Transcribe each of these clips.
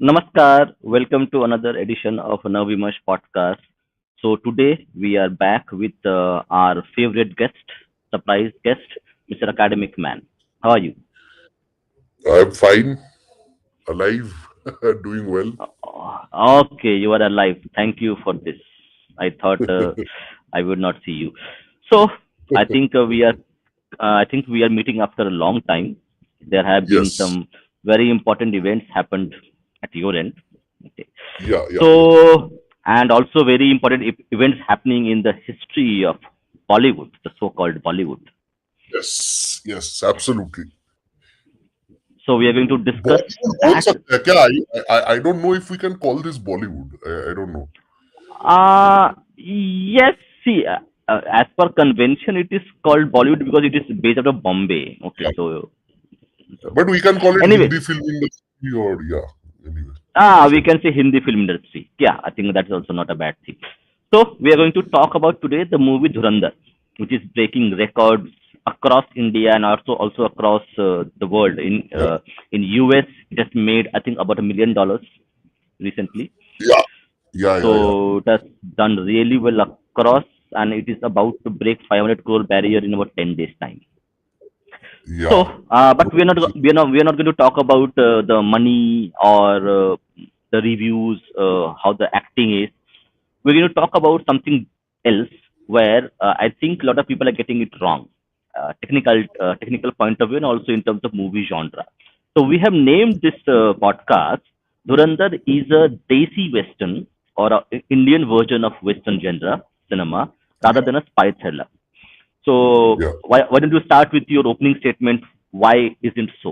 Namaskar. Welcome to another edition of Navimash podcast. So today we are back with our favorite guest, surprise guest, Mr. Academic Man. How are you? I'm fine, alive, doing well. Okay, you are alive. Thank you for this. I thought I would not see you. So I think we are meeting after a long time. There have been Yes. some very important events happened at your end. Okay. Yeah, yeah, yeah. So, and also very important events happening in the history of Bollywood, the so-called Bollywood. Yes, yes, absolutely. So we are going to discuss Bollywood बोल that. सकते हैं क्या? I don't know if we can call this Bollywood. I don't know. Yes, see, as per convention, it is called Bollywood because it is based out of Bombay. Okay, Yeah. so But we can call it anyway, Hindi film industry or yeah. Anyway, we sure. can say Hindi film industry. Yeah, I think that's also not a bad thing. So we are going to talk about today the movie Dhurandhar, which is breaking records across India and also across the world. Yeah, In US, it has made I think about $1 million recently. yeah, yeah, yeah, yeah. So it has done really well across, and it is about to break 500 crore barrier in about 10 days time. So, Yeah. but we are not going to talk about the money or the reviews, how the acting is. We're going to talk about something else where I think a lot of people are getting it wrong, technical point of view, and also in terms of movie genre. So we have named this podcast Dhurandhar is a Desi Western or a Indian version of Western genre cinema rather than a spy thriller. So Yeah. why don't you start with your opening statement? Why isn't so?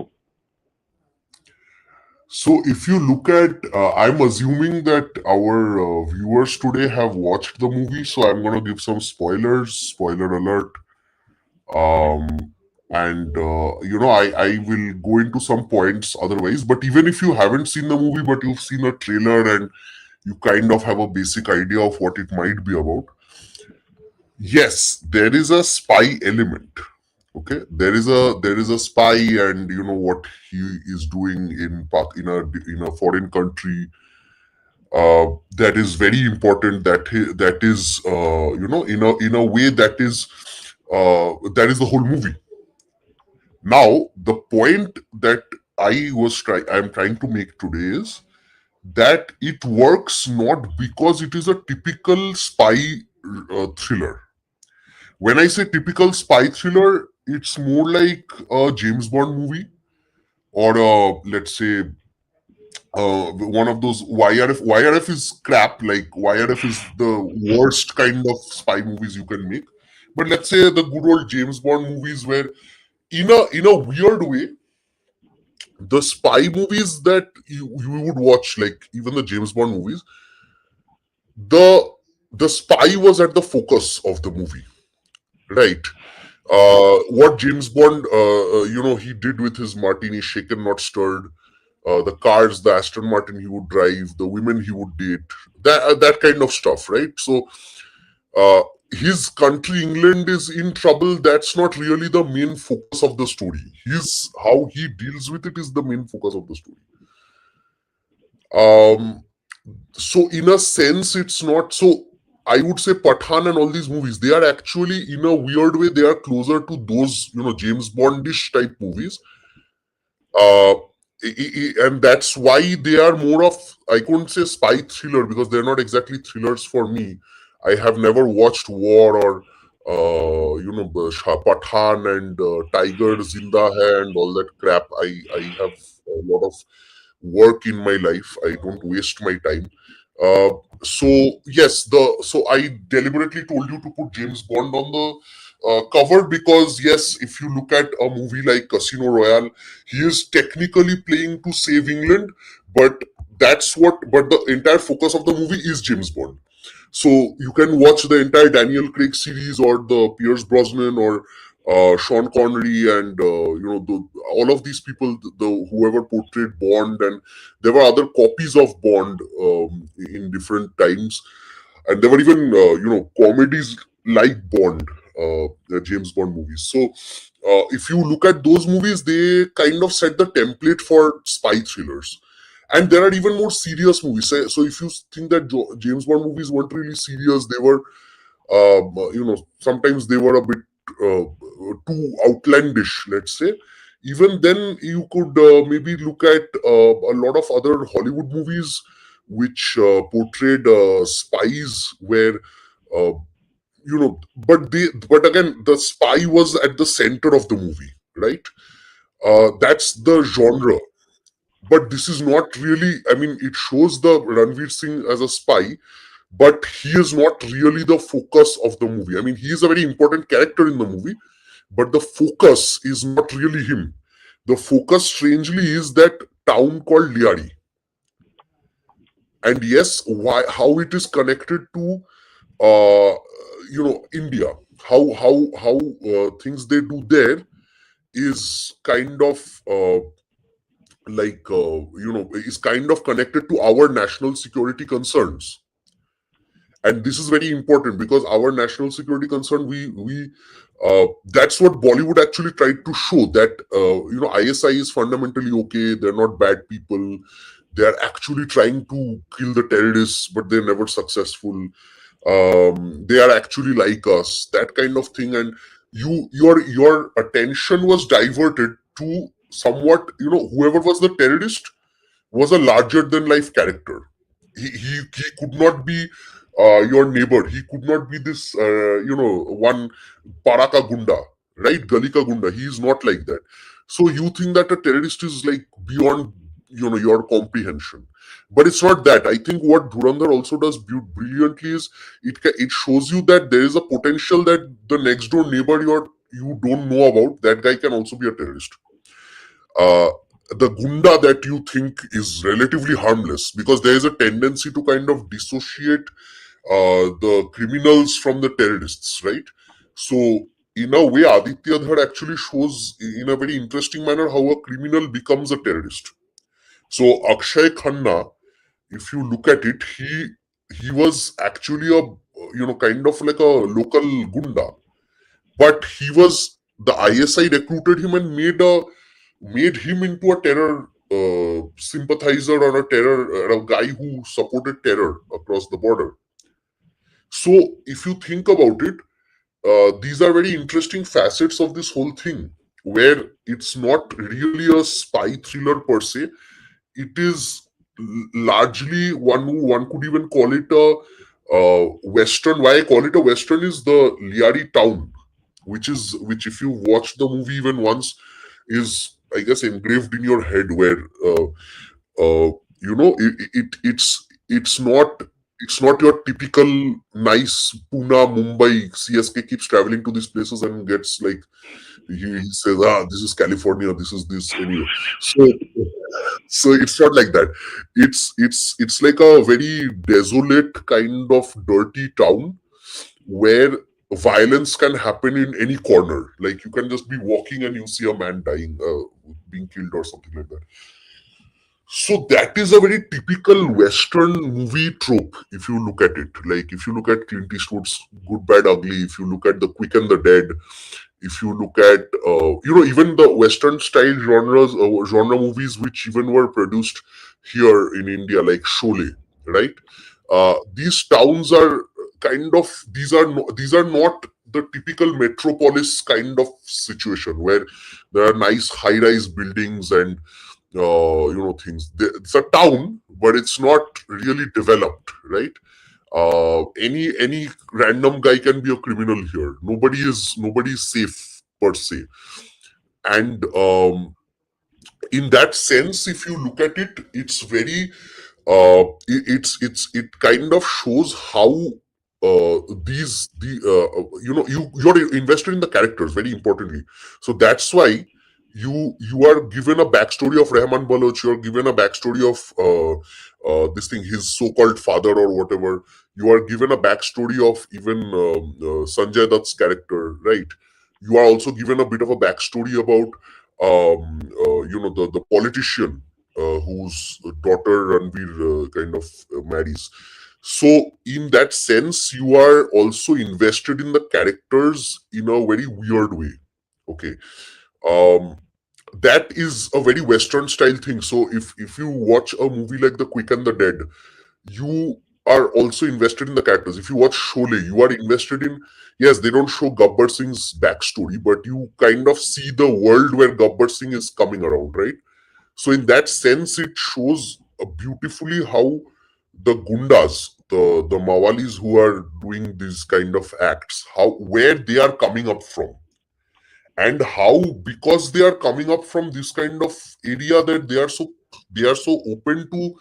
So if you look at, I'm assuming that our viewers today have watched the movie, so I'm going to give some spoilers. Spoiler alert. um and I will go into some points otherwise, but even if you haven't seen the movie but you've seen a trailer and you kind of have a basic idea of what it might be about, yes, there is a spy element. Okay, there is a spy, and you know what he is doing in a foreign country. That is very important. That is, in a way, that is the whole movie. Now, the point that I'm trying to make today is that it works not because it is a typical spy thriller. When I say typical spy thriller, it's more like a James Bond movie, or let's say one of those YRF. YRF is crap. Like YRF is the worst kind of spy movies you can make. But let's say the good old James Bond movies, where in a weird way, the spy movies that you would watch, like even the James Bond movies, the the spy was at the focus of the movie, right? What James Bond, he did with his martini, shaken not stirred, the cars, the Aston Martin he would drive, the women he would date, that kind of stuff, right? So uh, his country England is in trouble. That's not really the main focus of the story. His How he deals with it is the main focus of the story. Um, so in a sense, it's not so. I would say Pathan and all these movies, they are actually, in a weird way, they are closer to those, James Bondish type movies. Uh, and that's why they are more of, I couldn't say spy thriller because they're not exactly thrillers for me. I have never watched War or Pathan and Tiger Zinda Hai and all that crap. I have a lot of work in my life. I don't waste my time. Uh, so yes, so I deliberately told you to put James Bond on the cover because yes, if you look at a movie like Casino Royale, he is technically playing to save England, but but the entire focus of the movie is James Bond. So you can watch the entire Daniel Craig series or the Pierce Brosnan or Sean Connery and all of these people, whoever portrayed Bond, and there were other copies of Bond in different times, and there were even comedies like Bond, James Bond movies. So if you look at those movies, they kind of set the template for spy thrillers. And there are even more serious movies. So if you think that James Bond movies weren't really serious, they were, sometimes they were a bit uh, too outlandish, let's say. Even then, you could maybe look at a lot of other Hollywood movies which portrayed spies, where uh, but again, the spy was at the center of the movie, right? That's the genre. But this is not really, I mean, it shows the Ranveer Singh as a spy, but he is not really the focus of the movie. I mean, he is a very important character in the movie, but the focus is not really him. The focus, strangely, is that town called Liari. And yes, why, how it is connected to India, how things they do there is kind of is kind of connected to our national security concerns. And this is very important because our national security concern, we that's what Bollywood actually tried to show, that ISI is fundamentally okay, they're not bad people, they're actually trying to kill the terrorists, but they're never successful. They are actually like us, that kind of thing. And your attention was diverted to somewhat, whoever was the terrorist was a larger than life character. He could not be your neighbor. He could not be this one paraka gunda, right? Galika gunda. He is not like that. So you think that a terrorist is like beyond your comprehension, but it's not that. I think what Dhurandhar also does brilliantly is it shows you that there is a potential that the next door neighbor you don't know about, that guy can also be a terrorist. uh, the gunda that you think is relatively harmless, because there is a tendency to kind of dissociate the criminals from the terrorists, right? So, in a way, Aditya Dhar actually shows in a very interesting manner how a criminal becomes a terrorist. So, Akshay Khanna, if you look at it, he was actually a kind of like a local gunda, but he was, the ISI recruited him and made him into a terror sympathizer, or a guy who supported terror across the border. So if you think about it, these are very interesting facets of this whole thing, where it's not really a spy thriller per se. It is largely one could even call it a western. Why I call it a western is the Liari town, which if you watch the movie even once, is, I guess, engraved in your head, where it's not your typical nice Pune, Mumbai. CSK keeps traveling to these places and gets like, he says, this is California, this is this anyway. So it's not like that. It's like a very desolate kind of dirty town, where violence can happen in any corner. Like, you can just be walking and you see a man dying, being killed or something like that. So that is a very typical Western movie trope, if you look at it. Like, if you look at Clint Eastwood's Good, Bad, Ugly, if you look at The Quick and the Dead, if you look at even the Western style genre movies which even were produced here in India, like Sholay, right? These towns are kind of, these are not the typical metropolis kind of situation, where there are nice high rise buildings and things. It's a town, but it's not really developed, right? Any random guy can be a criminal here. Nobody is safe per se. And in that sense, if you look at it, it's very it kind of shows how these the you're invested in the characters very importantly. So that's why you are given a backstory of Rahman Baloch, you're given a backstory of this thing, his so-called father or whatever. You are given a backstory of even Sanjay Dutt's character, right? You are also given a bit of a backstory about the politician whose daughter Ranveer kind of marries. So in that sense, you are also invested in the characters in a very weird way. Okay. Um, that is a very Western style thing. So if you watch a movie like The Quick and the Dead, you are also invested in the characters. If you watch Sholay, you are invested in, yes, they don't show Gabbar Singh's backstory, but you kind of see the world where Gabbar Singh is coming around, right? So in that sense, it shows beautifully how the gundas, the mawalis who are doing these kind of acts, how where they are coming up from, and how because they are coming up from this kind of area that they are so open to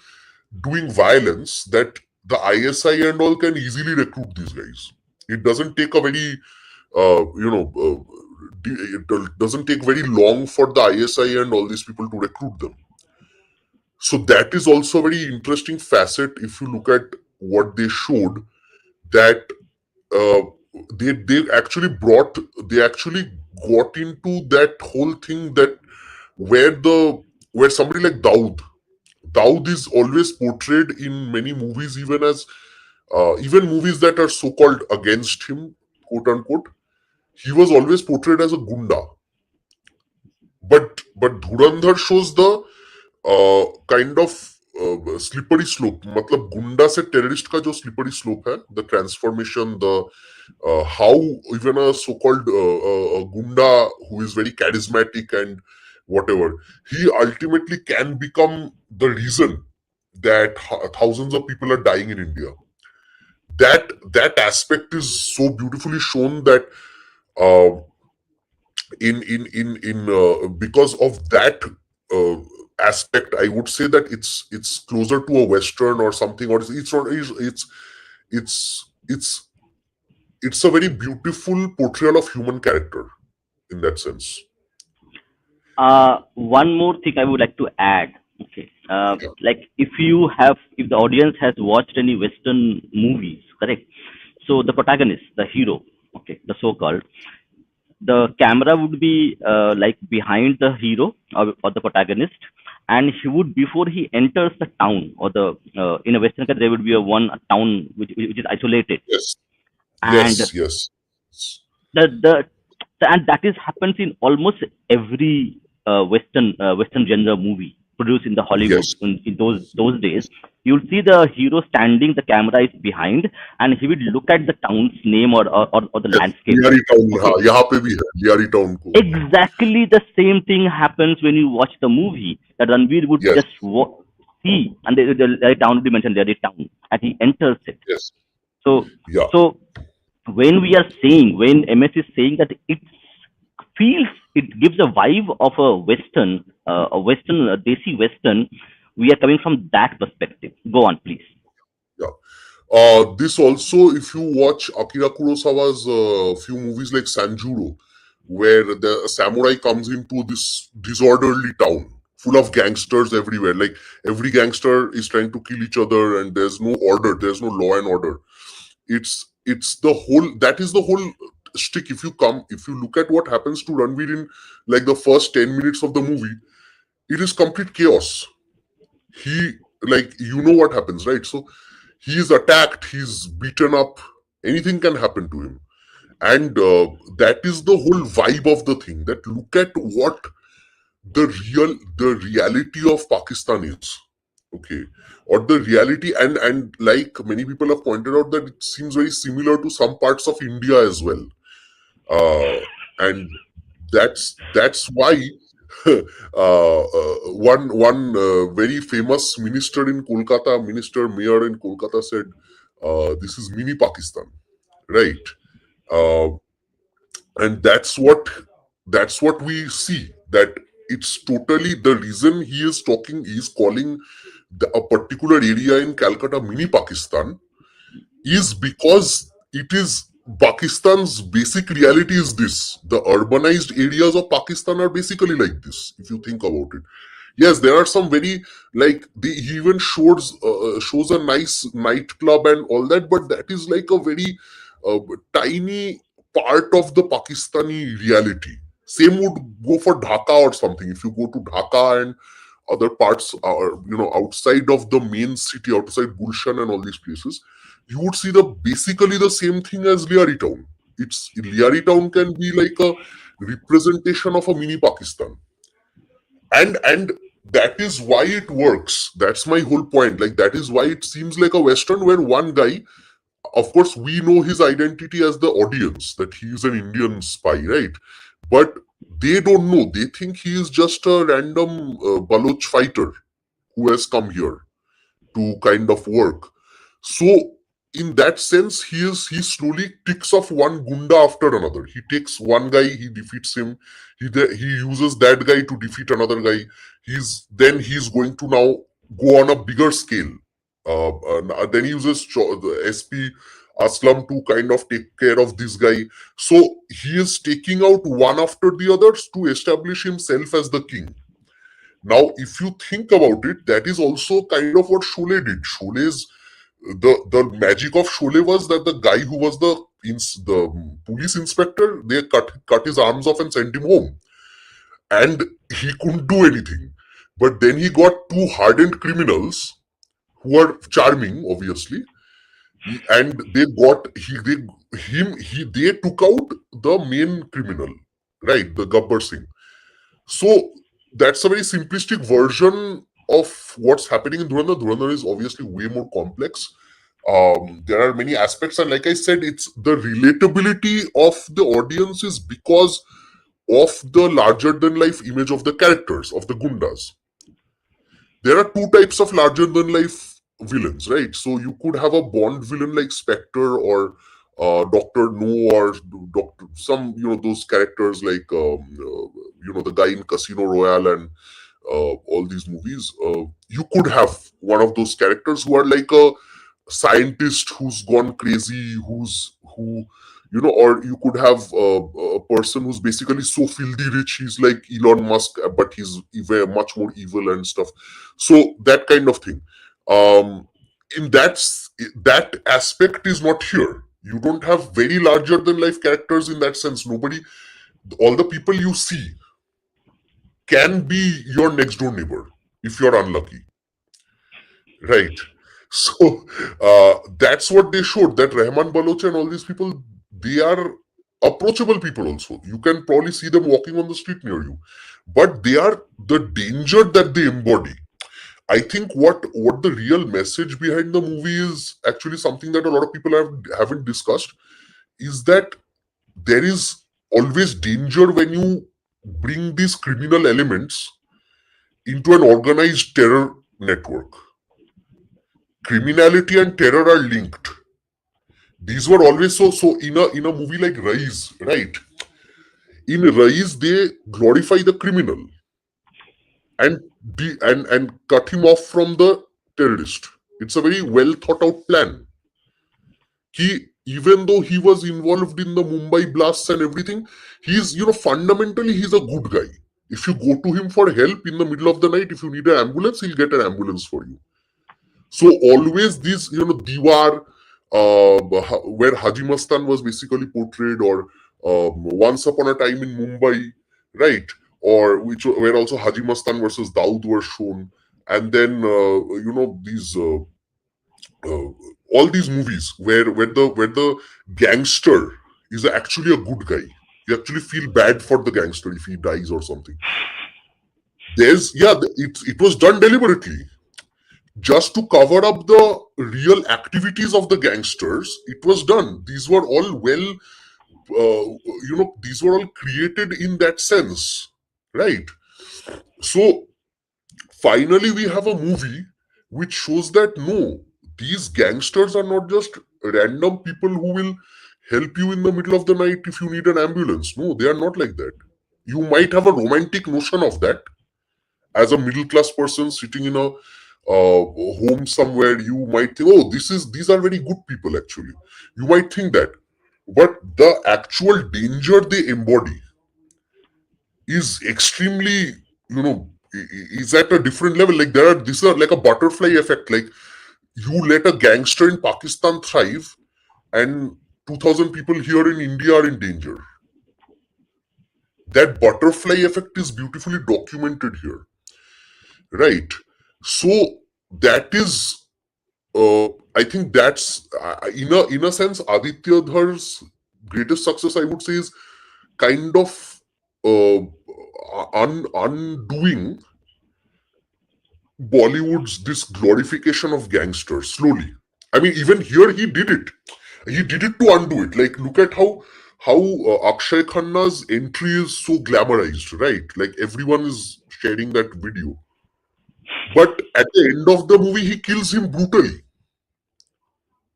doing violence that the ISI and all can easily recruit these guys. It doesn't take a very it doesn't take very long for the ISI and all these people to recruit them. So that is also a very interesting facet if you look at what they showed, that uh, they actually got into that whole thing, that where the where somebody like Daud is always portrayed in many movies, even as even movies that are so called against him, quote unquote, he was always portrayed as a gunda. But Dhurandhar shows the kind of slippery slope, मतलब गुंडा से terrorist का जो slippery slope है, the transformation, the how even a so called goonda who is very charismatic and whatever, he ultimately can become the reason that thousands of people are dying in India. That aspect is so beautifully shown that uh, in because of that uh, aspect, I would say that it's closer to a Western or something, or it's not, it's it's it's a very beautiful portrayal of human character in that sense. One more thing I would like to add. Okay, Yeah. like if the audience has watched any Western movies, correct? So the protagonist, the hero, okay, the so-called, the camera would be like behind the hero or the protagonist, and he would, before he enters the town or the in a Western country, there would be a one a town which is isolated, Yes. and Yes. Yes. the and that is happens in almost every Western genre movie produced in the Hollywood Yes. in those days. You'll see the hero standing, the camera is behind, and he will look at the town's name or the Yes. landscape. Lyari town, हाँ, Okay, यहाँ पे भी है Lyari town को. exactly the same thing happens when you watch the movie. That Ranveer would Yes. just see, and the town would be mentioned there, the town, and he enters it. Yes. So, Yeah. so when we are saying, when MS is saying that it feels, it gives a vibe of a Western, a Desi Western, we are coming from that perspective. Go on, please. Yeah. This also, if you watch Akira Kurosawa's few movies like Sanjuro, where the samurai comes into this disorderly town full of gangsters everywhere. Like every gangster is trying to kill each other, and there's no order, there's no law and order. It's the whole, that is the whole stick. If you look at what happens to Ranveer in like the first 10 minutes of the movie, it is complete chaos. He, like, you know what happens, right? So he is attacked, he's beaten up, anything can happen to him. And that is the whole vibe of the thing, that look at what the reality of Pakistan is. Okay. Or the reality, and like many people have pointed out, that it seems very similar to some parts of India as well. And that's why one very famous minister in Kolkata, minister mayor in Kolkata said, "This is mini Pakistan," right? Uh, and that's what we see. That it's totally the reason he's calling a particular area in Calcutta mini Pakistan is because it is Pakistan's basic reality is this. The urbanized areas of Pakistan are basically like this, if you think about it. Yes, there are some very, like, he even shows a nice nightclub and all that, but that is like a very uh, tiny part of the Pakistani reality. Same would go for Dhaka or something. If you go to Dhaka and other parts are, outside of the main city, outside Gulshan and all these places, you would see the basically the same thing as Liari town. It's Liari town can be like a representation of a mini Pakistan. And that is why it works. That's my whole point. Like, that is why it seems like a western where one guy, of course, we know his identity as the audience, that he is an Indian spy, right? But they don't know. They think he is just a random Baloch fighter who has come here to kind of work. So in that sense, he slowly ticks off one gunda after another. He takes one guy, he defeats him. He uses that guy to defeat another guy. He's going to now go on a bigger scale. Then he uses the SP Aslam to kind of take care of this guy. So he is taking out one after the others to establish himself as the king. Now, if you think about it, that is also kind of what Sholay did. Sholay's the magic of Sholay was that the guy who was the police inspector, they cut his arms off and sent him home, and he couldn't do anything. But then he got two hardened criminals who are charming, obviously, and they took out the main criminal, right, the Gabbar Singh. So that's a very simplistic version of what's happening in Dhurandhar. Dhurandhar is obviously way more complex. There are many aspects, and like I said, it's the relatability of the audience is because of the larger than life image of the characters, of the gundas. There are two types of larger than life villains, right? So you could have a Bond villain like Spectre or Doctor No or Doctor some those characters like the guy in Casino Royale and all these movies. You could have one of those characters who are like a scientist who's gone crazy, or you could have a person who's basically so filthy rich he's like Elon Musk, but he's even much more evil and stuff. So that kind of thing. In that aspect is not here. You don't have very larger than life characters in that sense. All the people you see can be your next door neighbor if you're unlucky, right? So that's what they showed, that Rahman Baloch and all these people, they are approachable people also. You can probably see them walking on the street near you, but they are the danger that they embody. I think what the real message behind the movie is actually something that a lot of people haven't discussed, is that there is always danger when you bring these criminal elements into an organized terror network. Criminality and terror are linked. These were always so in a movie like Rais, right? In Rais, they glorify the criminal and cut him off from the terrorist. It's a very well thought out plan. Even though he was involved in the Mumbai blasts and everything, he's fundamentally he's a good guy. If you go to him for help in the middle of the night, if you need an ambulance, he'll get an ambulance for you. So always these, Diwar, where Haji Mastan was basically portrayed, or Once Upon a Time in Mumbai, right? Or where also Haji Mastan versus Daud were shown, and then these all these movies where the gangster is actually a good guy. You actually feel bad for the gangster if he dies or something. It was done deliberately, just to cover up the real activities of the gangsters. It was done. These were all these were all created in that sense, right? So finally we have a movie which shows that no, these gangsters are not just random people who will help you in the middle of the night if you need an ambulance. No, they are not like that. You might have a romantic notion of that as a middle class person sitting in a home somewhere. You might think, oh, these are very good people. Actually, you might think that, but the actual danger they embody is extremely, is at a different level. Like this is like a butterfly effect. Like, you let a gangster in Pakistan thrive, and 2,000 people here in India are in danger. That butterfly effect is beautifully documented here, right? So that is, I think that's in a sense, Aditya Dhar's greatest success, I would say, is kind of undoing Bollywood's this glorification of gangsters slowly. I mean, even here he did it. He did it to undo it. Like, look at how Akshay Khanna's entry is so glamorized, right? Like everyone is sharing that video. But at the end of the movie, he kills him brutally.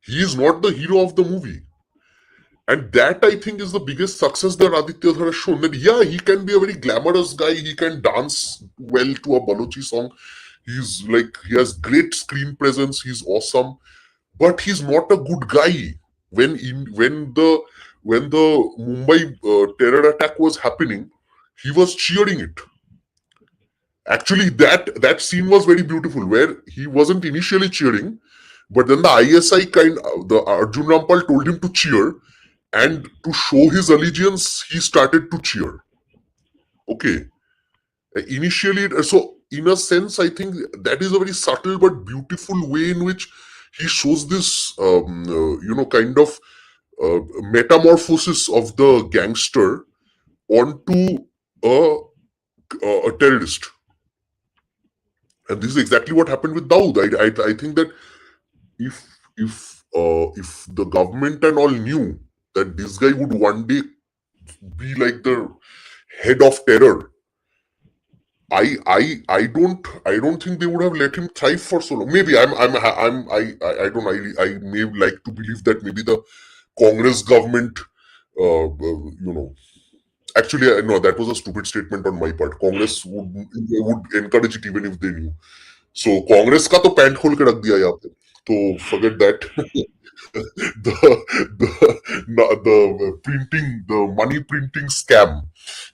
He is not the hero of the movie. And that, I think, is the biggest success that Aditya Dhar has shown. That, yeah, he can be a very glamorous guy. He can dance well to a Balochi song. He has great screen presence. He's awesome. But he's not a good guy. When the Mumbai terror attack was happening, he was cheering it. Actually, that scene was very beautiful, where he wasn't initially cheering, but then the the Arjun Rampal told him to cheer, and to show his allegiance, he started to cheer. Okay, initially, so in a sense, I think that is a very subtle but beautiful way in which he shows this, kind of metamorphosis of the gangster onto a, a terrorist. And this is exactly what happened with Dawood. I think that if if the government and all knew that this guy would one day be like the head of terror, I don't think they would have let him thrive for so long. Maybe I don't I may like to believe that maybe the Congress government, actually, no, that was a stupid statement on my part. Congress would encourage it even if they knew. So Congress का तो pant खोल के रख दिया यहाँ पे. So forget that. the the printing, the money printing scam,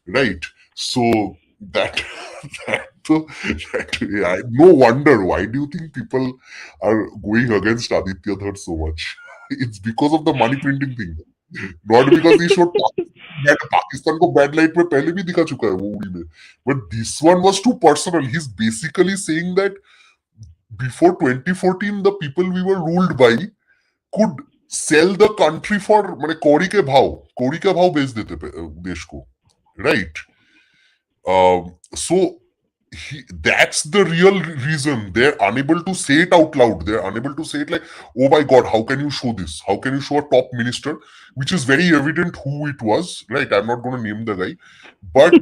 right? So that no wonder. Why do you think people are going against Aditya Dhar so much? It's because of the money printing thing, not because he showed Pakistan को bad light में पहले भी दिखा चुका है वो उड़ी में. But this one was too personal. He's basically saying that before 2014, the people we were ruled by could sell the country for माने कौड़ी के भाव बेच देते देश को, right? So that's the real reason they're unable to say it out loud. They're unable to say it like, oh my god, how can you show this? How can you show a top minister? Which is very evident who it was, right? I'm not going to name the guy, but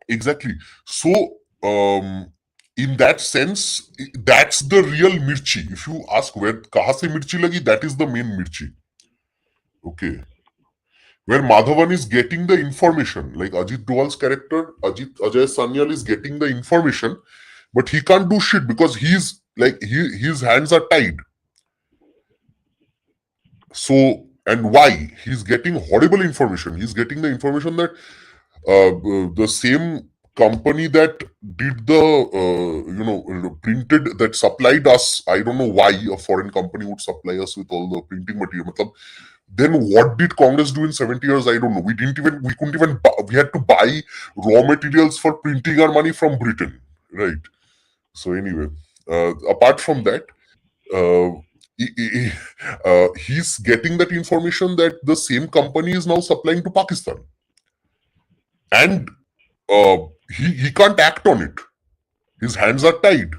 exactly. So in that sense, that's the real mirchi. If you ask where kaha se mirchi lagi, that is the main mirchi. Okay. Where Madhavan is getting the information, like Ajit Doval's character, Ajay Sanyal is getting the information, but he can't do shit because he's like his hands are tied. So, and why? He's getting horrible information. He's getting the information that the same company that did the printed, that supplied us, I don't know why a foreign company would supply us with all the printing material. Then what did Congress do in 70 years? I don't know. We couldn't even we had to buy raw materials for printing our money from Britain, right? So anyway, apart from that, he's getting that information that the same company is now supplying to Pakistan, and he can't act on it. His hands are tied,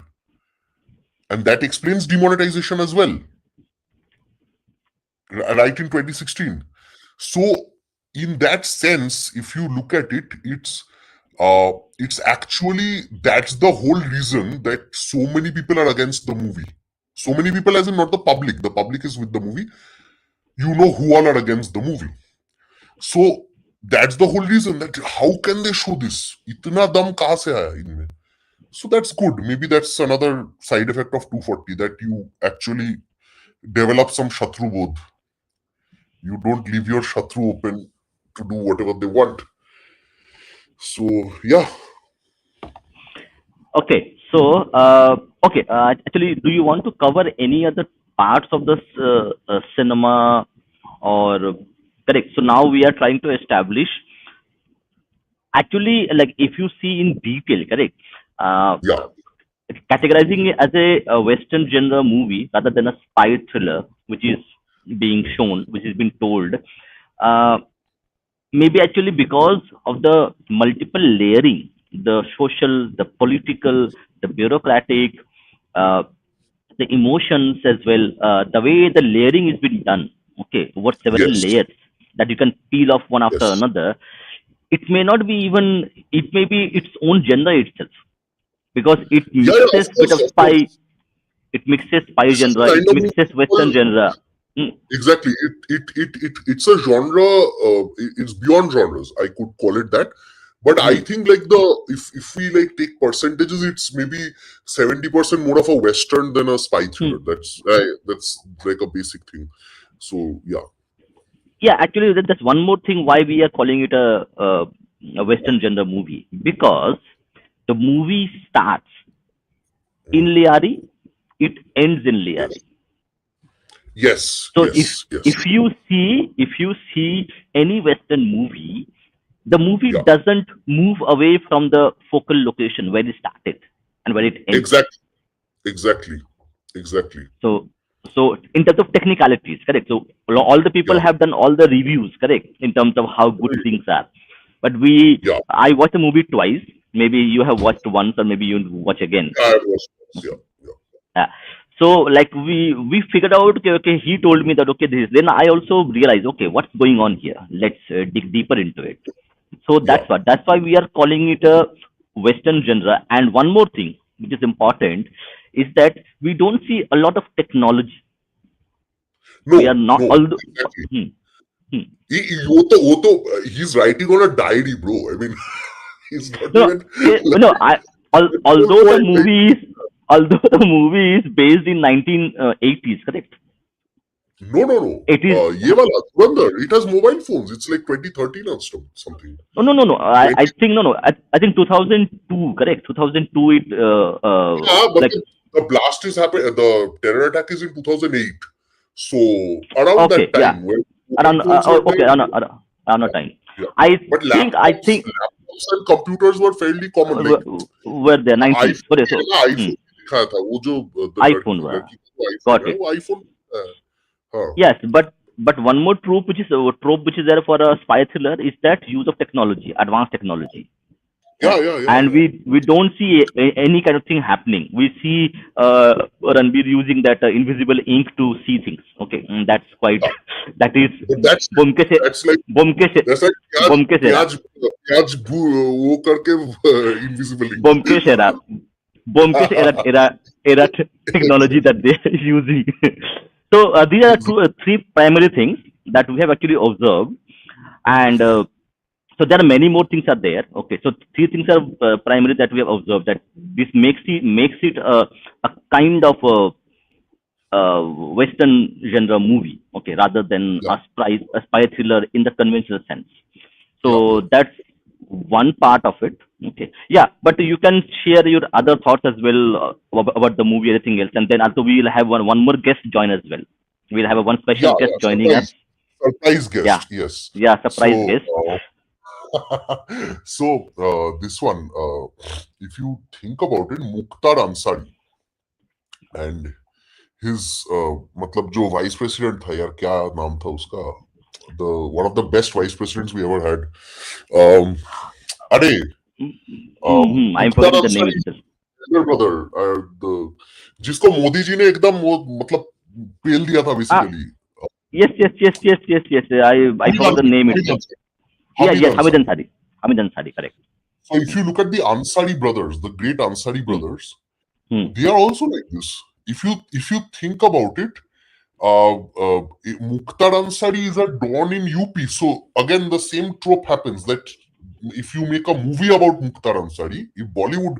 and that explains demonetization as well, right in 2016. So in that sense, if you look at it, it's actually, that's the whole reason that so many people are against the movie. So many people, as in not the public. The public is with the movie. You know who all are against the movie. So that's the whole reason, that how can they show this? Itna dam kahan se aaya inme? So that's good. Maybe that's another side effect of 240, that you actually develop some Shatru bodh. You don't leave your Shatru open to do whatever they want. So yeah. Okay, so actually, do you want to cover any other parts of this cinema, or correct? So now we are trying to establish, actually, like if you see in detail, correct? Yeah. Categorizing it as a Western genre movie rather than a spy thriller, which is being shown, which is being told. Uh, maybe actually because of the multiple layering, the social, the political, the bureaucratic, uh, the emotions as well, the way the layering is being done, okay, over several Yes, layers that you can peel off one after yes. another. It may not be even, it may be its own genre itself, because it Yeah, yeah, mixes of bit course, of of course. spy, it mixes spy This is the genre, it kind of movie mixes western people genre. Mm, exactly. It's a genre. It's beyond genres. I could call it that. But I mm, think like if we like take percentages, it's maybe 70% more of a western than a spy thriller. mm. That's like a basic thing. So yeah, Yeah, actually, that's one more thing why we are calling it a Western genre movie, because the movie starts in Mm. Liari, it ends in Liari. Yes, yes, So yes, if yes. you see any Western movie, the movie Yeah, doesn't move away from the focal location where it started and where it ends. exactly, exactly, exactly. So, so in terms of technicalities, correct. So all the people Yeah, have done all the reviews, correct, in terms of how good things are. But yeah. I watched the movie twice. Maybe you have watched once, or maybe you watch again. I was, yeah, Okay. yeah, Yeah. So like we figured out, okay, okay, he told me that, okay, this. Then I also realized, okay, what's going on here? Let's dig deeper into it. So yeah. that's why we are calling it a Western genre. And one more thing which is important is that we don't see a lot of technology. We are No, not, no, although, exactly. hmm, hmm. He's writing on a diary, bro. I mean, he's not No, even no, like whole although the point. Like, movie is, although the movie is based in 1980s, correct? no, no, no. It is. Ye wala, Dhurandhar, it has mobile phones. It's like 2013 or something. No, no, no, no. 20, I think no, no. I think 2002, correct? 2002. yeah, but Like, the blast is happening. The terror attack is in 2008. So around okay, that yeah, time, when mobile around phones were okay, there, around a time. yeah. I But I laptops, think laptops and computers were fairly common. Like were there 90s. IPhone Okay, ये so ना iPhone दिखाया था वो जो iPhone were, लड़की को iPhone got है it. वो आईफोन हाँ Yes, but one more trope which is there for a spy thriller is that use of technology, advanced technology. Yeah. And yeah we don't see any kind of thing happening. We see Ranbir using that invisible ink to see things. Okay, that's quite, yeah that is but that's Bomkesh that's like Bomkesh that's like प्याज Bomkesh era, प्याज प्याज वो करके invisible ink Bomkesh era, Bomkesh era technology that they are using. So these are three primary things that we have actually observed, and so there are many more things are there. Okay, so three things are primary that we have observed, that this makes it a kind of Western genre movie, okay, rather than yeah a spy thriller in the conventional sense. yeah So yeah that's one part of it. Okay, yeah, but you can share your other thoughts as well about the movie, anything else, and then also we will have one more guest join as well. We'll have a one special yeah guest yeah joining us. surprise Yeah, guest yes yeah, surprise so guest. this one if you think about it Mukhtar Ansari and his मतलब जो vice president था यार क्या नाम था उसका the one of the best vice presidents we ever had um अरे I'm Mukhtar forgetting the name Ansari itself. elder brother the जिसको मोदी जी ने एकदम वो मतलब पेल दिया था Ah, basically yes, yes, yes, yes, yes, yes. I Hamid forgot the Ansari name Hamid itself. Ansari Yeah, Hamid yes, Hamid Ansari Ansari. Hamid Ansari, correct. so if Hmm. you look at the Ansari brothers the great Ansari Hmm. brothers Hmm. they are also like this if you think about it Mukhtar Ansari is a don in UP. So again, the same trope happens that if you make a movie about Mukhtar Ansari, if Bollywood,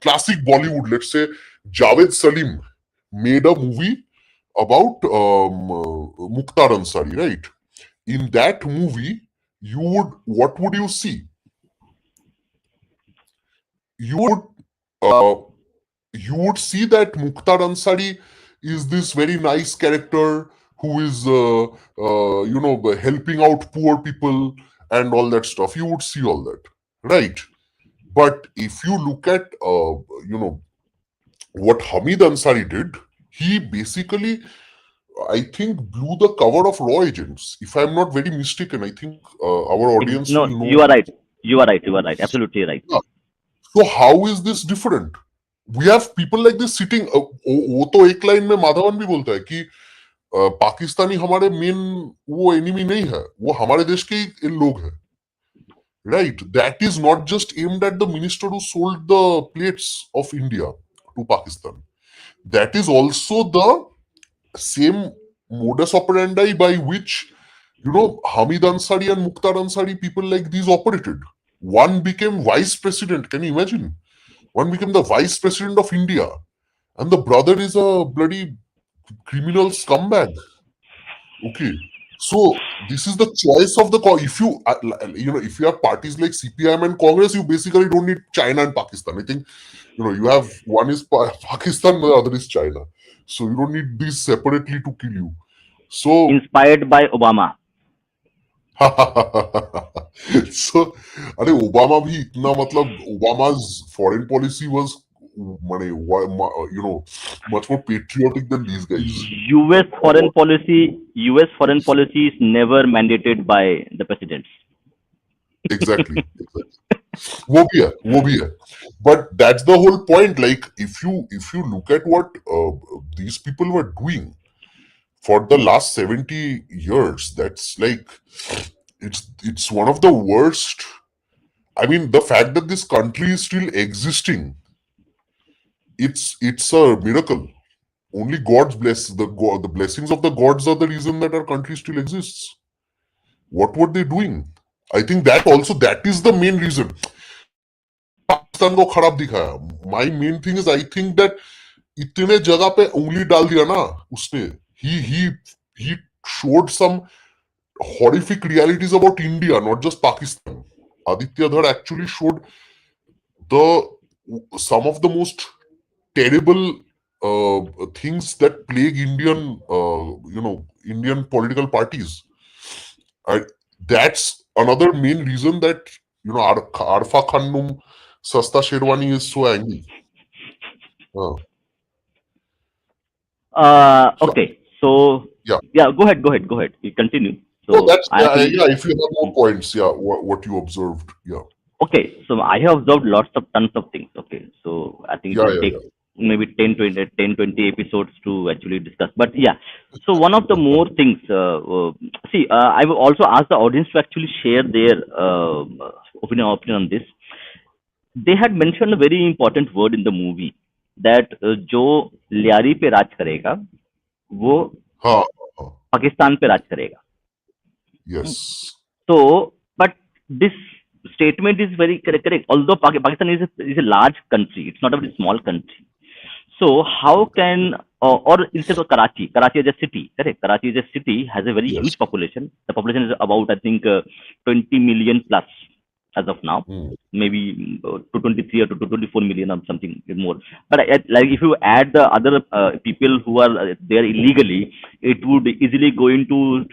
classic Bollywood, let's say Javed Salim made a movie about Mukhtar Ansari, right? In that movie, what would you see? You would uh, you would see that Mukhtar Ansari is this very nice character who is, helping out poor people and all that stuff. You would see all that, right? But if you look at, what Hamid Ansari did, he basically I think, blew the cover of Raw Agents. If I'm not very mistaken, I think our audience No, will know. you are right. You are right. You are right. Absolutely right. Yeah. So how is this different? We have people like this sitting. वो तो एक line में माधवन भी बोलता है कि पाकिस्तानी हमारे main वो एनिमी नहीं है, वो हमारे देश के ही लोग हैं. Right? That is not just aimed at the minister who sold the plates of India to Pakistan. That is also the same modus operandi by which, Hamid Ansari and Mukhtar Ansari, people like these operated. One became vice president. Can you imagine? One became the vice president of India, and the brother is a bloody criminal scumbag. Okay. So this is the choice of the if you if you have parties like CPIM and Congress, you basically don't need China and Pakistan. I think you have one is Pakistan, the other is China. So you don't need these separately to kill you. So Inspired by Obama. so अरे Obama भी इतना मतलब Obama's foreign policy was माने much more patriotic than these guys. U.S. foreign policy. U.S. foreign policy is never mandated by the presidents. Exactly. वो भी है. But that's the whole point. Like if you look at what these people were doing for the last 70 years, that's like it's one of the worst. I mean, the fact that this country is still existing, it's a miracle. Only God's the blessings of the gods are the reason that our country still exists. What were they doing? I think that is the main reason. मैंने पाकिस्तान को खराब दिखाया. My main thing is I think that इतने जगह पे उंगली डाल दिया ना उसने. He showed some horrific realities about India, not just Pakistan. Aditya Dhar actually showed some of the most terrible things that plague Indian political parties. That's another main reason that Arfa Khanum Sasta Sherwani is so angry. So Okay. So yeah, go ahead. You continue. no, So that's I think if you have more points, what you observed, okay. So I have observed tons of things. Okay. So I think it will take yeah. maybe 10, 20 episodes to actually discuss. But yeah. So one of the more things. See, I will also ask the audience to actually share their opinion on this. They had mentioned a very important word in the movie that जो लियारी पे राज करेगा वो हाँ, पाकिस्तान पे राज करेगा. yes, So, but this statement is very correct. Although Pakistan is a large country, it's not a very small country. So, how can or instead of Karachi is a city, correct? Karachi is a city, has a very yes. huge population. The population is about, I think, 20 million plus as of now. Maybe to 23 or to 24 million or something more. But like if you add the other people who are there illegally, it would easily go into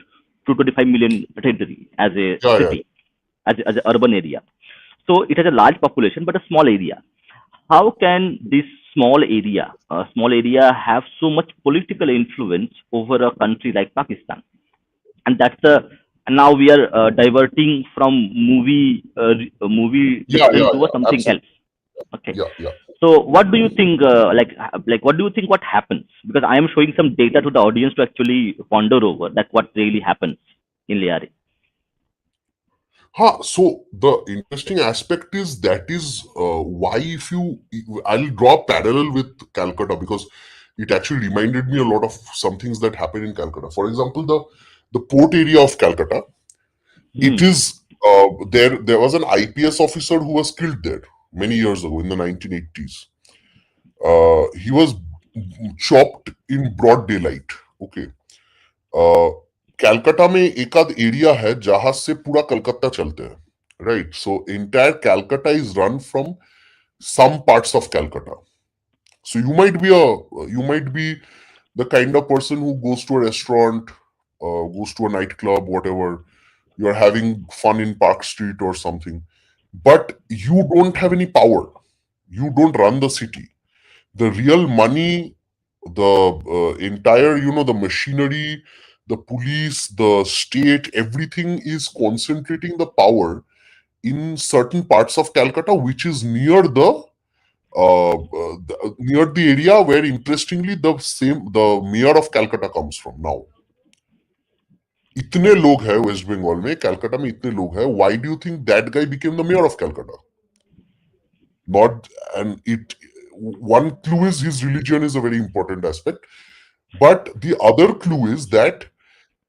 225 million territory as a Yeah, city, as an urban area. So it has a large population but a small area. How can this small area have so much political influence over a country like Pakistan? And that's the now we are diverting from movie yeah, discussion to something absolutely. else. Okay. Yeah. So what do you think? Like what do you think? What happens? Because I am showing some data to the audience to actually ponder over that what really happens in Liari. So the interesting aspect is why I'll draw a parallel with Calcutta because it actually reminded me a lot of some things that happened in Calcutta. For example, the port area of Calcutta, it is there was an IPS officer who was killed there many years ago in the 1980s. He was chopped in broad daylight. Okay. Calcutta में एक आध area है जहां से पूरा कलकत्ता चलते हैं, right? So entire Calcutta is run from some parts of Calcutta. So you might be the kind of person who goes to a restaurant, goes to a nightclub, whatever. You're having fun in Park Street or something, but you don't have any power. You don't run the city. The real money the entire, the machinery, the police, the state, everything is concentrating the power in certain parts of Calcutta, which is near the area where, interestingly, the mayor of Calcutta comes from now. इतने लोग हैं waste Bengal में, कलकत्ता में इतने लोग हैं. Why do you think that guy became the mayor of Calcutta? Not and it. One clue is his religion is a very important aspect, but the other clue is that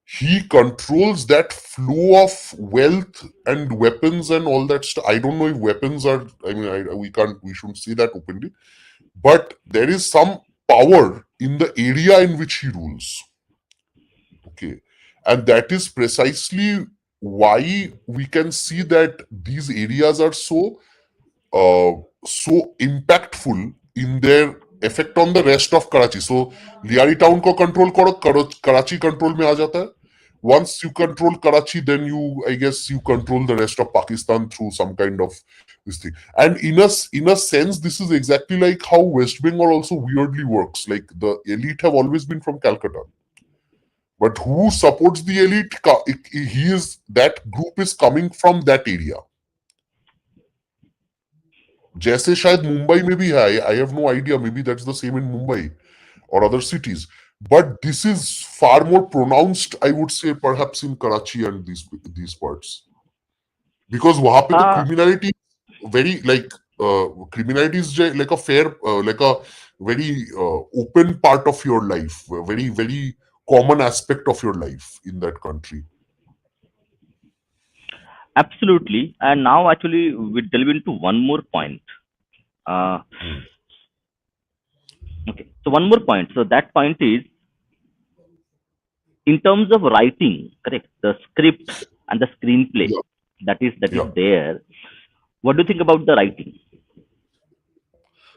he controls that flow of wealth and weapons and all that stuff. I don't know if weapons are. I mean, we can't. We shouldn't say that openly. But there is some power in the area in which he rules. Okay, and that is precisely why we can see that these areas are so impactful in their effect on the rest of Karachi. So Liari town ko control karo, Karachi control mein aa jata hai. Once you control Karachi, then I guess you control the rest of Pakistan through some kind of this thing. And in a sense, this is exactly like how West Bengal also weirdly works. Like the elite have always been from Calcutta. But who supports the elite? That group is coming from that area. जैसे शायद मुंबई में भी है. I have no idea. Maybe that's the same in Mumbai or other cities. But this is far more pronounced, I would say, perhaps in Karachi and these parts. Because वहाँ पे तो criminality very criminality is like a fair, like a very open part of your life, a very, very common aspect of your life in that country. Absolutely. And now, actually, we delve into one more point. Uh, okay. So, one more point. So, that point is in terms of writing, correct? The script and the screenplay Yeah. that is Yeah. there. What do you think about the writing?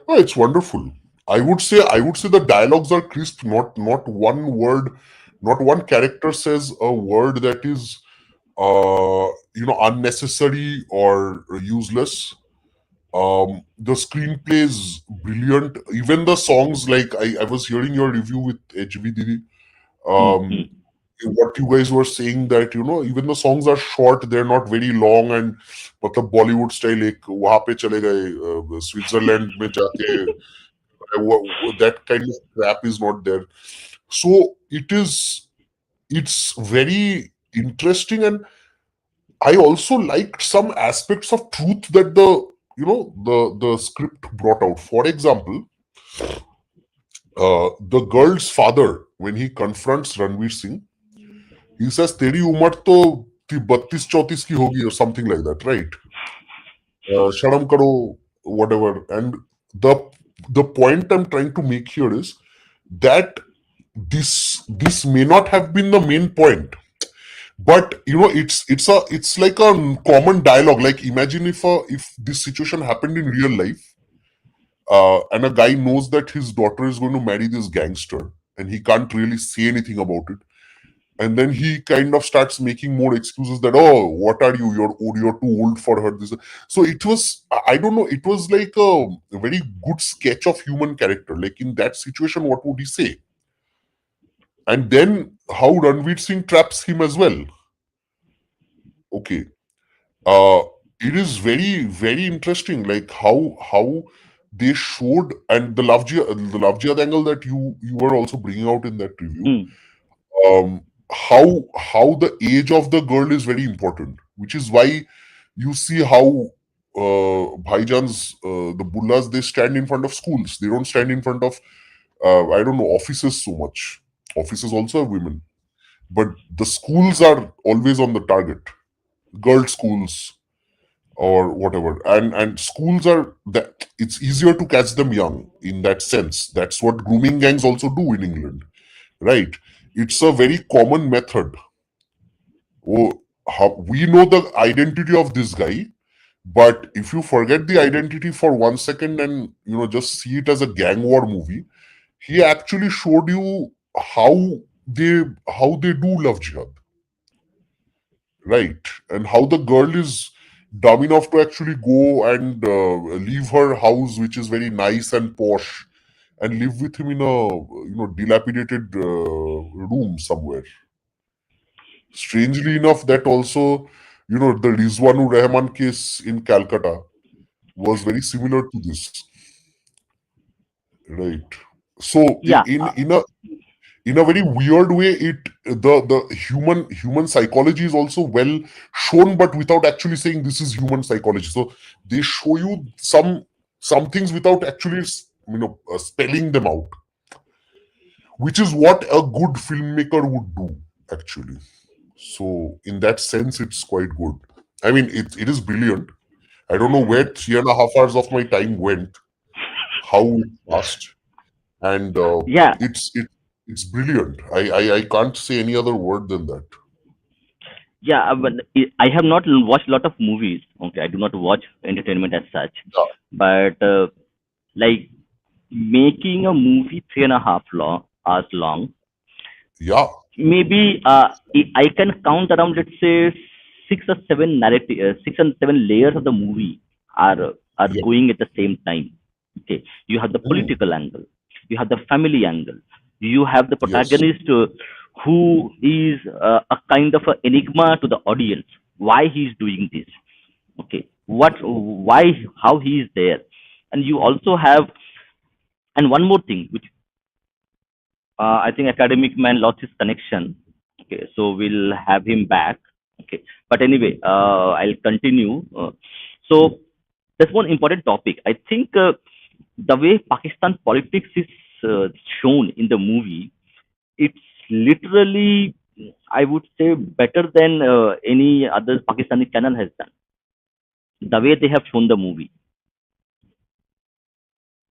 Oh, it's wonderful. I would say the dialogues are crisp. Not one word, not one character says a word that is unnecessary or useless. The screenplay is brilliant. Even the songs, like I was hearing your review with HV Didi. Hmm. What you guys were saying that even the songs are short, they're not very long, and मतलब Bollywood style एक वहाँ पे चले गए Switzerland में जाके that kind of crap is not there. So it's very interesting, and I also liked some aspects of truth that the script brought out. For example, the girl's father, when he confronts Ranveer Singh, he says, "Teri umar to 32-34 ki hogi," or something like that, right? Sharam karo, whatever. And the the point I'm trying to make here is that this may not have been the main point, but it's like a common dialogue. Like, imagine if this situation happened in real life, and a guy knows that his daughter is going to marry this gangster, and he can't really say anything about it, and then he kind of starts making more excuses that, oh, what are you, you're too old for her, this. So it was, I don't know, it was like a very good sketch of human character. Like, in that situation, what would he say? And then how Ranveer Singh traps him as well. Okay. uh it is very, very interesting, like how they showed, and the love jihad angle that you were also bringing out in that review. Hmm. How the age of the girl is very important, which is why you see how bhaijans, the bullahs, they stand in front of schools. They don't stand in front of I don't know, offices so much. Offices also have women, but the schools are always on the target. Girls schools or whatever, and schools are that it's easier to catch them young in that sense. That's what grooming gangs also do in England, right? It's a very common method. Oh, we know the identity of this guy, but if you forget the identity for 1 second and just see it as a gang war movie, he actually showed you how they they do love jihad, right? And how the girl is dumb enough to actually go and leave her house, which is very nice and posh, and live with him in a dilapidated room somewhere. Strangely enough, that also, the Rizwanur Rahman case in Calcutta was very similar to this, right? So Yeah, in a very weird way, the human psychology is also well shown, but without actually saying this is human psychology. So they show you some things without actually spelling them out, which is what a good filmmaker would do actually. So in that sense, it's quite good. I mean, it is brilliant. I don't know where 3.5 hours of my time went, how it passed, and yeah, it's brilliant. I can't say any other word than that. yeah. But I have not watched a lot of movies. Okay, I do not watch entertainment as such. Yeah, But like making a movie 3.5 hours long, yeah, maybe I can count around, let's say, six and seven layers of the movie are yeah. going at the same time. Okay, you have the Mm, political angle, you have the family angle, you have the yes, protagonist who is a kind of a enigma to the audience, why he's doing this. Okay, what, why, how he is there. And you also have, and one more thing which I think academic man lost his connection. Okay, so we'll have him back. Okay, but anyway, I'll continue. So that's one important topic. I think the way Pakistan politics is shown in the movie, it's literally, I would say, better than any other Pakistani channel has done. The way they have shown the movie.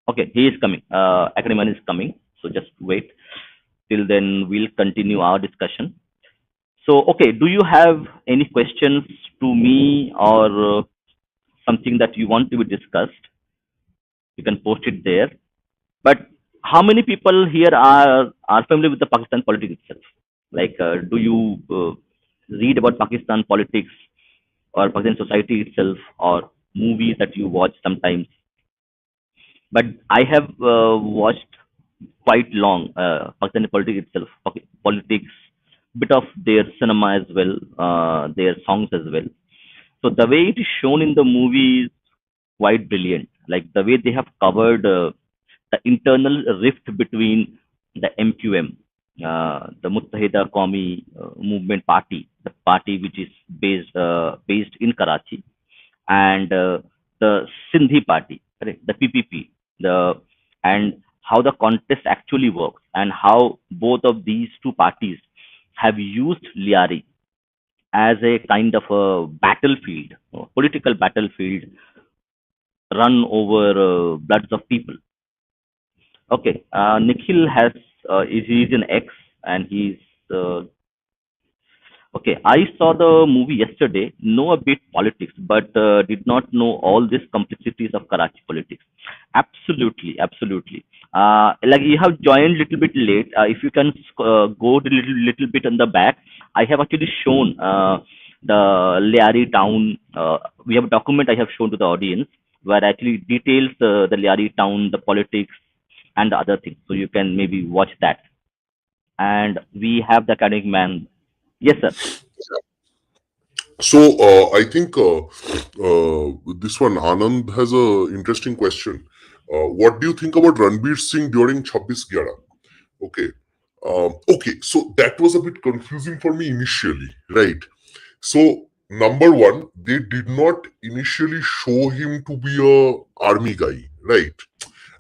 Okay, he is coming. Academic man is coming. So just wait. Till then, we'll continue our discussion. So, okay, do you have any questions to me, or something that you want to be discussed? You can post it there. But how many people here are familiar with the Pakistan politics itself? Like, do you read about Pakistan politics or Pakistan society itself, or movies that you watch sometimes? But I have watched quite long Pakistani politics itself, politics, bit of their cinema as well, their songs as well. So the way it is shown in the movie is quite brilliant. Like the way they have covered the internal rift between the MQM, the Muttahida Qawmi Movement Party, the party which is based in Karachi, and the Sindhi party, correct? The PPP, the and how the contest actually works, and how both of these two parties have used Liari as a kind of a battlefield, political battlefield, run over bloods of people. Okay, Nikhil has is he's an ex, and he's okay. I saw the movie yesterday, know a bit politics, but did not know all these complexities of Karachi politics. Absolutely, absolutely. Like you have joined little bit late. If you can go to little bit on the back, I have actually shown the Liari town. We have a document I have shown to the audience where actually details the Liari town, the politics, and the other things. So you can maybe watch that. And we have the academic man. Yes, sir. so I think this one Anand has a interesting question. What do you think about Ranbir Singh during 26/11? Okay. Okay, so that was a bit confusing for me initially, right? So number one, they did not initially show him to be a army guy, right?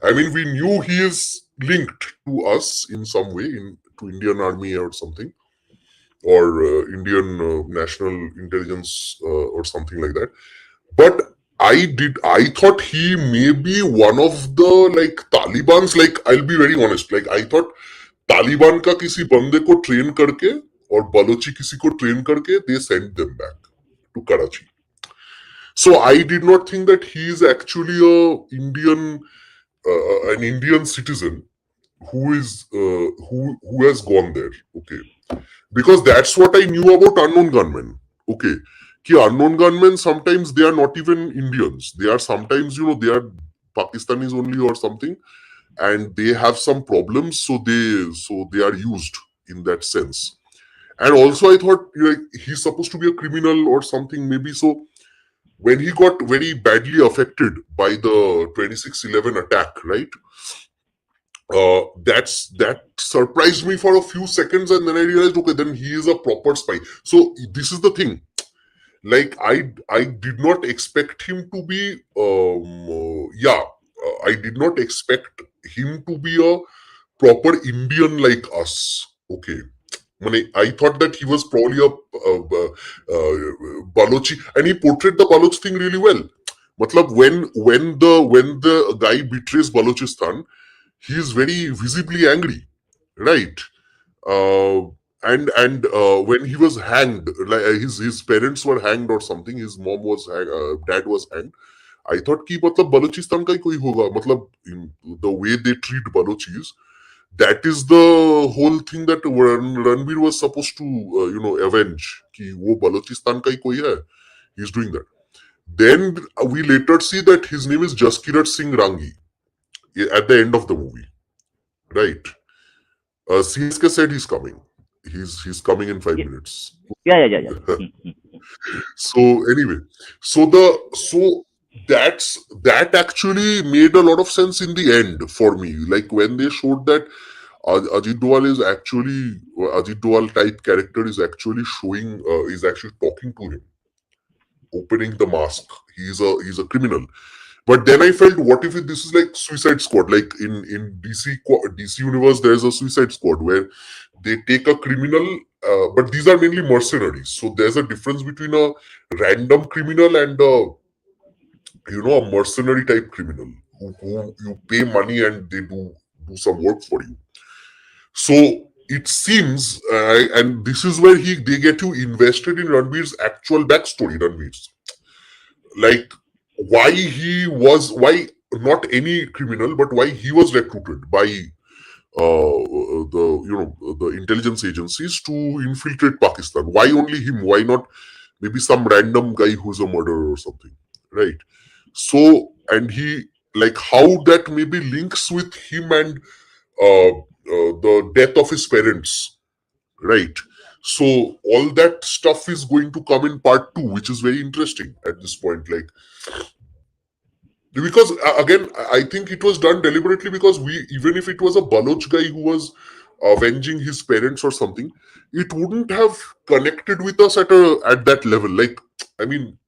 I mean, we knew he is linked to us in some way, to Indian Army or something, or Indian National Intelligence or something like that. But I thought he may be one of the like Taliban's. Like, I'll be very honest. Like, I thought Taliban का किसी बंदे को train करके और बलोची किसी को train करके they sent them back to Karachi. So I did not think that he is actually an Indian citizen who is who has gone there. Okay, because that's what I knew about unknown gunmen. Okay, कि unknown gunmen sometimes they are not even Indians. They are sometimes they are Pakistanis only or something, and they have some problems, so they are used in that sense. And also I thought, like, he's supposed to be a criminal or something maybe. So when he got very badly affected by the 26/11 attack, right? That surprised me for a few seconds, and then I realized, okay, then he is a proper spy. So this is the thing. Like, I did not expect him to be I did not expect him to be a proper Indian like us. Okay. I thought that he was probably a Balochi, and he portrayed the Baloch thing really well. Matlab, when the guy betrays Balochistan, he is very visibly angry, right? Uh, and when he was hanged, like his parents were hanged or something. His dad was hanged. I thought कि मतलब बलूचिस्तान का ही कोई होगा, मतलब the way they treat Balochis, that is the whole thing that Ranveer was supposed to avenge. कि वो बलूचिस्तान का ही कोई है. He's doing that. Then we later see that his name is Jaskirat Singh Rangi at the end of the movie, right? CSK said he's coming. He's coming in 5 minutes. Yeah. So anyway, so that actually made a lot of sense in the end for me. Like when they showed that Ajit Doval type character is actually is actually talking to him, opening the mask. He's a criminal. But then I felt, what if this is like Suicide Squad? Like in DC universe, there's a Suicide Squad where they take a criminal, but these are mainly mercenaries. So there's a difference between a random criminal and a mercenary type criminal who you pay money and they do some work for you. So it seems, and this is where they get you invested in Ranveer's actual backstory. Ranveer's, like, why not any criminal, but why he was recruited by the intelligence agencies to infiltrate Pakistan. Why only him? Why not maybe some random guy who's a murderer or something, right? So, and he, like, how that maybe links with him and the death of his parents, right? So all that stuff is going to come in part 2, which is very interesting at this point. Like, because again, I think it was done deliberately, because even if it was a Baloch guy who was avenging his parents or something, it wouldn't have connected with us at that level. Like, I mean,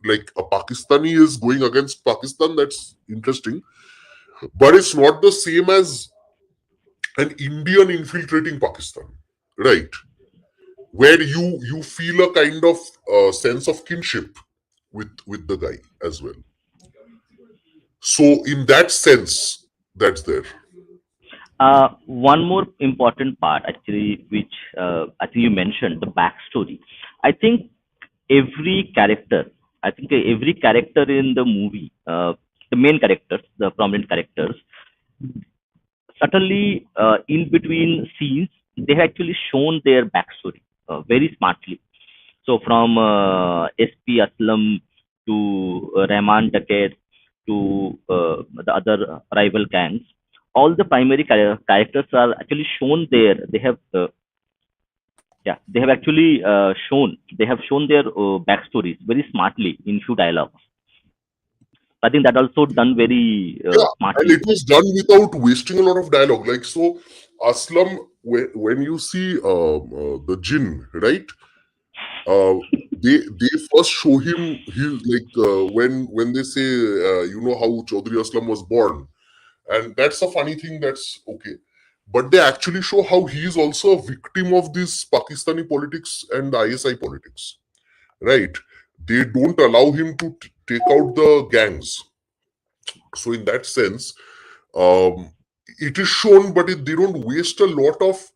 like a Pakistani is going against Pakistan. That's interesting, but it's not the same as an Indian infiltrating Pakistan, right? Where you feel a kind of sense of kinship with the guy as well. So in that sense, that's there. One more important part, actually, which I think you mentioned, the backstory. I think every character, every character in the movie, the main characters, the prominent characters, certainly in between scenes, they have actually shown their backstory very smartly. So from SP Aslam to Rahman Dakat to the other rival gangs, all the primary characters are actually shown there. They have actually shown their backstories very smartly in few dialogues. I think that also done very And smartly. it was done without wasting a lot of dialogue. Like, so Aslam, when you see the jinn, right? They first show him when they say how Chaudhry Aslam was born, and that's a funny thing. That's okay, but they actually show how he is also a victim of this Pakistani politics and ISI politics, right? They don't allow him to take out the gangs. So in that sense, it is shown, but they don't waste a lot of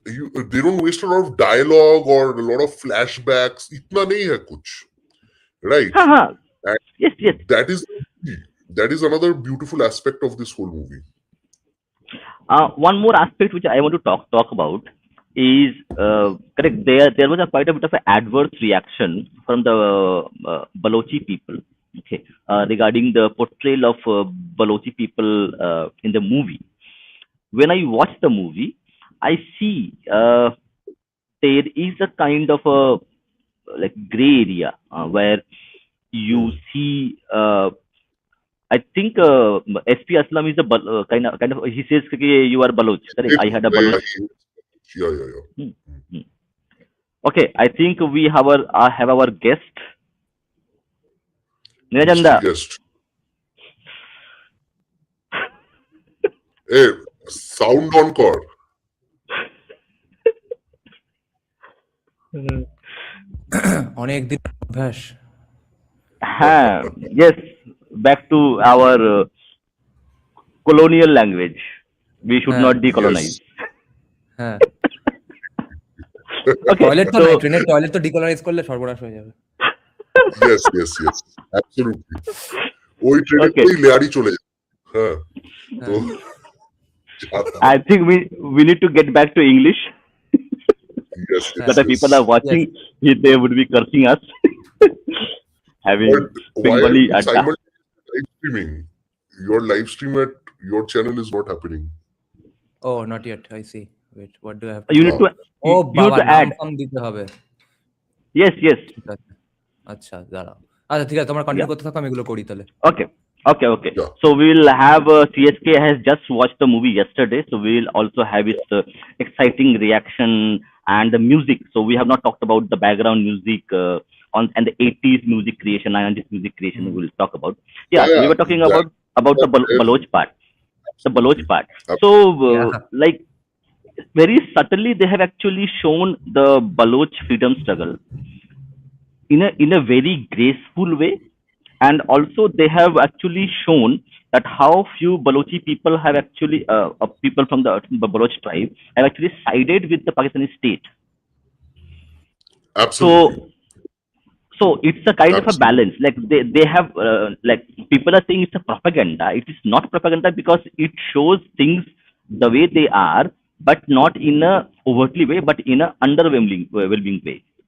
they don't waste a lot of dialogue or a lot of flashbacks. Itna nahi hai kuch, right? And Yes. that is another beautiful aspect of this whole movie. One more aspect which I want to talk about is correct. There was a quite a bit of an adverse reaction from the Balochi people Okay, regarding the portrayal of Balochi people in the movie. When I watch the movie, I see there is a kind of a like gray area where you Hmm. see. I think SP Aslam is a kind of he says कि you are Baloch, correct? I had a Baloch. Yeah. Hmm. Hmm. Okay, I think we have our guest Mystery Nirajanda. guest. Hey, sound encore. অনেকদিন অভ্যাস। Yes, back to our colonial language. We should হ্যাঁ, not decolonize. Yes. হ্যাঁ। Okay, toilet তো নাই। so ট্রেনের toilet তো ডিকলোনাইজ করলে সর্বনাশ হয়ে যাবে। Yes. Absolutely. ওই ট্রেনে okay, করেই লেয়ারি চলে যায়। হ্যাঁ, তো হ্যাঁ, যাতা। I think we need to get back to English. হ্যাঁ, That the people are Yes. Yes. watching, they would be cursing us, But having why are Bengali you adda. simultaneously live streaming? Your live stream at your channel is not happening. Oh, not yet. I see. Wait, what do I have to You do? need to ও you need বাবা! to নাম add. ফাম দিতে হবে। Yes. ঠিক আছে। আচ্ছা দাঁড়াও। আচ্ছা ঠিক আছে, তোমরা Yeah. কন্টিনিউ করতে থাকো, আমি এগুলো করি তাহলে। Okay. Yeah. So we will have CSK has just watched the movie yesterday, so we will also have its exciting reaction and the music. So we have not talked about the background music on and the 80s music creation, 90s music creation. Hmm, We will talk about. Yeah, so we Yeah. were talking That about the there. Baloch part. The Baloch Absolutely. part. So yeah. like very subtly, they have actually shown the Baloch freedom struggle in a very graceful way, and also they have actually shown that how few Balochi people have actually people from the Baloch tribe have actually sided with the Pakistani state. Absolutely. So so it's a kind of a Absolutely. balance, like they have like people are saying it's a propaganda. It is not propaganda because it shows things the way they are, but not in a overtly way, but in a underwhelming way,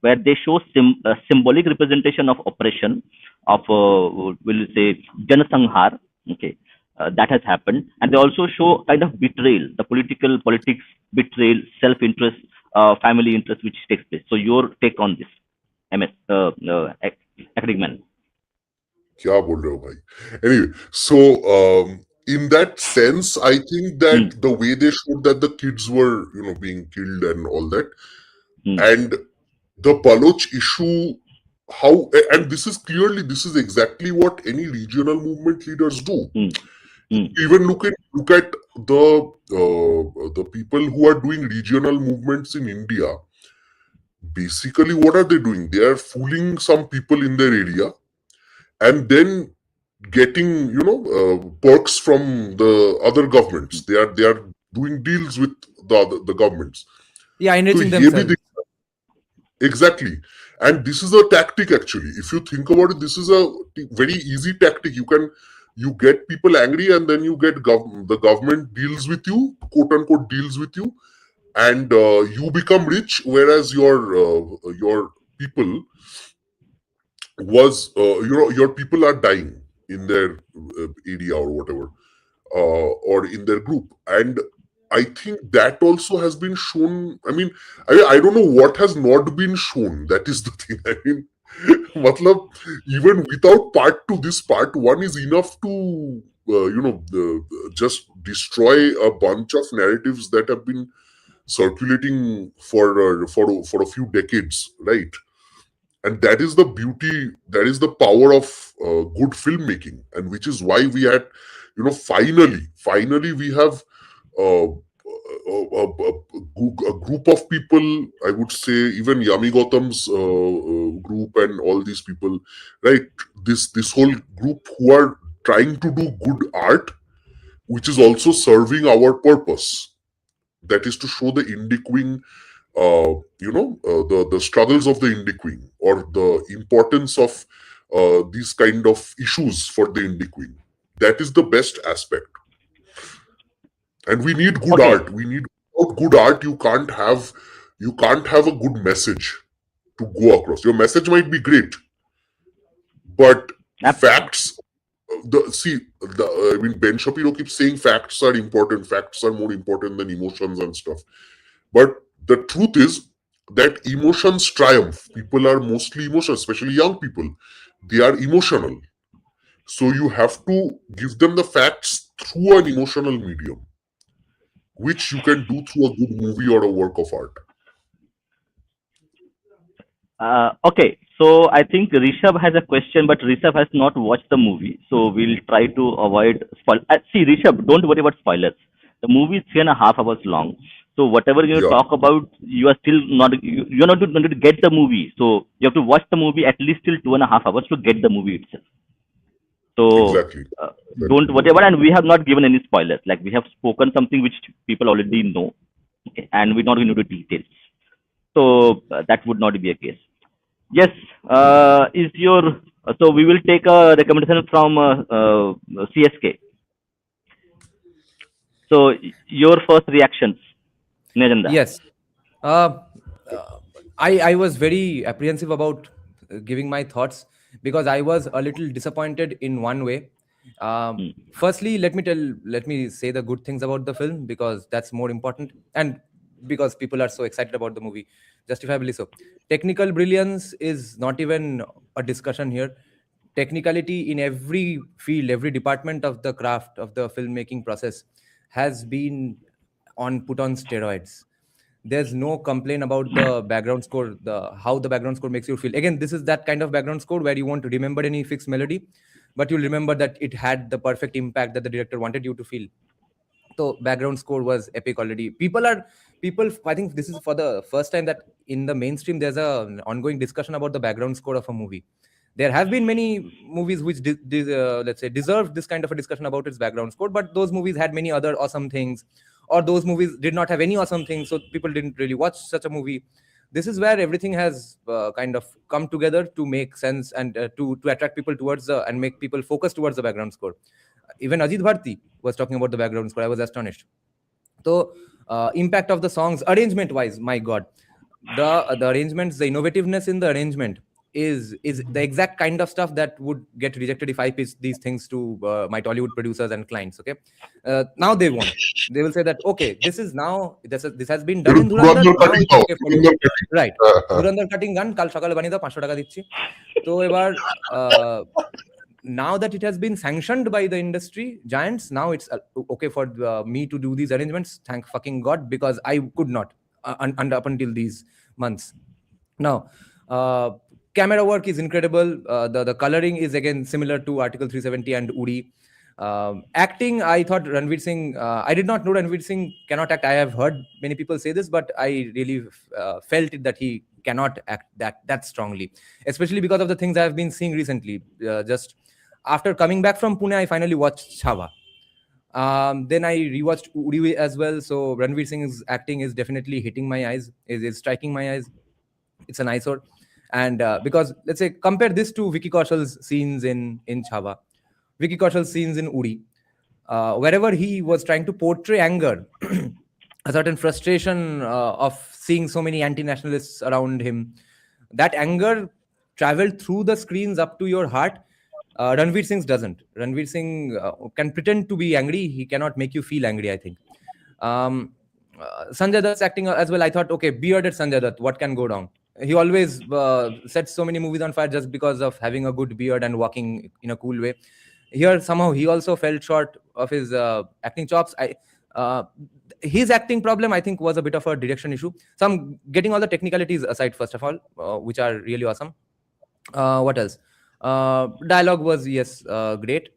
where they show symbolic representation of oppression, of will say janasanghar. Okay, that has happened, and they also show kind of betrayal, the politics betrayal, self-interest, family interest, which takes place. So your take on this, MS academic man. क्या बोल रहे हो भाई? Anyway, so in that sense, I think Hmm. that the way they showed that the kids were, being killed and all that, Hmm. and the Baloch issue, how, and this is exactly what any regional movement leaders do. Hmm. Hmm. Even look at the people who are doing regional movements in India. Basically, what are they doing? They are fooling some people in their area, and then getting perks from the other governments. They are doing deals with the governments. Yeah, So enriching ये भी themselves. exactly, and this is a tactic actually. If you think about it, this is a very easy tactic. You get people angry, and then you get the government deals with you, quote unquote deals with you, and you become rich, whereas your people your people are dying in their area or whatever, or in their group. And I think that also has been shown. I don't know what has not been shown. That is the thing. Matlab, even without part two, this part one is enough to just destroy a bunch of narratives that have been circulating for a few decades, right? And that is the beauty, that is the power of good filmmaking, and which is why we had, finally we have a group of people, I would say, even Yami Gautam's group and all these people, right? This whole group who are trying to do good art, which is also serving our purpose, that is to show the indie queen, the struggles of the indie queen, or the importance of these kind of issues for the indie queen. That is the best aspect. And we need good Okay. art. Without good art, you can't have a good message to go across. Your message might be great, but Absolutely. Facts. I mean, Ben Shapiro keeps saying facts are important. Facts are more important than emotions and stuff. But the truth is that emotions triumph. People are mostly emotional, especially young people. They are emotional. So you have to give them the facts through an emotional medium, which you can do through a good movie or a work of art. Okay, so I think Rishabh has a question, but Rishabh has not watched the movie, so we'll try to avoid spoil. See, Rishabh, don't worry about spoilers. The movie is 3.5 hours long, so whatever you Yeah, talk about, you are still not you're not going to get the movie. So you have to watch the movie at least till 2.5 hours to get the movie itself. So exactly. uh, don't Exactly. worry about, and we have not given any spoilers. Like we have spoken something which people already know, okay, and we're not going to do details. So that would not be a case. Yes, is your so we will take a recommendation from CSK. So your first reactions, Nejanda. Yes. Uh, I was very apprehensive about giving my thoughts because I was a little disappointed in one way. Hmm. Firstly, let me say the good things about the film because that's more important, and because people are so excited about the movie, justifiably so. Technical brilliance is not even a discussion here. Technicality in every field, every department of the craft of the filmmaking process has been on put on steroids. There's no complaint about the background score, the how the background score makes you feel. Again, this is that kind of background score where you won't remember any fixed melody, but you'll remember that it had the perfect impact that the director wanted you to feel. So background score was epic already. People I think this is for the first time that in the mainstream there's a ongoing discussion about the background score of a movie. There have been many movies which let's say deserved this kind of a discussion about its background score, but those movies had many other awesome things, or those movies did not have any awesome things, so people didn't really watch such a movie. This is where everything has kind of come together to make sense and to attract people towards and make people focus towards the background score. Even Ajit Bharti was talking about the background score. I was astonished. So impact of the songs arrangement wise, my god, the arrangements, the innovativeness in the arrangement is the exact kind of stuff that would get rejected if I pitch these things to my Tollywood producers and clients. Okay, now they won't. They will say that okay, this is now this has been done in Dhurandhar. Dhurandhar Now cutting it's now. okay for you. Dhurandhar cutting. Right. Dhurandhar cutting গান কাল সকালে বানিয়ে দাও 500 টাকা দিচ্ছি তো এবার now that it has been sanctioned by the industry giants, now it's okay for me to do these arrangements. Thank fucking god, because I could not up until these months. Now camera work is incredible. The coloring is again similar to Article 370 and Uri. Acting, I thought Ranveer Singh, I did not know Ranveer Singh cannot act. I have heard many people say this, but I really felt it that he cannot act that strongly, especially because of the things I have been seeing recently. Just after coming back from Pune, I finally watched Chava. Then I rewatched Uri as well. So Ranveer Singh's acting is definitely hitting my eyes, is striking my eyes. It's an eyesore. And because let's say compare this to Vicky Kaushal's scenes in Chava, Vicky Kaushal's scenes in Uri, wherever he was trying to portray anger, a certain frustration of seeing so many anti-nationalists around him, that anger traveled through the screens up to your heart. Ranveer Singh doesn't. Ranveer Singh can pretend to be angry. He cannot make you feel angry, I think. Sanjay Dutt's acting as well. I thought, okay, bearded Sanjay Dutt, what can go wrong? He always sets so many movies on fire just because of having a good beard and walking in a cool way. Here, somehow, he also fell short of his acting chops. Uh, his acting problem, I think, was a bit of a direction issue. So I'm getting all the technicalities aside, first of all, which are really awesome. What else? Dialogue was, yes, great.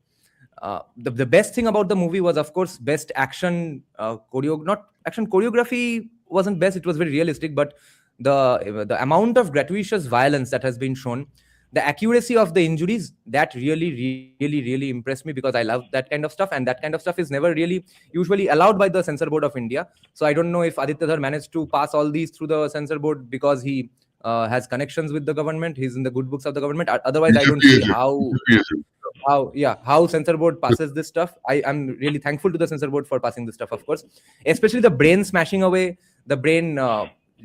The best thing about the movie was, of course, best action not action choreography wasn't best. It was very realistic, but the amount of gratuitous violence that has been shown, the accuracy of the injuries, that really impressed me, because I love that kind of stuff, and that kind of stuff is never really usually allowed by the censor board of India. So I don't know if Aditya Dhar managed to pass all these through the censor board because he has connections with the government. He's in the good books of the government. Otherwise, I don't BJP see agent. BJP agent. how censor board passes this stuff. I'm really thankful to the censor board for passing this stuff, of course, especially the brain smashing away, the brain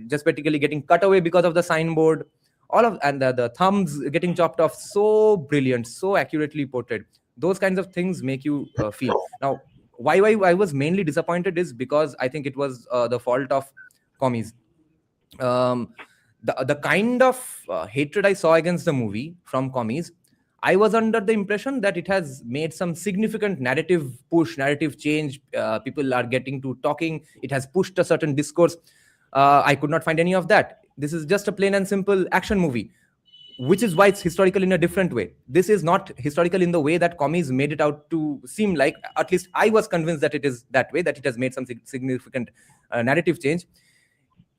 just particularly getting cut away because of the signboard, all of, and the thumbs getting chopped off, so brilliant, so accurately portrayed. Those kinds of things make you feel. Now, why I was mainly disappointed is because I think it was the fault of commies. um, the kind of hatred I saw against the movie from commies, I was under the impression that it has made some significant narrative push, narrative change. People are getting to talking. It has pushed a certain discourse. I could not find any of that. This is just a plain and simple action movie, which is why it's historical in a different way. This is not historical in the way that commies made it out to seem like. At least I was convinced that it is that way, that it has made some significant narrative change.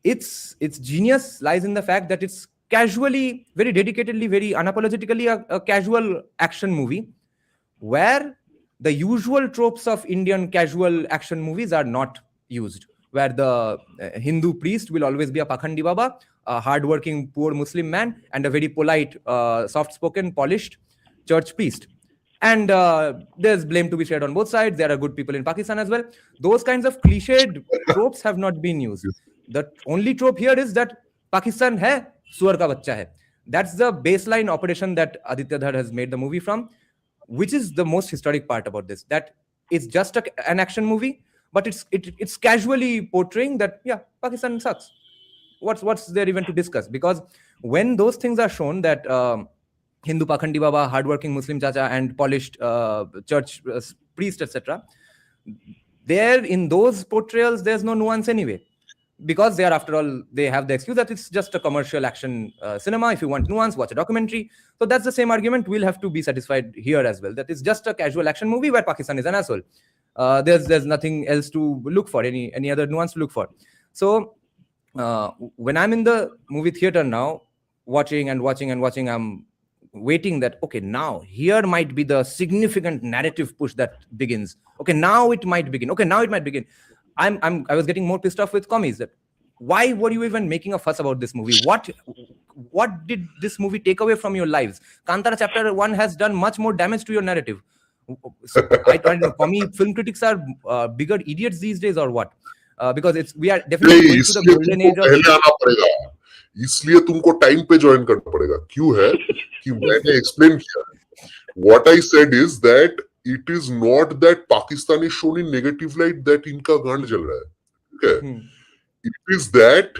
Its genius lies in the fact that it's casually, very dedicatedly, very unapologetically a casual action movie, where the usual tropes of Indian casual action movies are not used, where the Hindu priest will always be a pakhandi baba, a hardworking poor Muslim man, and a very polite, soft-spoken, polished church priest. And there's blame to be shared on both sides. There are good people in Pakistan as well. Those kinds of cliched tropes have not been used. The only trope here is that Pakistan hai, suar ka bachcha hai. That's the baseline operation that Aditya Dhar has made the movie from, which is the most historic part about this. That it's just an action movie, but it's casually portraying that, yeah, Pakistan sucks. What's there even to discuss? Because when those things are shown, that Hindu pakhandi baba, hardworking Muslim chacha, and polished church priest, etc., there in those portrayals, there's no nuance anyway. Because they are, after all, they have the excuse that it's just a commercial action cinema. If you want nuance, watch a documentary. So that's the same argument we'll have to be satisfied here as well, that it's just a casual action movie where Pakistan is an asshole. There's nothing else to look for, any other nuance to look for. So when I'm in the movie theater now, watching, I'm waiting that, okay, now here might be the significant narrative push that begins. Okay, now it might begin. I was getting more pissed off with commies, that why were you even making a fuss about this movie? What did this movie take away from your lives? Kantara chapter 1 has done much more damage to your narrative. So I don't know, commie film critics are bigger idiots these days or what? Because we are definitely going to the golden age of... इसलिए तुमको time पे join करना पड़ेगा. क्यों है कि मैंने explain किया. What I said is that it is not that Pakistan is shown in negative light that इनका गांड जल रहा है. Okay. It is that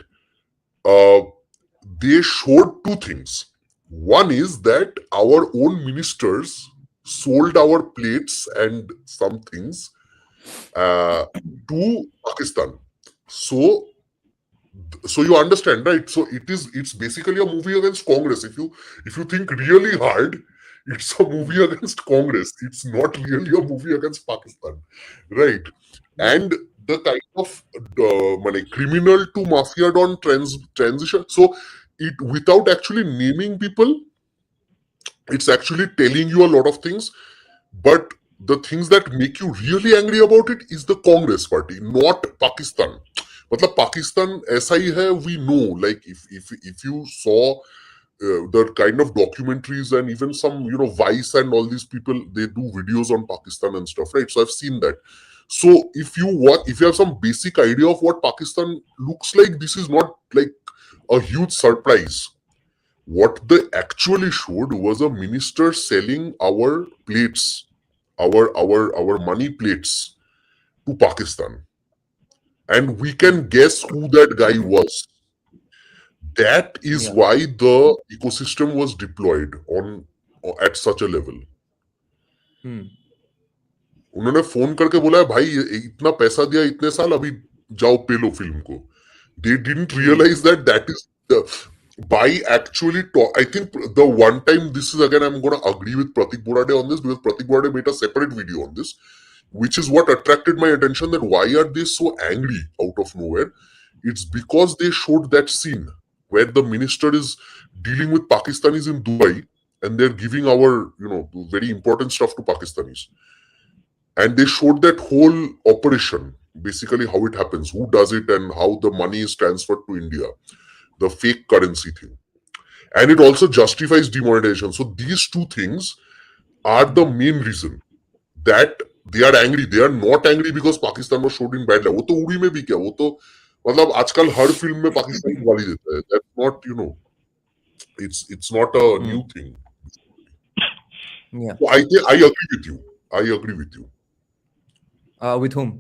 they showed two things. One is that our own ministers sold our plates and some things to Pakistan. So you understand, right? So it's basically a movie against Congress. If you think really hard, it's a movie against Congress. It's not really a movie against Pakistan, right? And the kind of criminal to mafia don transition. So it, without actually naming people, it's actually telling you a lot of things. But the things that make you really angry about it is the Congress party, not Pakistan. मतलब पाकिस्तान ऐसा ही है, we know. Like if you saw the kind of documentaries and even some, Vice and all these people, they do videos on Pakistan and stuff, right? So I've seen that. So if you have some basic idea of what Pakistan looks like, this is not like a huge surprise. What they actually showed was a minister selling our plates, our money plates to Pakistan. And we can guess who that guy was. That is why the ecosystem was deployed at such a level. उन्होंने phone करके बोला है, भाई इतना पैसा दिया इतने साल, अभी जाओ पे लो फिल्म को. They didn't realize that is by actually I think the one time, this is again, I'm going to agree with Pratik Borade on this, because Pratik Borade made a separate video on this, which is what attracted my attention, that why are they so angry out of nowhere? It's because they showed that scene where the minister is dealing with Pakistanis in Dubai, and they're giving our, very important stuff to Pakistanis. And they showed that whole operation, basically how it happens, who does it, and how the money is transferred to India, the fake currency thing. And it also justifies demonetization. So these two things are the main reason that they are angry. They are not angry because Pakistan was showed in bad light. वो तो उड़ी में भी क्या, वो तो मतलब आजकल हर फिल्म में पाकिस्तान की गाली देता है. That's not, It's not a new Hmm. thing. Yeah. So I agree with you. I agree with you. With whom?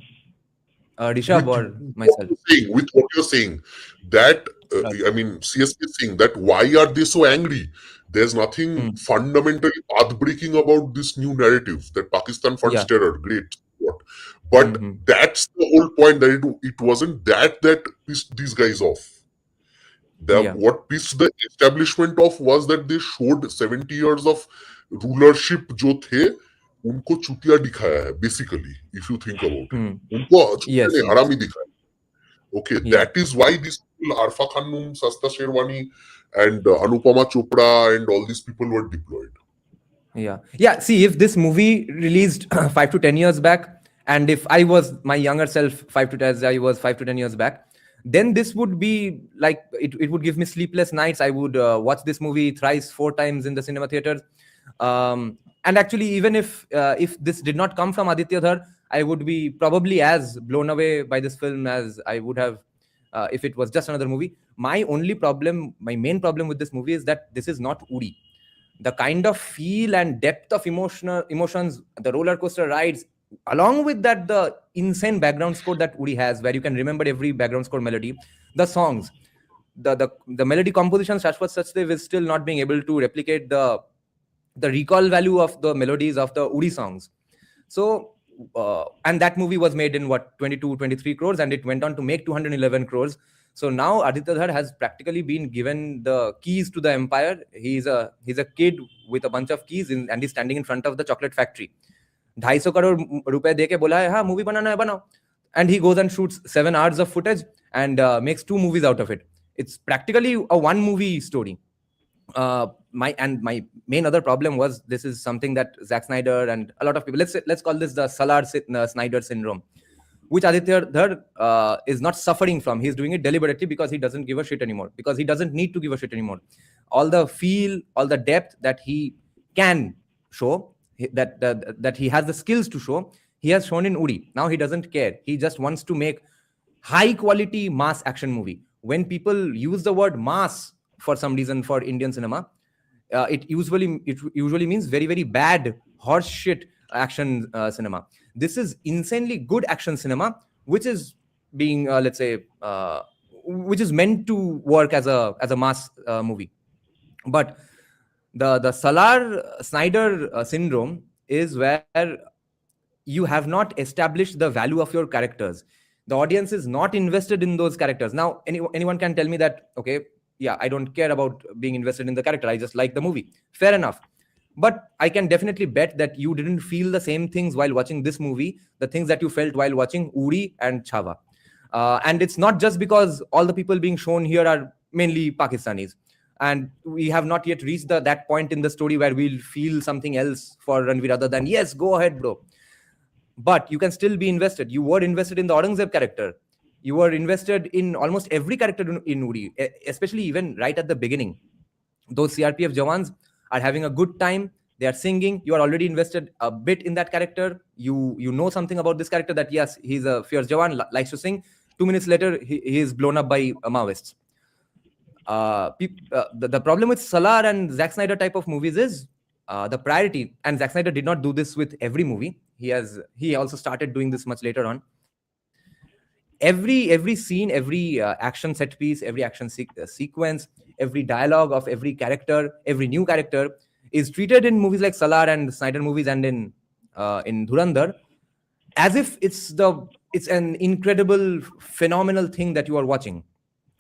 Rishabh With or what myself? you're saying, with what you're saying, that Right. I mean, CSK is saying that why are they so angry? There's nothing Hmm. fundamentally path-breaking about this new narrative that Pakistan funds Yeah. terror. Great, what? But Hmm. that's the whole point. That it wasn't that pissed these guys off. Yeah. What pissed the establishment off was that they showed 70 years of rulership जो थे उनको चुतिया दिखाया है basically if you think about it. Hmm. उनको चुतिया Yes. नहीं Yes. हरामी दिखाया. Okay, Yeah. that is why these people, Arfa Khanum, Sasta Sherwani, and Anupama Chopra, and all these people were deployed. Yeah. Yeah. See, if this movie released 5 to 10 years back, and if I was my younger self 5 to 10, as I was 5 to 10 years back, then this would be like it would give me sleepless nights. I would watch this movie thrice, 4 times in the cinema theaters. And actually, even if this did not come from Aditya Dhar, I would be probably as blown away by this film as I would have if it was just another movie. My main problem with this movie is that this is not Uri. The kind of feel and depth of emotions, the roller coaster rides, along with that, the insane background score that Uri has, where you can remember every background score melody, the songs, the melody composition, Shashwat Sachdev is still not being able to replicate the recall value of the melodies of the Uri songs. So, and that movie was made in what, 22, 23 crores, and it went on to make 211 crores. So now Aditya Dhar has practically been given the keys to the empire. He's a kid with a bunch of keys and he's standing in front of the chocolate factory. 250 crore रुपए दे के बोला है हाँ movie बनाना है बनाओ, and he goes and shoots 7 hours of footage and makes 2 movies out of it. It's practically a one movie story. My main other problem was this is something that Zack Snyder and a lot of people, let's call this the Snyder syndrome, which Aditya Dhar is not suffering from. He's doing it deliberately because he doesn't give a shit anymore, because he doesn't need to give a shit anymore. All the feel, all the depth that he can show, that he has the skills to show, he has shown in Uri. Now he doesn't care. He just wants to make high quality mass action movie. When people use the word mass for some reason for Indian cinema, it usually means very very bad horse shit action cinema. This is insanely good action cinema, which is being let's say which is meant to work as a mass movie. But the Salar Snyder syndrome is where you have not established the value of your characters. The audience is not invested in those characters. Now anyone can tell me that, okay, yeah, I don't care about being invested in the character, I just like the movie. Fair enough. But I can definitely bet that you didn't feel the same things while watching this movie, the things that you felt while watching Uri and Chava. And it's not just because all the people being shown here are mainly Pakistanis, and we have not yet reached that point in the story where we'll feel something else for Ranveer other than, yes, go ahead, bro. But you can still be invested. You were invested in the Aurangzeb character. You were invested in almost every character in Uri, especially even right at the beginning. Those CRPF Jawans are having a good time. They are singing. You are already invested a bit in that character. You know something about this character, that yes, he's a fierce Jawan, likes to sing. 2 minutes later, he is blown up by Maoists. The problem with Salar and Zack Snyder type of movies is the priority. And Zack Snyder did not do this with every movie. He also started doing this much later on. Every scene, every action set piece, every action sequence, every dialogue of every character, every new character is treated in movies like Salar and Snyder movies and in Dhurandhar as if it's an incredible, phenomenal thing that you are watching,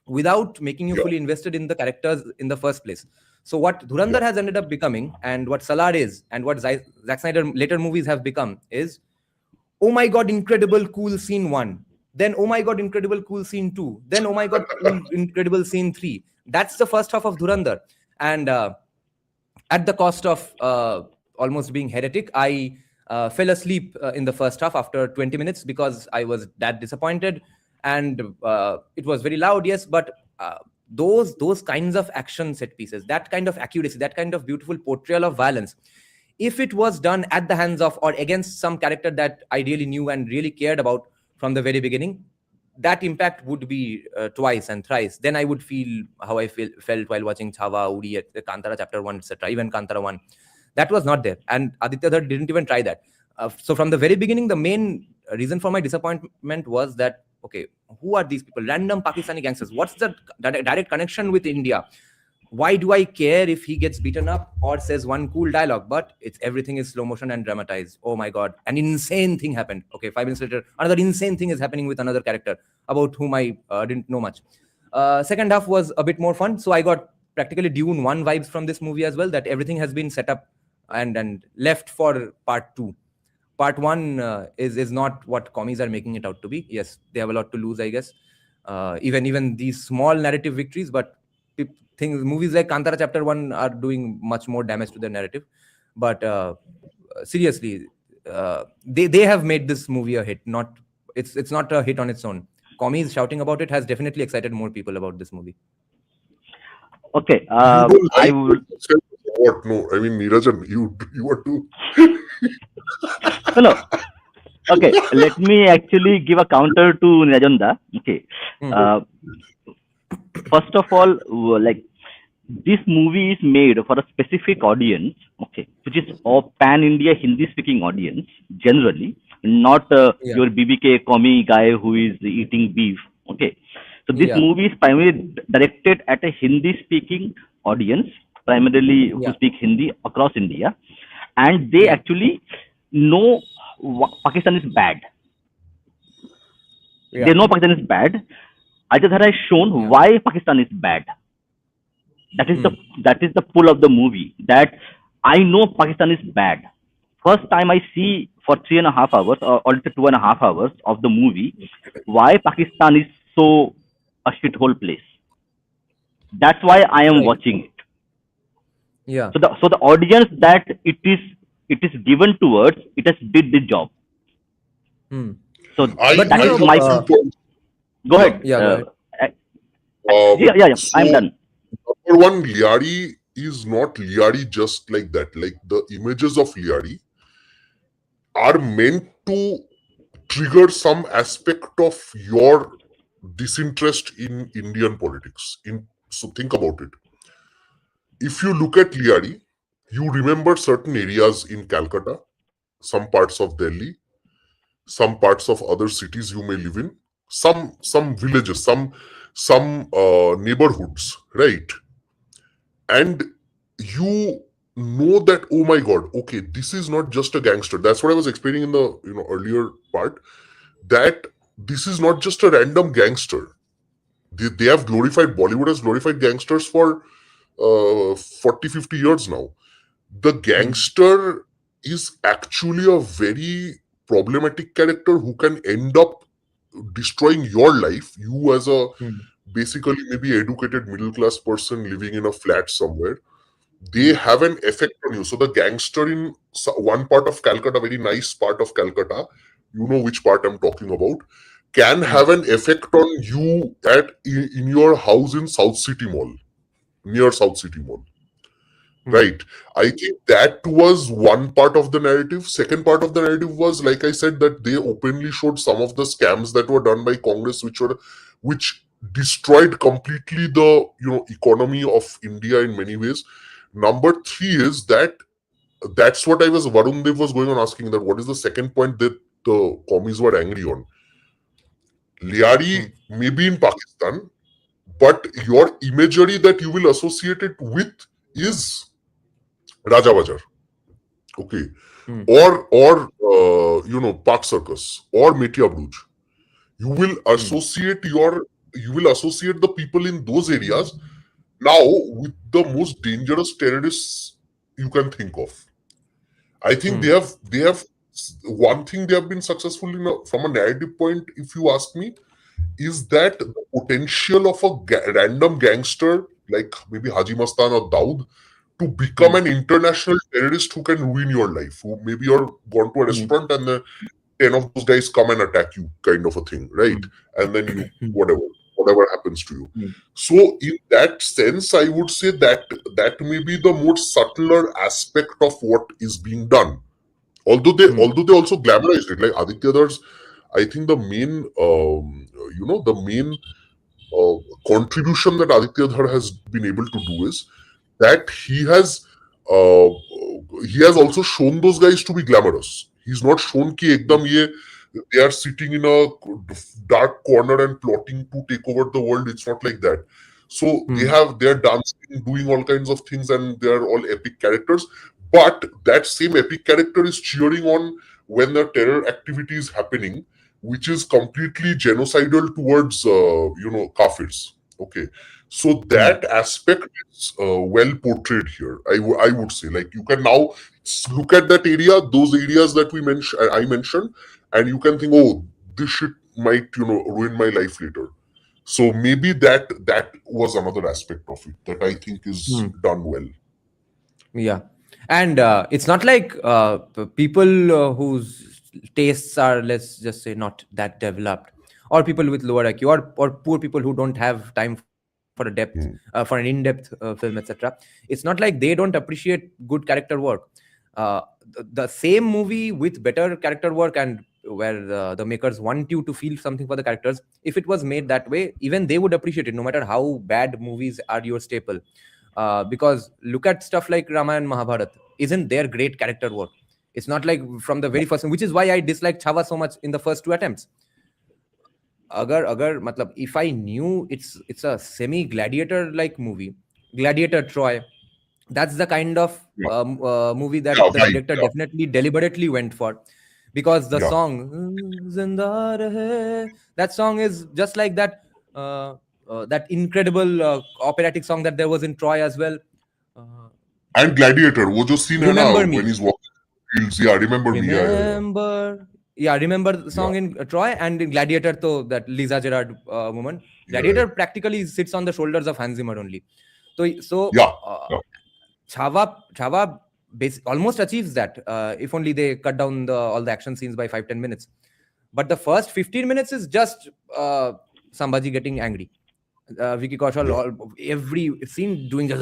without making you Yeah, fully invested in the characters in the first place. So what Dhurandhar yeah, has ended up becoming, and what Salar is, and what Zack Snyder later movies have become is, oh my god, incredible cool scene 1, then oh my god, incredible cool scene 2, then oh my god, cool incredible scene 3. That's the first half of Dhurandhar. And at the cost of almost being heretic, I fell asleep in the first half after 20 minutes because I was that disappointed. And it was very loud, yes, but those kinds of action set pieces, that kind of accuracy, that kind of beautiful portrayal of violence, if it was done at the hands of or against some character that I really knew and really cared about from the very beginning, that impact would be twice and thrice. Then I would feel how I felt while watching Chhava, Uri, Kantara Chapter 1, etc. Even Kantara 1. That was not there. And Aditya Dhar didn't even try that. So from the very beginning, the main reason for my disappointment was that, okay, who are these people? Random Pakistani gangsters. What's the direct connection with India? Why do I care if he gets beaten up or says one cool dialogue? But everything is slow motion and dramatized. Oh my god, an insane thing happened. Okay, 5 minutes later, another insane thing is happening with another character about whom I didn't know much. Second half was a bit more fun, so I got practically Dune 1 vibes from this movie as well. That everything has been set up and left for part 2. Part 1 is not what commies are making it out to be. Yes, they have a lot to lose, I guess. Even these small narrative victories, but movies like Kantara Chapter 1 are doing much more damage to their narrative. But seriously, they have made this movie a hit. It's not a hit on its own. Commies shouting about it has definitely excited more people about this movie. Okay, You don't I like will. what? No, I mean, Neerajan, you are too. No. Okay, let me actually give a counter to Nirajanda. Okay, uh, first of all, like this movie is made for a specific audience, okay, which is a pan India Hindi speaking audience generally, not Yeah. your BBK commie guy who is eating beef. Okay, so this Yeah. movie is primarily directed at a Hindi speaking audience, primarily who Yeah. speak Hindi across India, and they Yeah. actually know Pakistan is bad. They Yeah. know Pakistan is bad. Ajay has shown Yeah. why Pakistan is bad. That is the Hmm. that is the pull of the movie. That I know Pakistan is bad. First time I see for 3.5 hours or let's say 2.5 hours of the movie, why Pakistan is so a shithole place. That's why I am Right. watching it. Yeah. So the audience that it is given towards, it has did the job. Hmm. So But I that is have a my few points. go Yeah. ahead. yeah, go ahead. Uh, yeah. I'm So done. number one, Liari is not Liari just like that. Like the images of Liari are meant to trigger some aspect of your disinterest in Indian politics. So think about it. If you look at Liari, you remember certain areas in Calcutta, some parts of Delhi, some parts of other cities you may live in, some villages, some neighborhoods, right? And you know that, oh my god, okay, this is not just a gangster. That's what I was explaining in the earlier part, that this is not just a random gangster. They have glorified, Bollywood has glorified gangsters for 40-50 years now. The gangster is actually a very problematic character who can end up destroying your life, you as a Hmm. basically maybe educated middle class person living in a flat somewhere. They have an effect on you. So the gangster in one part of Calcutta, very nice part of Calcutta, you know which part I'm talking about, can have an effect on you in your house in South City Mall, near South City Mall. Right. I think that was one part of the narrative. Second part of the narrative was, like I said, that they openly showed some of the scams that were done by Congress, which destroyed completely the economy of India in many ways. Number three is that's what Varun Dev was going on asking, that what is the second point that the commies were angry on. Liari may be in Pakistan, but your imagery that you will associate it with is Raja Bajar. Okay. Or Park Circus or Metia Bruj. You will associate the people in those areas now with the most dangerous terrorists you can think of. I think they have one thing they have been successful in from a narrative point, if you ask me, is that the potential of a random gangster like maybe Haji Mastan or Daud to become an international terrorist who can ruin your life. Who maybe you're gone to a restaurant and the 10 of those guys come and attack you, kind of a thing, right? And then you whatever happens to you. So in that sense, I would say that may be the more subtler aspect of what is being done. Although they also glamorized it, like Aditya Dhar's I think the main, the main contribution that Aditya Dhar has been able to do is that uh, he has also shown those guys to be glamorous. He's not shown ki ekdam ye they are sitting in a dark corner and plotting to take over the world. It's not like that. So they are dancing, doing all kinds of things, and they are all epic characters. But that same epic character is cheering on when the terror activity is happening, which is completely genocidal towards kafirs. Okay, so that aspect is well portrayed here. I would say, like, you can now look at that area, those areas that I mentioned, and you can think, oh, this shit might ruin my life later. So maybe that was another aspect of it that I think is done well. Yeah, and it's not like people whose tastes are, let's just say, not that developed, or people with lower IQ, or poor people who don't have time for a depth, for an in-depth film, etc. It's not like they don't appreciate good character work. The same movie with better character work, and where the makers want you to feel something for the characters, if it was made that way, even they would appreciate it, no matter how bad movies are your staple. Because look at stuff like Ramayana and Mahabharata. Isn't there great character work? It's not like from the very first one, which is why I disliked Chava so much in the first two attempts. Agar matlab, if I knew it's a semi gladiator like movie, Gladiator Troy, that's the kind of movie that the Right. director definitely deliberately went for, because the Yeah. song Zinda Rahe, that song is just like that that incredible operatic song that there was in Troy as well. And Gladiator, wo jo scene hai na Remember Me. when he's walking fields. Yeah, remember me. Remember the song in Troy, and in Gladiator, to that Lisa Gerard woman. Gladiator practically sits on the shoulders of Hans Zimmer only. So Yeah. Chava almost achieves that, if only they cut down all the action scenes by 5-10 minutes. But the first 15 minutes is just Sambhaji getting angry. Vicky Kaushal, every scene doing just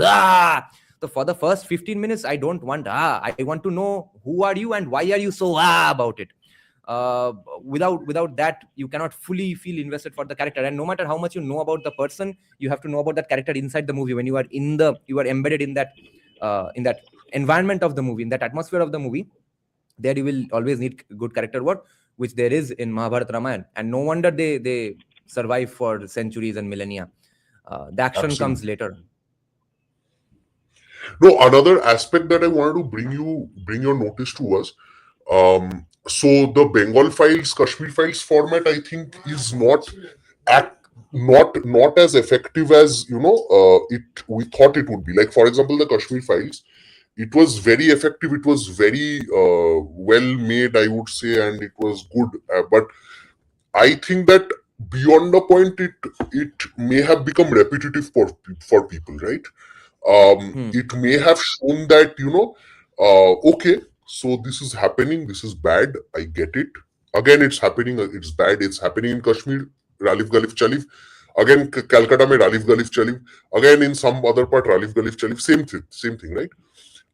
So for the first 15 minutes, I don't want I want to know who are you and why are you so about it. Without that, you cannot fully feel invested for the character. And no matter how much you know about the person, you have to know about that character inside the movie. When you are embedded in that environment of the movie, in that atmosphere of the movie, there you will always need good character work, which there is in Mahabharata, Ramayana. And no wonder they survive for centuries and millennia. The action comes later. No, another aspect that I wanted to bring your notice to was, so the Bengal Files, Kashmir Files format, I think, is not as effective as we thought it would be. Like, for example, the Kashmir Files, it was very effective. It was very well made, I would say, and it was good. But I think that beyond the point, it may have become repetitive for people, right? It may have shown that okay, so this is happening, this is bad, I get it. Again, it's happening, it's bad, it's happening in Kashmir, Ralif Galif Chalif. Again, Calcutta mein Ralif Galif Chalif. Again, in some other part, Ralif Galif Chalif. Same thing, right?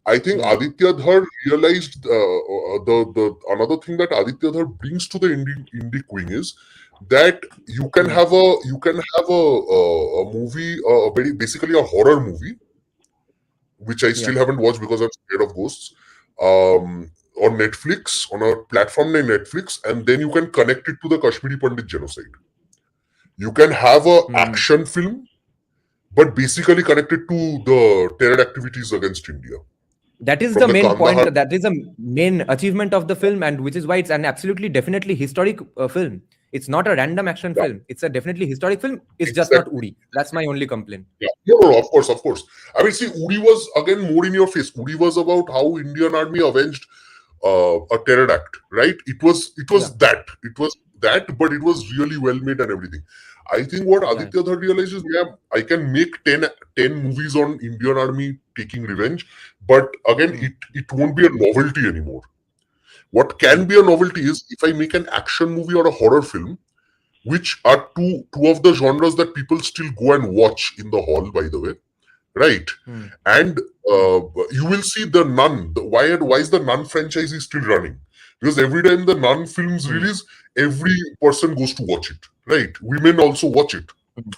I think Aditya Dhar realized the another thing that Aditya Dhar brings to the indie queen is that you can have a movie, basically a horror movie, which I still haven't watched because I'm scared of ghosts, on Netflix, on a platform named Netflix, and then you can connect it to the Kashmiri Pandit genocide. You can have a action film, but basically connected to the terror activities against India. That is the main point. That is the main achievement of the film, and which is why it's an absolutely, definitely historic film. It's not a random action film. It's a definitely historic film. It's just not Uri. That's my only complaint. Yeah. No, of course. I mean, see, Uri was again more in your face. Uri was about how Indian army avenged a terror act, right? It was that, but it was really well made and everything. I think what Aditya Dhar realizes, I can make 10 movies on Indian army taking revenge, but again, it won't be a novelty anymore. What can be a novelty is if I make an action movie or a horror film, which are two of the genres that people still go and watch in the hall, by the way, right? And you will see the Nun. Why is the Nun franchise is still running? Because every time the Nun films Hmm. release, every person goes to watch it, right? Women also watch it. Hmm.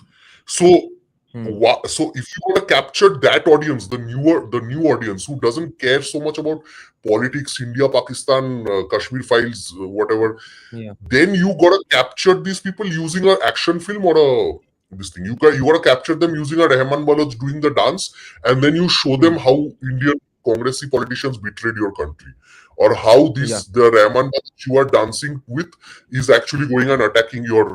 So, Hmm. so if you want to capture that audience, the new audience who doesn't care so much about politics, India, Pakistan, Kashmir files, whatever, Yeah. then you gotta capture these people using an action film or this thing. You gotta capture them using a Rahman Balaj doing the dance, and then you show them Hmm. how Indian Congressy politicians betrayed your country, or how Yeah. the Rahman Balaj you are dancing with is actually going and attacking your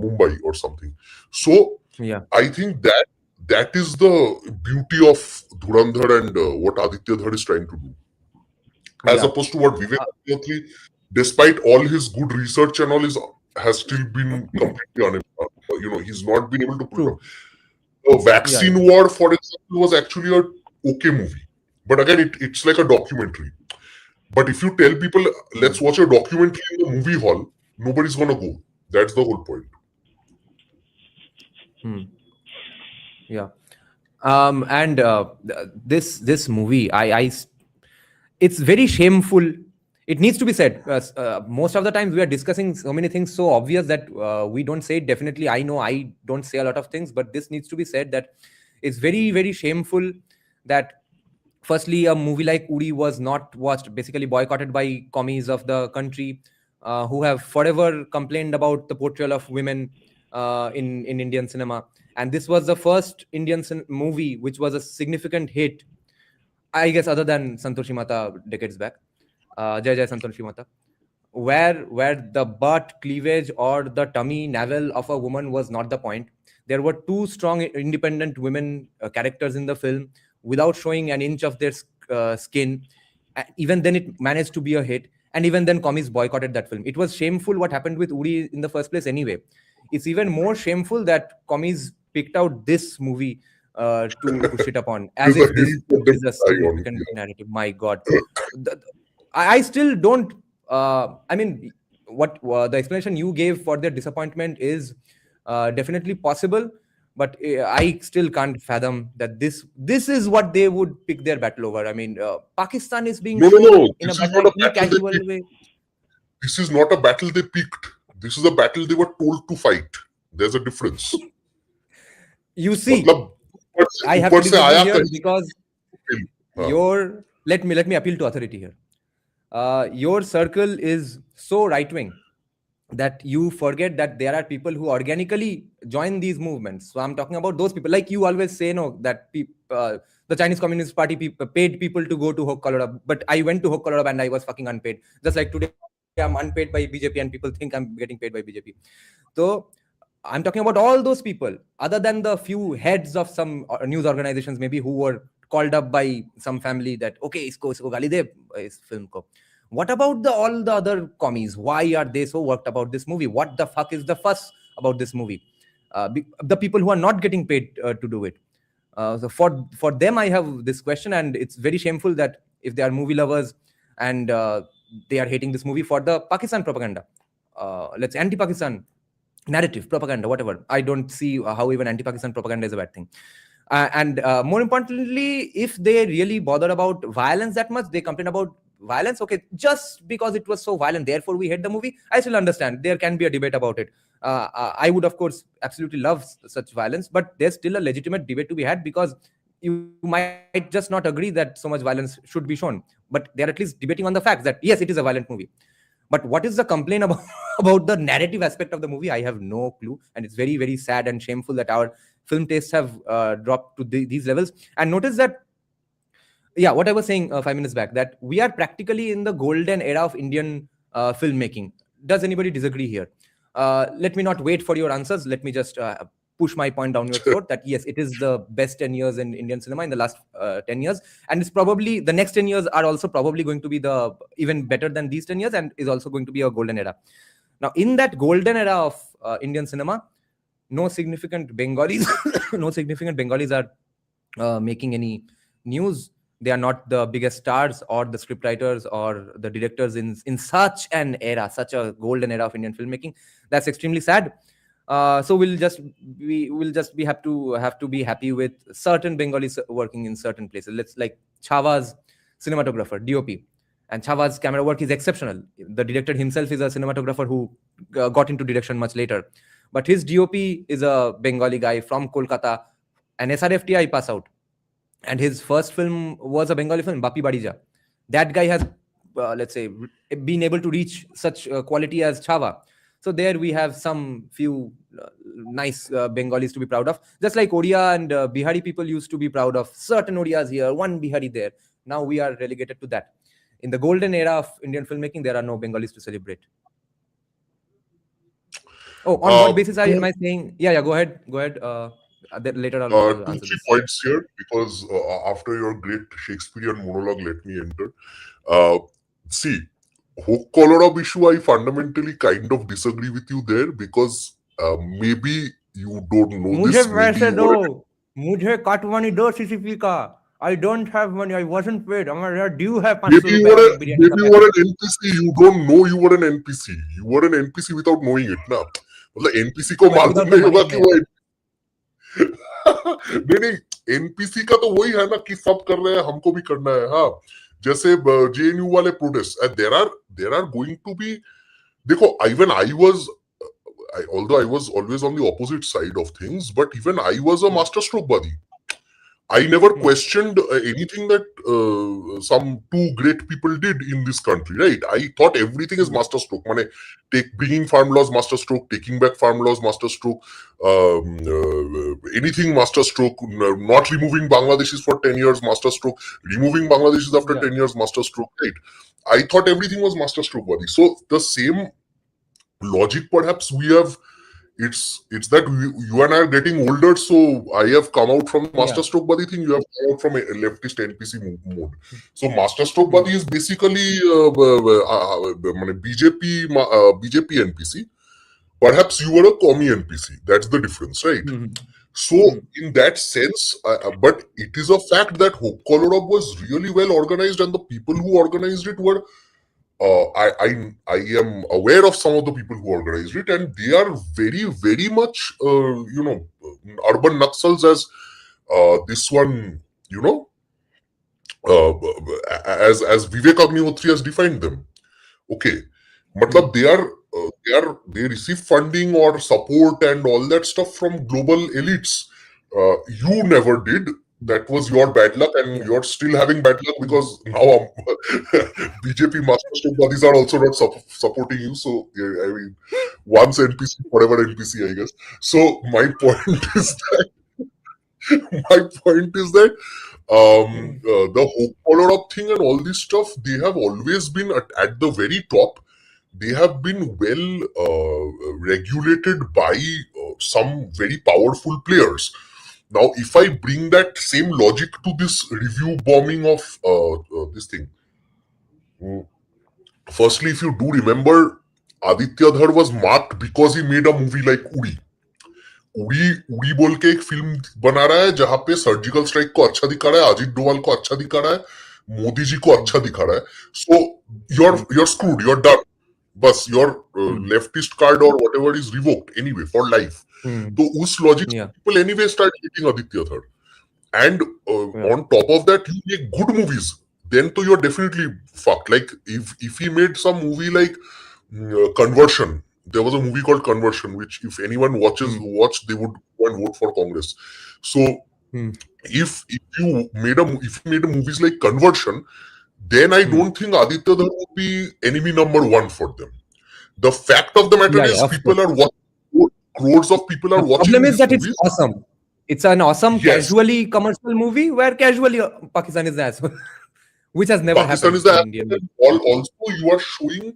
Mumbai or something. So Yeah. I think that is the beauty of Dhurandhar and what Aditya Dhar is trying to do, as Yeah. opposed to what Vivek Agnihotri, despite all his good research and all, has still been completely he's not been able to pull it off. True. The Yeah. Vaccine Yeah. War, for example, was actually a okay movie, but again, it's like a documentary. But if you tell people, Hmm. let's watch a documentary in the movie hall, nobody's gonna go. That's the whole point. Hmm. Yeah. And this movie, it's very shameful. It needs to be said. Most of the times we are discussing so many things so obvious that we don't say it. Definitely, I know I don't say a lot of things, but this needs to be said that it's very, very shameful that firstly a movie like Uri was not watched, basically boycotted by commies of the country, who have forever complained about the portrayal of women in Indian cinema. And this was the first Indian movie which was a significant hit, I guess, other than Santoshi Mata decades back. Jai Jai Santoshi Mata, where the butt cleavage or the tummy navel of a woman was not the point. There were two strong independent women characters in the film without showing an inch of their skin. Even then it managed to be a hit, and even then commies boycotted that film. It was shameful what happened with Uri in the first place anyway. It's even more shameful that commies picked out this movie to shit upon, as There's a if hill this for them is a to die on. significant narrative. My God, The- I still don't. I mean, what the explanation you gave for their disappointment is definitely possible, but I still can't fathom that this is what they would pick their battle over. I mean, Pakistan is being No, no, shown no. in a This is battle not a like in a battle they casual picked. way. This is not a battle they picked. This is a battle they were told to fight. There's a difference. You see, मतलब I have to ऊपर से disagree आया here कहीं because से। हाँ, your let me appeal to authority here. Your circle is so right wing that you forget that there are people who organically join these movements. So I'm talking about those people, like you always say, no, that the Chinese Communist Party paid people to go to Hok Colorado, but I went to Hok Colorado and I was fucking unpaid. Just like today, I'm unpaid by BJP and people think I'm getting paid by BJP. So I'm talking about all those people, other than the few heads of some news organizations, maybe, who were called up by some family that okay, isko gali de is film ko. What about all the other commies? Why are they so worked about this movie? What the fuck is the fuss about this movie? The people who are not getting paid to do it. So for them, I have this question, and it's very shameful that if they are movie lovers and they are hating this movie for the Pakistan propaganda, let's say anti-Pakistan narrative, propaganda, whatever. I don't see how even anti-Pakistan propaganda is a bad thing. And more importantly, if they really bother about violence that much, they complain about violence. Okay, just because it was so violent, therefore we hate the movie. I still understand. There can be a debate about it. I would, of course, absolutely love such violence, but there's still a legitimate debate to be had because you might just not agree that so much violence should be shown, but they're at least debating on the facts that yes, it is a violent movie. But what is the complaint about about the narrative aspect of the movie? I have no clue, and it's very, very sad and shameful that our film tastes have dropped to these levels. And notice that, yeah, what I was saying 5 minutes back, that we are practically in the golden era of Indian filmmaking. Does anybody disagree here? Let me not wait for your answers. Let me just push my point down your throat that yes, it is the best 10 years in Indian cinema in the last 10 years. And it's probably the next 10 years are also probably going to be the even better than these 10 years and is also going to be a golden era. Now, in that golden era of Indian cinema, no significant Bengalis, no significant Bengalis are making any news. They are not the biggest stars or the scriptwriters or the directors in such an era, such a golden era of Indian filmmaking. That's extremely sad. So we'll just be have to be happy with certain Bengalis working in certain places. Let's like Chava's cinematographer, DOP. And Chava's camera work is exceptional. The director himself is a cinematographer who got into direction much later. But his DOP is a Bengali guy from Kolkata, an SRFTI pass out. And his first film was a Bengali film, Bapi Badija. That guy has, let's say, been able to reach such quality as Chava. So there we have some few nice Bengalis to be proud of. Just like Odia and Bihari people used to be proud of certain Odias here, one Bihari there. Now we are relegated to that. In the golden era of Indian filmmaking, there are no Bengalis to celebrate. Oh, on what basis am I saying? Yeah, go ahead. Later I'll answer 2-3 this. points here, because after your great Shakespearean monologue, let me enter. See, Hook-Colorado issue, I fundamentally kind of disagree with you there, because maybe you don't know this. मुझे cut money दो CCP का. I don't have money. I wasn't paid. Do you have maybe you were an NPC. You don't know you were an NPC. You were an NPC without knowing it, na. मतलब NPC को मालूम नहीं होगा कि वो नहीं NPC का तो वही है ना कि सब कर रहे हैं, हमको भी करना है. हाँ, जैसे JNU वाले protest, there are going to be, देखो, although I was always on the opposite side of things, but even I was a masterstroke buddy. I never questioned anything that some two great people did in this country, right? I thought everything is masterstroke. Bringing farm laws, masterstroke. Taking back farm laws, masterstroke. Anything masterstroke. Not removing Bangladeshis for 10 years, masterstroke. Removing Bangladeshis after 10 years, masterstroke, right? I thought everything was masterstroke, buddy. So the same logic, perhaps, we have. It's that you and I are getting older, so I have come out from masterstroke buddy thing. You have come out from a leftist NPC mode. So masterstroke buddy is basically BJP NPC. Perhaps you were a commie NPC. That's the difference, right? So in that sense, but it is a fact that Hook-Colorado was really well organized, and the people who organized it were. I am aware of some of the people who organized it, and they are very, very much, urban Naxals, as this one, as Vivek Agnihotri has defined them. Okay, matlab they receive funding or support and all that stuff from global elites. You never did. That was your bad luck, and you're still having bad luck because now BJP masterstroke buddies are also not supporting you. So I mean, once NPC, forever NPC, I guess. So my point is that the Hook-Colorado thing and all this stuff, they have always been at the very top. They have been well regulated by some very powerful players. Now, if I bring that same logic to this review bombing of this thing, firstly, if you do remember, Aditya Dhar was marked because he made a movie like Uri. उड़ी बोल के एक film बना रहा है जहां पे surgical strike को अच्छा दिखा रहा है, अजित डोवाल को अच्छा दिखा रहा है, मोदी जी को अच्छा दिखा रहा है. So you're screwed, you're done. बस your leftist card or whatever is revoked anyway for life. तो उस logic people anyway start hating Aditya Dhar, and on top of that you make good movies, then to you're definitely fucked. Like if he made some movie like Conversion, there was a movie called Conversion, which if anyone watched, they would go and vote for Congress. So if you made movies like Conversion, then I don't think Aditya Dhar would be enemy number one for them. The fact of the matter is people are watching. Crores of people are watching. The problem is that it's awesome. It's an awesome, casually commercial movie where casually Pakistan is the asshole, which has never happened in India. Also, you are showing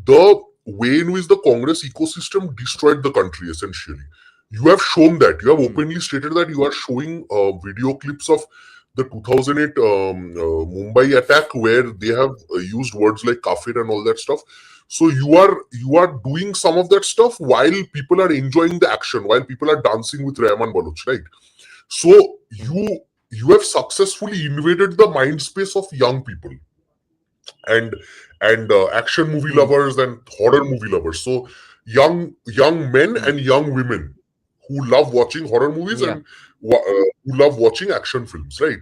the way in which the Congress ecosystem destroyed the country, essentially. You have shown that. You have openly stated that. You are showing video clips of the 2008 Mumbai attack where they have used words like kafir and all that stuff. So you are doing some of that stuff while people are enjoying the action, while people are dancing with Rahman Baloch, right? So you have successfully invaded the mind space of young people and action movie lovers and horror movie lovers. So young men and young women who love watching horror movies and who love watching action films, right?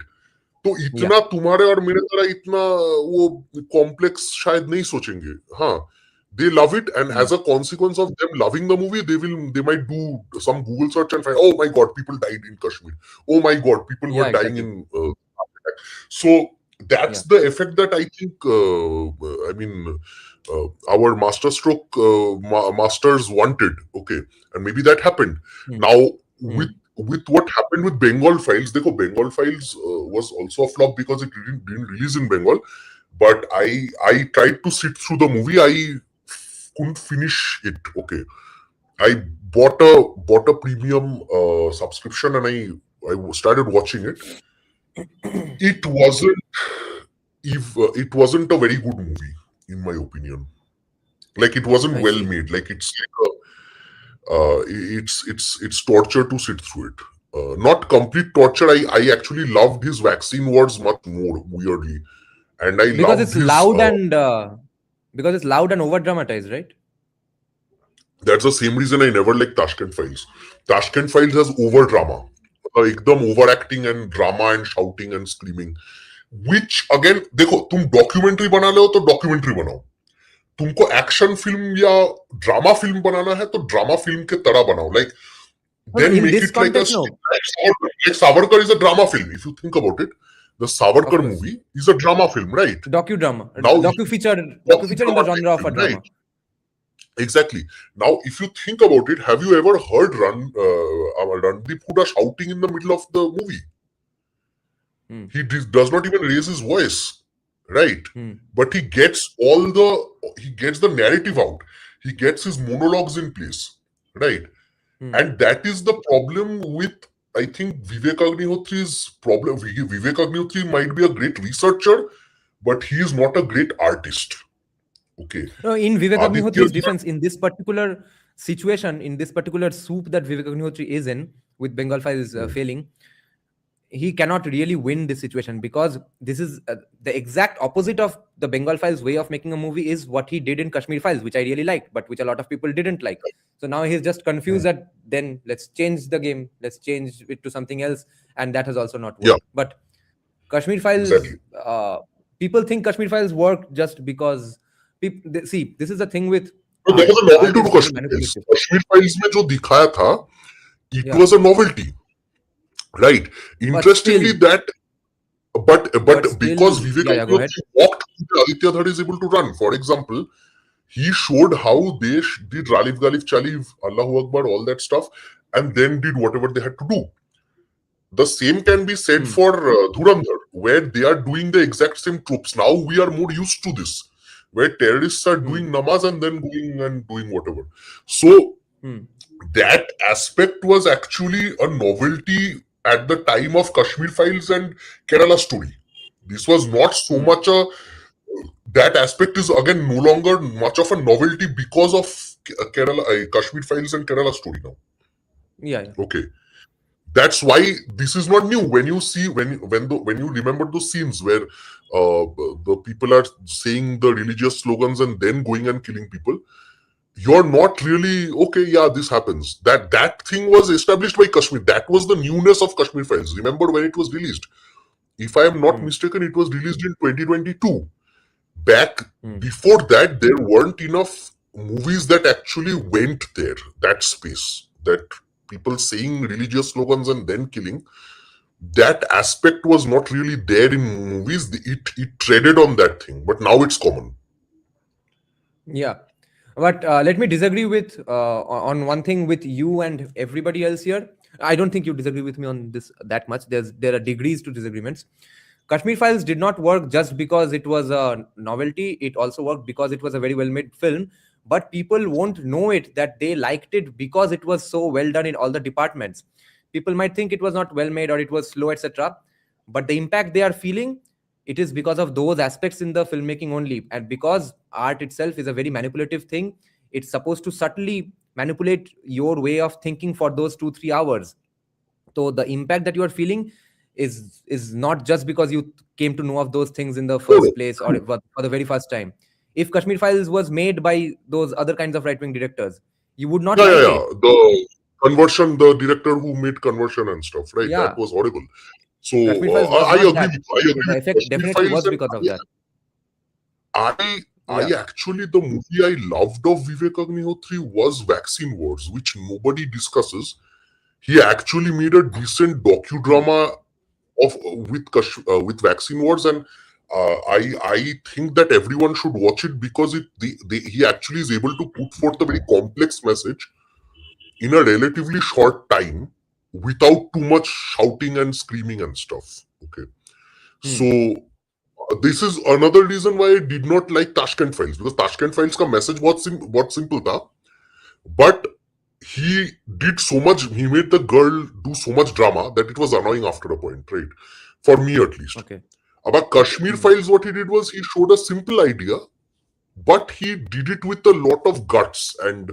तो इतना तुम्हारे और मेरे तरह इतना वो complex शायद नहीं सोचेंगे. हाँ, they love it, and as a consequence of them loving the movie, they might do some Google search and find, oh my god, people died in Kashmir, oh my god, people were dying in so that's the effect that I think I mean our masters wanted. Okay, and maybe that happened. Now with what happened with Bengal Files, देखो Bengal Files was also a flop because it didn't release in Bengal, but I tried to sit through the movie. I couldn't finish it. Okay, I bought a premium subscription, and I started watching it. It wasn't a very good movie in my opinion. Like it wasn't well made. Like it's like it's torture to sit through it. Not complete torture. I actually loved his vaccine words much more, weirdly, and I because loved it's his, loud and because it's loud and over dramatized, right? That's the same reason I never liked Tashkent Files. Tashkent Files has over drama, एकदम overacting and drama and shouting and screaming. Which again, देखो तुम documentary बना लो तो documentary बनाओ. तुमको action film या drama film बनाना है तो ड्रामा फिल्म के तरह बनाओ. Like then in make this it like a context, no. like Savarkar is a drama film. If you think about it, the Savarkar movie is a drama film, right? Docudrama. Now docu-feature in the genre of a drama. Right. Exactly. Now, if you think about it, have you ever heard Randeep Hooda shouting in the middle of the movie? He does not even raise his voice, right? But he gets the narrative out. He gets his monologues in place, right? And that is the problem with, I think, Vivek Agnihotri's problem. Vivek Agnihotri might be a great researcher, but he is not a great artist. Okay. No, in Vivek Agnihotri's defense, in this particular situation, in this particular soup that Vivek Agnihotri is in, with Bengal Files failing, he cannot really win this situation because this is the exact opposite of the Bengal Files way of making a movie is what he did in Kashmir Files, which I really liked, but which a lot of people didn't like. So now he's just confused that then let's change the game, let's change it to something else, and that has also not worked. Yeah. But Kashmir Files, people think Kashmir Files worked just because see, this is the thing with. So there was a novelty to Kashmir Files. Kashmir Files में जो दिखाया था, it was a novelty. Right. Interestingly, but because Vivek Agnihotri walked, Aditya Dhar is able to run. For example, he showed how they did Ralif Galif Chalif, Allahu Akbar, all that stuff, and then did whatever they had to do. The same can be said for Dhurandhar, where they are doing the exact same tropes. Now we are more used to this, where terrorists are doing namaz and then going and doing whatever. So that aspect was actually a novelty at the time of Kashmir Files and Kerala Story. This was not so much that aspect is again no longer much of a novelty because of Kashmir Files and Kerala Story now. Yeah. Okay. That's why this is not new. When you see, when you remember those scenes where the people are saying the religious slogans and then going and killing people, you're not really, okay, yeah, this happens. That thing was established by Kashmir. That was the newness of Kashmir Files. Remember when it was released? If I am not mistaken, it was released in 2022. Back before that, there weren't enough movies that actually went there, that space, that people saying religious slogans and then killing. That aspect was not really there in movies. It treaded on that thing, but now it's common. Yeah. But let me disagree with on one thing with you and everybody else here. I don't think you disagree with me on this that much. There are degrees to disagreements. Kashmir Files did not work just because it was a novelty. It also worked because it was a very well-made film. But people won't know it that they liked it because it was so well done in all the departments. People might think it was not well made or it was slow, etc. But the impact they are feeling, it is because of those aspects in the filmmaking only. And because art itself is a very manipulative thing, it's supposed to subtly manipulate your way of thinking for those 2-3 hours. So the impact that you are feeling is not just because you came to know of those things in the first place or for the very first time. If Kashmir Files was made by those other kinds of right-wing directors, you would not like it. The Conversion, the director who made Conversion and stuff, right? Yeah. That was horrible. So Kashmir Files was I not agree that. with you. I agree The with effect Kashmir definitely Files, was and because of that. I Yeah. actually, the movie I loved of Vivek Agnihotri was Vaccine Wars, which nobody discusses. He actually made a decent Hmm. docudrama with Vaccine Wars, and I think that everyone should watch it because he actually is able to put forth a very complex message in a relatively short time without too much shouting and screaming and stuff. Okay, Hmm. so this is another reason why I did not like Tashkent Files, because Tashkent Files का message बहुत simple था, but he did so much. He made the girl do so much drama that it was annoying after a point, right? For me at least. Okay. About Kashmir Hmm. Files, what he did was he showed a simple idea, but he did it with a lot of guts, and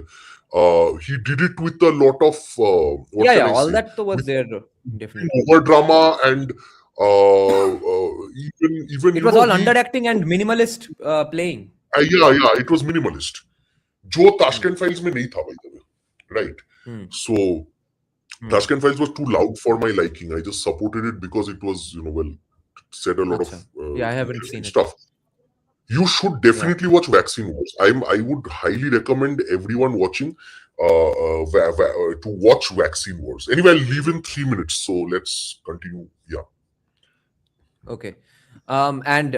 he did it with a lot of what Yeah, can yeah. I All say? that was With there, definitely. over drama, and even It you was know all he underacting and minimalist playing. yeah, it was minimalist. जो Hmm. Tashkent files में नहीं था, by the way, right? Hmm. So Hmm. Tashkent Files was too loud for my liking. I just supported it because it was, well, said a lot of Acha. Yeah, I haven't seen interesting it. stuff. You should Yeah. definitely watch Vaccine Wars. I would highly recommend everyone watching to watch Vaccine Wars. Anyway, I'll leave in 3 minutes, so let's continue. Yeah. Okay. And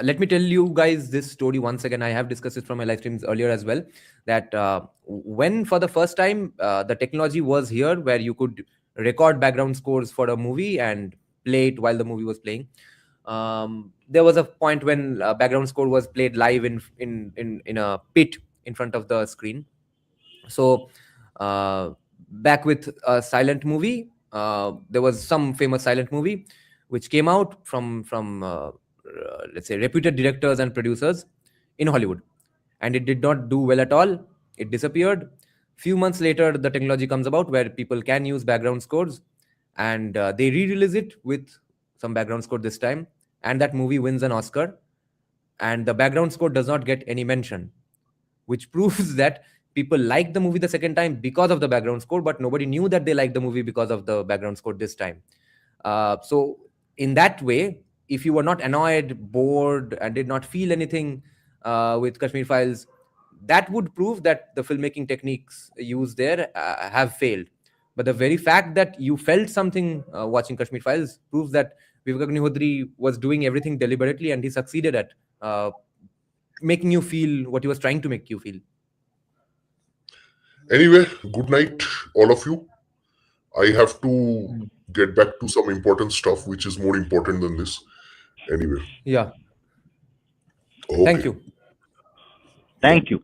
let me tell you guys this story once again. I have discussed it from my live streams earlier as well. That when for the first time the technology was here where you could record background scores for a movie and play it while the movie was playing. There was a point when background score was played live in a pit in front of the screen. So back with a silent movie, there was some famous silent movie which came out from let's say reputed directors and producers in Hollywood, and it did not do well at all. It disappeared. Few months later, the technology comes about where people can use background scores, and they re-release it with some background score this time, and that movie wins an Oscar, and the background score does not get any mention, which proves that people liked the movie the second time because of the background score, but nobody knew that they liked the movie because of the background score this time. So, in that way, if you were not annoyed, bored, and did not feel anything with Kashmir Files, that would prove that the filmmaking techniques used there have failed. But the very fact that you felt something watching Kashmir Files proves that Vivek Agnihotri was doing everything deliberately, and he succeeded at uh, making you feel what he was trying to make you feel. Anyway, good night, all of you. I have to Mm. get back to some important stuff, which is more important than this. Anyway, Yeah. Thank okay. you. Yeah. Thank you.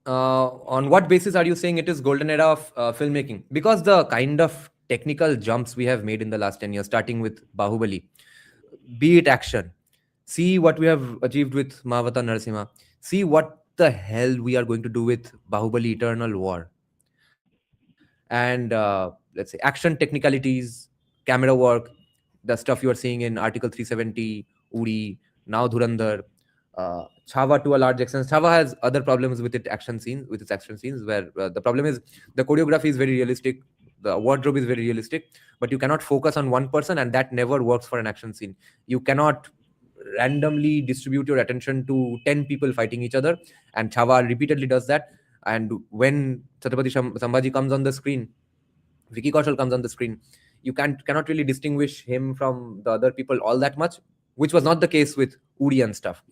On what basis are you saying it is golden era of filmmaking? Because the kind of technical jumps we have made in the last 10 years, starting with Bahubali, be it action, see what we have achieved with Mahavata Narasimha, see what the hell we are going to do with Bahubali Eternal War. And let's say action technicalities, camera work, the stuff you are seeing in Article 370, Uri, now Dhurandhar, Chava to a large extent. Chava has other problems with its action scenes, where the problem is the choreography is very realistic, the wardrobe is very realistic, but you cannot focus on one person, and that never works for an action scene. You cannot randomly distribute your attention to 10 people fighting each other, and Chava repeatedly does that. And when Sambhaji comes on the screen, Vicky Kaushal comes on the screen, you cannot really distinguish him from the other people all that much, which was not the case with Uri and stuff.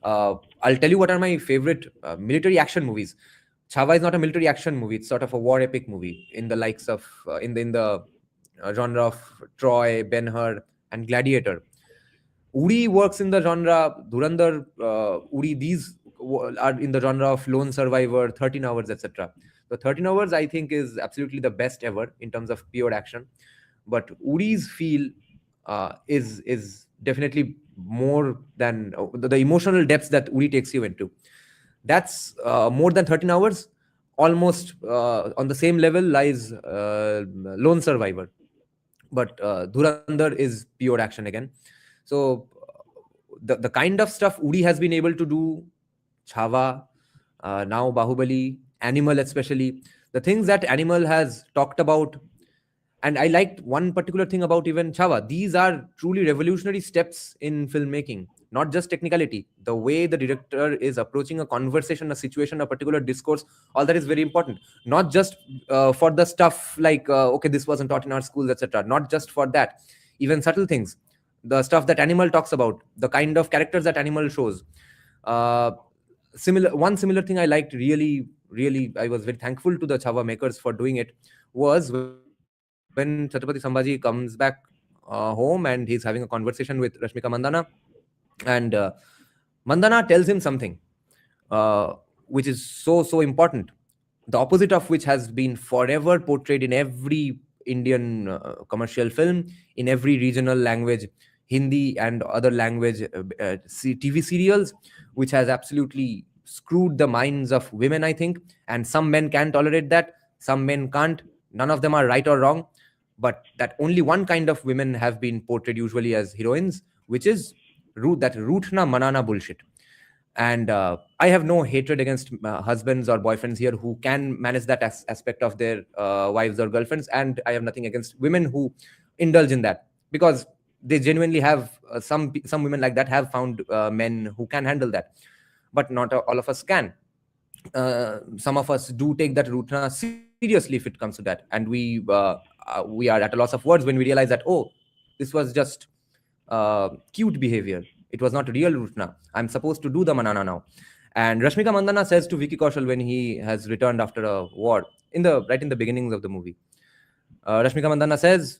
I'll tell you what are my favorite military action movies. Chava is not a military action movie; it's sort of a war epic movie in the likes of in the genre of Troy, Ben Hur, and Gladiator. Uri works in the genre. Dhurandhar, Uri, these are in the genre of Lone Survivor, 13 Hours, etc. The 13 Hours, I think, is absolutely the best ever in terms of pure action. But Uri's feel is definitely more than the emotional depths that Uri takes you into. That's more than 13 Hours. Almost on the same level lies Lone Survivor, but Dhurandhar is pure action again. So the kind of stuff Uri has been able to do, Chava, now Bahubali, Animal especially, the things that Animal has talked about And I liked one particular thing about even Chava. These are truly revolutionary steps in filmmaking, not just technicality. The way the director is approaching a conversation, a situation, a particular discourse, all that is very important. Not just for the stuff like, okay, this wasn't taught in our schools, etc. Not just for that. Even subtle things. The stuff that Animal talks about, the kind of characters that Animal shows. Uh, similar thing I liked really, I was very thankful to the Chava makers for doing it, was when Chhatrapati Sambhaji comes back home and he's having a conversation with Rashmika Mandana, and Mandana tells him something which is so important, the opposite of which has been forever portrayed in every Indian commercial film, in every regional language, Hindi and other language TV serials, which has absolutely screwed the minds of women, I think. And some men can tolerate that, some men can't. None of them are right or wrong, but that only one kind of women have been portrayed usually as heroines, which is that rootna manana bullshit. And I have no hatred against husbands or boyfriends here who can manage that aspect of their wives or girlfriends, and I have nothing against women who indulge in that, because they genuinely have some women like that have found men who can handle that, but not all of us can. Some of us do take that routine seriously if it comes to that, and we are at a loss of words when we realize that, oh, this was just cute behavior. It was not real Rutna. I'm supposed to do the manana now. And Rashmika Mandana says to Vicky Kaushal when he has returned after a war, right in the beginnings of the movie, Rashmika Mandana says,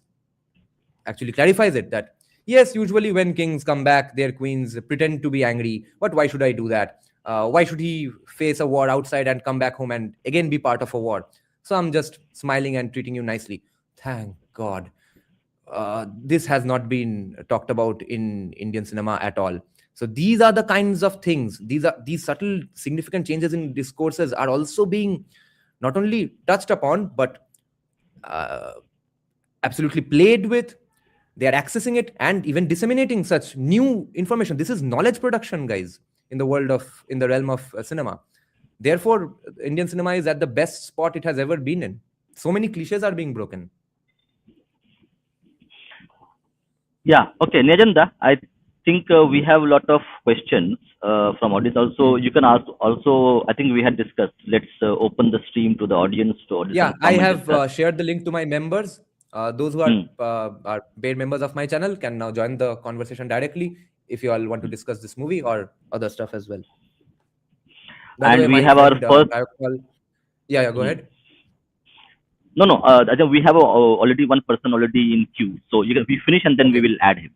actually clarifies it, that yes, usually when kings come back, their queens pretend to be angry, but why should I do that? Why should he face a war outside and come back home and again be part of a war? So I'm just smiling and treating you nicely. Thank God. This has not been talked about in Indian cinema at all. So these are the kinds of things. These subtle, significant changes in discourses are also being not only touched upon, but absolutely played with. They are accessing it and even disseminating such new information. This is knowledge production, guys, in the realm of cinema. Therefore, Indian cinema is at the best spot it has ever been in. So many cliches are being broken. Yeah. Okay, Nijanda, I think we have a lot of questions from audience. Also, you can ask. Also, I think we had discussed. Let's open the stream to the audience. Yeah, I have shared the link to my members. Those who are paid members of my channel can now join the conversation directly if you all want to discuss this movie or other stuff as well. By the way, we have our first. Yeah, go ahead. No. I think we have already one person already in queue. So we finish and then we will add him.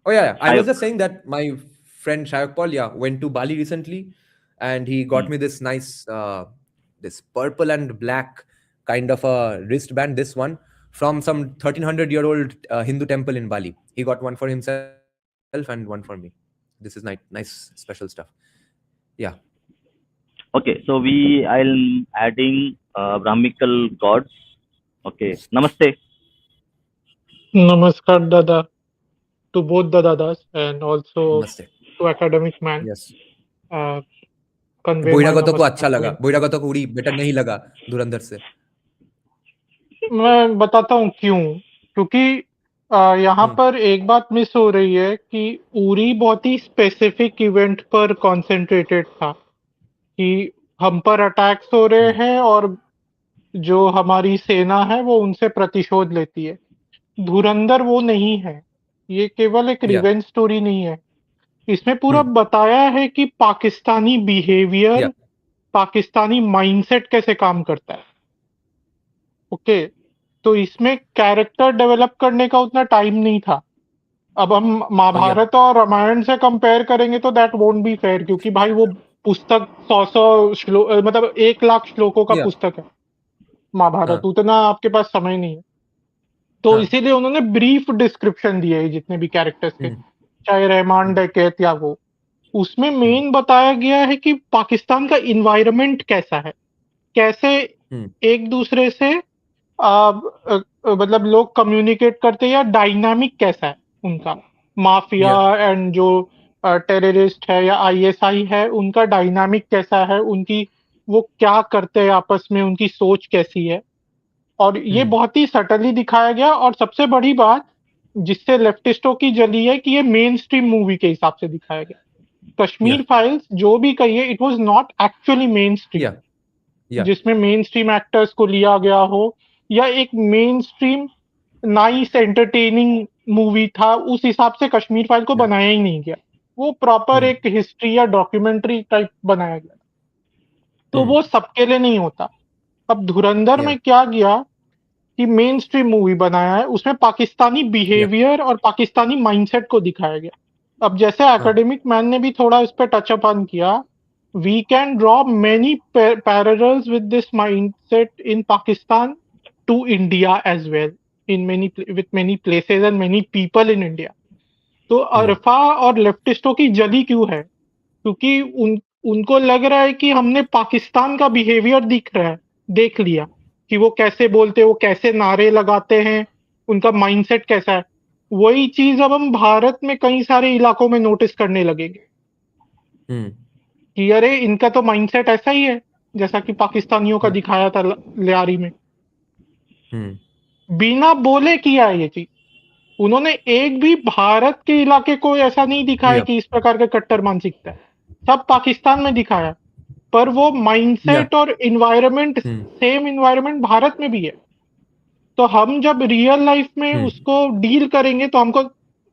Oh yeah. I was just saying that my friend Shayok Paul, went to Bali recently, and he got me this nice, this purple and black kind of a wristband. This one from some 1300-year-old Hindu temple in Bali. He got one for himself and one for me. This is nice special stuff. Yeah. Okay, so I'll adding Brahmical gods. Okay, Namaste. Namaskar, Dada, to both the Dadas and also Namaste. to academic man. Yes. बहिरागतों को अच्छा लगा, बहिरागतों को उड़ी better नहीं लगा धुरंधर से। मैं बताता हूँ क्यों, क्योंकि यहाँ पर एक बात मिस हो रही है कि उरी बहुत ही स्पेसिफिक इवेंट पर कॉन्सेंट्रेटेड था कि हम पर अटैक्स हो रहे हैं और जो हमारी सेना है वो उनसे प्रतिशोध लेती है। धुरंधर वो नहीं है, ये केवल एक रिवेंज स्टोरी नहीं है। इसमें पूरा बताया है कि पाकिस्तानी बिहेवियर, पाकिस्तानी माइंडसेट कैसे काम करता है। ओके, तो इसमें कैरेक्टर डेवलप करने का उतना टाइम नहीं था। अब हम महाभारत और रामायण से कंपेयर करेंगे तो दैट वोंट बी फेयर, क्योंकि भाई वो पुस्तक 100 श्लोक, मतलब 1 लाख श्लोकों का पुस्तक है महाभारत, उतना आपके पास समय नहीं है। तो इसीलिए उन्होंने ब्रीफ डिस्क्रिप्शन दिए है जितने भी कैरेक्टर्स के, चाहे रहमान डकैत या वो। उसमें मेन बताया गया है कि पाकिस्तान का इन्वायरमेंट कैसा है, कैसे एक दूसरे से मतलब लोग कम्युनिकेट करते हैं, या डायनामिक कैसा है उनका, माफिया एंड जो टेररिस्ट है या आईएसआई है उनका डायनामिक कैसा है, उनकी वो क्या करते हैं आपस में, उनकी सोच कैसी है। और ये बहुत ही सटली दिखाया गया। और सबसे बड़ी बात जिससे लेफ्टिस्टों की जली है कि ये मेन स्ट्रीम मूवी के हिसाब से दिखाया गया। या कश्मीर फाइल्स जो भी कहिए, it was not actually main stream, या या जिसमें मेन स्ट्रीम एक्टर्स को लिया गया हो, या एक main stream nice entertaining movie था, उस हिसाब से कश्मीर फाइल को या बनाया ही नहीं गया। वो प्रॉपर एक हिस्ट्री या डॉक्यूमेंट्री टाइप बनाया गया, तो वो सबके लिए नहीं होता। अब धुरंधर या में क्या किया कि मेन स्ट्रीम मूवी बनाया है, उसमें पाकिस्तानी या बिहेवियर और पाकिस्तानी माइंडसेट को दिखाया गया। अब जैसे हाँ एकेडमिक मैन ने भी थोड़ा इस पे टच अपॉन किया, we can draw many parallels with this mindset in Pakistan to India as well, in many with many places and many people in India. तो अरफा और लेफ्टिस्टों की जली क्यों है? क्योंकि उनको लग रहा है कि हमने पाकिस्तान का बिहेवियर देख लिया कि वो कैसे बोलते, वो कैसे नारे लगाते हैं, उनका माइंडसेट कैसा है। वही चीज अब हम भारत में कई सारे इलाकों में नोटिस करने लगेंगे कि अरे इनका तो माइंडसेट ऐसा ही है जैसा कि पाकिस्तानियों का दिखाया था लियारी में। बिना बोले किया है ये चीज। उन्होंने एक भी भारत के इलाके को ऐसा नहीं दिखाया या कि इस प्रकार का कट्टर मानसिकता है, सब पाकिस्तान में दिखाया। पर वो या माइंडसेट और इन्वायरमेंट, सेम इन्वायरमेंट भारत में भी है। तो हम जब रियल लाइफ में उसको डील करेंगे तो हमको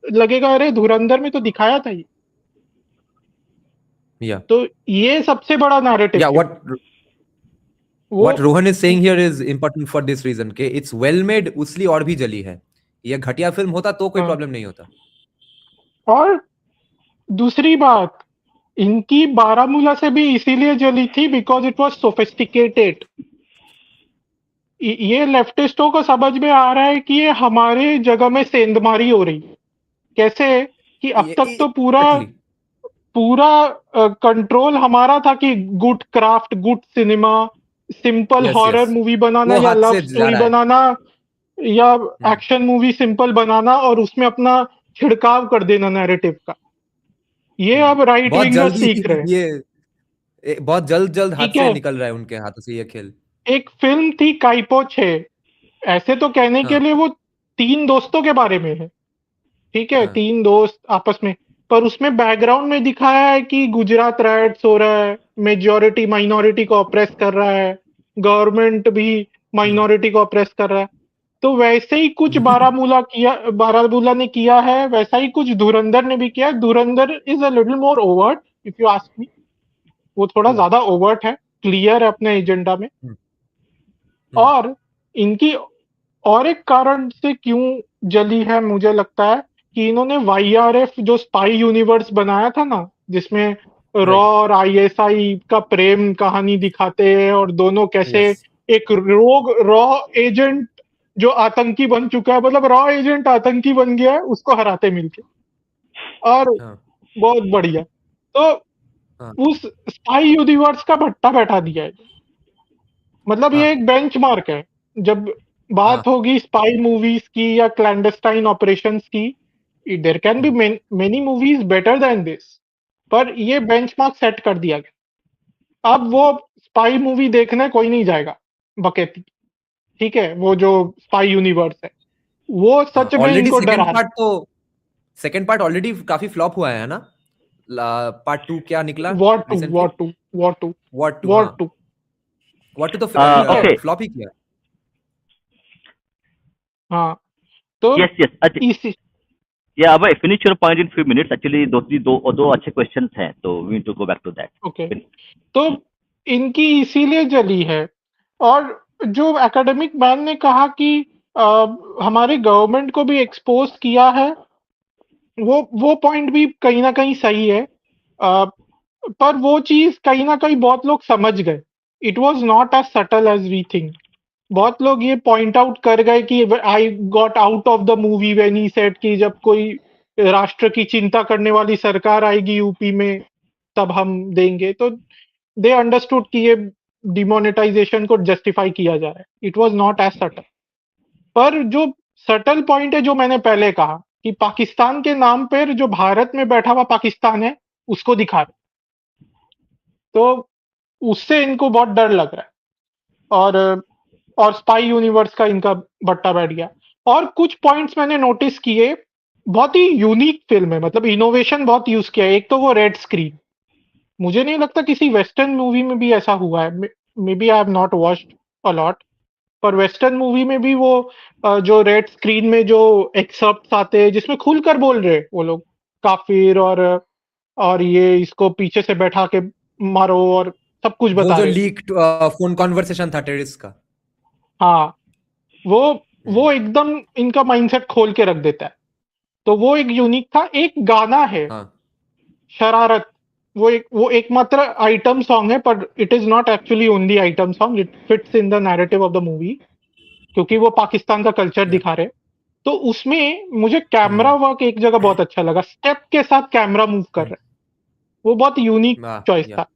लगेगा अरे धुरंधर में तो दिखाया था ये। या तो ये सबसे बड़ा नैरेटिव या शिफ्ट वो। what Rohan is saying here is important for this reason कि it's well made, उसलिए और भी जली है। ये घटिया फिल्म होता तो कोई हाँ, प्रॉब्लम नहीं होता। और दूसरी बात, इनकी बारामूला से भी इसीलिए जली थी बिकॉज इट वाज सोफिस्टिकेटेड। ये लेफ्टिस्टों को समझ में आ रहा है कि ये हमारे जगह में सेंधमारी हो रही है। कैसे कि अब तक तो पूरा एग्जैक्टली पूरा कंट्रोल हमारा था कि good craft, good cinema, simple yes horror yes movie बनाना वो या हाथ लव से जा स्टोरी रहा है। बनाना या एक्शन मूवी सिंपल बनाना और उसमें अपना छिड़काव कर देना नैरेटिव का। ये अब राइट बहुत विंगर्स जल्दी सीख रहे हैं। ये बहुत जल्द हाथ ठीक से है, निकल रहा है उनके हाथों से ये खेल। एक फिल्म थी काइपो 6, ऐसे तो कहने के हाँ लिए वो 3 दोस्तों के बारे में है, ठीक है, हाँ 3 दोस्त आपस में। पर उसमें बैकग्राउंड में दिखाया है कि गुजरात राइट्स हो रहा है, मेजॉरिटी माइनॉरिटी को ऑप्रेस कर रहा है, गवर्नमेंट भी माइनॉरिटी को ऑप्रेस कर रहा है। तो वैसे ही कुछ बारामूला ने किया है, वैसा ही कुछ धुरंधर ने भी किया। धुरंधर is a little more overt if you ask me. वो थोड़ा ज्यादा ओवर्ट है, क्लियर है अपने एजेंडा में। और इनकी और एक कारण से क्यों जली है मुझे लगता है कि इन्होंने वाईआरएफ जो स्पाई यूनिवर्स बनाया था ना, जिसमें रॉ राइट और आईएसआई का प्रेम कहानी दिखाते हैं और दोनों कैसे यस एक रॉ एजेंट जो आतंकी बन चुका है, मतलब रॉ एजेंट आतंकी बन गया है, उसको हराते मिलके। और हाँ बहुत बढ़िया। तो हाँ उस स्पाई यूनिवर्स का भट्टा बैठा दिया है। मतलब हाँ ये एक बेंचमार्क है। जब हाँ बात होगी स्पाई मूवीज की या क्लैंडस्टाइन ऑपरेशंस की, there can be many movies better than this, पर ये बेंचमार्क सेट कर दिया गया। अब वो स्पाई मूवी देखने कोई नहीं जाएगा बकेती, ठीक है, वो जो स्पाई यूनिवर्स है वो हाँ सच में ऑलरेडी इनको डरा रहा है। सेकंड पार्ट ऑलरेडी काफी फ्लॉप हुआ है ना। पार्ट 2 क्या निकला वॉर टू रिसेंटली? War two war two war 2 war हाँ टू वॉर 2 तो ठीक है। Okay. फ्लॉप ही किया। हाँ, तो Yes, yes. इसी Yeah, Abhay, finish your point in few minutes. Actually, दो अच्छे questions हैं, तो we need to go back to that. Okay, तो इनकी इसीलिए जली है। और जो एकेडमिक मैन ने कहा कि अ, हमारे गवर्नमेंट को भी एक्सपोज किया है, वो पॉइंट भी कहीं ना कहीं सही है। अ, पर वो चीज कहीं ना कहीं बहुत लोग समझ गए। It was not as subtle as we think. बहुत लोग ये पॉइंट आउट कर गए कि I got out of the movie when he said कि जब कोई राष्ट्र की चिंता करने वाली सरकार आएगी यूपी में तब हम देंगे। तो दे अंडरस्टूड कि ये डिमोनेटाइजेशन को जस्टिफाई किया जा रहा है। It was not as subtle. पर जो सटल पॉइंट है जो मैंने पहले कहा कि पाकिस्तान के नाम पर जो भारत में बैठा हुआ पाकिस्तान है उसको दिखा रहे, तो उससे इनको बहुत डर लग रहा है। और स्पाई यूनिवर्स का इनका बट्टा बैठ गया। और कुछ पॉइंट्स मैंने नोटिस किए, बहुत ही यूनिक फिल्म है, मतलब इनोवेशन बहुत यूज किया है। एक तो वो रेड स्क्रीन, मुझे नहीं लगता किसी वेस्टर्न मूवी में भी ऐसा हुआ है। Maybe I have not watched a lot, पर वेस्टर्न मूवी में भी वो जो रेड स्क्रीन में जो एक्सर्प्ट्स आते हैं जिसमें खुलकर बोल रहे वो लोग काफिर और ये इसको पीछे से बैठा के मारो और सब कुछ वो बता जो रहे। लीक फोन कॉन्वर्सेशन था टेररिस्ट का। हाँ, वो एकदम इनका माइंडसेट खोल के रख देता है। तो वो एक यूनिक था। एक गाना है हाँ शरारत, वो एकमात्र आइटम सॉन्ग है, पर it is not actually only item song, it fits in the narrative of the movie, क्योंकि वो पाकिस्तान का कल्चर yeah. दिखा रहे। तो उसमें मुझे कैमरा वर्क एक जगह बहुत अच्छा लगा, स्टेप के साथ कैमरा मूव कर रहा है, वो बहुत यूनिक चॉइस yeah. था।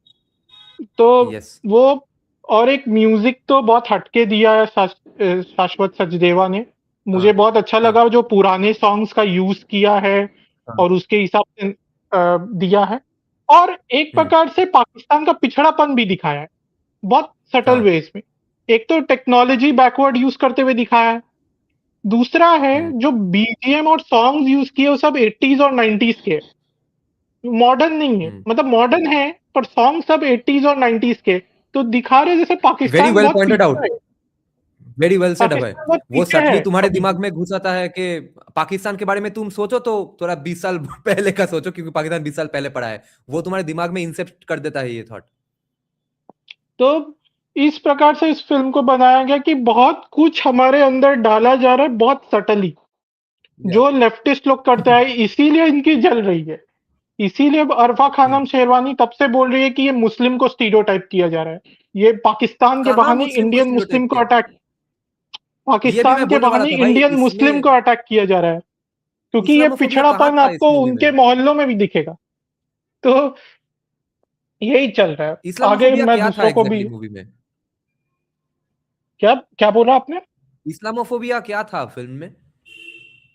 तो yes. वो, और एक म्यूजिक तो बहुत हटके दिया है शाश्वत सचदेवा ने। मुझे हाँ बहुत अच्छा हाँ लगा जो पुराने सॉन्ग्स का यूज किया है हाँ और उसके हिसाब से दिया है। और एक प्रकार से पाकिस्तान का पिछड़ापन भी दिखाया है, बहुत सटल हाँ वेज में। एक तो टेक्नोलॉजी बैकवर्ड यूज करते हुए दिखाया है, दूसरा है जो बीजीएम और सॉन्ग्स यूज किए वो सब 80s और 90s के, मॉडर्न नहीं है। मतलब मॉडर्न है पर सॉन्ग सब 80s और 90s के, तो दिखा रहे जैसे वेरी पाकिस्तान वेल बहुत पॉइंटेड पीछे आउट, है। वेरी वेल सेड अभय। पाकिस्तान बहुत वो पीछे सटली है तुम्हारे अभी भी। दिमाग में घुस आता है कि पाकिस्तान के बारे में तुम सोचो तो थोड़ा 20 साल पहले का सोचो, क्योंकि पाकिस्तान 20 साल पहले पड़ा है। वो तुम्हारे दिमाग में इंसेप्ट कर देता है ये थॉट। तो इस प्रकार से इस फिल्म को बनाया गया कि बहुत कुछ हमारे अंदर डाला जा रहा है बहुत सटली, जो लेफ्टिस्ट लोग करते हैं, इसीलिए इनकी जल रही है। इसीलिए अब अरफा खानम शेरवानी तब से बोल रही है कि ये मुस्लिम को स्टीरियोटाइप किया जा रहा है, ये पाकिस्तान के कहाँ बहाने मुस्लिम को इंडियन स्टीरियोटाइप मुस्लिम को किया? अटैक, ये भी पाकिस्तान मैं के बोलने वाला बहाने था भाई, इंडियन मुस्लिम को इसमें अटैक किया जा रहा है, क्योंकि ये इस्लामोफोबिया कहाँ पिछड़ापन था इस आपको मूवी उनके में? मोहल्लों में भी दिखेगा। तो यही चल रहा है। आगे इस्लामोफोबिया मैं क्या था दूसरों को भी, एग्जैक्टली मूवी में? क्या क्या बोला आपने? इस्लामोफोबिया क्या था फिल्म में?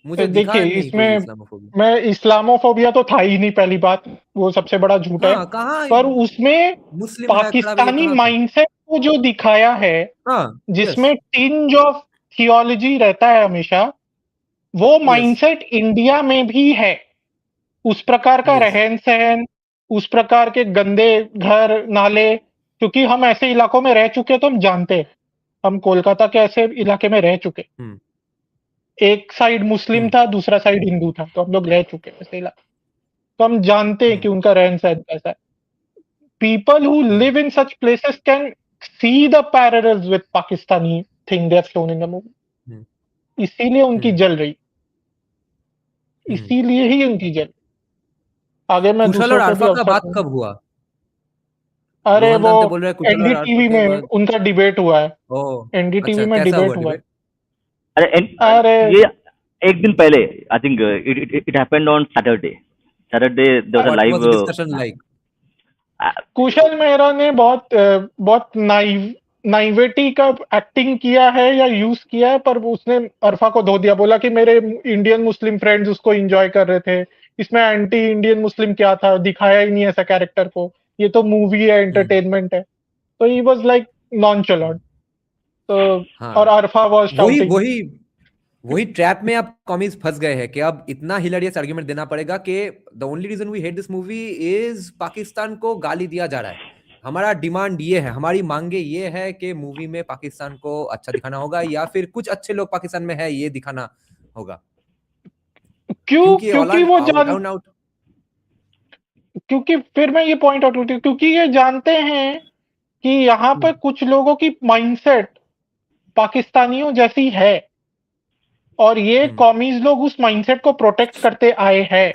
मुझे दिखा देखिए नहीं कोई इसमें इस्लामोफोबिया। मैं, इस्लामोफोबिया तो था ही नहीं, पहली बात, वो सबसे बड़ा झूठ है। हाँ कहाँ पर उसमें मुस्लिम है खड़ा भी है, पाकिस्तानी कहाँ था? माइंडसेट को जो दिखाया है, हाँ यस जिसमें टिंज ऑफ थियोलॉजी रहता है हमेशा, वो यस माइंडसेट इंडिया में भी है। उस प्रकार का यस रहन सहन, उस प्रकार के गंदे घर नाले, क्योंकि हम ऐसे इलाकों में रह चुके तो हम जानते हैं। हम कोलकाता के ऐसे इलाके में रह चुके, हम्म एक साइड मुस्लिम हम्म था दूसरा साइड हिंदू था, तो हम लोग रह चुके हैं ऐसे इलाके, तो हम जानते हैं कि हम्म उनका रहन सहन कैसा है। People who hmm live in such places can see the parallels with Pakistani thing they have shown in the movie, hmm इसीलिए उनकी हम्म जल रही, हम्म। इसीलिए ही उनकी जल। आगे मैं कुशल और दूसरों को भी अरफा का अवसर बात दूंगा। कब हुआ? अरे रोहन वो दांते बोल रहे हैं कुशल और अरफा एनडीटीवी के में बाद। उनका डिबेट हुआ है, ओ एनडीटीवी अच्छा, में कैसा हुआ डिबेट हुआ है। डिबेट? अरे अरे ये एक दिन पहले, I think it happened on Saturday. Saturday there was a what was the live. Discussion like? Kushal Mehra ने बहुत नाइवेटी का एक्टिंग किया है या यूज किया है, पर उसने अरफा को धो दिया, बोला कि मेरे इंडियन मुस्लिम फ्रेंड्स उसको एंजॉय कर रहे थे, इसमें एंटी इंडियन मुस्लिम क्या था, दिखाया ही नहीं ऐसा कैरेक्टर को, ये तो मूवी है, हम्म एंटरटेनमेंट है। तो ही वाज लाइक नॉन चलॉट। तो और हाँ, अरफा वाज वही शाउटिंग। वही वही ट्रैप में अब कॉमिक्स फंस गए हैं कि अब इतना हिलेरियस आर्गुमेंट देना पड़ेगा कि the only reason we hate this movie is Pakistan को गाली दिया जा रहा है। हमारा डिमांड ये है, हमारी मांगे ये है कि मूवी में पाकिस्तान को अच्छा दिखाना होगा, या फिर कुछ अच्छे लोग पाकिस्तान में है ये दिखाना होगा, क्यों? क्योंकि ऑल क्योंकि वो आउट जान, आउट आउट। क्योंकि फिर मैं ये पॉइंट आउट करती हूँ, क्योंकि ये जानते हैं कि यहाँ पर कुछ लोगों की माइंडसेट पाकिस्तानियों जैसी है, और ये कॉमीज लोग उस माइंडसेट को प्रोटेक्ट करते आए हैं।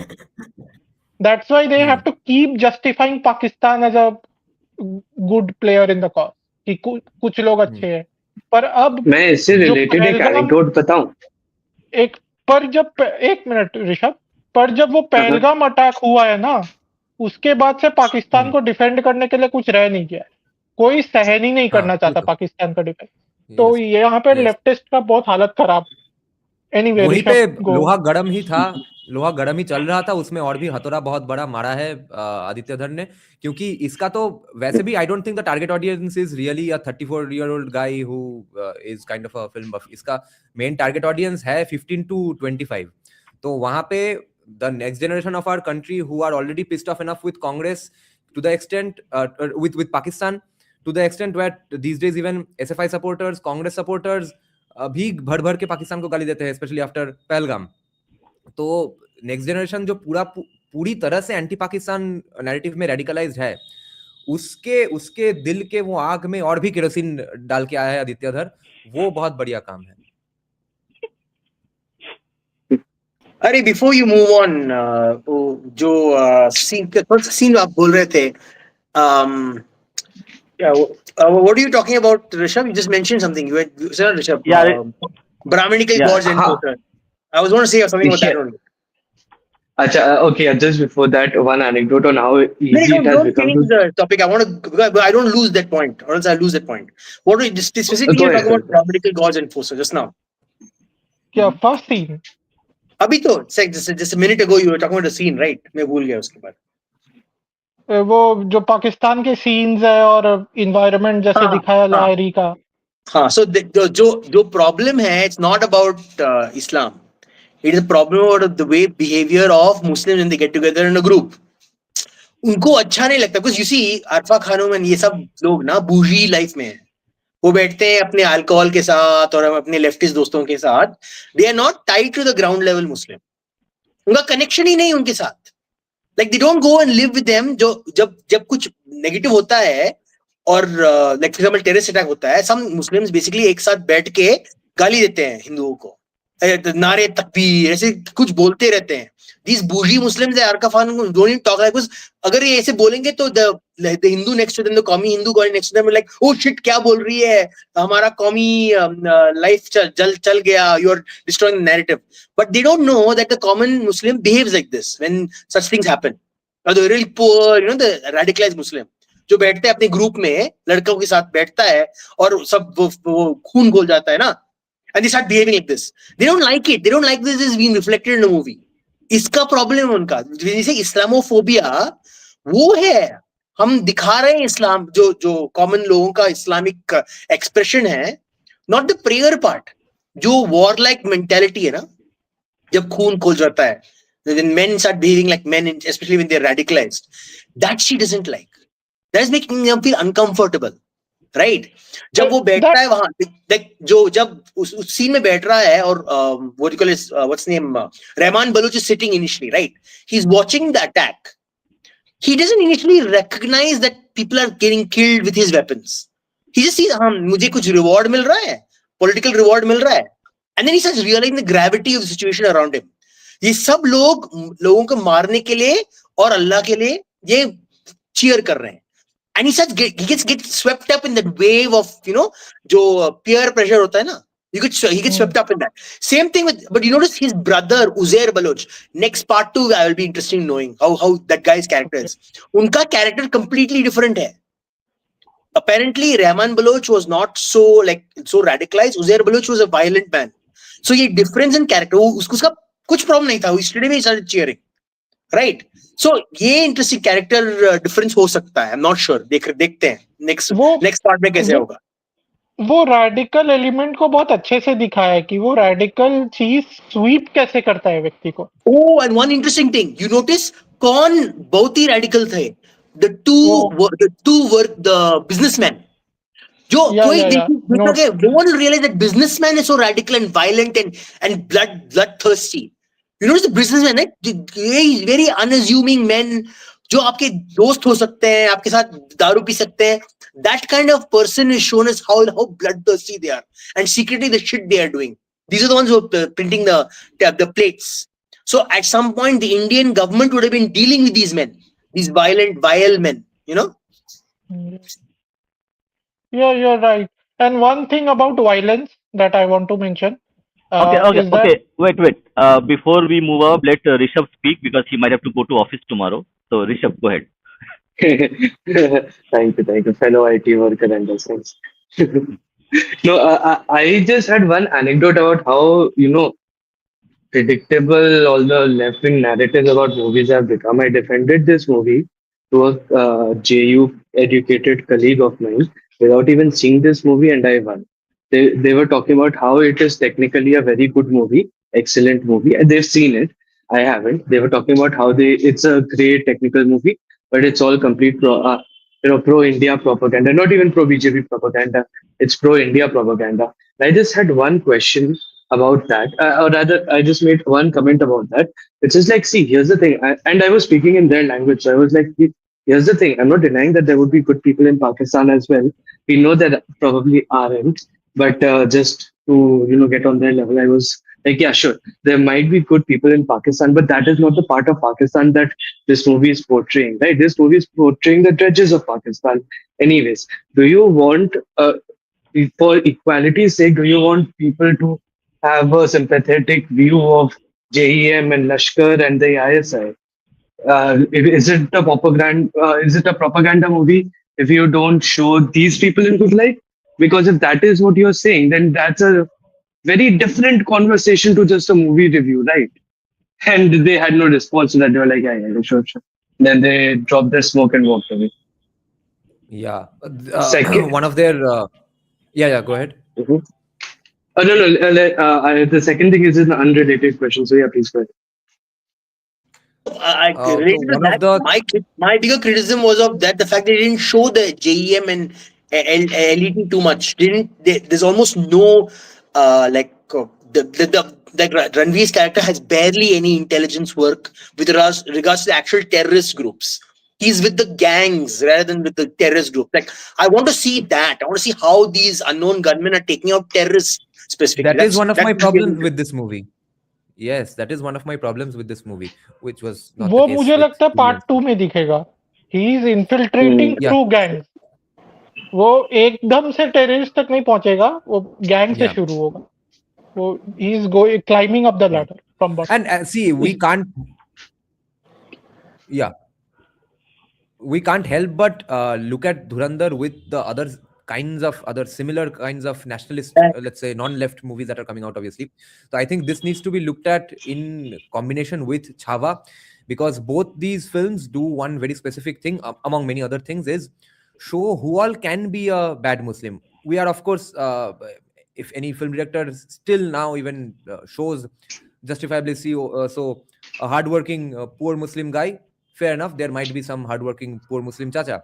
That's why they have to keep justifying Pakistan as a good player in the cause, कि कुछ लोग अच्छे हैं। पर अब मैं इससे जो रिलेटेड एक पहलगाम, एनेक्डोट बताऊं? एक, पर जब एक मिनट ऋषभ, पर जब वो हाँ, हाँ। पहलगाम अटैक हुआ है ना, उसके बाद से पाकिस्तान को डिफेंड करने के लिए कुछ रह नहीं गया है। कोई सहन ही नहीं हाँ करना वो चाहता तो पाकिस्तान का डिफेंड। तो यस ये यहाँ पे यस, लेफ्टिस्ट का बहुत हालत खराब। एनीवे वहीं पे ऋषभ गो। लोहा गर्म ही था। लोहा गर्म ही चल रहा था, उसमें और भी हथौड़ा बहुत बड़ा मारा है आदित्य धर ने, क्योंकि इसका तो वैसे भी I don't think the target audience is really a 34-year-old guy who is kind of a film buff. इसका मेन टारगेट ऑडियंस है 15 to 25। तो वहां पे the next generation of our country who are already pissed off enough with Congress to the extent with Pakistan, to the extent where these days even SFI supporters, Congress supporters भी भर भर के पाकिस्तान को गाली देते हैं, स्पेशली आफ्टर पहलगाम। तो next generation जो पूरी तरह से एंटी पाकिस्तान नैरेटिव में रेडिकलाइज्ड है, उसके दिल के वो आग में और भी केरोसिन डाल के आया है आदित्य धर। वो बहुत बढ़िया काम है। अरे बिफोर यू मूव ऑन, जो सीन आप बोल रहे थे, what are you talking about, Rishabh? You just mentioned something. You said, Rishabh, Yeah, Brahminical yeah. gods and Potter. I was going to say something about that only. Acha, okay, just before that, one anecdote on how easy No, it has don't become change to. the topic. I want to. I don't lose that point, or else I lose that point. What are you specifically Go you're ahead, talking about? sir. Brahminical gods and Potter just now. क्या first scene? अभी तो just a minute ago you were talking about the scene, right? मैं भूल गया उसके बाद। वो जो पाकिस्तान के सीन्स है और इन्वायरमेंट जैसे दिखाया लाहौरी का। हाँ, so जो problem है, it's not about Islam. It is a problem about the way behavior of Muslims when they get together in a group. उनको अच्छा नहीं लगता, because you see अरफा खानों and ये सब लोग ना बूजी लाइफ में है। वो बैठते हैं अपने अल्कोहल के साथ और अपने लेफ्टिस्ट दोस्तों के साथ। They are not tied to the ground level Muslim. उनका कनेक्शन ही नहीं उनके साथ। Like they don't go and live with them. जो जब कुछ नेगेटिव होता है और like for example terrorist attack होता है, some Muslims basically एक साथ बैठ के गाली देते हैं हिंदुओं को, नारे तकबीर ऐसे कुछ बोलते रहते हैं। These bougie Muslims are Arka don't even talk like this. अगर ये ऐसे बोलेंगे तो the Hindu next to them, the कौमी Hindu guy next to them, like oh shit क्या बोल रही है, हमारा कौमी life चल गया, you are destroying the narrative. But they don't know that the common Muslim behaves like this when such things happen. Or the really poor, the radicalized Muslim जो बैठते हैं अपने ग्रुप में, लड़कों के साथ बैठता है और सब वो खून घोल जाता है ना, and they start behaving like this. They don't like it. They don't like this is being reflected in a movie. इसका प्रॉब्लम है उनका, जैसे इस्लामोफोबिया वो है। हम दिखा रहे हैं इस्लाम जो कॉमन लोगों का इस्लामिक एक्सप्रेशन है, नॉट द प्रेयर पार्ट। जो वॉर लाइक मेंटेलिटी है ना, जब खून खोल जाता है, when men start behaving like men, especially when they're radicalized, that she doesn't like. That is making them feel uncomfortable, right? जब वो बैठता है वहां, like जब उस सीन में बैठ रहा है और what do you call his what's name, Rahman Baloch is sitting initially, right? He's watching the attack. He doesn't initially recognize that people are getting killed with his weapons. He just sees हाँ मुझे कुछ reward मिल रहा है, political reward मिल रहा है, and then he starts realizing the gravity of the situation around him. ये सब लोगों को मारने के लिए और अल्लाह के लिए ये cheer कर रहे हैं. And he gets swept up in that wave of, जो peer pressure होता है ना, he gets swept up in that. Same thing but you notice his brother Uzair Baloch. Next part 2, I will be interested in knowing how that guy's character is. उनका character completely different है. Apparently, Rahman Baloch was not so radicalized. Uzair Baloch was a violent man. So ये difference in character, उसका कुछ problem नहीं था. Straight away he started cheering, right? So ये interesting character difference हो सकता है। आई एम नॉट श्योर, देखते हैं नेक्स्ट पार्ट में कैसे होगा। वो रैडिकल एलिमेंट को बहुत अच्छे से दिखाया है कि वो रैडिकल चीज स्वीप कैसे करता है व्यक्ति को। Oh, and one interesting thing you notice, कौन बहुत ही रैडिकल थे? The two were the businessman. जो कोई no one realize that businessman is so radical and violent and bloodthirsty. You notice the businessmen, right? Very unassuming men, जो आपके दोस्त हो सकते हैं, आपके साथ दारू पी सकते हैं. That kind of person is shown as how bloodthirsty they are, and secretly the shit they are doing. These are the ones who are printing the plates. So at some point, the Indian government would have been dealing with these men, these violent, vile men. Yeah, you're right. And one thing about violence that I want to mention. Okay. Wait. Before we move up, let Rishabh speak because he might have to go to office tomorrow. So Rishabh, go ahead. Thank you, fellow IT worker and listeners. No, I just had one anecdote about how predictable all the left wing narratives about movies have become, I defended this movie to a JU educated colleague of mine without even seeing this movie, and I won. They were talking about how it is technically a very good movie, excellent movie, and they've seen it. I haven't. They were talking about how it's a great technical movie, but it's all complete pro India propaganda, not even pro BJP propaganda. It's pro India propaganda. I just had one question about that, or rather, I just made one comment about that. It's just like, see, here's the thing, and I was speaking in their language, so I was like, here's the thing. I'm not denying that there would be good people in Pakistan as well. We know that probably aren't, but just to get on their level, I was like, yeah, sure, there might be good people in Pakistan, but that is not the part of Pakistan that this movie is portraying, right? This movie is portraying the dredges of Pakistan. Anyways, do you want for equality's sake, do you want people to have a sympathetic view of JEM and Lashkar and the ISI? Is it a propaganda? Is it a propaganda movie if you don't show these people in good light? Because if that is what you're saying, then that's a very different conversation to just a movie review, right? And they had no response to that. They were like, yeah, yeah, sure, sure. Then they dropped their smoke and walked away. Yeah. Second, One of their. Yeah, go ahead. Mhm. No, no. The second thing is an unrelated question. So yeah, please go ahead. So Related to one of that, the. my bigger criticism was of that the fact they didn't show the JEM and LET too much. There's almost no like like Ranveer's character has barely any intelligence work with regards to the actual terrorist groups. He's with the gangs rather than with the terrorist group. Like, I want to see that. I want to see how these unknown gunmen are taking out terrorists specifically. That is one of my problems really with this movie. Yes, that is one of my problems with this movie, which was not the वो case मुझे with लगता है part Billions. 2 में दिखेगा. He is infiltrating Mm. Yeah, through gangs. वो एकदम से terrorist तक नहीं पहुंचेगा, वो गैंग से yeah. शुरू होगा. वो he is going climbing up the Yeah. Ladder from bottom. And see, we can't. Yeah, we can't help but look at Dhurandhar with the other similar kinds of nationalist, let's say non-left movies that are coming out, obviously. So I think this needs to be looked at in combination with Chhava, because both these films do one very specific thing, among many other things, is show who all can be a bad Muslim. We are, of course, if any film director still now even shows justifiably so a hardworking poor Muslim guy, fair enough, there might be some hardworking poor Muslim chacha.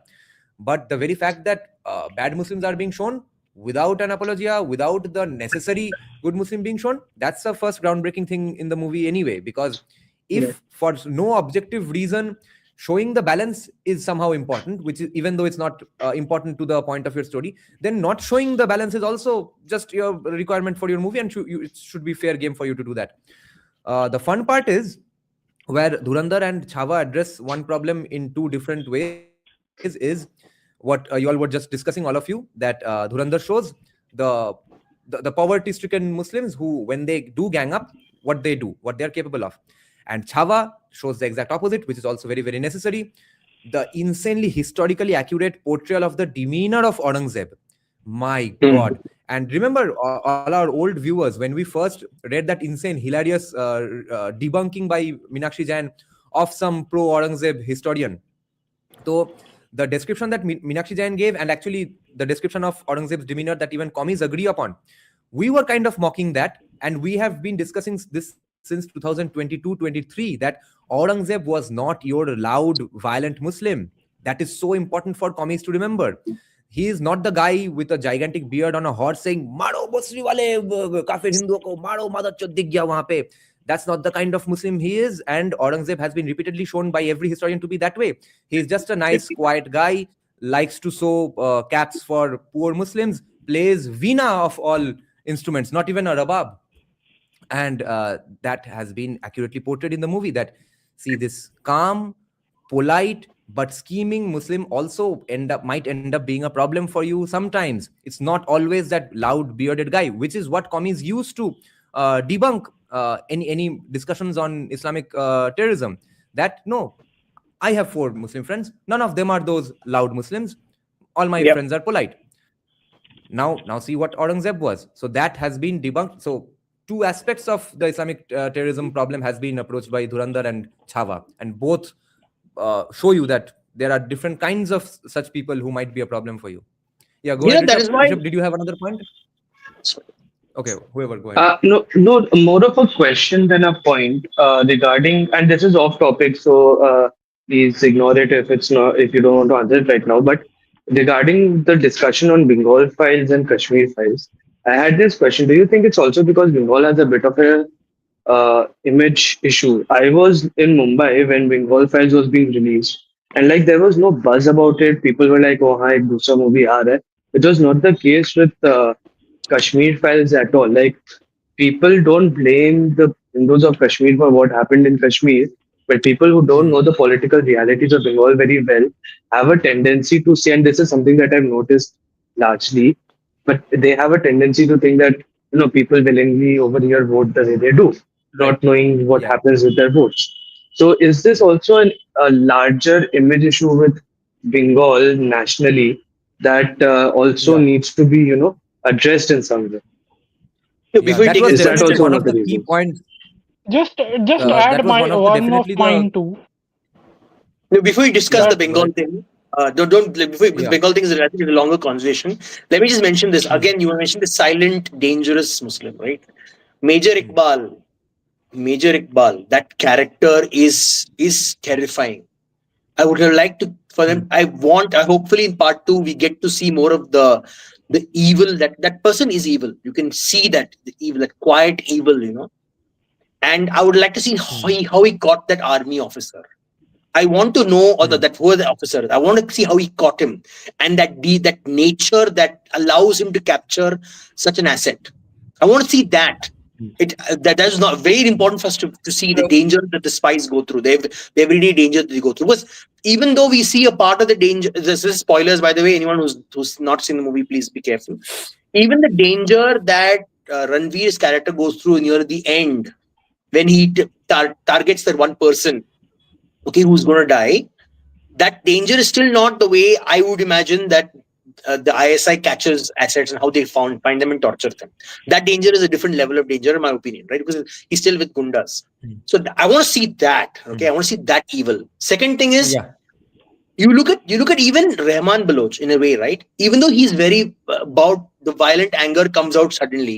But the very fact that bad Muslims are being shown without an apologia, without the necessary good Muslim being shown, that's the first groundbreaking thing in the movie anyway. Because if for no objective reason showing the balance is somehow important, which is, even though it's not important to the point of your story, then not showing the balance is also just your requirement for your movie, and it should be fair game for you to do that. The fun part is where Dhurandhar and Chhava address one problem in two different ways is what you all were just discussing, all of you, that Dhurandhar shows the the poverty-stricken Muslims who, when they do gang up, what they do, what they are capable of. And Chhava shows the exact opposite, which is also very, very necessary. The insanely historically accurate portrayal of the demeanor of Aurangzeb. My God. And remember, all our old viewers, when we first read that insane, hilarious debunking by Meenakshi Jain of some pro-Aurangzeb historian. So the description that Meenakshi Jain gave, and actually the description of Aurangzeb's demeanor that even commies agree upon, we were kind of mocking that. And we have been discussing this since 2022-23, that Aurangzeb was not your loud, violent Muslim. That is so important for commies to remember. He is not the guy with a gigantic beard on a horse saying, "Maro Bosri wale kafir Hindu ko, maro mother chod dig gaya wahan pe." That's not the kind of Muslim he is. And Aurangzeb has been repeatedly shown by every historian to be that way. He is just a nice, quiet guy, likes to sew caps for poor Muslims, plays veena of all instruments, not even a rabab. And that has been accurately portrayed in the movie, that see, this calm, polite but scheming Muslim also might end up being a problem for you sometimes. It's not always that loud bearded guy, which is what commies used to debunk any discussions on Islamic terrorism. That no, I have 4 Muslim friends, none of them are those loud Muslims, all my Yep. friends are polite. Now see what Aurangzeb was. So that has been debunked. So two aspects of the Islamic terrorism problem has been approached by Dhurandhar and Chhawa, and both show you that there are different kinds of such people who might be a problem for you. Yeah, go ahead, That Rishabh. is why. Rishabh, did you have another point? Okay, whoever, go ahead. No, more of a question than a point regarding, and this is off topic, so please ignore it if it's not, if you don't want to answer it right now. But regarding the discussion on Bengal files and Kashmir files, I had this question: do you think it's also because Bengal has a bit of a image issue? I was in Mumbai when Bengal files was being released, and like there was no buzz about it. People were like, "Oh, hi, दूसरा movie aa raha hai." It was not the case with Kashmir files at all. Like people don't blame the Hindus of Kashmir for what happened in Kashmir, but people who don't know the political realities of Bengal very well have a tendency to say, and this is something that I've noticed largely, but they have a tendency to think that people willingly over here vote the way they do, Right. not knowing what Yeah. happens with their votes. So, is this also a larger image issue with Bengal nationally that also Yeah. needs to be, addressed in some way? So Yeah, before you that take was this Is that definitely also question, one one of of the the key reasons? points. Just That add was one my of the one of definitely the mine too. no, before you discuss the That go Bengal ahead. thing, don't before the Yeah. Bengal thing is I think is a longer conversation. Let me just mention this Hmm. again. You mentioned the silent, dangerous Muslim, right? Major Hmm. Iqbal, Major Iqbal, that character is terrifying. I would have liked to for Hmm. them. I hopefully in part two we get to see more of the evil that person is evil. You can see that the evil, that quiet evil, And I would like to see Hmm. how he got that army officer. I want to know Hmm. that who are the officers. I want to see how he caught him, and that nature that allows him to capture such an asset. I want to see that. Hmm. That is not very important for us to see the So, danger that the spies go through. The everyday danger that they go through. Because even though we see a part of the danger, this is spoilers by the way. Anyone who's not seen the movie, please be careful. Even the danger that Ranveer's character goes through near the end when he targets that one person, okay, who's going to die, that danger is still not the way I would imagine that the ISI catches assets and how they find them and torture them. That danger is a different level of danger, in my opinion, right? Because he's still with Gundas. hmm. So I want to see that. Okay, Hmm. I want to see that evil. Second thing is Yeah. you look at even Rahman Baloch in a way, right? Even though he's very about the violent anger comes out suddenly,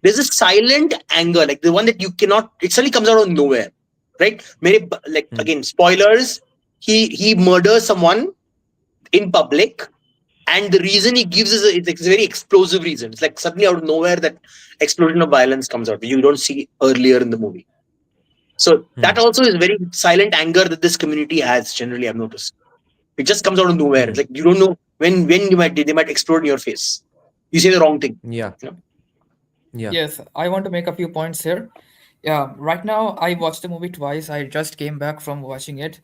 there's a silent anger, like the one that you cannot. It suddenly comes out of nowhere, right? Like Hmm. again, spoilers. He murders someone in public, and the reason he gives is it's a very explosive reason. It's like suddenly out of nowhere that explosion of violence comes out, which you don't see earlier in the movie. So Hmm. that also is very silent anger that this community has. Generally, I've noticed it just comes out of nowhere. Hmm. It's like you don't know when they might explode in your face. You say the wrong thing. Yeah. You know? Yeah. Yes, I want to make a few points here. Yeah, right now I watched the movie twice. I just came back from watching it.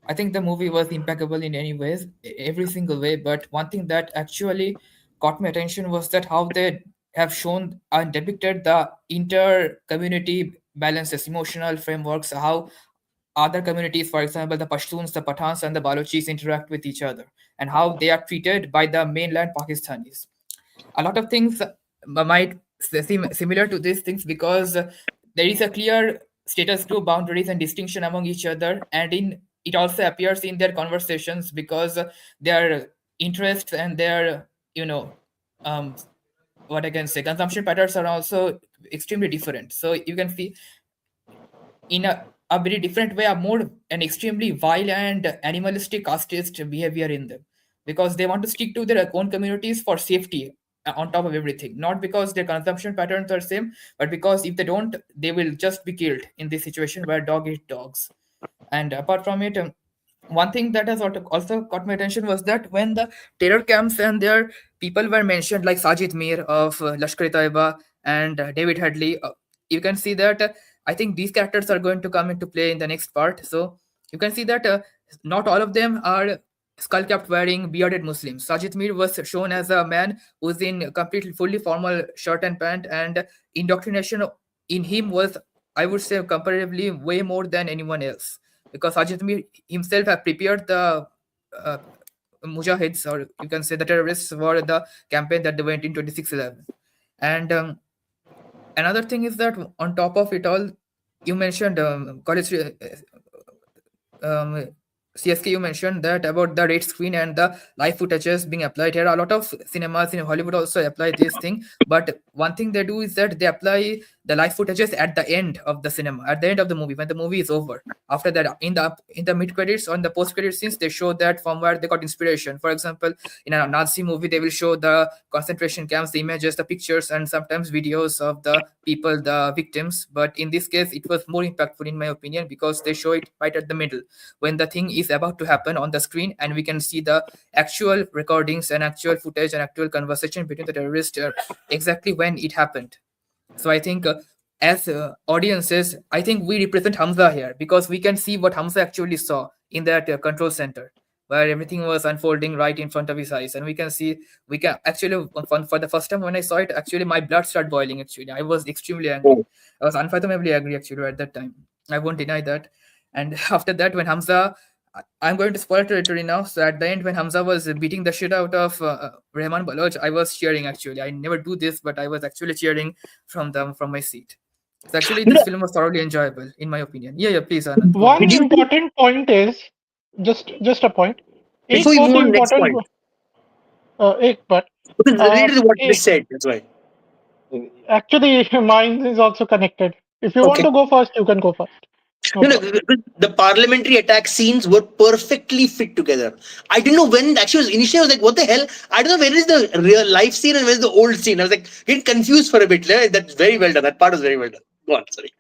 I think the movie was impeccable in any ways, every single way. But one thing that actually caught my attention was that how they have shown and depicted the inter-community balances, emotional frameworks, how other communities, for example, the Pashtuns, the Pathans, and the Balochis interact with each other, and how they are treated by the mainland Pakistanis. A lot of things might seem similar to these things because there is a clear status quo boundaries and distinction among each other, and in it also appears in their conversations because their interests and their um, what I can say consumption patterns are also extremely different. So you can see in a very different way, a more an extremely vile and animalistic casteist behavior in them because they want to stick to their own communities for safety on top of everything, not because their consumption patterns are same, but because if they don't, they will just be killed in this situation where dog eat dogs. And apart from it, one thing that has also caught my attention was that when the terror camps and their people were mentioned, like Sajid Mir of Lashkar-e-Taiba and David Hadley, you can see that I think these characters are going to come into play in the next part. So you can see that not all of them are skull capped wearing bearded Muslims. Sajid Mir was shown as a man who's in completely fully formal shirt and pant, and indoctrination in him was, I would say, comparatively way more than anyone else because Sajid Mir himself have prepared the uh, Mujahids, or you can say the terrorists, for the campaign that they went in 2611. And Another thing is that on top of it all, you mentioned college um, CSK, you mentioned that about the red screen and the live footages being applied here. A lot of cinemas in Hollywood also apply this thing, but one thing they do is that they apply the live footages at the end of the cinema, at the end of the movie, when the movie is over. After that, in the mid credits, on the post credit scenes, they show that from where they got inspiration. For example, in a Nazi movie, they will show the concentration camps, the images, the pictures, and sometimes videos of the people, the victims. But in this case, it was more impactful, in my opinion, because they show it right at the middle when the thing is about to happen on the screen, and we can see the actual recordings and actual footage and actual conversation between the terrorists exactly when it happened. So I think as audiences, I think we represent Hamza here because we can see what Hamza actually saw in that control center where everything was unfolding right in front of his eyes, and we can actually for the first time when I saw it, actually my blood started boiling. Actually, I was extremely angry. Oh. I was unfathomably angry actually at that time. I won't deny that. And after that, when Hamza, I'm going to spoil territory now. So at the end, when Hamza was beating the shit out of Rehman Baloch, I was cheering. Actually, I never do this, but I was actually cheering from my seat. So actually, You this know, film was thoroughly enjoyable, in my opinion. Yeah, yeah. Please, Anand, go One ahead. did you see, important point is just a point. एक before you बहुत move on to the next important point, एक but because it's related to what you एक, just said, that's why. actually mine is also connected. If you want Okay. to go first, you can go first. No No, no, problem. the parliamentary attack scenes were perfectly fit together. I didn't know when actually was initially. I was like, "What the hell?" I don't know where is the real life scene and where is the old scene. I was like getting confused for a bit. Yeah, that's very well done. That part was very well done. Go on, sorry.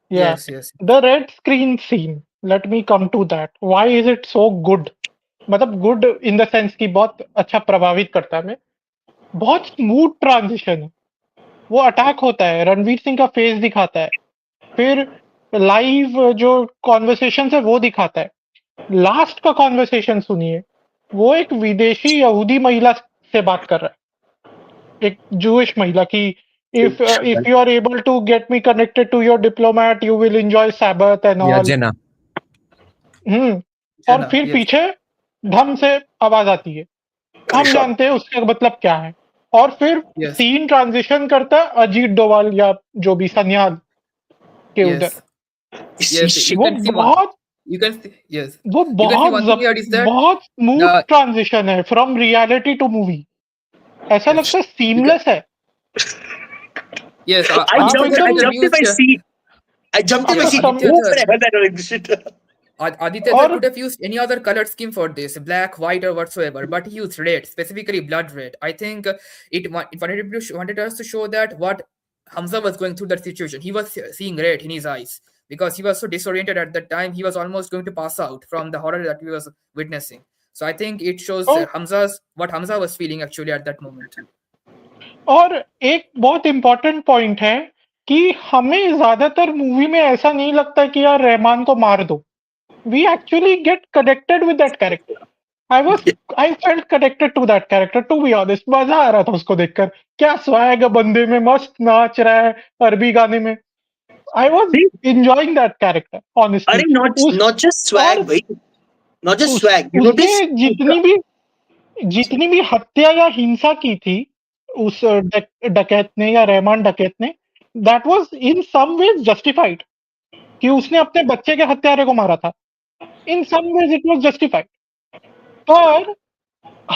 Yeah, Yes, yes. the red screen scene. Let me come to that. Why is it so good? मतलब good in the sense कि बहुत अच्छा प्रभावित करता है हमें. बहुत smooth transition है. वो अटैक होता है, रणवीर सिंह का फेस दिखाता है, फिर लाइव जो कॉन्वर्सेशन है वो दिखाता है. लास्ट का कॉन्वर्सेशन सुनिए, वो एक विदेशी यहूदी महिला से बात कर रहा है, एक जूइश महिला की if you are able to get me connected to your diplomat, you will enjoy Sabbath and Yeah, all. Jenna. और Jenna, फिर yes. पीछे ढम से आवाज आती है, हम जानते हैं उसका मतलब क्या है, और फिर Yes, सीन ट्रांजिशन करता है अजीत डोभाल या जो भी सन्याल के उधर. yes, yes. You वो can see one. बहुत You can see, yes. वो You can see बहुत one thing here is that बहुत स्मूथ the ट्रांजिशन है फ्रॉम रियलिटी टू मूवी. ऐसा लगता है you can, सीमलेस है. yes. I आप jumped. I Aditya एकदम jumped in used my seat. I jumped in my yeah, seat. आपको Aditya Oh, Dhar. when I heard that, I was like, shit. Aditya Dhar और could have used any other color scheme for this, black, white, or whatsoever, but he used red, specifically blood red. I think it wanted us to show that what Hamza was going through that situation. He was seeing red in his eyes because he was so disoriented at that time. He was almost going to pass out from the horror that he was witnessing. So I think it shows तो what Hamza was feeling actually at that moment. और एक बहुत important point है कि हमें ज्यादातर movie में ऐसा नहीं लगता कि यार रहमान को मार दो. We actually get connected with that character. I felt connected to that character, to be honest. मजा आ रहा था उसको देखकर. क्या स्वैग है बंदे में, मस्त नाच रहा है अरबी गाने में. I was See, enjoying that character honestly. अरे not उस not just swag, और भाई. Not just उस swag. You उसने notice? जितनी भी हत्या या हिंसा की थी उस डकैत ने या रहमान डकैत ने, that was in some ways justified. कि उसने अपने बच्चे के हत्यारे को मारा था, in some ways it was justified. पर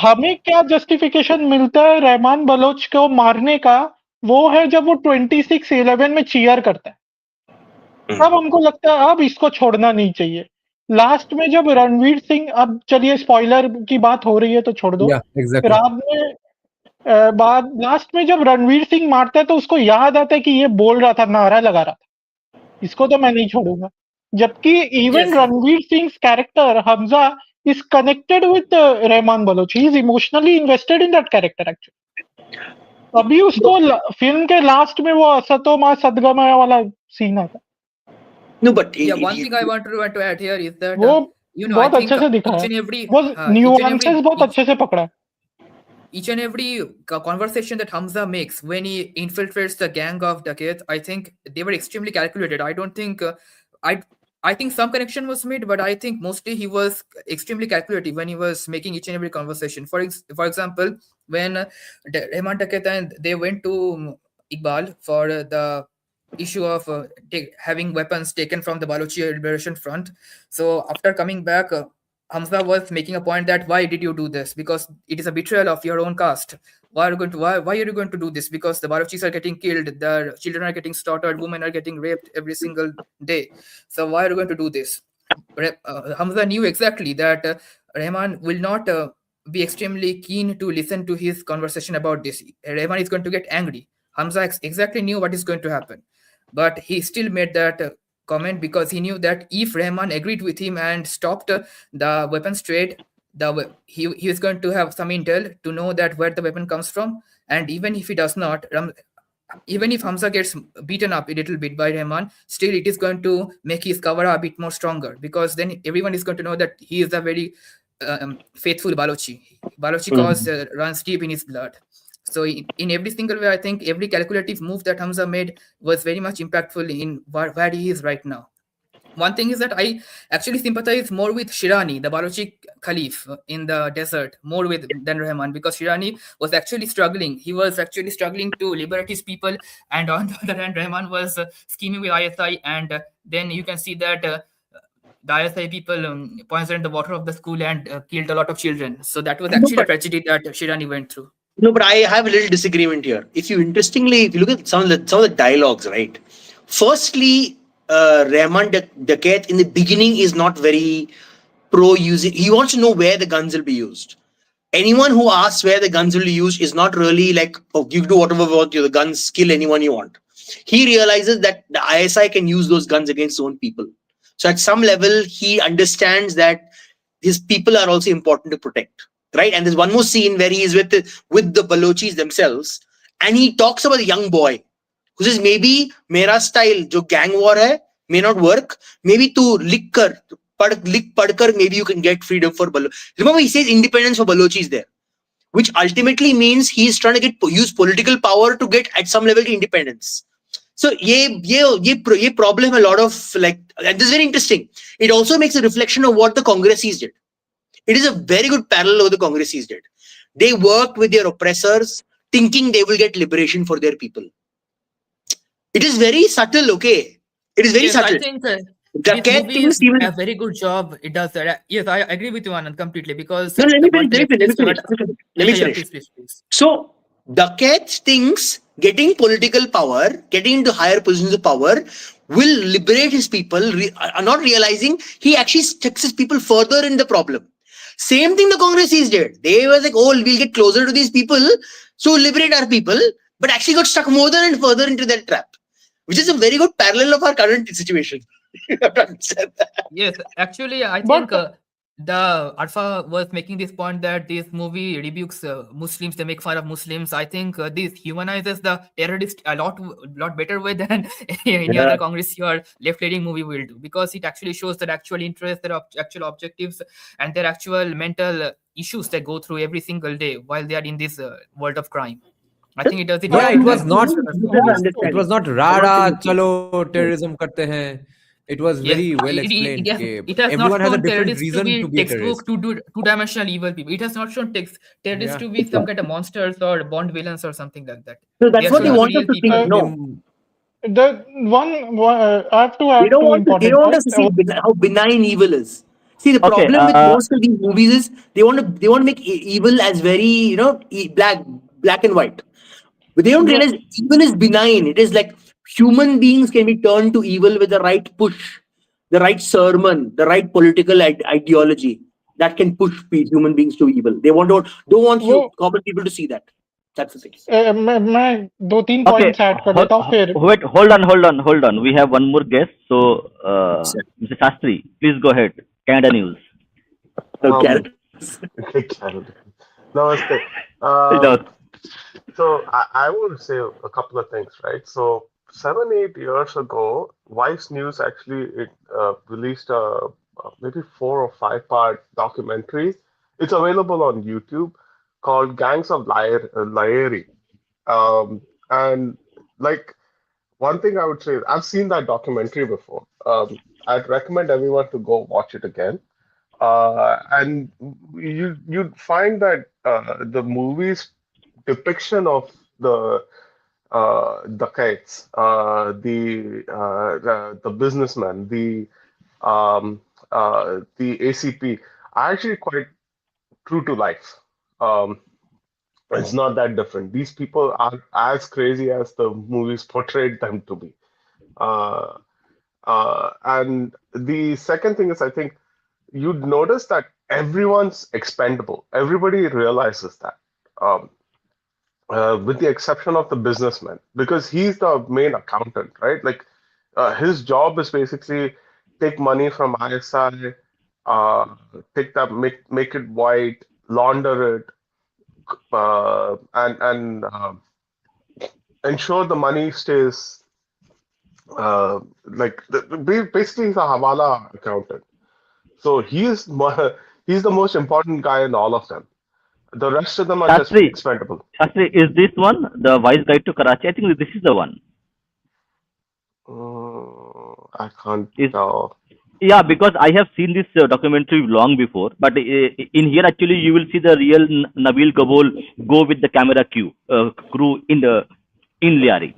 हमें क्या जस्टिफिकेशन मिलता है रहमान बलोच को मारने का, वो है जब वो 26/11 में चीयर करता है. तब हमको लगता है अब इसको छोड़ना नहीं चाहिए. लास्ट में जब रणवीर सिंह, अब चलिए स्पॉइलर की बात हो रही है तो छोड़ दो. Yeah, exactly. रात में बाद लास्ट में जब रणवीर सिंह मारता है तो उसको याद आता है कि ये बोल रहा था, नारा लगा रहा था, इसको तो मैं नहीं छोड़ूंगा. जबकि even Yes, Ranveer Singh character Hamza is connected with Rehman Baloch. He is emotionally invested in that character actually. अभी उसको फिल्म के लास्ट में वो असतो मा सदगमय वाला सीन आता है, No, but yeah. One thing I want to add here is that वो I बहुत think अच्छे से दिखाया each है. and every वो each and every न्यूआंसेस बहुत each, अच्छे से पकड़ा है. each and every conversation that Hamza makes when he infiltrates the gang of Daket, I think they were extremely calculated. I don't think I I think some connection was made, but I think mostly he was extremely calculative when he was making each and every conversation. For example, when Rehman Daket and they went to Iqbal, for the issue of having weapons taken from the Balochi Liberation Front. So after coming back, Hamza was making a point that why did you do this? Because it is a betrayal of your own caste. Why are you going to do this? Because the Balochis are getting killed, the children are getting slaughtered, women are getting raped every single day. So why are you going to do this? Hamza knew exactly that Rahman will not be extremely keen to listen to his conversation about this. Rahman is going to get angry. Hamza exactly knew what is going to happen, but he still made that comment because he knew that if Rahman agreed with him and stopped the weapons trade, he was going to have some intel to know that where the weapon comes from. And even if he does not, even if Hamza gets beaten up a little bit by Rahman, still it is going to make his cover a bit more stronger, because then everyone is going to know that he is a very faithful Balochi. Balochi cause runs deep in his blood. So in every single way, I think every calculative move that Hamza made was very much impactful in where he is right now. One thing is that I actually sympathize more with Shirani, the Balochi Khalif in the desert, more with than Rahman, because Shirani was actually struggling. He was actually struggling to liberate his people, and on the other hand, Rahman was scheming with ISI, and then you can see that the ISI people poisoned the water of the school and killed a lot of children. So that was No, actually a but tragedy that Shirani went through. no, but I have a little disagreement here. If you look at some of the dialogues, right? Firstly, Rahman Dakat in the beginning is not very pro using. He wants to know where the guns will be used. Anyone who asks where the guns will be used is not really like, oh, you do whatever you want, the guns kill anyone you want. He realizes that the ISI can use those guns against his own people. So at some level, he understands that his people are also important to protect, right? And there's one more scene where he is with the Balochis themselves, and he talks about a young boy who says, maybe mera style, jo gang war hai, may not work. Maybe to lick padkar, maybe you can get freedom for Baloch. Remember, he says independence for Balochis there, which ultimately means he's trying to use political power to get at some level to independence. So ye problem a lot of, like, and this is very interesting. It also makes a reflection of what the Congressis did. It is a very good parallel of what the Congressis did. They worked with their oppressors, thinking they will get liberation for their people. It is very subtle, okay? It is very Yes, subtle. I think The this cat movie things is even. a very good job. It does that. Yes, I agree with you, Anand, completely. Because No, let the me finish. one thing at least, Let yeah, me yeah, finish. please. So the cat thinks getting political power, getting into higher positions of power, will liberate his people, not realizing he actually sticks his people further in the problem. Same thing the Congresses did. They were like, oh, we'll get closer to these people, so liberate our people, but actually got stuck more and further into that trap, which is a very good parallel of our current situation. You have to understand that. Yes, actually, I But think the Alpha was making this point that this movie rebukes Muslims. They make fun of Muslims. I think this humanizes the terrorist a lot better way than any Yeah. other Congress or left-leaning movie will do, because it actually shows their actual interests, their actual objectives, and their actual mental issues they go through every single day while they are in this world of crime. I think it does it Yeah, better it was than not most other movies. it Understanding. was not I don't rara think it's- chalo terrorism karte hain. It was Yes, very well explained. it has not Everyone has a shown different terrorists to reason to be be a textbook terrorist. two-dimensional evil people. It has not shown terrorists Yeah. to be some kind of monsters or Bond villains or something like that. So They that's are what they showing Yeah. want us real to see. people. No, the I have to they add don't two want to. They important don't want us points. to see how benign evil is. See, the Okay. problem with most of these movies is they want to make evil as very black and white, but they don't Yeah, realize evil is benign. It is like human beings can be turned to evil with the right push, the right sermon, the right political ideology that can push human beings to evil. They don't want वो you common people to see that. That's the thing. मैं दो तीन Okay. Points add कर देता हूँ फिर Wait. Hold on. We have one more guest. So, Mr. Shastri, please go ahead. Canada news. Okay. Canada. Namaste. You know, So I want to say a couple of things, right? So 7, 8 years ago, Vice News actually released a maybe 4 or 5 part documentary. It's available on YouTube called Gangs of Laeri. And like one thing I would say, I've seen that documentary before. I'd recommend everyone to go watch it again. And you'd find that the movie's depiction of the dacoits, the businessman, the ACP are actually quite true to life. Um, it's not that different. These people are as crazy as the movies portrayed them to be. Uh, and the second thing is, I think you'd notice that everyone's expendable. Everybody realizes that, um, with the exception of the businessman, because he's the main accountant, right? Like, his job is basically take money from ISI, uh, take that, make it white, launder it, and ensure the money stays. Basically, he's a Hawala accountant. So he's the most important guy in all of them. The rest of them are just Shastri, expendable. Shastri, is this one the Wise Guide to Karachi? I think this is the one. I can't Is tell. Yeah, because I have seen this documentary long before, but in here actually you will see the real Nabil Gabol go with the camera crew in Liari.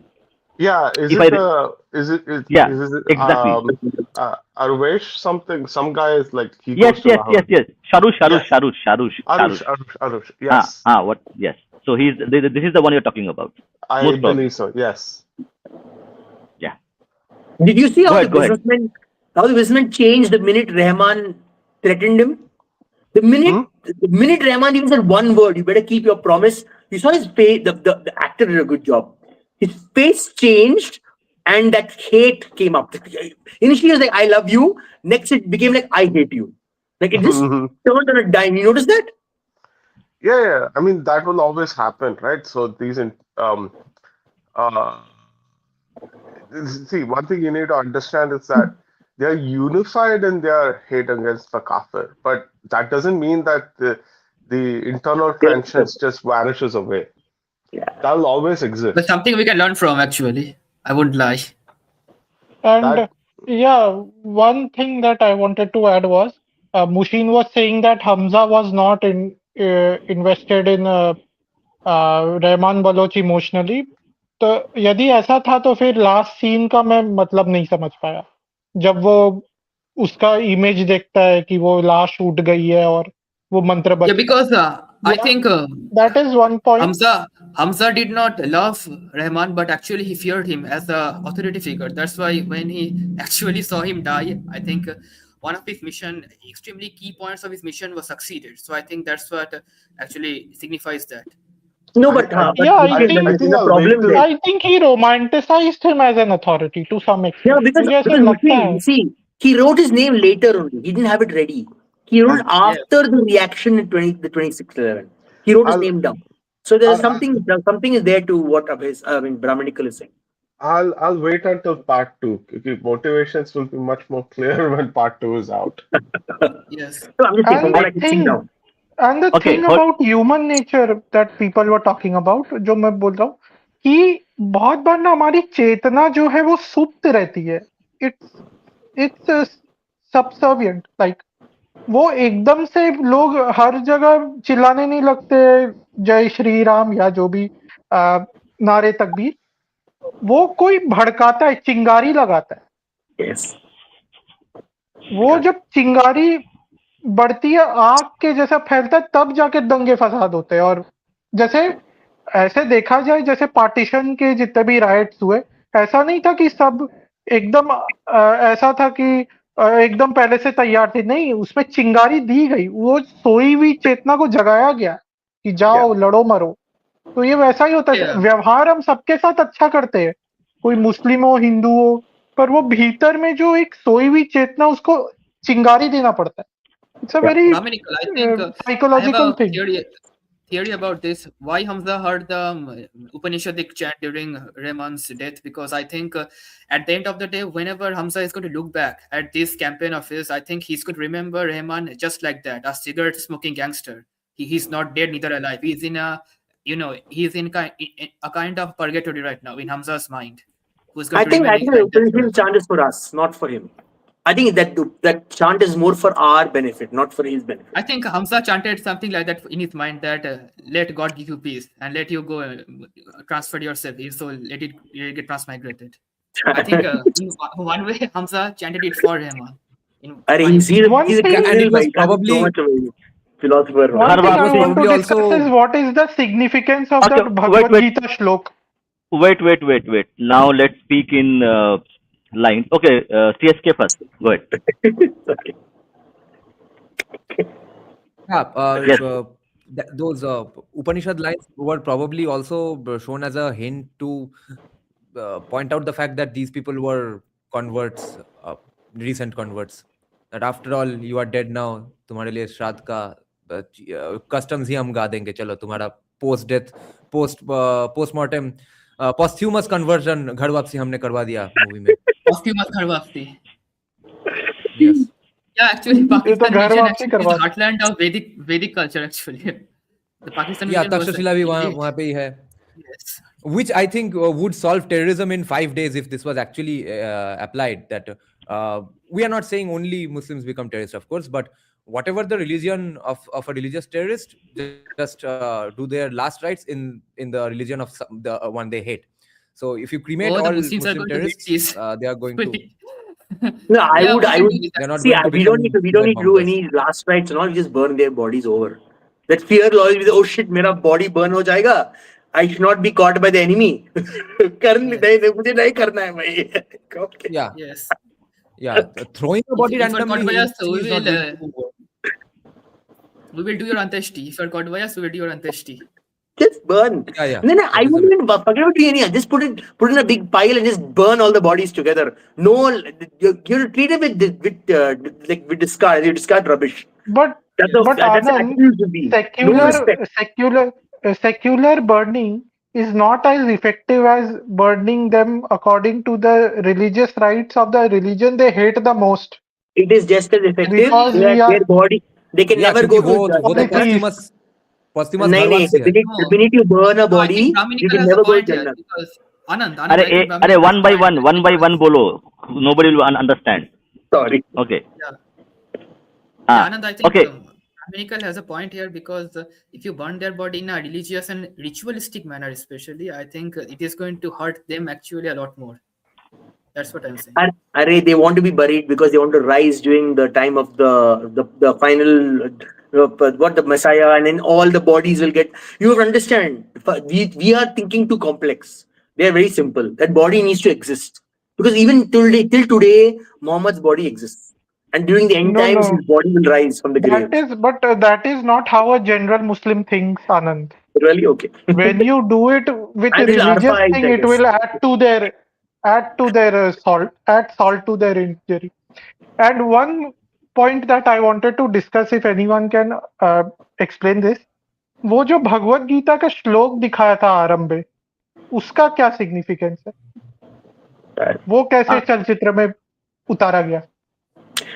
Yeah, is If it I the Yeah, is it exactly. Arvesh something? Some guy is like he Yes, goes to yes, yes, Lahore. yes. Yes, Sharush. Arush. Yes, What? Yes. So this is the one you're talking about. I Most believe probably. so. Yes. Yeah. Did you see Go ahead. Go ahead. how the businessman changed the minute Rahman threatened him? Hmm? The minute Rahman even said one word, you better keep your promise. You saw his face. The actor did a good job. His face changed, and that hate came up. Initially, it was like "I love you." Next, it became like "I hate you." Like it just turned on a dime. You notice that? Yeah. I mean, that will always happen, right? So uh, see, one thing you need to understand is that they are unified in their hate against the kafir, but that doesn't mean that the internal tensions just vanishes away. That will always But exist. something we can learn from, actually. I wouldn't lie. And That yeah, one thing that I wanted to add was Mushin was saying that Hamza was not invested in Rehman Baloch emotionally, तो यदि ऐसा था तो फिर last scene का मैं मतलब नहीं समझ पाया जब वो उसका इमेज देखता है कि वो लाश उठ गई है और वो मंत्र Yeah, बच because I think that is one point. Hamza did not love Rahman, but actually he feared him as a authority figure. That's why when he actually saw him die, I think one of his mission, extremely key points of his mission was succeeded. So I think that's what actually signifies that. No, I, I, but Yeah, I Mushin, think I think there's a I'll wait problem till there. I think he romanticized him as an authority to some Yeah, extent. मुझे ऐसा because लगता Mushin, है. you see, he wrote his name later only. He didn't have it ready. He wrote it Yeah. after the reaction in 2611. He wrote his I'll name down. So there is I'll something is there to what Brahmanical is saying. I'll wait until part two. Okay, motivations will be much more clear when part two is out. Yes. So I'm just saying from And what the I can see thing now. And the Okay. thing about human nature that people were talking about, जो मैं बोल रहा हूँ कि बहुत बार ना हमारी चेतना जो है वो सुप्त रहती है. इट्स सबसर्विएंट, लाइक वो एकदम से लोग हर जगह चिल्लाने नहीं लगते जय श्री राम या जो भी नारे तकबीर. वो कोई भड़काता है, चिंगारी लगाता है. Yes. वो जब चिंगारी बढ़ती है, आग के जैसा फैलता है, तब जाके दंगे फसाद होते हैं. और जैसे ऐसे देखा जाए, जैसे पार्टीशन के जितने भी राइट्स हुए, ऐसा नहीं था कि सब एकदम ऐसा था कि एकदम पहले से तैयार थे. नहीं, उसमें चिंगारी दी गई, वो सोई हुई चेतना को जगाया गया कि जाओ लड़ो मरो. तो ये वैसा ही होता है. Yeah. व्यवहार हम सबके साथ अच्छा करते हैं, कोई मुस्लिम हो हिंदू हो, पर वो भीतर में जो एक सोई हुई चेतना, उसको चिंगारी देना पड़ता है. It's a very Brahmanical, I think I have psychological a thing. theory about this. Why Hamza heard the Upanishadic chant during Rahman's death? Because I think at the end of the day, whenever Hamza is going to look back at this campaign of his, I think he's going to remember Rahman just like that, a cigarette smoking gangster. He's not dead, neither alive. He's in he's in a kind of purgatory right now in Hamza's mind. Who's going to remain I think like the that Upanishad forever? chant is for us, not for him. I think that chant is more for our benefit, not for his benefit. I think Hamza chanted something like that in his mind that let God give you peace and let you go transfer yourself, so let it get transmigrated. I think in one way Hamza chanted it for him. He's One a thing- and criminal, it was he can't be so probably much of a philosopher. One thing I Harvasti. want to Probably discuss also- is what is the significance of Okay, that Bhagavad wait. Gita shlok. Wait. Now let's speak in lines. Okay, CSK first. Go ahead. Okay. Yeah, Yes. those Upanishad lines were probably also shown as a hint to point out the fact that these people were converts, recent converts. That after all, you are dead now. तुम्हारे लिए श्राद्ध का customs ही हम गा देंगे. चलो तुम्हारा post death, postmortem, posthumous conversion घर वापसी हमने करवा दिया movie में. Posthumous Gharwapsi. Yes. Yeah, actually, Pakistan घर region वापसी actually is करवा the heartland of Vedic culture. Actually, the Pakistan Yeah, region was Takshashila भी वहाँ elite. वहाँ पे ही है. Yes. Which I think would solve terrorism in 5 days if this was actually applied. That we are not saying only Muslims become terrorists, of course, but whatever the religion of a religious terrorist, just do their last rites in the religion of the one they hate. So if you cremate Oh, the all Muslims are Muslim going to hate terrorists, this. they are going to. No, I Yeah, would. we can do They're that. not See, going to we become don't need to suicide do bombers. any last rites and all. We just burn their bodies over. That fear will always be, oh shit, मेरा body burn हो जाएगा. I should not be caught by the enemy. नहीं, मुझे नहीं करना है भाई. Okay. Yeah, Yes. yeah. Throwing a body If you're randomly caught by us, is not going to. we will do your anteshti. If you're caught by us, we will do your anteshti. Just burn. Yeah. No, That I is the wouldn't even forget about doing any. Just put in a big pile and just burn all the bodies together. No, you treat it with discard. You discard rubbish. But That's Anand, the attitude to be. No respect. secular burning is not as effective as burning them according to the religious rites of the religion they hate the most. It is just as effective. Because we are- Their body, they can Yeah, never क्योंकि go to वो तो Please. posthumous नहीं, घरवापसी है. the minute you burn a No, I body, think you Brahminical can has a never go to point here Jannah. because Anand, अरे I think अरे Brahminical one by has a one, point one by because- one बोलो. Nobody will understand. Sorry. Okay. Yeah, Anand, I think Okay. Brahminical has a point here because if you burn their body in a religious and ritualistic manner, especially, I think it is going to hurt them actually a lot more. That's what I'm saying. Array, they want to be buried because they want to rise during the time of the final what the Messiah, and then all the bodies will get. You have to understand. We are thinking too complex. They are very simple. That body needs to exist because even till today, Muhammad's body exists, and during the end No, times, no. his body will rise from the grave. That is not how a general Muslim thinks, Anand. Really, okay. When you do it with I'm little religious archaized, thing, I it guess. will add to their salt to their injury. And one point that I wanted to discuss, if anyone can explain this, वो जो भगवत गीता का श्लोक दिखाया था आरंभ में, उसका क्या सिग्निफिकेंस है? वो कैसे चलचित्र में उतारा गया?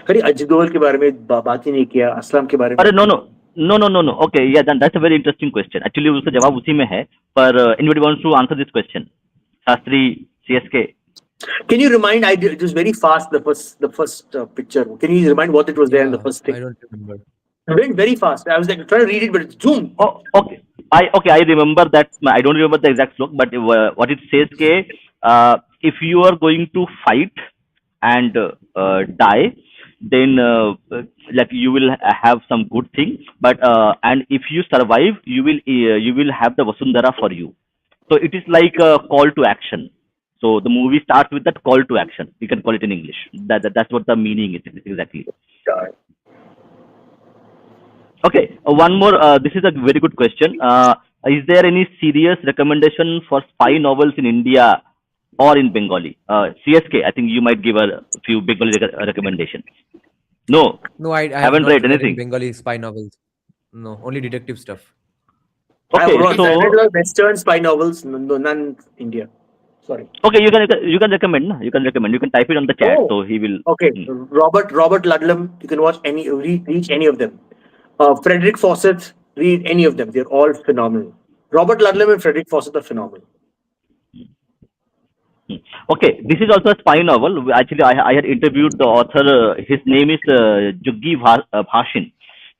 अरे अजदोल के बारे में बात ही नहीं किया, असलम के बारे में. अरे no. Okay, yeah, then that's a very interesting question. Actually, उसका जवाब उसी में है. पर anybody wants to answer this question? Shastri, CSK. Can you remind? It was very fast. The first picture. Can you remind what it was there in the first thing? I don't remember. It went very fast. I was like trying to read it, but it's zoom. Oh, okay. I remember that. I don't remember the exact slope, but what it says if you are going to fight and die, then like you will have some good thing, but and if you survive, you will have the Vasundhara for you. So it is like a call to action. So the movie starts with that call to action. You can call it in English. That's what the meaning is exactly. Okay, one more. This is a very good question. Is there any serious recommendation for spy novels in India or in Bengali? CSK, I think you might give a few Bengali recommendations. No, I haven't not read any anything. Bengali spy novels. No, only detective stuff. I Okay, read so Western spy novels, none India. Sorry. okay, you can recommend. No? You can recommend. You can type it on the chat, Oh. so he will. Okay, Robert Ludlum. You can watch read any of them. Frederick Fawcett. Read any of them. They're all phenomenal. Robert Ludlum and Frederick Fawcett are phenomenal. Okay, this is also a spy novel. Actually, I had interviewed the author. His name is Juggi Bhashin.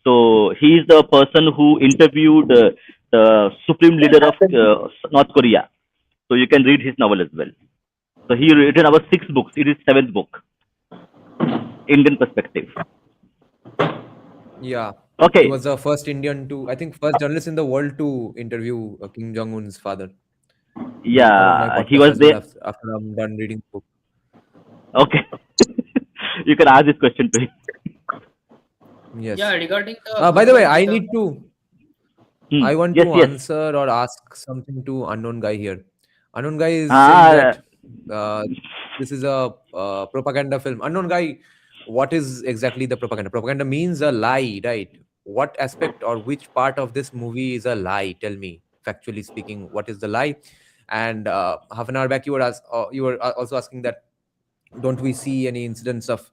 So he is the person who interviewed the supreme leader of North Korea. So you can read his novel as well. So he written about 6 books. It is 7th book. Indian perspective. Yeah. He Okay. was the first Indian to, I think, first journalist in the world to interview Kim Jong Un's father. He will come on my Yeah, he podcast was as well there. after I'm done reading the book. Okay. You can ask this question to him. Yeah, Yes. regarding By book the way, of I the need to, I want Yes, to yes. answer or ask something to unknown guy here. Unknown guy is saying Ah, that uh, this is a propaganda film. Unknown guy, what is exactly the propaganda? Propaganda means a lie, right? What aspect or which part of this movie is a lie? Tell me, factually speaking, what is the lie? And half an hour back, you were also asking that don't we see any incidents of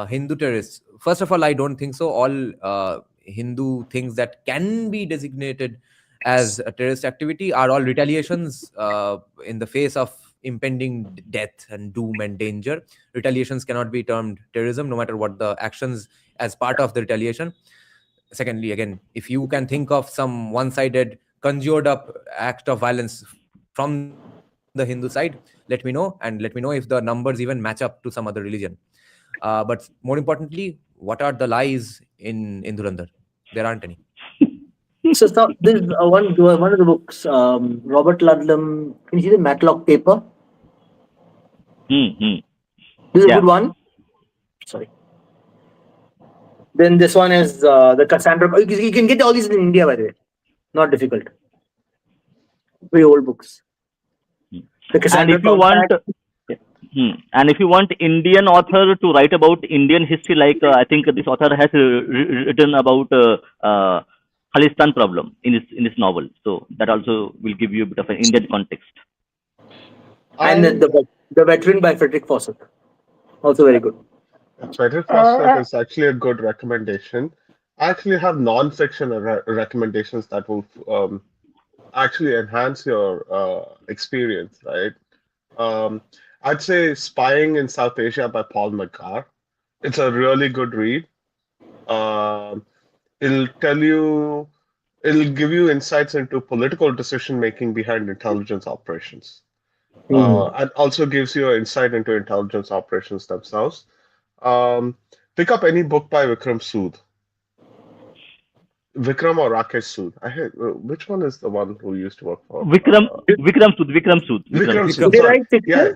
Hindu terrorists? First of all, I don't think so. All Hindu things that can be designated as a terrorist activity are all retaliations in the face of impending death and doom and danger. Retaliations cannot be termed terrorism, no matter what the actions as part of the retaliation. Secondly, again, if you can think of some one-sided, conjured up act of violence from the Hindu side, let me know, and let me know if the numbers even match up to some other religion. But more importantly, what are the lies in Dhurandhar? There aren't any. So this is one of the books, Robert Ludlum. Can you see the Matlock paper? hmm. This is a Yeah. good one. Sorry. Then this one is the Cassandra. You can get all these in India, by the way. Not difficult. Very old books. The And Cassandra if you want, Compact. and if you want Indian author to write about Indian history, like I think this author has written about Khalistan problem in his novel. So that also will give you a bit of an Indian context. And I the Veteran by Frederick Fawcett. Also very good. Frederick Fawcett Uh, is actually a good recommendation. I actually have non-fiction recommendations that will actually enhance your experience, right? Um, I'd say Spying in South Asia by Paul McGarr. It's a really good read. Um, it'll tell you, it'll give you insights into political decision making behind intelligence operations. And also gives you an insight into intelligence operations themselves. Um, Pick up any book by Vikram Sood. Vikram or Rakesh Sood. Which one is the one who used to work for? Vikram Vikram Sood. Vikram Did Sood. they Vikram. Sorry. write fiction? Yeah.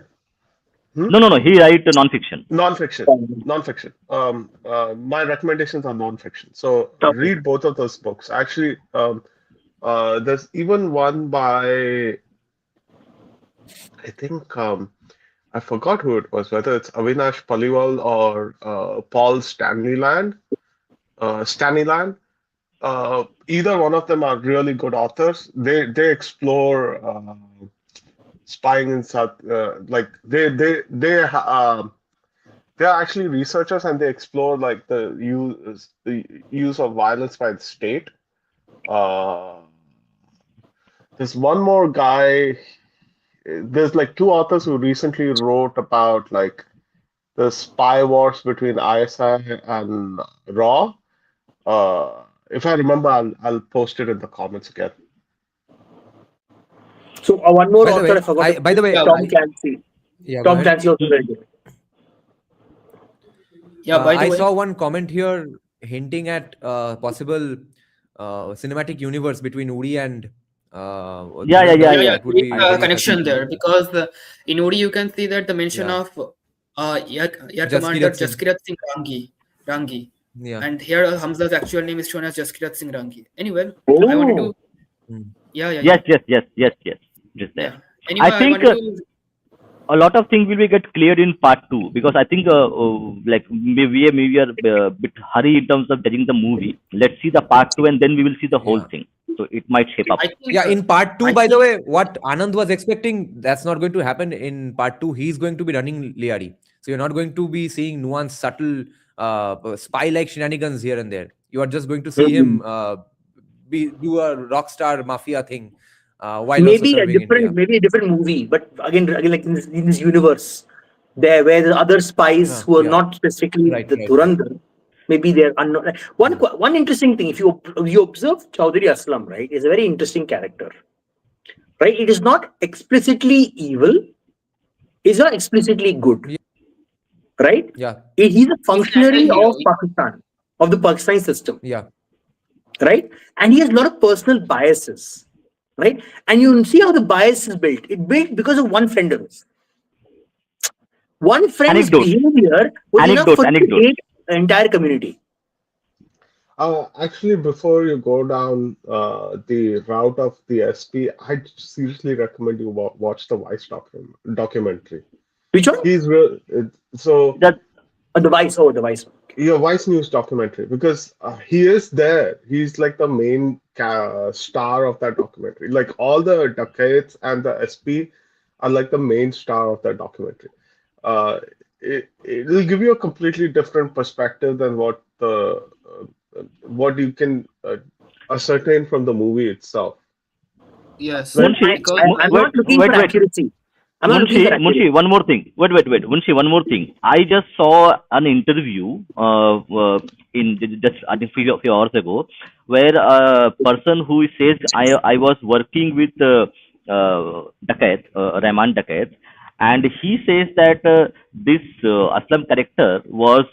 Hmm? No, he write non-fiction. Non-fiction. Non-fiction. My recommendations are non-fiction. So Okay. read both of those books. Actually, there's even one by, I think, I forgot who it was, whether it's Avinash Paliwal or Paul Stanleyland. Either one of them are really good authors. They explore spying in South, like they're actually researchers and they explore like the use of violence by the state. Uh, there's one more guy. There's like two authors who recently wrote about like the spy wars between ISI and RAW. If I remember, I'll post it in the comments again. So one more By the author I way, forgot I by the way, Tom Clancy. yeah, go Tom ahead. Clancy also very good. Yeah, by the I way, saw one comment here hinting at possible cinematic universe between Uri and Yeah. Dhurandhar. yeah, That would great be very connection fascinating. there because in Uri you can see that the mention Yeah, of Air Commander Jaskirat Singh. Jaskirat Singh Rangi, Yeah. and here Hamza's actual name is shown as Jaskirat Singh Rangi. Anyway, I wanted to Oh, Mm. yeah. Yes. Just there. Anyway, I I think wanted to a lot of things will be get cleared in part two because I think like we are a bit hurry in terms of judging the movie. Let's see the part two and then we will see the whole Yeah. thing. So it might shape up. I think Yeah, in part two, I by the think way, what Anand was expecting, that's not going to happen. In part two, he's going to be running Liari. So you're not going to be seeing nuanced, subtle, spy-like shenanigans here and there. You are just going to see him do a rock star mafia thing while also serving India. maybe a different movie, but again like in this universe, there where the other spies who are Yeah. not specifically Right, the right. Dhurandhar, maybe they're unknown. One interesting thing, if you observe Chaudhary Aslam, right, is a very interesting character, right? It is not explicitly evil, it's not explicitly good, Yeah. right? Yeah. He's a He's functionary another hero. of Pakistan, of the Pakistani system, Yeah. right? And he has a lot of personal biases, right? And you see how the bias is built. It built because of one friend of his. One friend's Anecdotes, behavior was enough anecdotes, for to anecdotes. hate the entire community. Actually, before you go down the route of the SP, I seriously recommend you watch the Vice documentary. Which one? He's real. So That The Vice. Oh, the Vice. yeah, Vice News documentary, because he is there. He's like the main star of that documentary. Like all the Dacoits and the SP are like the main star of that documentary. Uh, it'll give you a completely different perspective than what you can ascertain from the movie itself. Yes, Well, Munshi, because I'm wait, not looking wait, for wait. accuracy. I'm not looking for accuracy. Munshi, one more thing. Wait. Munshi, one more thing. I just saw an interview in just I think few hours ago, where a person who says I was working with Dakat, Rahman Dakat, and he says that this Aslam character was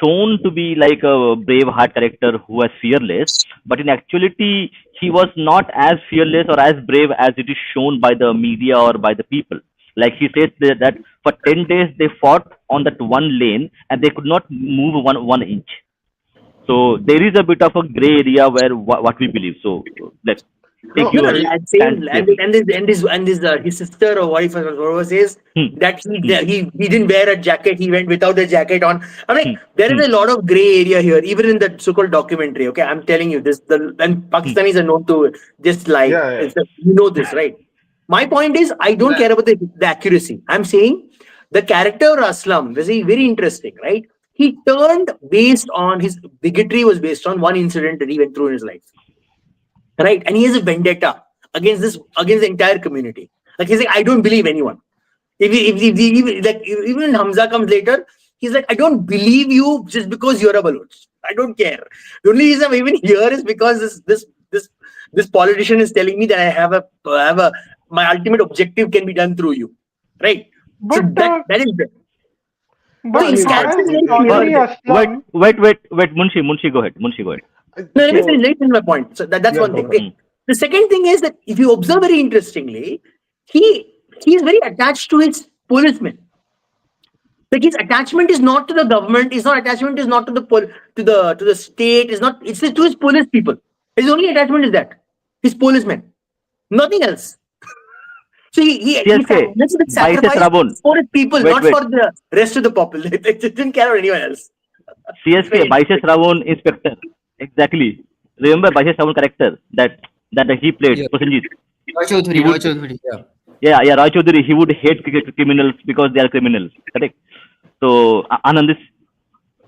shown to be like a brave heart character who was fearless, but in actuality he was not as fearless or as brave as it is shown by the media or by the people. Like he says that for 10 days they fought on that one lane and they could not move one inch. So there is a bit of a gray area where what we believe. So let's take No, No, your no, and same, stand there, please. his sister or wife or whatever says Hmm. that Hmm. he didn't wear a jacket, he went without a jacket on. I'm Hmm. like, there Hmm. is a lot of gray area here, even in the so-called documentary. Okay, I'm telling you this. And Hmm. Pakistanis are known to just lie. yeah. You know this, right? My point is, I don't care about the accuracy. I'm saying the character of Aslam was very interesting, right? He turned based on his bigotry was based on one incident that he went through in his life, right? And he has a vendetta against the entire community. Like he's like, I don't believe anyone. Even when Hamza comes later, he's like, I don't believe you just because you're a Baloch. I don't care. The only reason I'm even here is because this politician is telling me that I have a my ultimate objective can be done through you, right? So But that is the. So but I his mean, character has is very Chaudhary clear. Aslam, Wait. Munshi, go ahead. Munshi, go ahead. No, let me so finish. Let me finish my point. So that's yeah, one go thing. ahead. Hmm. The second thing is that if you observe very interestingly, he is very attached to his policemen. Like his attachment is not to the government. His not attachment is not to the state. It's to his police people. His only attachment is that his policemen, nothing else. So he CSK, makes a Biceps sacrifice Rabun. for his people, Wait, not wait. for the rest of the population. They didn't care about anyone else. It's CSK, very Biceps Rabun Inspector. Exactly. Remember Biceps Rabun character that he played, Yeah. Prasenjit. Roy He Chaudhary, would, Yeah. yeah, Roy Chaudhary, he would hate criminals because they are criminals. Correct. So Anand is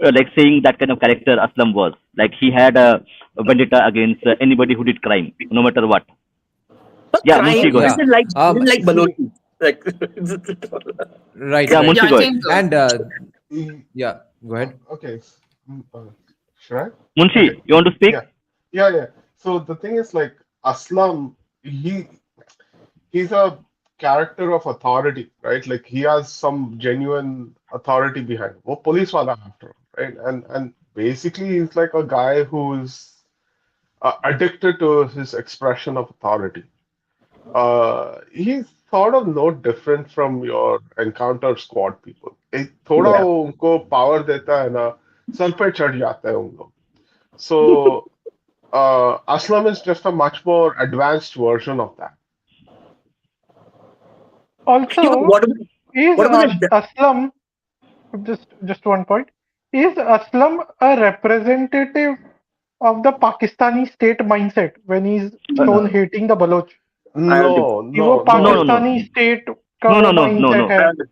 like saying that kind of character Aslam was. Like he had a vendetta against anybody who did crime, no matter what. not Yeah, crime. Munshi, He go ahead. didn't like Balochi. Like Right, Yeah, right. Munshi, Yeah, I go ahead. think And Mm, yeah, go ahead. Okay. Should I? Munshi, Okay. you want to speak? Yeah. So the thing is, like, Aslam, he's a character of authority, right? Like he has some genuine authority behind him. Wo police wala after all, right? And basically he's like a guy who's addicted to his expression of authority. He's sort of no different from your encounter squad people. एक थोड़ा yeah. वो उनको power देता है ना, sir पे चढ़ जाते हैं उन लोग. So Aslam is just a much more advanced version of that. Yeah, also but is what about the Aslam, just one point, is Aslam a representative of the Pakistani state mindset when he's shown hating the Baloch? I don't think so. No, कि वो no, no. No. Pakistani state का No, वो no, no, no, mindset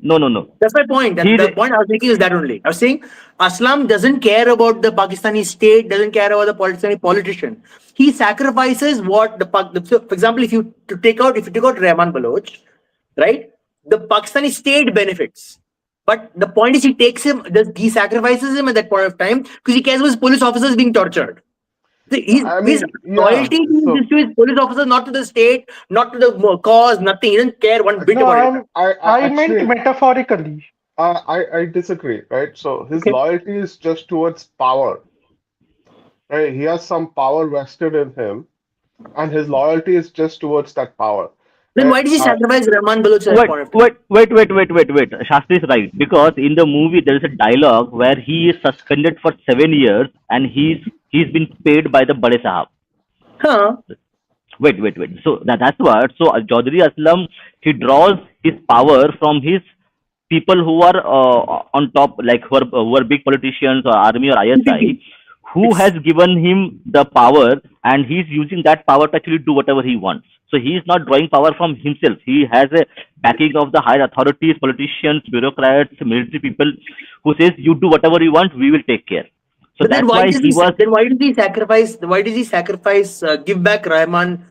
no, है. no. That's my point. He The point I was making is that only. I was saying Aslam doesn't care about the Pakistani state, doesn't care about the Pakistani politician. He sacrifices what so for example, if you take out Rahman Baloch, right? The Pakistani state benefits. But the point is he sacrifices him at that point of time because he cares about his police officers being tortured. I His mean, yeah. loyalty is So to his police officers, not to the state, not to the cause, nothing. He doesn't care one bit No, about it. I I meant actually metaphorically. I disagree, right? So his Okay. loyalty is just towards power, right? He has some power vested in him, and his loyalty is just towards that power, Then right? why did he sacrifice Rahman Baloch at that wait, point of time? wait. Shastri is right, because in the movie there is a dialogue where he is suspended for 7 years and he's been paid by the Bade Sahab. Huh? Wait. So that's what. So Chaudhry Aslam, he draws his power from his people who are on top, like who are big politicians or army or ISI, who has It's given him the power, and he's using that power to actually do whatever he wants. So he is not drawing power from himself. He has a backing of the higher authorities, politicians, bureaucrats, military people, who says you do whatever you want, we will take care. So but then that's why he was. why does he sacrifice? Why does he sacrifice? Give back Rahman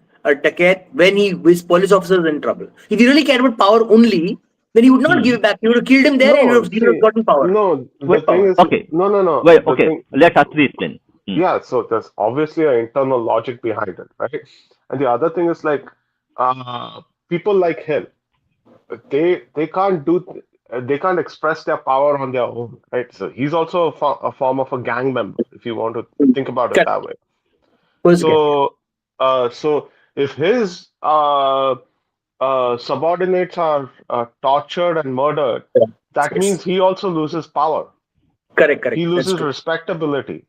Taket when his police officers are in trouble. If he really cared about power only, then he would not give Hmm. it back. He would have killed him there, and No, he would have see, gotten power. no, the Wait, thing is, okay. no. Wait, The okay. thing, Let Shastri explain. Hmm. yeah, so there's obviously an internal logic behind it, right? And the other thing is like, people like him, they can't they can't express their power on their own, right? So he's also a form of a gang member, if you want to think about it Correct. that way. First gang. So if his subordinates are tortured and murdered, that Yes. means he also loses power. Correct. He That's loses true. respectability,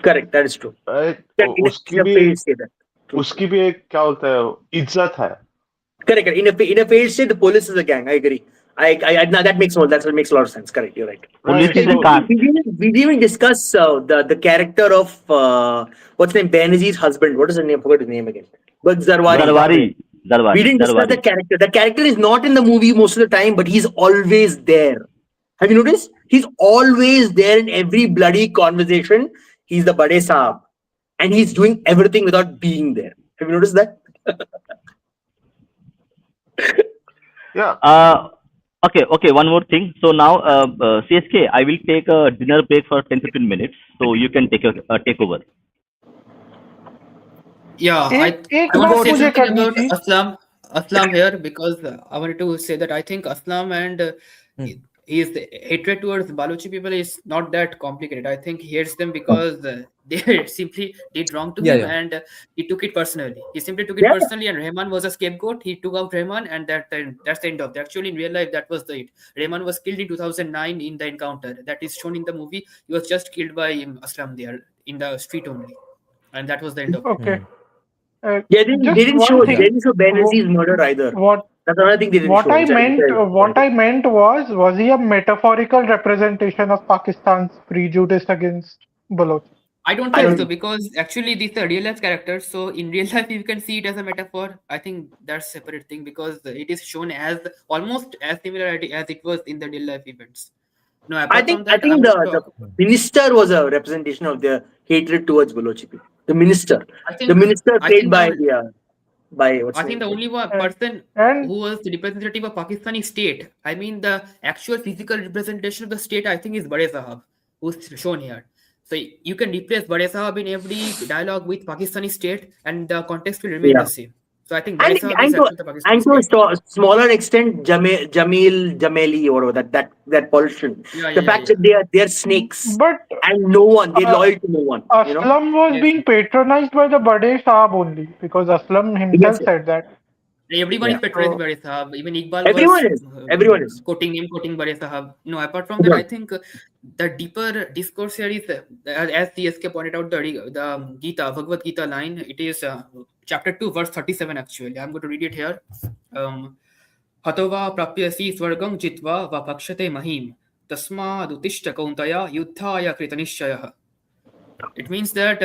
Correct. That is true. right? In a failed state. True. उसकी भी एक क्या बोलते हैं इज्जत है. Correct. In a failed state, the police is a gang. I agree. Now that makes a lot of sense. Correct. You're right. Police Right, is a so caste. We didn't even discuss the character of what's his name, Benazir's husband. What is his name? I forgot his name again. But Zarwari. We didn't discuss the character. The character is not in the movie most of the time, but he's always there. Have you noticed? He's always there in every bloody conversation. He's the Bade Saab. And he's doing everything without being there. Have you noticed that? yeah. Okay. One more thing. So now, CSK, I will take a dinner break for 10-15 minutes. So you can take over. Yeah, एक I want to बात say मुझे something करनी about थी. Aslam here because I wanted to say that I think Aslam and his hatred towards Balochi people is not that complicated. I think he hates them because they simply did wrong to him and he took it personally. He simply took it Yeah. personally, and Rahman was a scapegoat. He took out Rahman, and that's the end of it. Actually, in real life, that was the it. Rahman was killed in 2009 in the encounter that is shown in the movie. He was just killed by Aslam there in the street only, and that was the end of it. Okay. Yeah, they Just didn't one show thing. Benazir's murder either. What That's another thing they didn't show. what I meant was he a metaphorical representation of Pakistan's prejudice against Baloch? I don't think so because actually these are real life characters. So in real life, you can see it as a metaphor. I think that's a separate thing because it is shown as almost as similarity as it was in the real life events. No, apart I think from that, the minister was a representation of their hatred towards Balochi people. The minister played by what's I his think the name? only one person And who was the representative of Pakistani state, I mean the actual physical representation of the state, I think is Bade Sahab, who's shown here. So you can replace Bade Sahab in every dialogue with Pakistani state and the context will remain the same. So I think Bade Sahab is actually the Pakistani state. To a smaller extent, Jameli or that politician. The fact that they are snakes but and no one, they're loyal to no one. Aslam was being patronized by the Bade Saab only because Aslam himself said that. Everyone is patronized by Bade Sahab. Even Iqbal Everyone is quoting Bade Sahab. No, apart from that, I think the deeper discourse here is, as CSK pointed out, the Gita, Bhagavad Gita line. It is chapter 2, verse 37. Actually, I'm going to read it here. Hatova prapyasi swargam jitva va pakshate mahim tasmadutishta kauntaya yuddhaya kritanishayah. It means that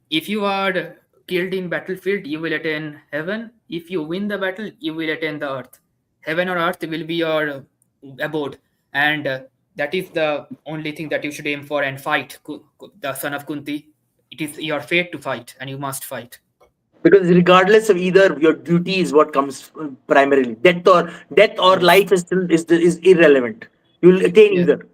if you are killed in battlefield, you will attain heaven. If you win the battle, you will attain the earth. heaven or earth will be your abode, and that is the only thing that you should aim for and fight. The son of Kunti, it is your fate to fight, and you must fight. Because regardless of either, your duty is what comes primarily. Death or Yes. life is still is irrelevant. You'll attain Yes. either.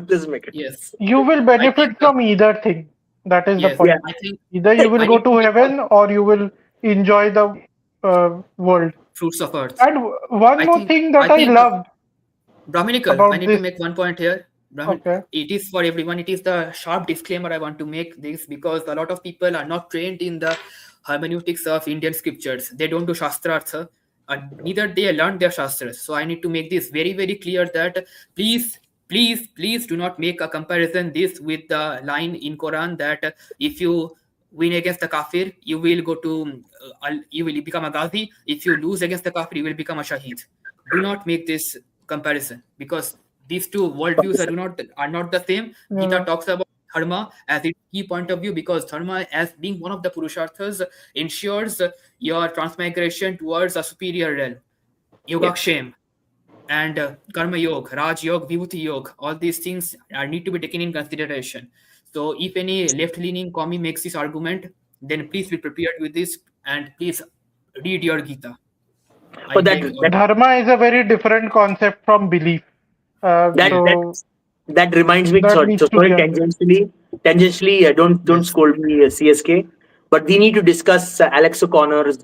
Doesn't make it. Yes. You will I think, benefit from either thing. That is the yes, point. Yeah. I think Either you will I go need to to make heaven or you will enjoy the world. fruits of earth. And one I more think thing that I I think loved Brahminical, I about need to this. make one point here. Okay. It is for everyone. It is the sharp disclaimer I want to make this, because a lot of people are not trained in the hermeneutics of Indian scriptures. They don't do Shastrartha, and neither they learn their Shastras. So I need to make this very, very clear that please do not make a comparison this with the line in Quran that if you win against the kafir, you will go to you will become a ghazi. If you lose against the kafir, you will become a shaheed. Do not make this comparison, because these two worldviews are not the same. Gita Yeah. talks about dharma as its key point of view, because dharma, as being one of the purusharthas, ensures your transmigration towards a superior realm. Yogakshem and karma yoga, raj yoga, vibhuti yoga, all these things need to be taken in consideration. So if any left-leaning commie makes this argument, then please be prepared with this, and please read your Gita. I But beg all. Dharma is a very different concept from belief. that So that reminds me. that Sorry, needs to sorry. be understood. Tangentially. Don't Yes. scold me, CSK. But we need to discuss Alex O'Connor's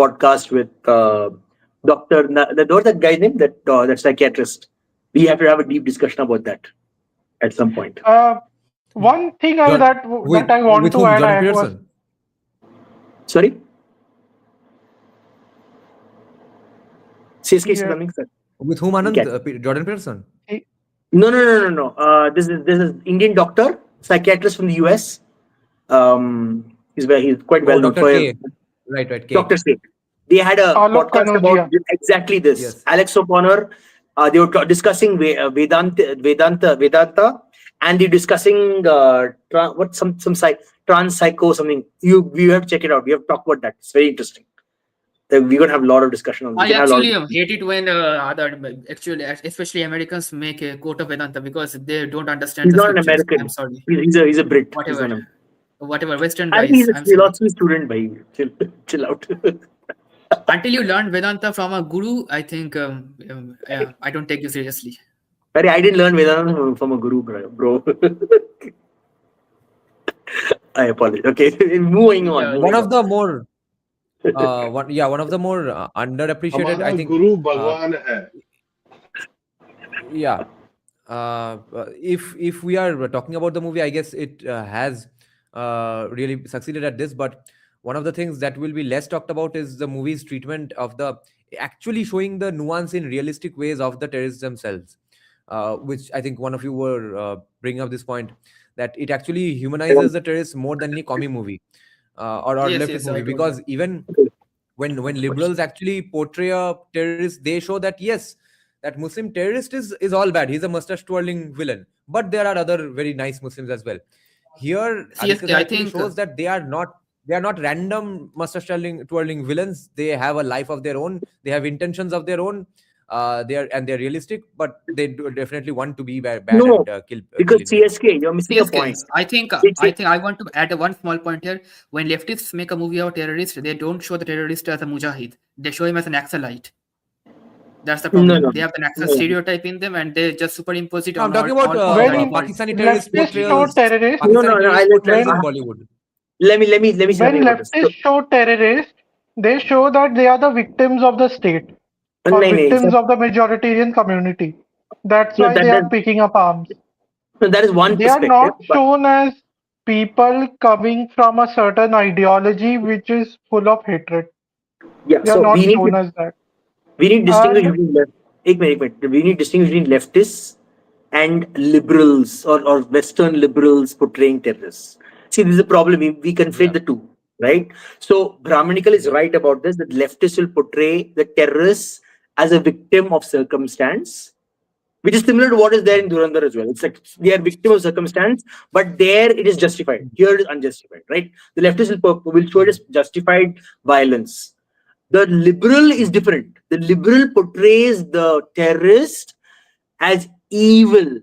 podcast with Doctor. What's that guy's name? That psychiatrist. We have to have a deep discussion about that at some point. One thing With that I want with to whom? add Jordan was Peterson. Sorry, CSK is yeah, something, sir. With whom, Anand? Okay. Jordan Peterson. No. This is Indian doctor, psychiatrist from the US. He's quite Oh, well known Dr. for K. Right, K. Dr. Singh. They had a Alok podcast about Kanodia. exactly this. Yes. Alex O'Connor. They were discussing Vedanta, and they're discussing some trans psycho something. We have to check it out. We have to talk about that. It's very interesting. We're going to have a lot of discussion on. I actually hate it when especially Americans make a quote of Vedanta, because they don't understand He's the not an scriptures. American. I'm sorry. He's a Brit. He's Whatever. not a- Whatever, Western I think he's guys. a I'm sorry. philosophy student, bhai. Chill out. Until you learn Vedanta from a guru, I think I don't take you seriously. Sorry, I didn't learn Vedanta from a guru, bro. I apologize. Okay, moving on. One of the more one of the more underappreciated, I हमारा think. गुरु भगवान है. Yeah. If we are talking about the movie, I guess it has really succeeded at this. But one of the things that will be less talked about is the movie's treatment of the actually showing the nuance in realistic ways of the terrorists themselves, which I think one of you were bringing up this point, that it actually humanizes the terrorists more than any commie movie or Yes, leftist I movie, told because you. even when liberals actually portray a terrorist, they show that yes, that Muslim terrorist is all bad. He's a mustache twirling villain. But there are other very nice Muslims as well. Here, CSK, Aditya I actually think shows that they are not random mustache twirling villains. They have a life of their own. They have intentions of their own. They're realistic, but they do definitely want to be bad No, and kill. because Kill CSK, you're missing a CSK, point. I think I want to add one small point here. When leftists make a movie about terrorists, they don't show the terrorist as a mujahid. They show him as an Naxalite. That's the problem. No. They have the Naxal stereotype in them, and they just superimpose it No, I'm on talking our about all When the default. Pakistani terrorist leftists show portrayals. terrorists, No, Pakistani I terrorist portrayals in let Bollywood. let me say when something about this. leftists show terrorists, they show that they are the victims of the state or No, victims of the majoritarian community. That's why they are picking up arms. that is one They are perspective. not But shown as people coming from a certain ideology which is full of hatred. yeah, They are so not we need shown to as that. distinguish And between एक minute. We need to distinguish between leftists and liberals or Western liberals portraying terrorists. See, this is a problem. We conflate the two, right? So Brahminical is right about this, that leftists will portray the terrorists as a victim of circumstance, which is similar to what is there in Dhurandhar as well. It's like they are victim of circumstance, but there it is justified. Here it is unjustified, right? The leftists will show it as justified violence. The liberal is different. The liberal portrays the terrorist as evil.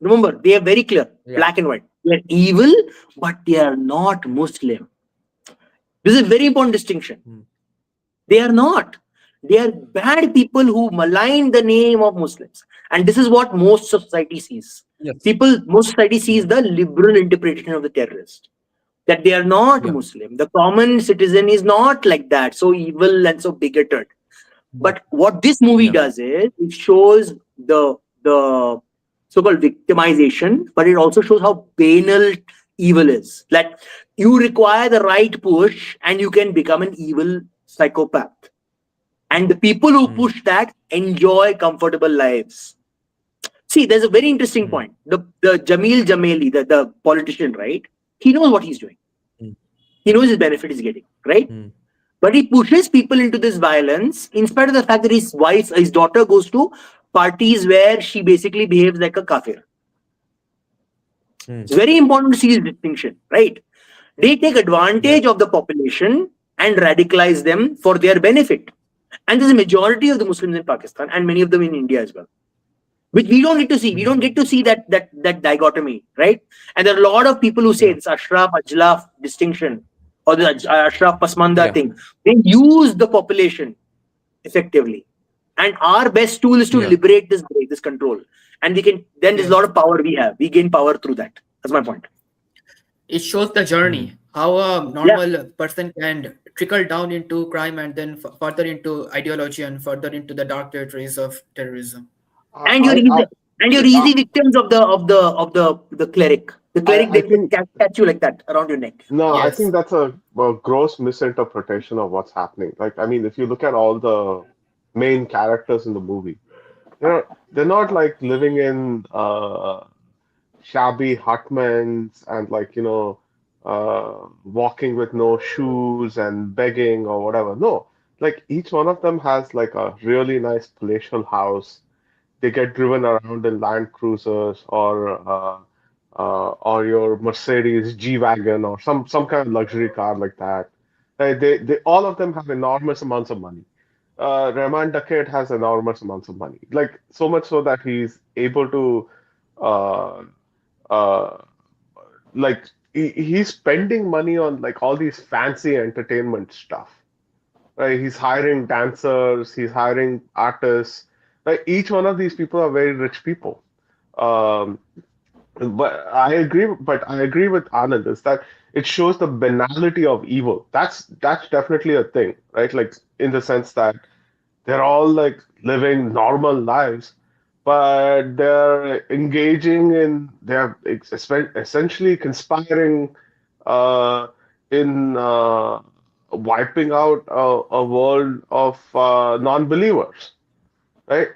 Remember, they are very clear, black and white. They are evil, but they are not Muslim. This is a very important distinction. They are not. They are bad people who malign the name of Muslims. And this is what most society sees. Most society sees the liberal interpretation of the terrorist. That they are not Muslim. The common citizen is not like that, so evil and so bigoted. But what this movie does is it shows the so-called victimization, but it also shows how banal evil is. Like you require the right push and you can become an evil psychopath. And the people who push that enjoy comfortable lives. See, there's a very interesting point. The Jamil Jameli, the politician, right? He knows what he's doing. He knows his benefit he's getting, right? But he pushes people into this violence in spite of the fact that his daughter goes to parties where she basically behaves like a kafir. It's very important to see this distinction, right? They take advantage of the population and radicalize them for their benefit. And there's a majority of the Muslims in Pakistan and many of them in India as well, which we don't get to see. We don't get to see that dichotomy, right? And there are a lot of people who say this Ashraf Ajlaf distinction or the Ashraf Pasmanda thing. They use the population effectively. And our best tool is to liberate this control. And we can, then there's a lot of power we have. We gain power through that. That's my point. It shows the journey, how a normal person can trickle down into crime and then further into ideology and further into the dark territories of terrorism. And you're easy victims of the cleric. The cleric they can catch you like that around your neck. No, I think that's a gross misinterpretation of what's happening. Like, I mean, if you look at all the main characters in the movie, they're not like living in shabby hutments and like walking with no shoes and begging or whatever. No, like each one of them has like a really nice palatial house. They get driven around in Land Cruisers or your Mercedes G-Wagon or some kind of luxury car like that. They all of them have enormous amounts of money. Rahman Dakit has enormous amounts of money, like so much so that he's able to like he's spending money on like all these fancy entertainment stuff. Right? He's hiring dancers, he's hiring artists. Like each one of these people are very rich people. But I agree with Anand is that it shows the banality of evil. That's definitely a thing, right? Like in the sense that they're all like living normal lives, but they're they're essentially conspiring in wiping out a world of non-believers, right?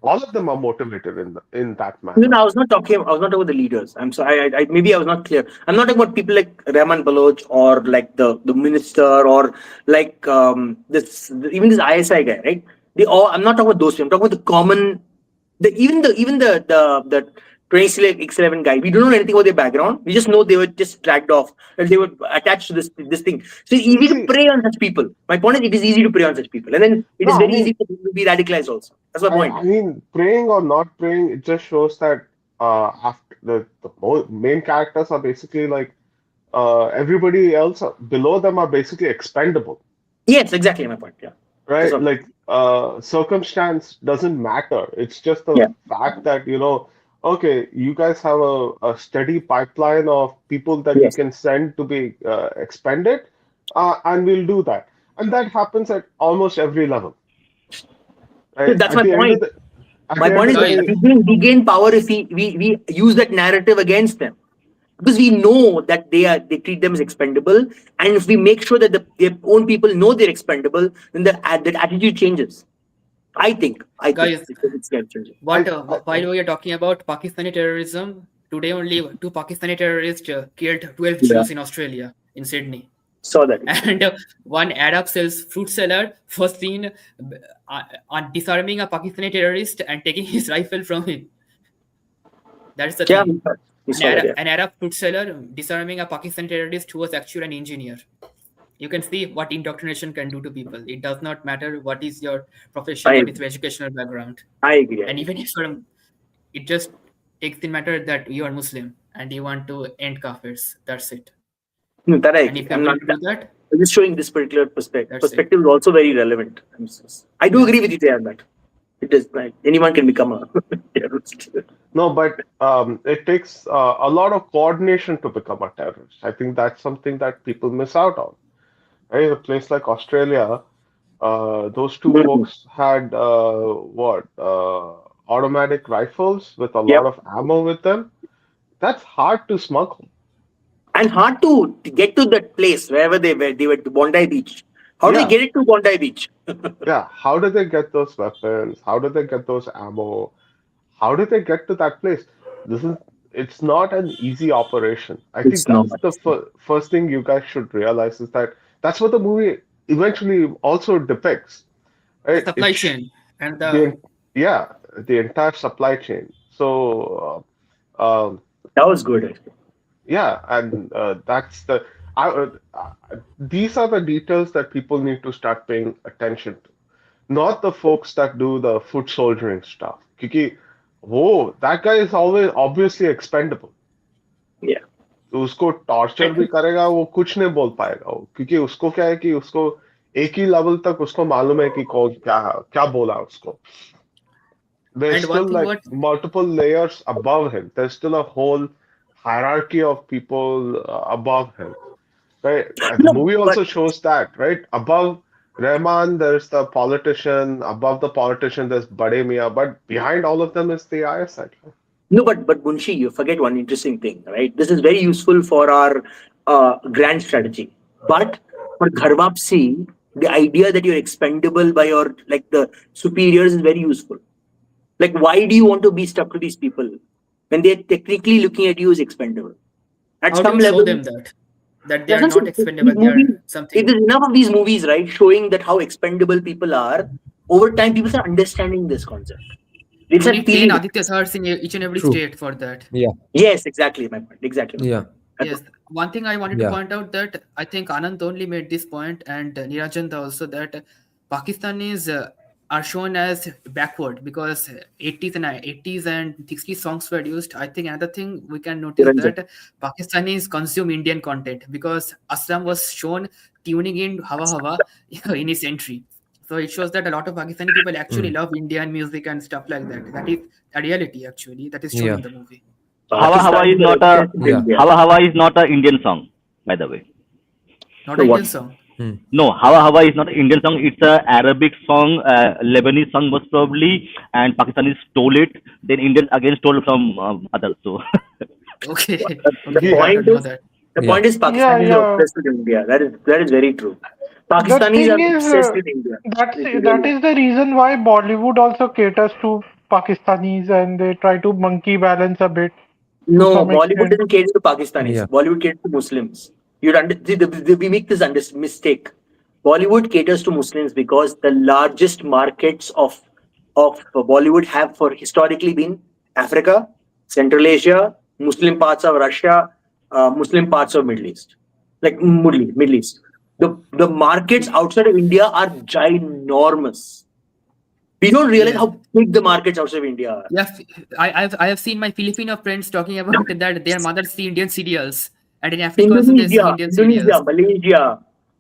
All of them are motivated in that manner. No, I was not talking about the leaders. I'm sorry. Maybe I was not clear. I'm not talking about people like Rahman Baloch or like the minister or like even this ISI guy, right? I'm not talking about those people. I'm talking about the common, even the 2611 guy. We don't know anything about their background. We just know they were just dragged off and they were attached to this thing. So it's easy to prey on such people. My point is, it is easy to prey on such people, and then it is very easy to be radicalized also. That's my point. I mean, praying or not praying, it just shows that after the main characters are basically like everybody else below them are basically expendable. Yes, exactly my point. Yeah. Right? Like circumstance doesn't matter. It's just the fact that okay, you guys have a steady pipeline of people that you can send to be expended, and we'll do that. And that happens at almost every level. Right? That's my point. My point is we gain power if we use that narrative against them. Because we know that they treat them as expendable, and if we make sure that their own people know they're expendable, then that attitude changes. I think. Guys, while we are talking about Pakistani terrorism, today only 2 Pakistani terrorists killed 12 Jews in Australia, in Sydney. Saw that. And one Arab sells fruit seller was seen on disarming a Pakistani terrorist and taking his rifle from him. That's the thing. An Arab fruit seller disarming a Pakistani terrorist who was actually an engineer You can see what indoctrination can do to people. It does not matter what is your profession, what is your educational background, I agree. and even if you're, it just takes the matter that you are Muslim and you want to end kafirs. That's it. No, that I And agree. if you're I'm able not. to do that, I'm just showing this particular perspective. that's it. Perspective is also very relevant. I do Yeah. agree with you there on that. It is like anyone can become a terrorist. No, but it takes a lot of coordination to become a terrorist. I think that's something that people miss out on. Right? A place like Australia, those two folks had automatic rifles with a lot Yep. of ammo with them. That's hard to smuggle. And hard to get to that place wherever they were. They were to Bondi Beach. How do they Yeah, get it to Bondi Beach? yeah. How do they get those weapons? How do they get those ammo? How did they get to that place? This is it's not an easy operation. I think It's not. that's the first thing you guys should realize is that that's what the movie eventually also depicts, The right? supply chain and The yeah, the entire supply chain. So That was good. Actually. yeah, and that's the I, these are the details that people need to start paying attention to, not the folks that do the foot soldiering stuff. Because, whoa, that guy is always obviously expendable. Yeah. तो उसको torture भी करेगा वो कुछ नहीं बोल पाएगा वो क्योंकि उसको क्या है कि उसको एक ही लेवल तक उसको मालूम है कि कौन क्या क्या बोला उसको. There's and one still thing like what multiple layers above him. There's still a whole hierarchy of people above him. Right? And the No, movie but also shows that, right? Above Rahman, there's the politician. Above the politician, there's Bade Mia. But behind all of them is the ISI. no, but Bunshi, you forget one interesting thing, right? This is very useful for our grand strategy. But for Dharmapsi, the idea that you're expendable by your like the superiors is very useful. Like, why do you want to be stuck to these people when they're technically looking at you as expendable? At how do some you show level, them that they that's are what I'm not saying. expendable, These they movies, are if something. there's enough of these movies, right, showing that how expendable people are, over time people start understanding this concept. They You start need 10 feeling it. Aditya Thars in each and every True. state for that. Yeah. Yes, exactly my point. Exactly. My Yeah. point. That's Yes, one thing I wanted to Yeah. point out that I think Anand only made this point and Nirajanta also, that Pakistanis are shown as backward because 80s and 60s songs were used. I think another thing we can notice Dhurandhar. that Pakistanis consume Indian content because Aslam was shown tuning in Hawa Hawa in his entry. So it shows that a lot of Pakistani people actually love Indian music and stuff like that. That is a reality actually that is shown Yeah. in the movie. Hawa Hawa is Pakistanis are not a obsessed with Yeah. India. Hawa Hawa is not a Indian song, by the way. Not So an what? Indian song. No, Hawa Hawa is not an Indian song. It's a Arabic song, Lebanese song most probably, and Pakistanis stole it. Then Indians again stole from others. So Okay. The Okay, I point don't know is, that. the Yeah. point is, Pakistanis are yeah. obsessed with India. That is very true. The Pakistanis thing are is, obsessed with India. that is the reason why Bollywood also caters to Pakistanis and they try to monkey balance a bit to No, some Bollywood extent. doesn't cater to Pakistanis. Yeah. Bollywood caters to Muslims. We make this mistake. Bollywood caters to Muslims because the largest markets of Bollywood have for historically been Africa, Central Asia, Muslim parts of Russia, Muslim parts of Middle East, like Middle East. The markets outside of India are ginormous. We don't realize Yes. how big the markets outside of India are. Yeah, I have seen my Filipino friends talking about that their mothers see Indian serials, and in Africa also they see Indian Indonesia, serials. Malaysia.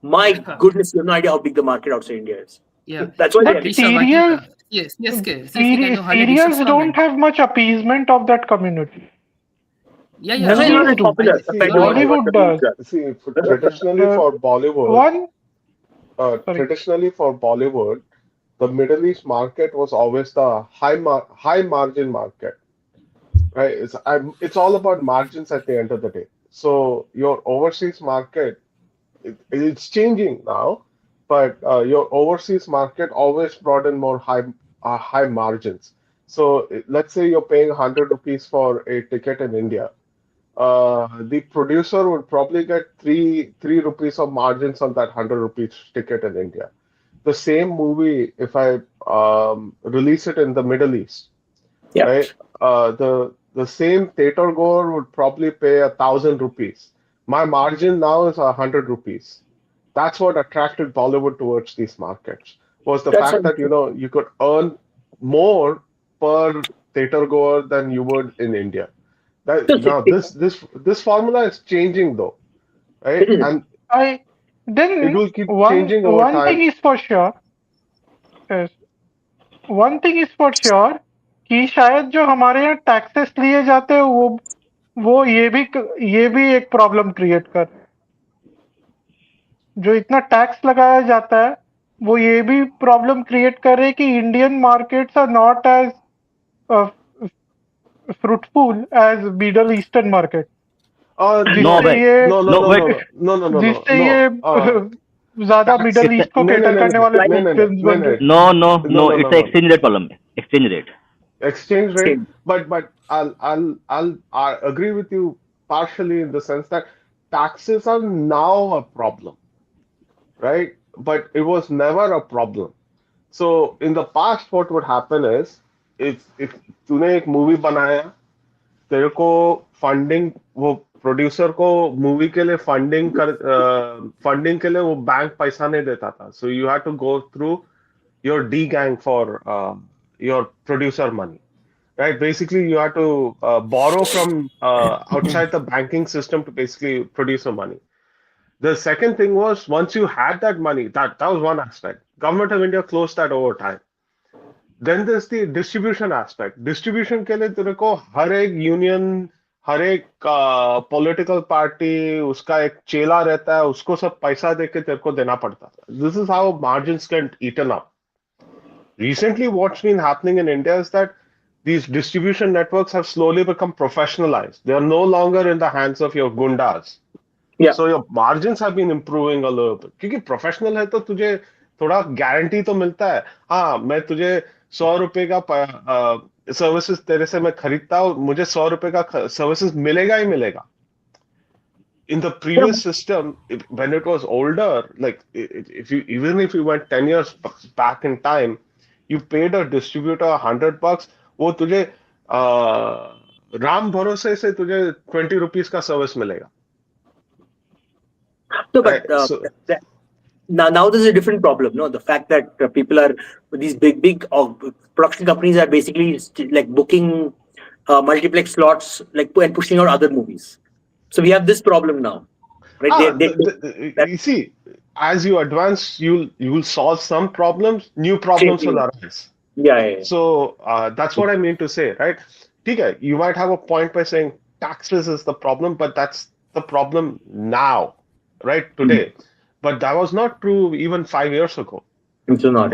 My goodness, you have no idea how big the market outside India is. Yeah, That's why they But are. Rishabh, I think yes, CSK can know highlight Rishabh's serials don't comment. have much appeasement of that community. Yeah, That's why it's not Movies as do. popular See, compared to what Bollywood the does. movies are. see, traditionally Uh, for Bollywood, one, sorry. traditionally for Bollywood, the Middle East market was always the high margin market, right? It's all about margins at the end of the day. So your overseas market, it's changing now, but your overseas market always brought in more high margins. So let's say you're paying 100 rupees for a ticket in India. The producer would probably get three rupees of margins on that 100 rupees ticket in India. The same movie, if I release it in the Middle East, Yeah. right? The same theater goer would probably pay 1,000 rupees. My margin now is 100 rupees. that's what attracted Bollywood towards these markets, was the That's fact that you could earn more per theater goer than you would in India. so Now this formula is changing though, right? it is. And I it then will keep one changing over one thing time. is for sure is one thing is for sure कि शायद जो हमारे यहाँ taxes लिए जाते हैं वो ये भी एक प्रॉब्लम क्रिएट कर रहे हैं। जो इतना टैक्स लगाया जाता है वो ये भी प्रॉब्लम क्रिएट कर रहे हैं कि Indian markets are not as fruitful as middle eastern market No, जिससे wait. ये No, no, No, no, wait. no, no, no, no, जिससे no. ये ज्यादा Tax. मिडल ईस्ट को नहीं नहीं केटर नहीं करने वाले नहीं नहीं फिल्म्स नहीं बन रहे नहीं No, no, no no. no It's no a no. exchange rate problem. Exchange rate. Exchange rate, Same. but I'll agree with you partially in the sense that taxes are now a problem, right? But it was never a problem. So in the past, what would happen is if तूने एक movie बनाया, तेरे को funding, वो producer को movie के लिए funding के लिए वो बैंक पैसा नहीं देता था, so you have to go through your D gang for your producer money, right? Basically you have to borrow from outside the banking system to basically produce the money. The second thing was, once you had that money, that was one aspect. Government of India closed that over time. Then there's the distribution aspect. Distribution के लिए तेरे को हर एक union, हर एक political party, उसका एक चेला रहता है, उसको सब पैसा दे के तेरे को देना पड़ता था. This is how margins get eaten up. Recently, what's been happening in India is that these distribution networks have slowly become professionalized. They are no longer in the hands of your gundas. Yeah. So your margins have been improving a little bit. क्योंकि professional है तो तुझे थोड़ा guarantee तो मिलता है. हाँ, मैं तुझे 100 रुपए का सर्विसेज तेरे से मैं खरीदता हूँ, मुझे 100 रुपए का सर्विसेज मिलेगा ही मिलेगा. In the previous system, when it was older, like even if you went 10 years back in time, you paid a distributor $100, वो तुझे राम भरोसे से तुझे 20 रुपीस का सर्विस मिलेगा. No, but Right, so now there's a different problem. No, the fact that people are, these big production companies are basically like booking multiplex slots, like, and pushing out other movies. So we have this problem now, right? you see, as you advance, you will solve some problems, new problems will arise. Yeah. So that's what I mean to say, right? ठीक है, you might have a point by saying taxes is the problem, but that's the problem now, right? Today. But that was not true even 5 years ago. It's not.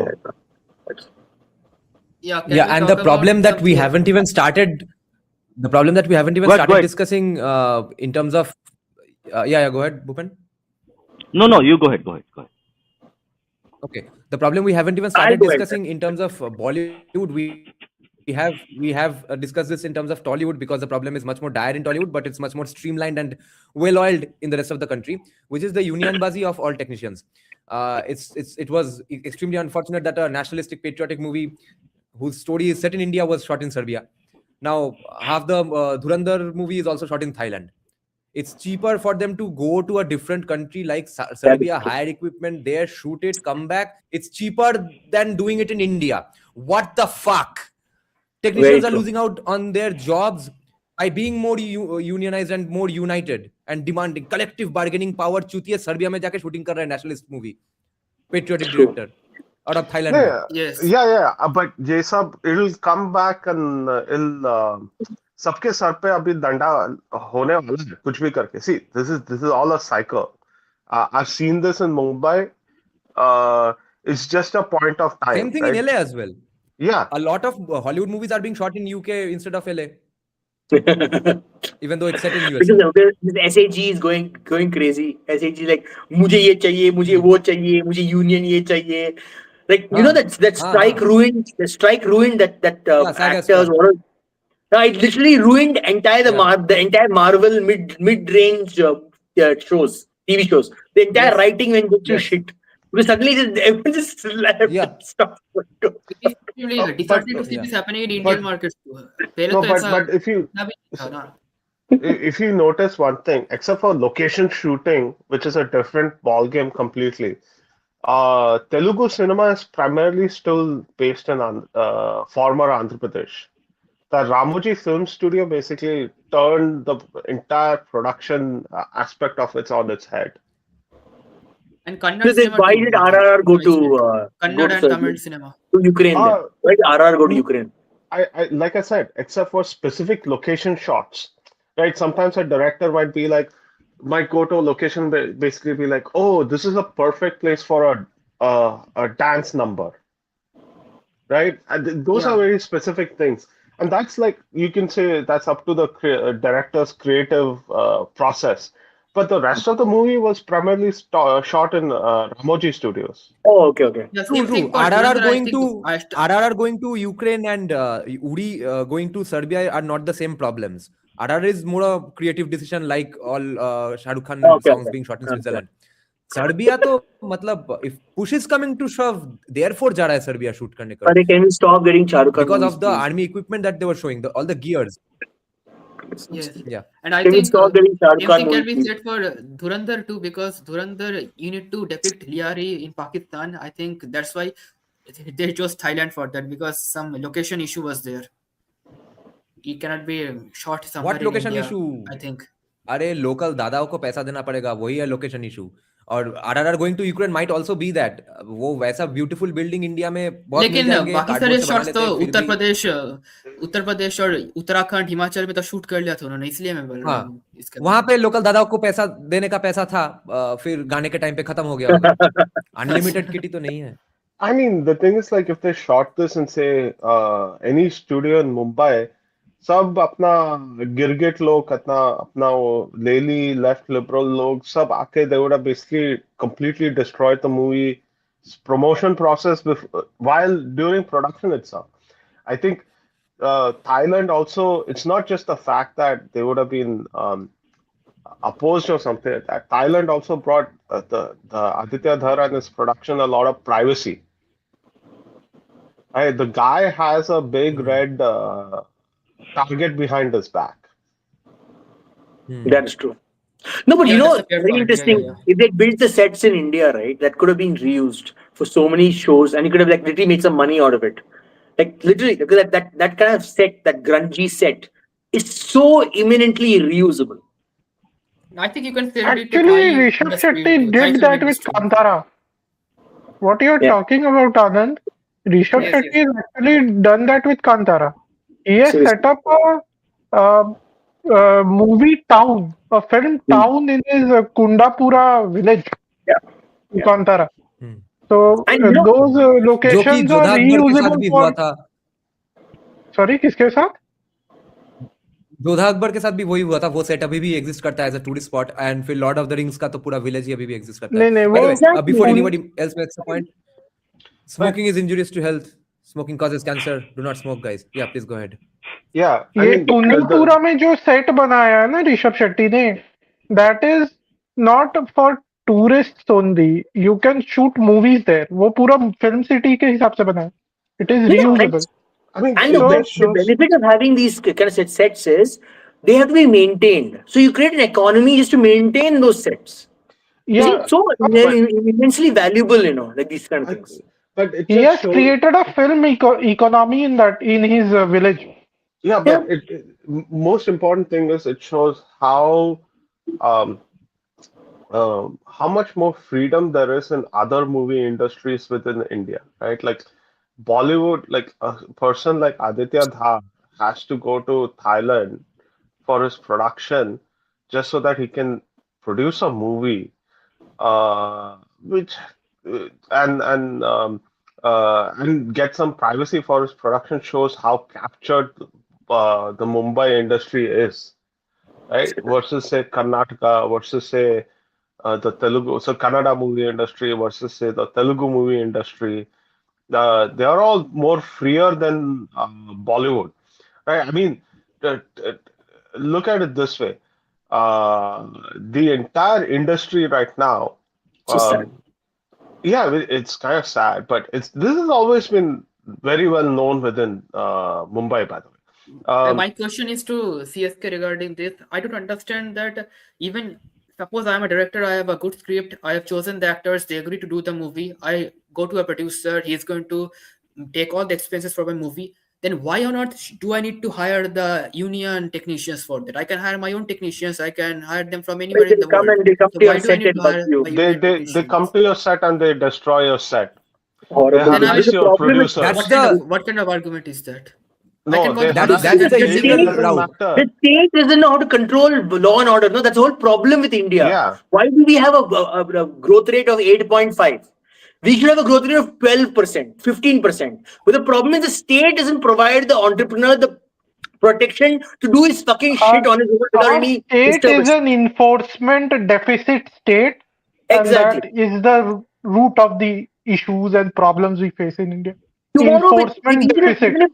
Yeah, can Yeah, we and talk the problem about that we haven't even started, Go ahead. discussing in terms of, yeah, go ahead, Bhupen. No, you go ahead. Okay, the problem we haven't even started discussing in terms of Bollywood. We have discussed this in terms of Tollywood, because the problem is much more dire in Tollywood, but it's much more streamlined and well-oiled in the rest of the country, which is the unionbazi of all technicians. It was extremely unfortunate that a nationalistic patriotic movie whose story is set in India was shot in Serbia. Now half the Dhurandhar movie is also shot in Thailand. It's cheaper for them to go to a different country like Serbia, hire equipment there, shoot it, come back. It's cheaper than doing it in India. What the fuck? Technicians are losing out on their jobs by being more unionized and more united and demanding collective bargaining power. चूतिया Serbia में जाके shooting कर रहा है nationalist movie, patriotic director out of Thailand. Yes. Yeah. But ये सब it'll come back and it'll सबके sir पे अभी दंडा होने वाला है कुछ भी करके. See, this is all a cycle. I've seen this in Mumbai. It's just a point of time. Same thing right? in LA as well. Yeah. A lot of Hollywood movies are being shot in UK instead of LA, even though it's set in US. Because this SAG is going crazy. SAG is like, मुझे ये चाहिए, मुझे वो चाहिए, मुझे union ये चाहिए. Like that strike ruined that actors. It literally ruined the entire Marvel mid-range shows, TV shows. The entire writing went to shit. Because suddenly everyone just left. Yeah. Stopped. It's extremely disheartening to see this happening in Indian markets too. No, but if you if you notice one thing, except for location shooting, which is a different ball game completely, Telugu cinema is primarily still based in former Andhra Pradesh. The Ramoji Film Studio basically turned the entire production aspect of it on its head. And So Kannada then cinema why too, did I think. RRR go I to see it. go Kannada to and Serbia? Tamil cinema. To Ukraine then? Uh, Why did RRR go to n- Ukraine? like I said, except for specific location shots, right? Sometimes a director might go to a location, basically be like, oh, this is a perfect place for a dance number, right? And those are Yeah. very specific things, and that's like you can say that's up to the director's creative process. But the rest of the movie was primarily shot in Ramoji Studios. Oh, okay. Yeah, True, same true. thing for RRR Dhurandhar, I going think. to RRR going to Ukraine and Uri going to Serbia are not the same problems. RRR is more a creative decision, like all Shah Rukh Khan Okay. songs being shot in Switzerland. Serbia तो मतलब if push is coming to shove, therefore जा रहा है Serbia shoot करने का Sorry, can we stop getting Shah Rukh Khan because movies, of the please? army equipment that they were showing, all the gears. Yes. Yeah. And I Can we think stop getting Shah Rukh same Khan thing movies, can be please? said for Dhurandhar too, because Dhurandhar, you need to depict Liari in Pakistan. I think that's why they chose Thailand for that, because some location issue was there. He cannot be shot somewhere What in location India, issue? I think. अरे local दादाओं को पैसा देना पड़ेगा, वही है location issue. और RRR going to Ukraine might also be that वो वैसा ब्यूटीफुल बिल्डिंग इंडिया में बहुत मिल लेकिन जाएंगे, बाकी कार्डबोर्ड सारे से बना शॉट्स तो लेते हैं फिर भी. उत्तर प्रदेश और उत्तराखंड, हिमाचल में तो शूट कर लिया था उन्होंने, इसलिए मैं बोल रहा हाँ, हूँ इसके वहां बारे पे में. लोकल दादाओं को पैसा देने का पैसा था, फिर गाने के टाइम पे खत्म हो गया होगा. अनलिमिटेड किटी तो नहीं है. I mean, the thing is like if they shot this in say any studio in Mumbai, सब अपना गिरगिट लोग अपना वो लेली लेफ्ट लिबरल लोग सब आके they would have basically completely destroyed the movie promotion process while during production itself. I think Thailand also, it's not just the fact that they would have been opposed or something like that. Thailand also brought the Aditya Dhar and his production a lot of privacy. The guy has a big red target behind his back. That is true. No, but Yeah, that's a fair very point. interesting. Yeah. If they built the sets in India, right, that could have been reused for so many shows, and you could have like literally made some money out of it. Like literally, because that kind of set, that grungy set, is so imminently reusable. I think you can still take Actually, Thai Rishabh industry Shetty into Thai did film that with industry. Kantara. What you're Yeah. talking about, Anand? Rishabh Yes, Shetty yes. has actually done that with Kantara. He has Seriously. set up a movie town, a film town in his Kundapura village, Yeah. in Kantara. Hmm. So And those जो कि locations are Jodha Akbar के साथ reusable भी हुआ for. था. Sorry, किसके साथ? जोधा अकबर के साथ भी वही हुआ था. वो सेट अभी भी एग्जिस्ट करता है as a tourist spot, and फिर लॉर्ड ऑफ द रिंग्स का तो पूरा विलेज ही अभी भी एग्जिस्ट करता है. नहीं by the way, Exactly. Before वो anybody else makes a point, smoking is injurious to health. Smoking causes cancer. Do not smoke, guys. Yeah, please go ahead. Yeah, I ये mean, कुंदनपुरा में जो set बनाया है ना ऋषभ शेट्टी ने, that is not for tourist only. You can shoot movies there. वो पूरा film city के हिसाब से बना है. It is Yeah, reusable. I mean, and it the, just the shows. benefit of having these kind of sets is they have to be maintained. So you create an economy just to maintain those sets. या It's so But immensely valuable, like these kind of I, things. but it he just has shows. created a film economy in that, in his village. Yeah, Yeah. but most important thing is it shows um, how much more freedom there is in other movie industries within India, right? Like Bollywood, like a person like Aditya Dhar has to go to Thailand for his production just so that he can produce a movie, which and get some privacy for his production shows how captured the Mumbai industry is, right? Versus say Karnataka, versus say the Telugu, so Kannada movie industry versus say the Telugu movie industry. They are all more freer than Bollywood, right? I mean, look at it this way: the entire industry right now. So sad. Yeah, it's kind of sad, but this has always been very well known within Mumbai, by the way. My question is to CSK regarding this. I don't understand that even suppose I am a director, I have a good script, I have chosen the actors, they agree to do the movie. I go to a producer, he is going to take all the expenses for my movie. Then why on earth do I need to hire the union technicians for that? I can hire my own technicians. I can hire them from Well, anywhere in the world. they come So to your why do I set need and to bug hire you. my They union they they come technicians? to your set and they destroy your set. They Horrible. Then I harass The your problem is producers. That's what kind of argument is that? I No, can they work. that's harass I you. that's can the get Age illegal paid. doesn't route. matter. The state doesn't know how to control law and order. No, that's the whole problem with India. Yeah. Why do we have a growth rate of 8.5? We should have a growth rate of 12%, 15%. But the problem is the state doesn't provide the entrepreneur the protection to do his fucking shit on his own without Our any state is disturbance. an enforcement deficit state, and Exactly. that is the root of the issues and problems we face in India. Tomorrow, Enforcement deficit.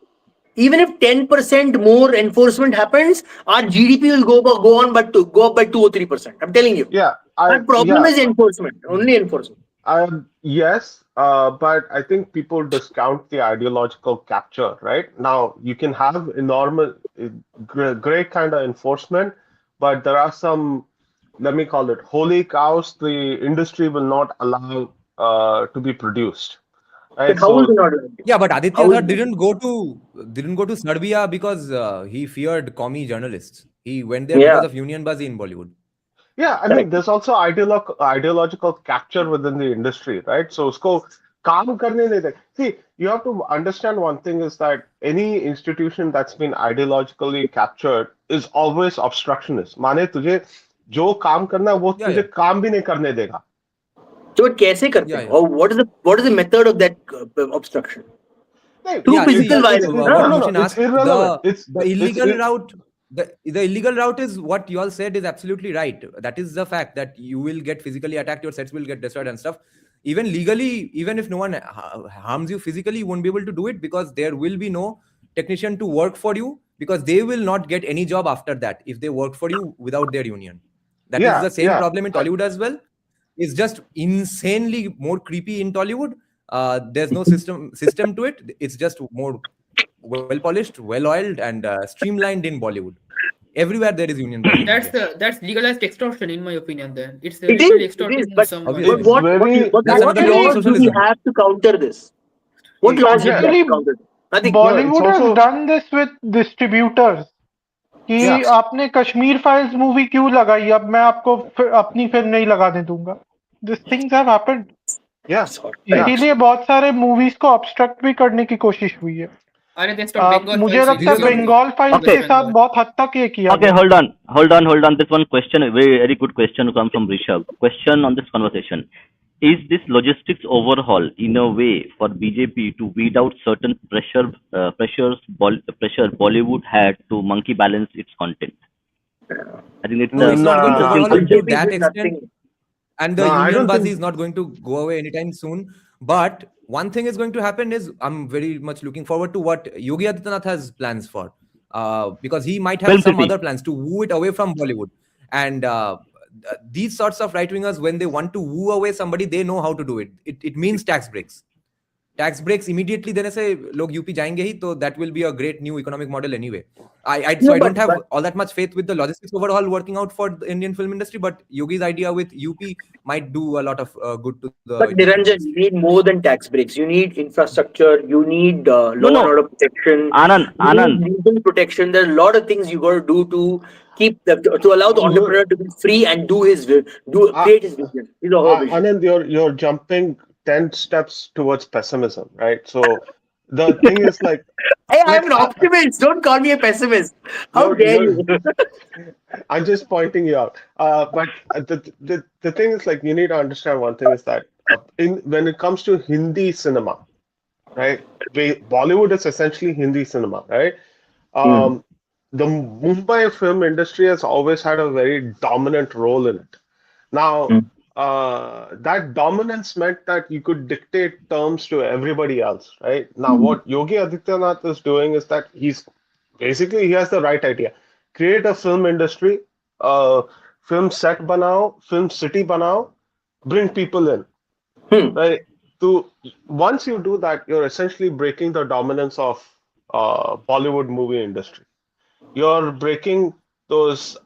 even if 10% more enforcement happens, our GDP will go up by 2 or 3%. I'm telling you. Yeah. Our problem is enforcement, only enforcement. Yes, but I think people discount the ideological capture, right? Now, you can have enormous, great kind of enforcement, but there are some, let me call it, holy cows the industry will not allow to be produced, But right? how is it So, not allowed? Yeah, but Aditya How is Dhar it? didn't go to Serbia because he feared commie journalists. He went there Yeah, because of union buzzy in Bollywood. yeah, I mean, correct. there's also ideological capture within the industry, right? So, usko काम करने नहीं दे. See, you have to understand one thing is that any institution that's been ideologically captured is always obstructionist. माने तुझे जो काम करना है वो Yeah, तुझे yeah, काम भी नहीं करने देगा. So, but कैसे करते yeah, हैं? yeah. Or what is the method of that obstruction? नहीं, Through Yeah, see, physical violence, what no, huh? no, no. Mushin It's asked, irrelevant. the illegal route, the illegal route is what you all said is absolutely right. That is the fact that you will get physically attacked, your sets will get destroyed and stuff. Even legally, even if no one harms you physically, you won't be able to do it because there will be no technician to work for you because they will not get any job after that if they work for you without their union. That is Yeah, the same yeah. problem in Tollywood as well. It's just insanely more creepy in Tollywood. There's no system to it. It's just more well polished, well oiled, and streamlined in Bollywood. Everywhere there is union buzz in India. That's legalized extortion in my opinion. Then it's It literally is, extorting but someone. It's very, what That's another level of laws do we socialism. have to counter this? What laws do we have yeah, to Actually, counter this? Nothing. no, it's Bollywood has also, done this with distributors. yeah, कि आपने Kashmir files movie क्यों लगाई, अब मैं आपको अपनी film नहीं लगाने दूंगा. These things have happened. yeah, yeah. इसीलिए बहुत सारे मूवीज को ऑब्स्ट्रक्ट भी करने की कोशिश हुई है. अरे they stopped Bengal मुझे files लगता है recently. Bengal files Okay. के साथ बहुत हद तक ये किया Okay, गया. hold on. This one question, a very, very good question, comes from Rishabh. Question on this conversation: is this logistics overhaul in a way for BJP to weed out certain pressure Bollywood had to monkey balance its content? I think it's No, it's not going to interesting overhaul it question. to that did extent. nothing. And the No, I union don't buzz think. is not going to go away anytime soon. But one thing is going to happen is I'm very much looking forward to what Yogi Adityanath has plans for. Because he might have Film some City. other plans to woo it away from Bollywood. And these sorts of right wingers, when they want to woo away somebody, they know how to do it. It means tax breaks. Tax breaks immediately देने से लोग UP जाएंगे ही, तो that will be a great new economic model anyway. So I don't have all that much faith with the logistics overall working out for the Indian film industry, but Yogi's idea with UP might do a lot of good to the But Indian film Niranjan, industry. you need more than tax breaks. You need infrastructure. You need No, law and no, order protection. You Anand. need legal protection. There are a lot of things you got to do to keep to allow the entrepreneur to be free and Uh, create his vision, his or her vision. Anand, you're jumping 10 steps towards pessimism, right? So the thing is Hey, I'm like an optimist. Don't call me a pessimist. How dare you're you? I'm just pointing you out. But the thing is you need to understand one thing is that in when it comes to Hindi cinema, right? Bollywood is essentially Hindi cinema, right? Um, the Mumbai film industry has always had a very dominant role in it. Now, that dominance meant that you could dictate terms to everybody else, right? Now, what Yogi Adityanath is doing is that he has the right idea. Create a film industry, film set banao, film city banao, bring people in, right? To once you do that, you're essentially breaking the dominance of Bollywood movie industry. You're breaking those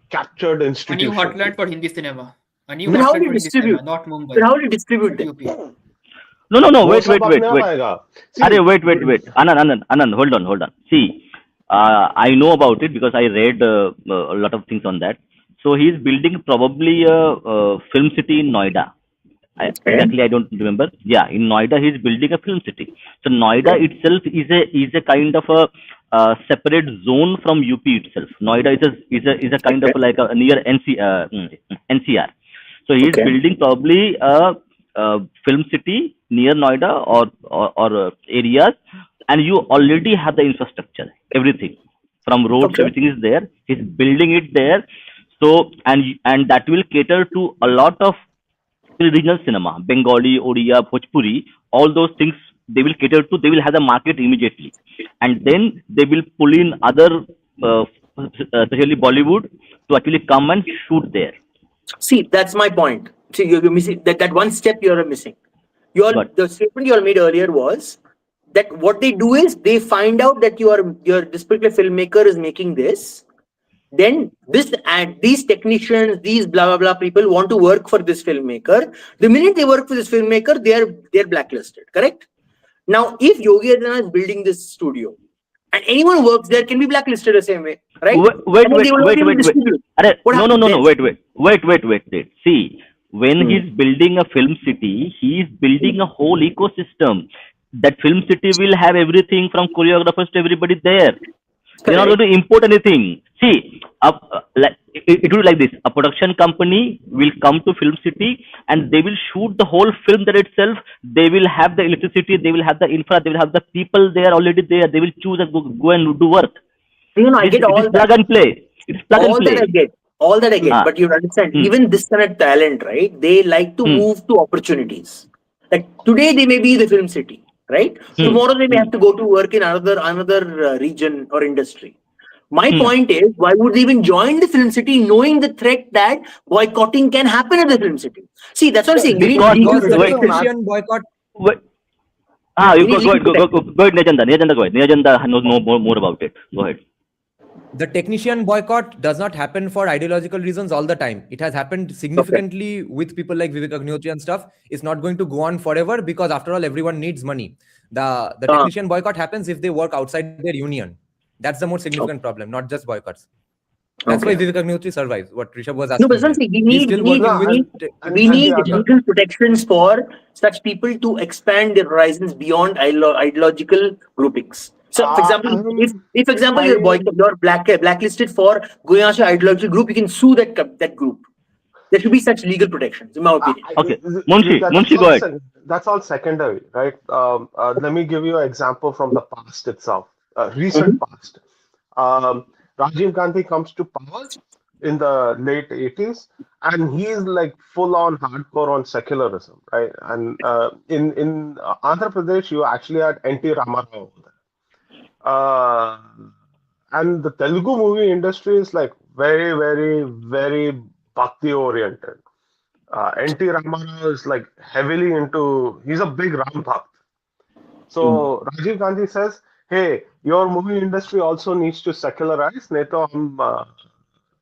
captured A new institutions. heartland for Hindi cinema. A new Then how heartland do for you Hindi cinema, distribute? not Then Mumbai, how do you distribute not them? UP. No, वो wait, सब अपने आप wait. आएगा. Arey, See, wait. Anand, hold on. See, I know about it because I read a lot of things on that. So he's building probably a film city in Noida. Okay. Exactly, I don't remember. Yeah, in Noida, he's building a film city. So Noida Okay. itself is a kind of a separate zone from UP itself. Noida is a kind of Okay. like a near NCR. So he is Okay. building probably a film city near Noida or areas, and you already have the infrastructure, everything from roads, Okay. everything is there. He's building it there. So and that will cater to a lot of regional cinema, Bengali, Odia, Bhojpuri, all those things they will cater to. They will have the market immediately, and then they will pull in other, especially Bollywood, to actually come and shoot there. See, that's my point. See, you're missing that one step you're missing. But The statement you all made earlier was that what they do is they find out that your this particular filmmaker is making this. Then this and these technicians, these blah blah blah people want to work for this filmmaker. The minute they work for this filmmaker, they're blacklisted. Correct? Now, if Yogi Adityanath is building this studio, and anyone who works there can be blacklisted the same way, right? wait, And then they will not be able to wait. distribute. Arre, What no, happens then? wait. See, when he's building a film city, he's building a whole ecosystem. That film city will have everything from choreographers to everybody there. They're not Correct. going to import anything. See, it will be like this: a production company will come to film city and they will shoot the whole film there itself. They will have the electricity, they will have the infra, they will have the people there already there. They will choose and go and do work. I get It is all that. plug and play. It's plug and All that I play. get. All that I get. Ah, But you understand, hmm, even this kind of talent, right? They like to hmm, move to opportunities. Like today they may be the film city, right? hmm, Tomorrow they may hmm, have to go to work in another region or industry. My hmm. point is, why would they even join the film city knowing the threat that boycotting can happen at the film city? See, that's what I'm saying. You need Because legal Because the wait, protection. technician boycott. wait. You You need legal protection. go ahead, Niyajanda, go ahead. Niyajanda knows more about it. Go ahead. The technician boycott does not happen for ideological reasons all the time. It has happened significantly with people like Vivek Agnihotri and stuff. It's not going to go on forever because after all, everyone needs money. The Uh, technician boycott happens if they work outside their union. That's the more significant problem, not just boycotts. That's why okay. Vivek Agnihotri survives. What Rishabh was No, but asking here. something He's still working no, with. we and need the other. legal protections for such people to expand their horizons beyond ideological groupings. So, for example, if for example you're blacklisted for going after ideological group, you can sue that group. There should be such legal protections, in my opinion. Okay, Munshi, go ahead. That's all secondary, right? Let me give you an example from the past itself, recent past. Rajiv Gandhi comes to power in the late 80s, and he's like full on hardcore on secularism, right? And in Andhra Pradesh, you actually had N.T. Ramarao over there. And the Telugu movie industry is like very, very, very bhakti oriented. N.T. Ramarao is like heavily into, he's a big Ram Bhakt. So Rajiv Gandhi says, hey, your movie industry also needs to secularize, नहीं तो हम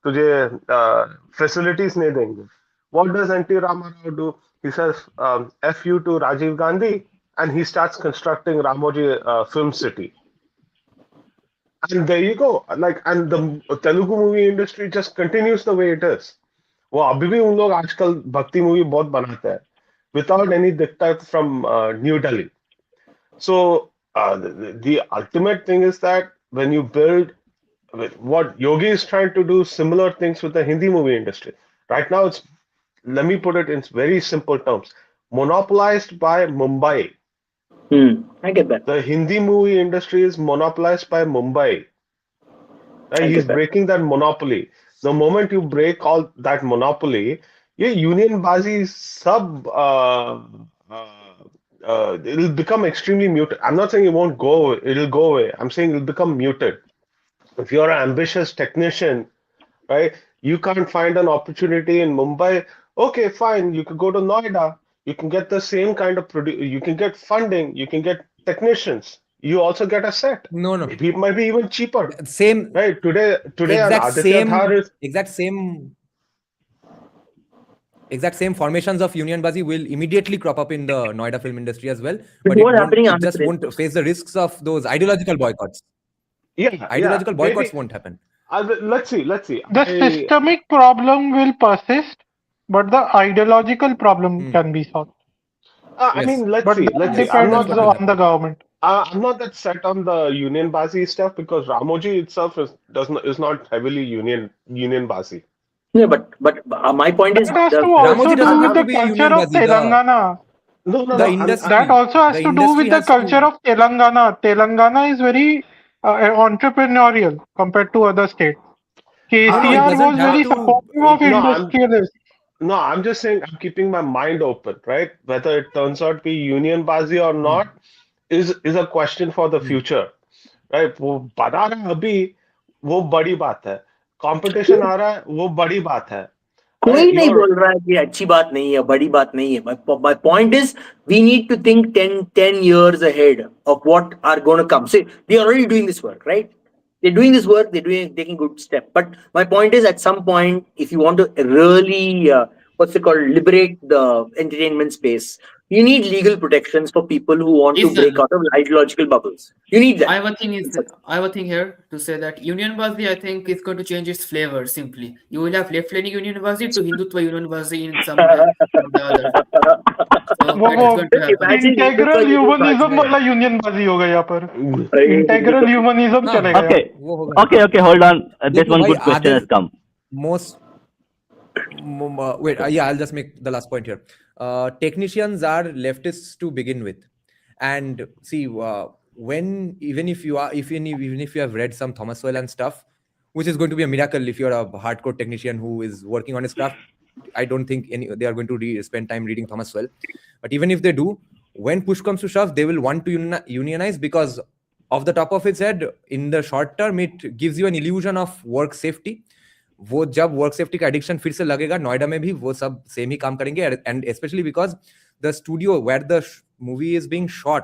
तुझे facilities नहीं देंगे. What does N.T. Ramarao do? He says, F you to Rajiv Gandhi, and he starts constructing Ramoji Film City. And there you go. Like, and the Telugu movie industry just continues the way it is. वो अभी भी उन लोग आजकल भक्ति movie बहुत बनाते हैं without any diktat from New Delhi. So the ultimate thing is that when you build what Yogi is trying to do similar things with the Hindi movie industry. Right now, it's, let me put it in very simple terms, monopolized by Mumbai. I get that. The Hindi movie industry is monopolized by Mumbai. Right? He's breaking that monopoly. The moment you break all that monopoly, your union bazi sub it'll become extremely muted. I'm not saying it won't go, it'll go away. I'm saying it'll become muted. If you're an ambitious technician, right, you can't find an opportunity in Mumbai. Okay, fine, you could go to Noida. You can get the same kind of you can get funding, you can get technicians. you also get a set. No, no. Maybe it might be even cheaper. Same, Right? Today an exact Aditya Dhar is exact same formations of Unionbazi will immediately crop up in the Noida film industry as well, This but was happening it under just won't face the risks of those ideological boycotts. Ideological boycotts won't happen. Let's see. The systemic problem will persist, but the ideological problem can be solved. I mean, let's But see. that Yes, I'm depends not on the government. I'm not that set on the Union Bazi stuff because Ramoji itself is not heavily Union Bazi. Yeah, but my point is That has the to also Ramoji do doesn't with have to the be culture of Unionbazi. Telangana. No. The industry. That also has The to do industry with the has to- culture of Telangana. Telangana is very entrepreneurial compared to other states. KCR doesn't was have very to- supportive of industrialists. No, I'm just saying I'm keeping my mind open, right? Whether it turns out to be Union Bazi or not is a question for the future, right? वो बना रहा है अभी वो बड़ी बात है. Competition आ रहा है वो बड़ी बात है. कोई नहीं बोल रहा है कि अच्छी बात नहीं है, बड़ी बात नहीं है. My point is we need to think 10 years ahead of what are going to come. See, they are already doing this work, right? They're doing this work, taking good step. But my point is, at some point, if you want to really, liberate the entertainment space, you need legal protections for people who want to break out of ideological bubbles. You need that. I have a thing here to say that Union Bazi, I think, is going to change its flavor simply. You will have left-leaning Union Bazi to Hindutva Union Bazi in some way or the other. So that is going to happen. Integral humanism वाला union बाजी होगा यहाँ पर integral humanism चलेगा Okay, hold on. This one good question has come. I'll just make the last point here. Technicians are leftists to begin with, and see, even if you have read some Thomas Sowell and stuff, which is going to be a miracle if you're a hardcore technician who is working on his craft. I don't think they are going to spend time reading Thomas Sowell, but even if they do, when push comes to shove, they will want to unionize because off the top of its head, in the short term, it gives you an illusion of work safety. वो जब work safety का addiction फिर से लगेगा नोएडा में भी वो सब सेम ही काम करेंगे and specially because the studio where the movie is being shot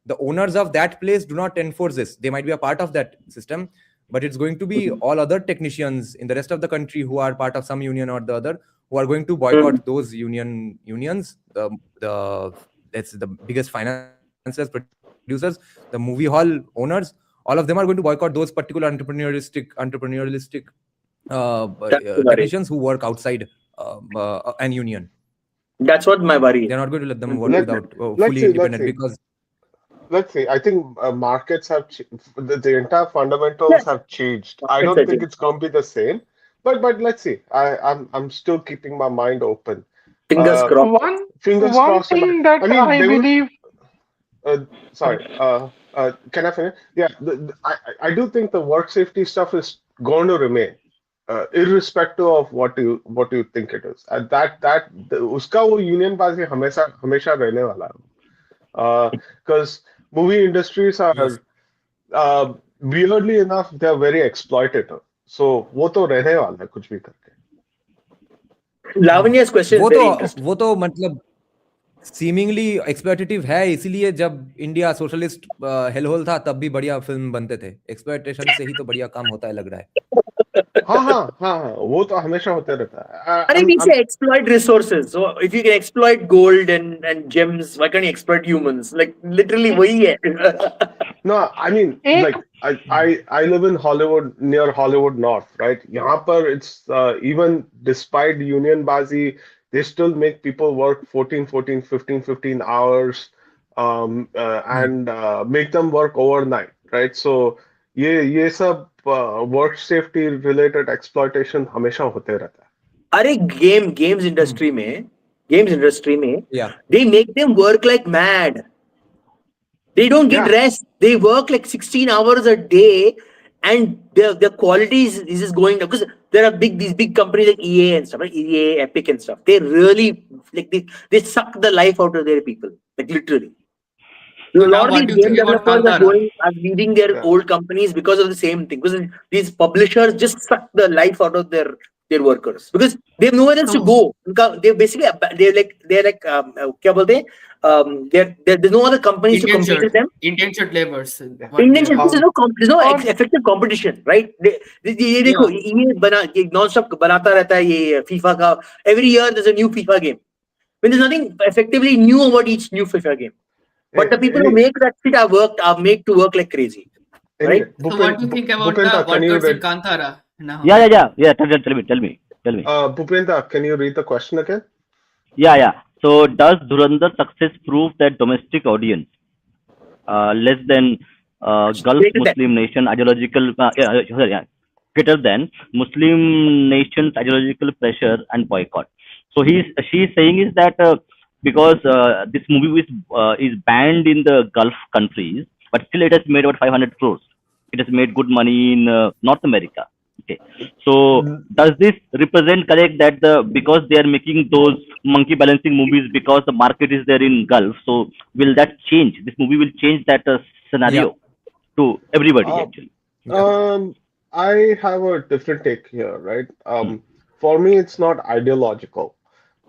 the owners of that place do not enforce this. They might be a part of that system, but it's going to be all other technicians in the rest of the country who are part of some union or the other who are going to boycott those unions. That's the biggest financiers, producers, the movie hall owners. All of them are going to boycott those particular entrepreneurialistic technicians who work outside an union. That's what my worry is. They're not going to let them work without fully independent because. Let's see. I think markets have the entire fundamentals have changed. I don't think it's going to be the same, but let's see. I'm still keeping my mind open. Fingers crossed. One thing that I believe. Sorry. Can I finish? Yeah. I do think the work safety stuff is going to remain, irrespective of what you think it is. And that उसका वो union बाजी हमेशा रहने वाला है. Because movie industries are weirdly enough they are very exploitative. So वो तो रहने वाला है कुछ भी करके. Lavanya's question is very interesting. वो तो मतलब seemingly exploitative है इसीलिए जब इंडिया सोशलिस्ट हेलहोल था तब भी बढ़िया फिल्म बनते थे. एक्सप्लॉयटेशन से ही तो बढ़िया काम होता है लग रहा है. हाँ वो तो हमेशा होते रहता है. I mean, we say exploit resources. So if you can exploit gold and gems, why can't you exploit humans? Like literally वही है. No, I mean like I live in Hollywood, near Hollywood North, right? यहाँ पर it's even despite union bazi, they still make people work 15 hours and make them work overnight, right? So ये सब work safety related exploitation हमेशा होते रहता है. अरे games industry में Yeah. they make them work like mad. They don't get rest. They work like 16 hours a day, and their quality is just going down because there are these big companies like EA and stuff, right? EA, Epic and stuff. They really like they suck the life out of their people, like literally. A lot of these game developers are leaving their old companies because of the same thing. Because these publishers just suck the life out of their workers because they have nowhere else to go. They basically they're like क्या बोलते हैं there's no other companies to compete with them. Indentured laborers. Indian there's no effective competition, right? ये देखो ये बना ये non-stop बनाता रहता है ये FIFA का. Every year there's a new FIFA game. When there's nothing effectively new about each new FIFA game. But the people who make that shit are made to work like crazy. Right? So what do you think about the workers in Kantara now? Yeah. Tell me. Bhupendra, can you read the question again? Yeah. So does Dhurandhar success prove that domestic audience, less than Gulf Muslim nation ideological, greater than Muslim nations ideological pressure and boycott? So she's saying is that because this movie is banned in the Gulf countries, but still it has made about 500 crores. It has made good money in North America. Okay, so does this represent correct that because they are making those monkey balancing movies because the market is there in Gulf, so will that change? This movie will change that scenario to everybody actually. I have a different take here, right? For me, it's not ideological.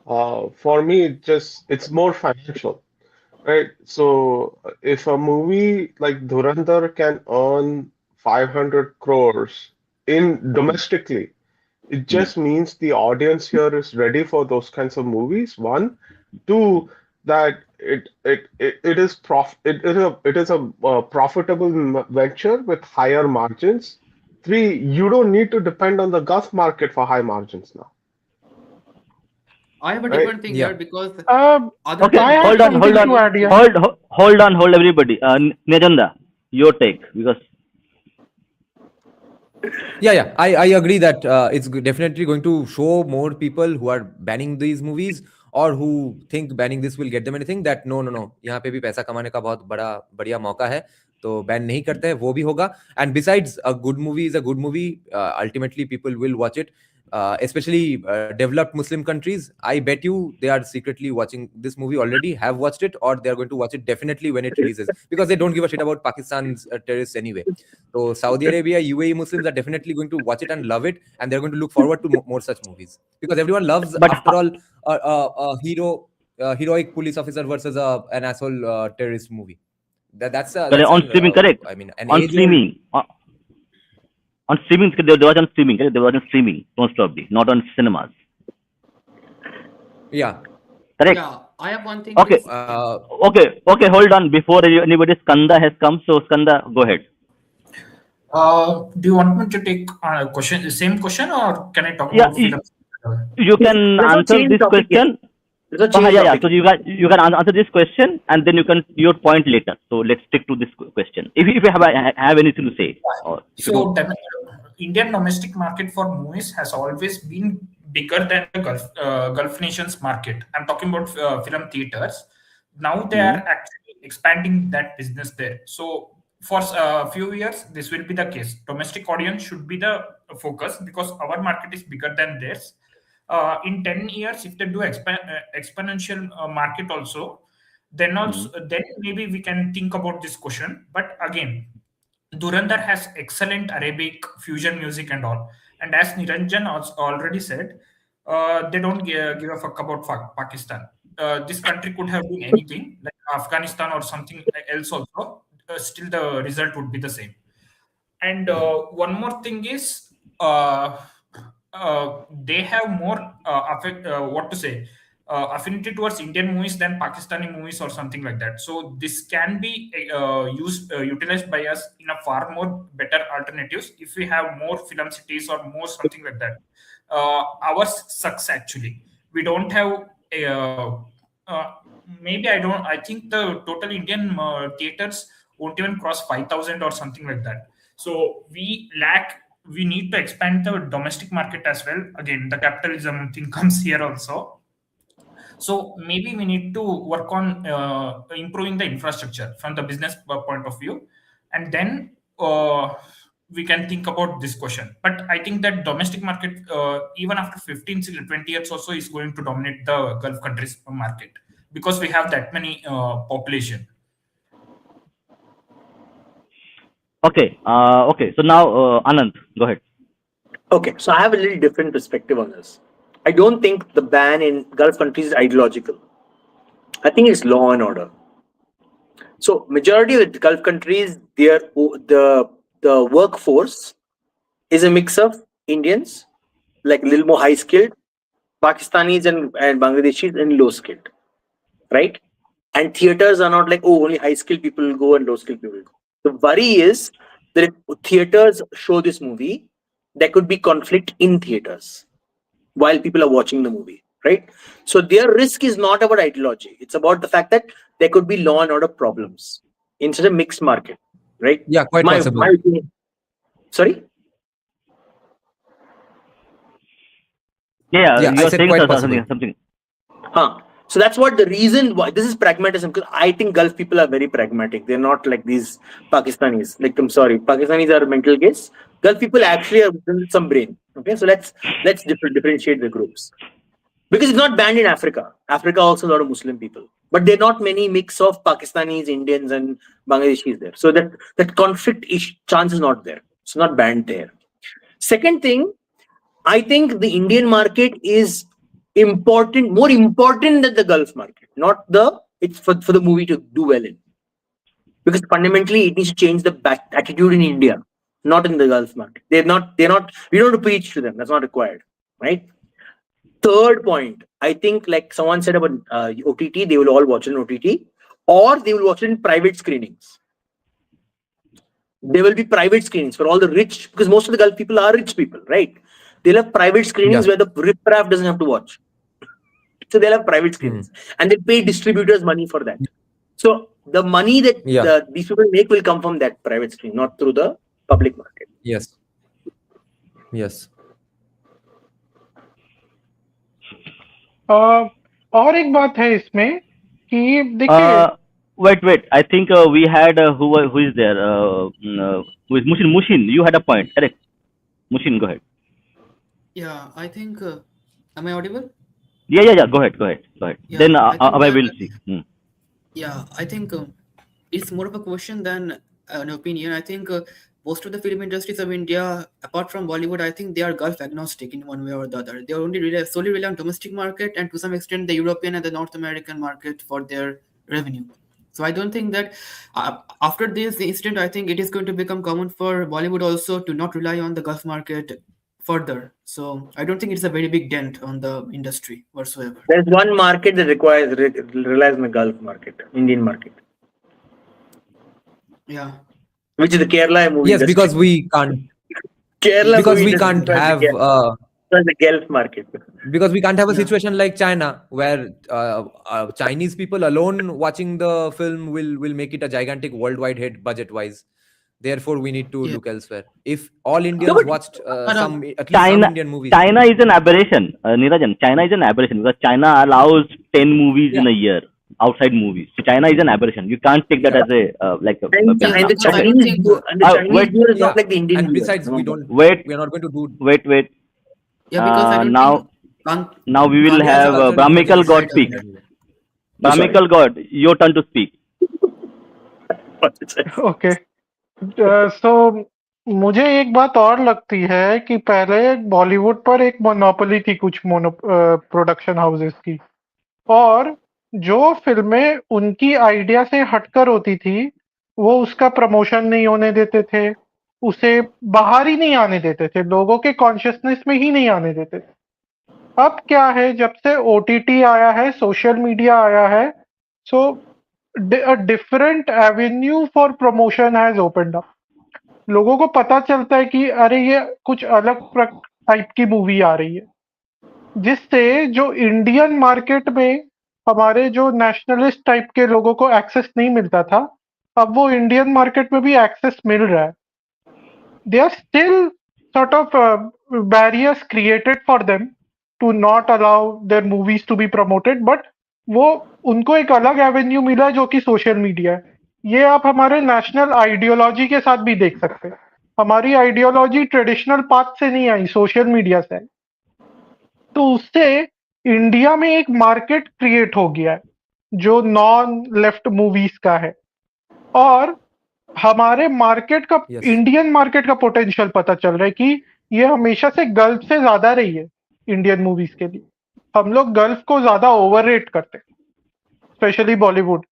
For me, it's more financial, right? So if a movie like Dhurandhar can earn 500 crores in domestically, it just means the audience here is ready for those kinds of movies. One, two, that it is a profitable venture with higher margins. Three, you don't need to depend on the Gulf market for high margins now. I have a different thing here because Okay, I have hold on, something to add here. hold on, everybody. Nijanda, your take because. Yeah. I agree that it's definitely going to show more people who are banning these movies or who think banning this will get them anything. That no, यहाँ पे भी पैसा कमाने का बहुत बढ़िया मौका है, तो ban नहीं करते हैं, वो भी होगा. And besides, a good movie is a good movie. Ultimately, people will watch it. Especially developed Muslim countries, I bet you they are secretly watching this movie already, have watched it, or they are going to watch it definitely when it releases because they don't give a shit about Pakistan's terrorists anyway. So Saudi Arabia, UAE Muslims are definitely going to watch it and love it, and they're going to look forward to more such movies because everyone loves, after all, a heroic police officer versus an asshole terrorist movie. That's on streaming, correct? I mean, On streaming. On streaming, they watch on streaming. Correct? They watch on streaming, most probably, not on cinemas. Yeah. Correct. Yeah, I have one thing. Okay. Okay. Hold on. Before anybody, Skanda has come. So Skanda, go ahead. Do you want me to take the same question, or can I talk about films? You can answer this question. So you can answer this question, and then you can your point later. So let's stick to this question. If you have anything to say. So Indian domestic market for movies has always been bigger than the Gulf nations market. I'm talking about film theaters. Now they are actually expanding that business there. So for a few years, this will be the case. Domestic audience should be the focus because our market is bigger than theirs. In 10 years, if they do exponential market also, then maybe we can think about this question. But again, Dhurandhar has excellent Arabic fusion music and all. And as Niranjan already said, they don't give a fuck about Pakistan. This country could have been anything, like Afghanistan or something else also. Still, the result would be the same. And one more thing is, they have more affinity towards Indian movies than Pakistani movies or something like that. So this can be utilized by us in a far more better alternatives if we have more film cities or more something like that. Ours sucks actually. We don't have I think the total Indian theaters won't even cross 5,000 or something like that. So we need to expand the domestic market as well. Again, the capitalism thing comes here also. So maybe we need to work on improving the infrastructure from the business point of view, and then we can think about this question. But I think that domestic market, even after 15 to 20 years or so, is going to dominate the Gulf countries market because we have that many population. Okay. So now, Anand, go ahead. Okay, so I have a little different perspective on this. I don't think the ban in Gulf countries is ideological. I think it's law and order. So majority of the Gulf countries, the workforce is a mix of Indians, like a little more high skilled, Pakistanis and Bangladeshis and low skilled, right? And theaters are not like, oh, only high skilled people will go and low skilled people will go. The worry is that if theaters show this movie, there could be conflict in theaters while people are watching the movie, right? So their risk is not about ideology. It's about the fact that there could be law and order problems in such a mixed market, right? Yeah, quite possible. My opinion. Sorry? Yeah, Yeah, I you're said saying quite something. possible. Huh. So that's what the reason why this is pragmatism, because I think Gulf people are very pragmatic. They're not like these Pakistanis. Like, I'm sorry, Pakistanis are a mental case. Gulf people actually are with some brain. Okay, so let's differentiate the groups. Because it's not banned in Africa. Africa also a lot of Muslim people, but there are not many mix of Pakistanis, Indians, and Bangladeshis there. So that conflict chance is not there. It's not banned there. Second thing, I think the Indian market is important, more important than the Gulf market. Not it's for the movie to do well in, because fundamentally it needs to change the attitude in India, not in the Gulf market. They're not. We don't have to preach to them. That's not required, right? Third point, I think, like someone said about OTT, they will all watch it on OTT, or they will watch it in private screenings. There will be private screenings for all the rich, because most of the Gulf people are rich people, right? They'll have private screenings where the riffraff doesn't have to watch. So they'll have private screenings, and they pay distributors money for that. So the money that these people make will come from that private screen, not through the public market. Yes. और एक बात है इसमें कि देखिए Wait. I think we had who is there? Who is Mushin? Mushin, you had a point, correct? Mushin, go ahead. Yeah, I think. Am I audible? Yeah. Go ahead. Yeah, Then I think I that- will see. Yeah, I think it's more of a question than an opinion. I think most of the film industries of India, apart from Bollywood, I think they are Gulf agnostic in one way or the other. They are only solely rely on domestic market and to some extent the European and the North American market for their revenue. So I don't think that after this incident, I think it is going to become common for Bollywood also to not rely on the Gulf market further. So I don't think it's a very big dent on the industry whatsoever. There's one market that relies on the Gulf market, Indian market. Yeah. Which is the Kerala movie. Yes, because we can't. Kerala Because movie we can't have. the Gulf market. Because we can't have a situation like China, where Chinese people alone watching the film will make it a gigantic worldwide hit budget-wise. Therefore, we need to look elsewhere. If all Indians watched at least some Indian movies. China is an aberration, Nirajan. China is an aberration because China allows 10 movies in a year, outside movies. So China is an aberration. You can't take that as a like a. And the Chinese viewer is not like the Indian. And besides, we are not going to do. Wait. Yeah, because I don't now we will have Brahmical God speak. Brahmical God, your turn to speak. Okay so मुझे एक बात और लगती है कि पहले बॉलीवुड पर एक मोनोपोली थी कुछ प्रोडक्शन हाउसेस की, और जो फिल्में उनकी आइडिया से हटकर होती थी वो उसका प्रमोशन नहीं होने देते थे, उसे बाहर ही नहीं आने देते थे, लोगों के कॉन्शियसनेस में ही नहीं आने देते थे. अब क्या है, जब से ओटीटी आया है, सोशल मीडिया आया है, सो a different avenue for promotion has opened up. लोगों को पता चलता है कि अरे ये कुछ अलग टाइप की मूवी आ रही है, जिससे जो इंडियन मार्केट में हमारे जो नेशनलिस्ट टाइप के लोगों को एक्सेस नहीं मिलता था, अब वो इंडियन मार्केट में भी एक्सेस मिल रहा है. They are still sort of barriers created for them to not allow their movies to be promoted, but वो उनको एक अलग एवेन्यू मिला जो कि सोशल मीडिया है. ये आप हमारे नेशनल आइडियोलॉजी के साथ भी देख सकते हैं. हमारी आइडियोलॉजी ट्रेडिशनल पाथ से नहीं आई, सोशल मीडिया से आई. तो उससे इंडिया में एक मार्केट क्रिएट हो गया है जो नॉन लेफ्ट मूवीज का है, और हमारे मार्केट का इंडियन मार्केट का पोटेंशियल पता चल रहा है कि ये हमेशा से गल्फ से ज्यादा रही है इंडियन मूवीज के लिए. हम लोग गल्फ को ज्यादा ओवररेट करते हैं. स्पेशली बॉलीवुड,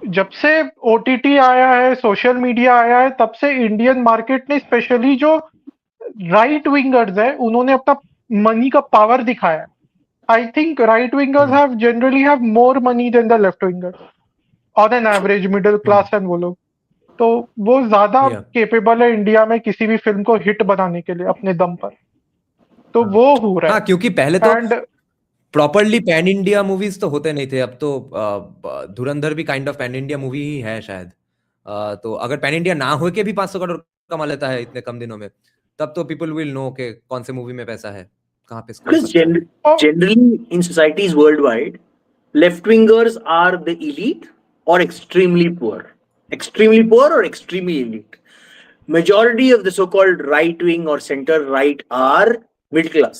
जब से ओटीटी आया है, सोशल मीडिया आया है, तब से इंडियन मार्केट ने स्पेशली जो राइट विंगर्स है उन्होंने अपना मनी का पावर दिखाया है। I think right wingers have generally have more money than the left wingers on an average, middle class and वो लोग, तो वो ज्यादा Yeah. केपेबल है इंडिया में किसी भी फिल्म को हिट बनाने के लिए अपने दम पर, तो वो हो रहा हाँ, है। क्योंकि पहले तो and properly pan India movies तो होते नहीं थे। अब तो धुरंधर भी kind of pan India movie ही है शायद। तो अगर पैन इंडिया ना हो के भी 500 करोड़ कमा लेता है इतने कम दिनों में, तब तो पीपल विल नो कि कौन से मूवी में पैसा है, कहाँ पे स्कोप Because अच्छा है। generally in societies worldwide, left wingers are the elite or extremely poor. Extremely poor or extremely elite. Majority of the so-called right wing or center right are middle class.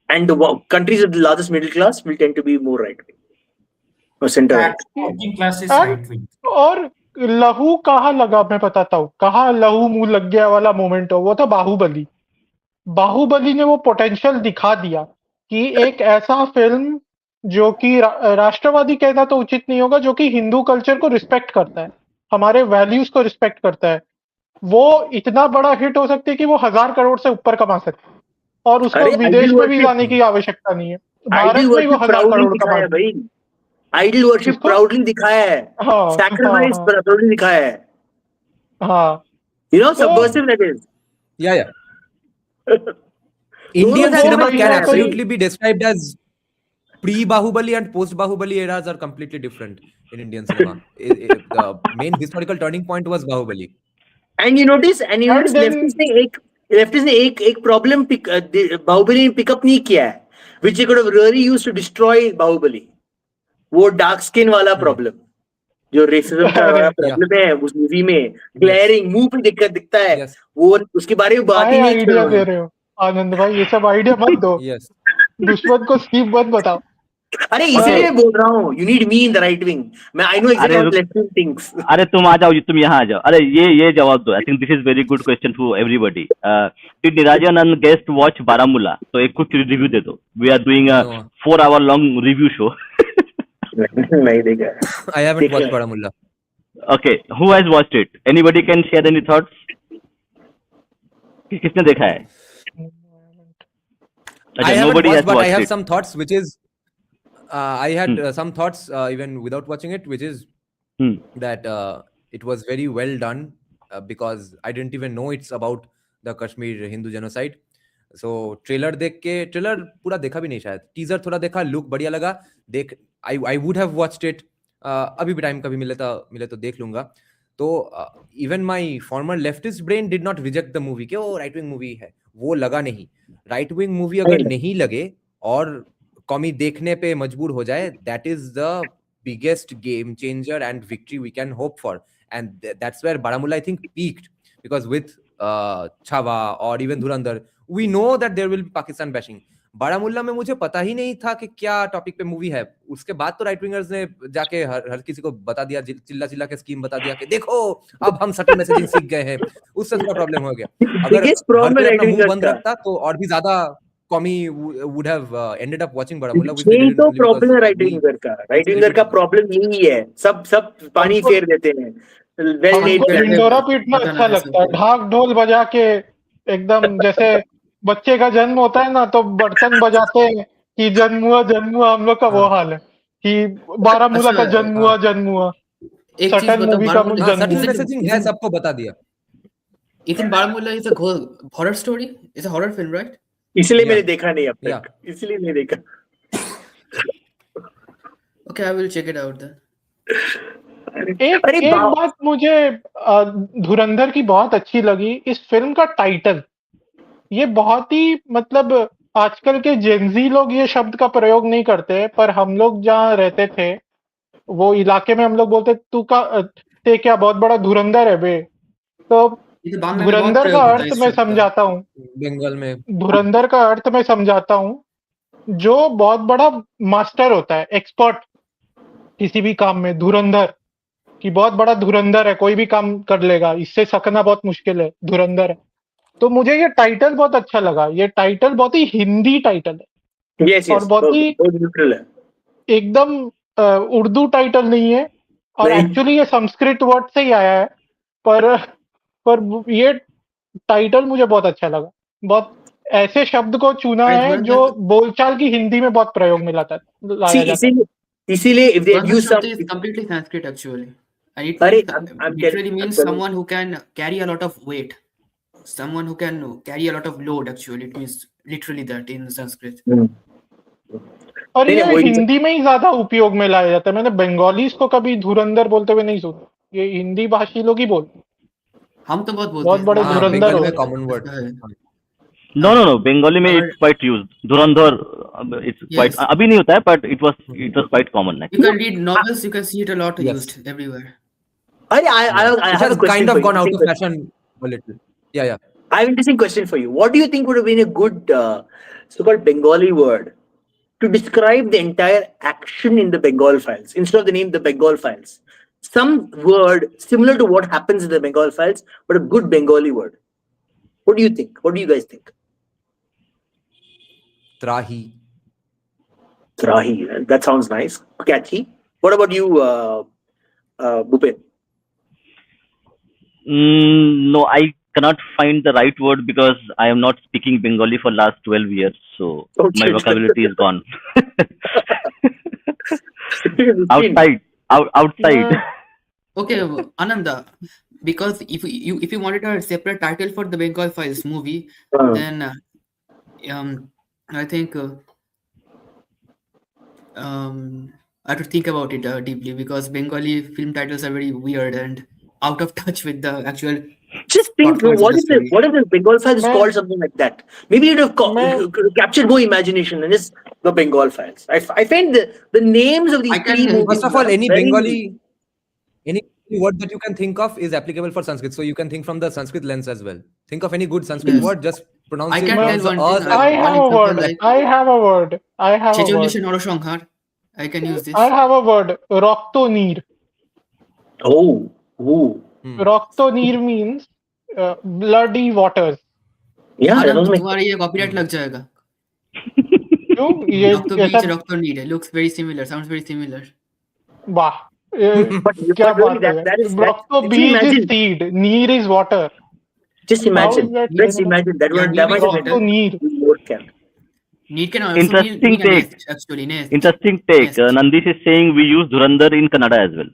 And the countries with the largest middle class will tend to be more right wing or center right. Working class is And- right wing. और लहू कहाँ लगा, मैं बताता हूँ कहाँ लहू मुंह लग गया वाला मोमेंट हो, वो था बाहुबली। बाहुबली ने वो पोटेंशियल दिखा दिया कि एक ऐसा फिल्म जो कि राष्ट्रवादी कहना तो उचित नहीं होगा, जो कि हिंदू कल्चर को रिस्पेक्ट करता है, हमारे वैल्यूज को रिस्पेक्ट करता है, वो इतना बड़ा हिट हो सकती है कि वो 1000 करोड़ से ऊपर कमा सकती है, और उसको अरे, विदेश idol में भी worship- जाने की आवश्यकता नहीं है, भारत Idol में ही वो worship 1000 proudly करोड़ कमा दिखाया है सकती है। भाई। Idol worship किसको? proudly दिखाया है। हाँ, Sacrifice हाँ, proudly दिखाया है। हाँ, You know, तो- subversive that is. Yeah. Indian दोनों cinema कहीं can ना कहीं- absolutely be described as pre-Bahubali and post-Bahubali eras are completely different in Indian cinema. The main historical turning point was Bahubali. And you notice, And then- leftist ने एक problem Baahubali ने pickup नहीं किया है, which they could have really used to destroy Baahubali, वो dark skin वाला problem, जो racism का अरे, प्रॉब्लम है उस मूवी में, ग्लेयरिंग मुंह पे दिखता है, Yes. वो उसके बारे में बात ही क्या नहीं आइडिया कर दे रहे हो आनंद भाई, ये सब आइडिया मत दो, Yes. दुश्मन को स्कीम मत बताओ। अरे इसलिए मैं बोल रहा हूँ, you need me in the right wing. मैं आई नो एग्जैक्टली अरे व्हाट लेफ्ट विंग थिंक्स। अरे तुम आ जाओ, तुम यहाँ आ जाओ। अरे ये जवाब दो। I think this is very good question for everybody. Did Nirajan and guest watch Baramulla? तो एक कुछ रिव्यू दे दो। We are doing a No. 4 hour long review show. नहीं देखा। I haven't watched Baramulla. Okay, who has watched it? Anybody can share any thoughts? किसने देखा है? I haven't nobody watched, has but I watched have it. some thoughts, which is I had some thoughts even without watching it, which is Hmm. that it was very well done because I didn't even know it's about the Kashmir Hindu genocide. So trailer देख के, trailer पूरा देखा भी नहीं शायद, teaser थोड़ा देखा, look बढ़िया लगा, देख I would have watched it. अभी भी टाइम कभी मिले तो देख लूंगा। तो even my farmer leftist brain did not reject the movie, कि वो राइट विंग मूवी है, वो लगा नहीं। राइट विंग मूवी अगर नहीं लगे और कॉमी देखने पे मजबूर हो जाए, that is the biggest game changer and victory we can hope for, and that's where Baramulla I think peaked, because with Chhaava और even Dhurandhar we know that there will be Pakistan bashing. Baramulla में मुझे पता ही नहीं था कि क्या टॉपिक पे मूवी है, उसके बाद तो राइट विंगर्स ने जाके हर किसी को बता दिया, चिल्ला के स्कीम बता दिया कि देखो अब हम सटल मैसेजिंग सीख गए हैं, उससे थोड़ा प्रॉब्लम हो गया। अगर हर कोई अपना मुंह बंद रखता तो और भी ज्यादा commie would have ended up watching Baramulla, which यही तो प्रॉब्लम है राइट विंगर का प्रॉब्लम यही है, सब पानी फेर देते हैं। हमको ढिंडोरा पीटना अच्छा लगता है, ढाक ढोल बजा के, एकदम जैसे बच्चे का जन्म होता है ना तो बर्तन बजाते हैं कि जन्म हुआ, हम लोग का वो हाल है कि बारामूला का जन्म हुआ, एक चीज सटल मूवी का बारामूला जन्म हुआ। मैसेजिंग है, सबको बता दिया। Ethan Baramula is a horror story. It's a horror film, right? इसलिए Yeah. मैंने देखा नहीं अब तक, Yeah. इसलिए नहीं देखा। Okay, I will check it out then. एक बात मुझे धुरंधर की बहुत अच्छी लगी, इस फिल्म का टाइटल। ये बहुत ही मतलब आजकल के जेनजी लोग ये शब्द का प्रयोग नहीं करते, पर हम लोग जहाँ रहते थे वो इलाके में हम लोग बोलते ते क्या बहुत बड़ा धुरंधर है बे। तो ये तो बांग्ला में बहुत धुरंधर का प्रयोग होता है अर्थ इस मैं शब्द का। समझाता हूँ, बंगाल में धुरंधर का अर्थ मैं समझाता हूँ, जो बहुत बड़ा मास्टर होता है, एक्सपर्ट किसी भी काम में। धुरंधर कि बहुत बड़ा धुरंधर है, कोई भी काम कर लेगा, इससे सकना बहुत मुश्किल है, धुरंधर है। तो मुझे ये टाइटल बहुत अच्छा लगा, ये टाइटल बहुत ही हिंदी टाइटल है यस और बहुत ही न्यूट्रल है। एकदम उर्दू टाइटल नहीं है और नहीं। एक्चुअली ये संस्कृत वर्ड से ही आया है, पर ये टाइटल मुझे बहुत अच्छा लगा। बहुत ऐसे शब्द को चुना अरे है जो धुरंधर बोलचाल की हिंदी में बहुत प्रयोग में लाया जाता है। इसीलिए if they had Dhurandhar used शब्द some, is completely Sanskrit actually, and it अरे means I'm literally telling means someone who can carry a lot of weight, someone who can carry a lot of load. Actually, it means literally that in Sanskrit. और नहीं ये नहीं वही हिंदी में ही ज्यादा उपयोग में लाया जाता है। मैंने बंगालीज को कभी धुरंधर बोलते हुए नहीं सुना, ये हिंदी भाषी लोग ही बोलते हैं। हम तो बहुत बोलते बहुत हैं बड़े हाँ धुरंधर, धुरंधर बंगाली हो में गए। Common word. ऐसा है। No, हाँ no, no. Bengali में अगर it's quite used. Dhurandhar, it's quite. yes, अभी नहीं होता है, but it was quite common you actually. can read novels, you can see it a lot Yes. used everywhere. अरे Yeah. I It have a has question kind for of you. gone out Interesting of question. fashion a little. Yeah. I have an interesting question for you. What do you think would have been a good so-called Bengali word to describe the entire action in the Bengal Files instead of the name the Bengal Files? Some word similar to what happens in the Bengal Files, but a good Bengali word. What do you think? What do you guys think? Trahi. Trahi. That sounds nice. Catchy. What about you, Bhupen? No, I cannot find the right word because I am not speaking Bengali for last 12 years, so my Okay. vocabulary is gone. Outside. Outside. मैं Okay, Ananda, because if you wanted a separate title for the Bengal Files movie, then I think I have to think about it deeply, because Bengali film titles are very weird and out of touch with the actual Just plot think, points of what the if story. the Bengal Files is मैं called something like that? Maybe it would मैं have captured more imagination than is the Bengal Files. I find the names of these I three can movies First of all, are any very. any word that you can think of is applicable for Sanskrit, so you can think from the Sanskrit lens as well. Think of any good Sanskrit Yes. word, just pronounce I it. can Pronounce tell the one thing. as I as have One a example word. like I have a word. I have a word. Checholisha Noroshonghar. I can use this. I have a word. Roktonir. Oh. Roktonir means bloody waters. Yeah, that was Anand my. तुम्हारा ये copyright लग जाएगा. क्यों ये Doctor ऐसा? Beach, Doctor Need. Looks very similar. Sounds very similar. वाह, ये But क्या really, बात है? that is Rokto can you beach is imagine? seed. Neer is water. Just How is imagine. that? Let's imagine that Yeah, one. Need That might is have been better. Roktonir. more camp. Need can also Interesting mean a take. nest, actually. Nest. Interesting take. Nest. Nandish is saying we use Dhurandhar in Kannada as well.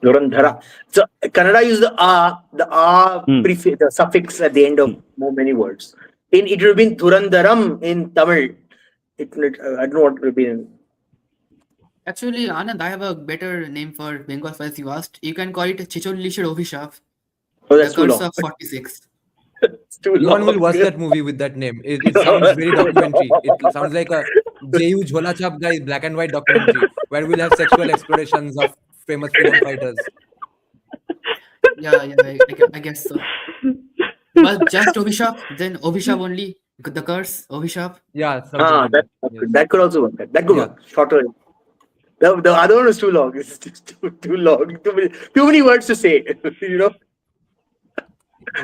Dhurandhara. So Kannada use the prefix, the suffix at the end of many words. It would have been Dhurandharam in Tamil. I don't know what it would have been. Actually, Anand, I have a better name for Bengal Files you asked. You can call it Chicholisha Obhishap, Oh, the that's too Curse long. of 46. It's too No one will long. watch that movie with that name. It sounds very documentary. It sounds like a J.U. Jhola Chap guy black and white documentary where we'll have sexual explorations of famous freedom fighters. Yeah, I guess so. But just Obhishap, then Obhishap only. The curse, Obhishap. Yeah, something like that. Yes. That could also work. That could Yeah. work. Shorter. The other one was too long. It's just too long. Too many words to say. You know.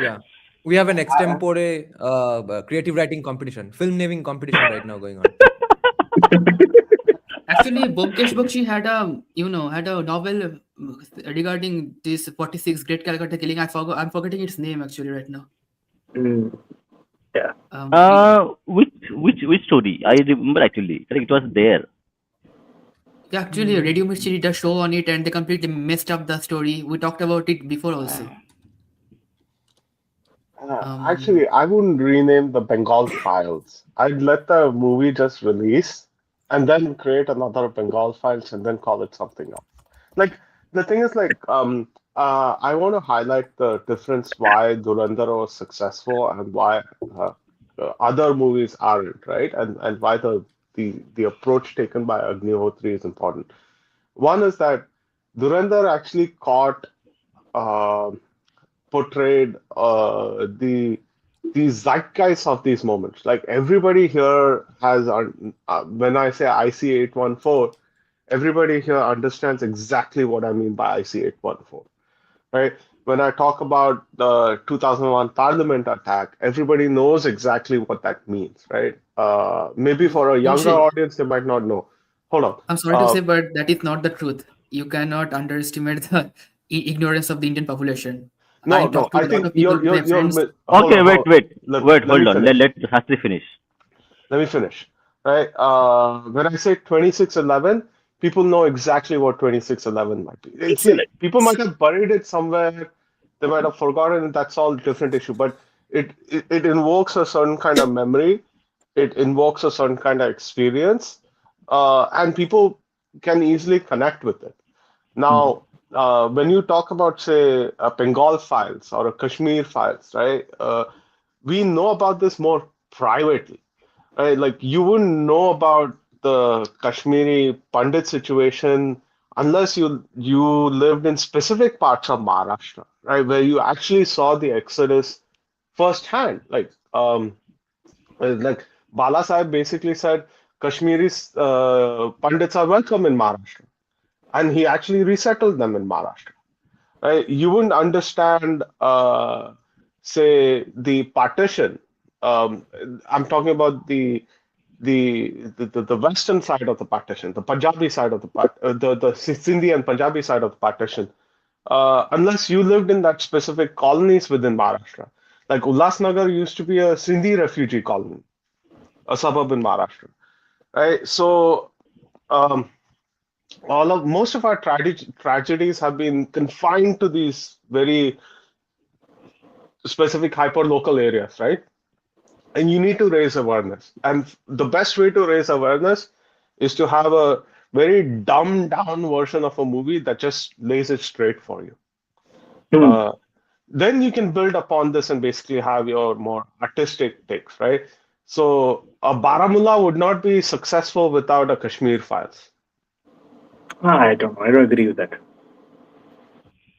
Yeah. We have an extempore creative writing competition, film naming competition right now going on. Actually, Bomkesh Bakshi had a novel regarding this 46 Great Calcutta Killing. I'm forgetting its name actually right now. Yeah. Which story? I remember actually. I think it was there. Yeah, actually, Radio Mirchi did a show on it and they completely messed up the story. We talked about it before also. Actually, I wouldn't rename the Bengal Files. I'd let the movie just release and then create another Bengal Files and then call it something else. Like the thing is, I want to highlight the difference why Dhurandhar was successful and why other movies aren't, right? And why the approach taken by Agnihotri is important. One is that Dhurandhar actually portrayed the zeitgeist of these moments. Like everybody here has, when I say IC 814, everybody here understands exactly what I mean by IC 814, right? When I talk about the 2001 Parliament attack, everybody knows exactly what that means, right? Maybe for a younger Munshi. audience, they might not know. hold on. I'm sorry to say, but that is not the truth. You cannot underestimate the ignorance of the Indian population. I No, talk to I a lot think of people, my friends. hold Okay, on, wait, hold on. wait, Let hold me on. finish. Let Shastri finish. Let me finish. Right? When I say 2611, people know exactly what 2611 might be. See, people might have buried it somewhere. They might have forgotten it. That's all different issue. But it invokes a certain kind of memory. It invokes a certain kind of experience, and people can easily connect with it. Now, when you talk about, say, a Bengal files or a Kashmir files, right? We know about this more privately, right? Like you wouldn't know about the Kashmiri Pandit situation unless you lived in specific parts of Maharashtra, right, where you actually saw the exodus firsthand. Like Bala Sahib basically said, Kashmiri Pandits are welcome in Maharashtra, and he actually resettled them in Maharashtra. Right? You wouldn't understand, say, the partition. Um, I'm talking about the western side of the partition, the Punjabi side of the Sindhi and Punjabi side of the partition. Unless you lived in that specific colonies within Maharashtra, like Ulhasnagar used to be a Sindhi refugee colony, a suburb in Maharashtra, right? So. Um, most of our tragedies have been confined to these very specific hyper local areas, right? And you need to raise awareness. And the best way to raise awareness is to have a very dumbed down version of a movie that just lays it straight for you. Uh, then you can build upon this and basically have your more artistic takes, right? So a Baramulla would not be successful without a Kashmir Files. I don't know. I don't agree with that.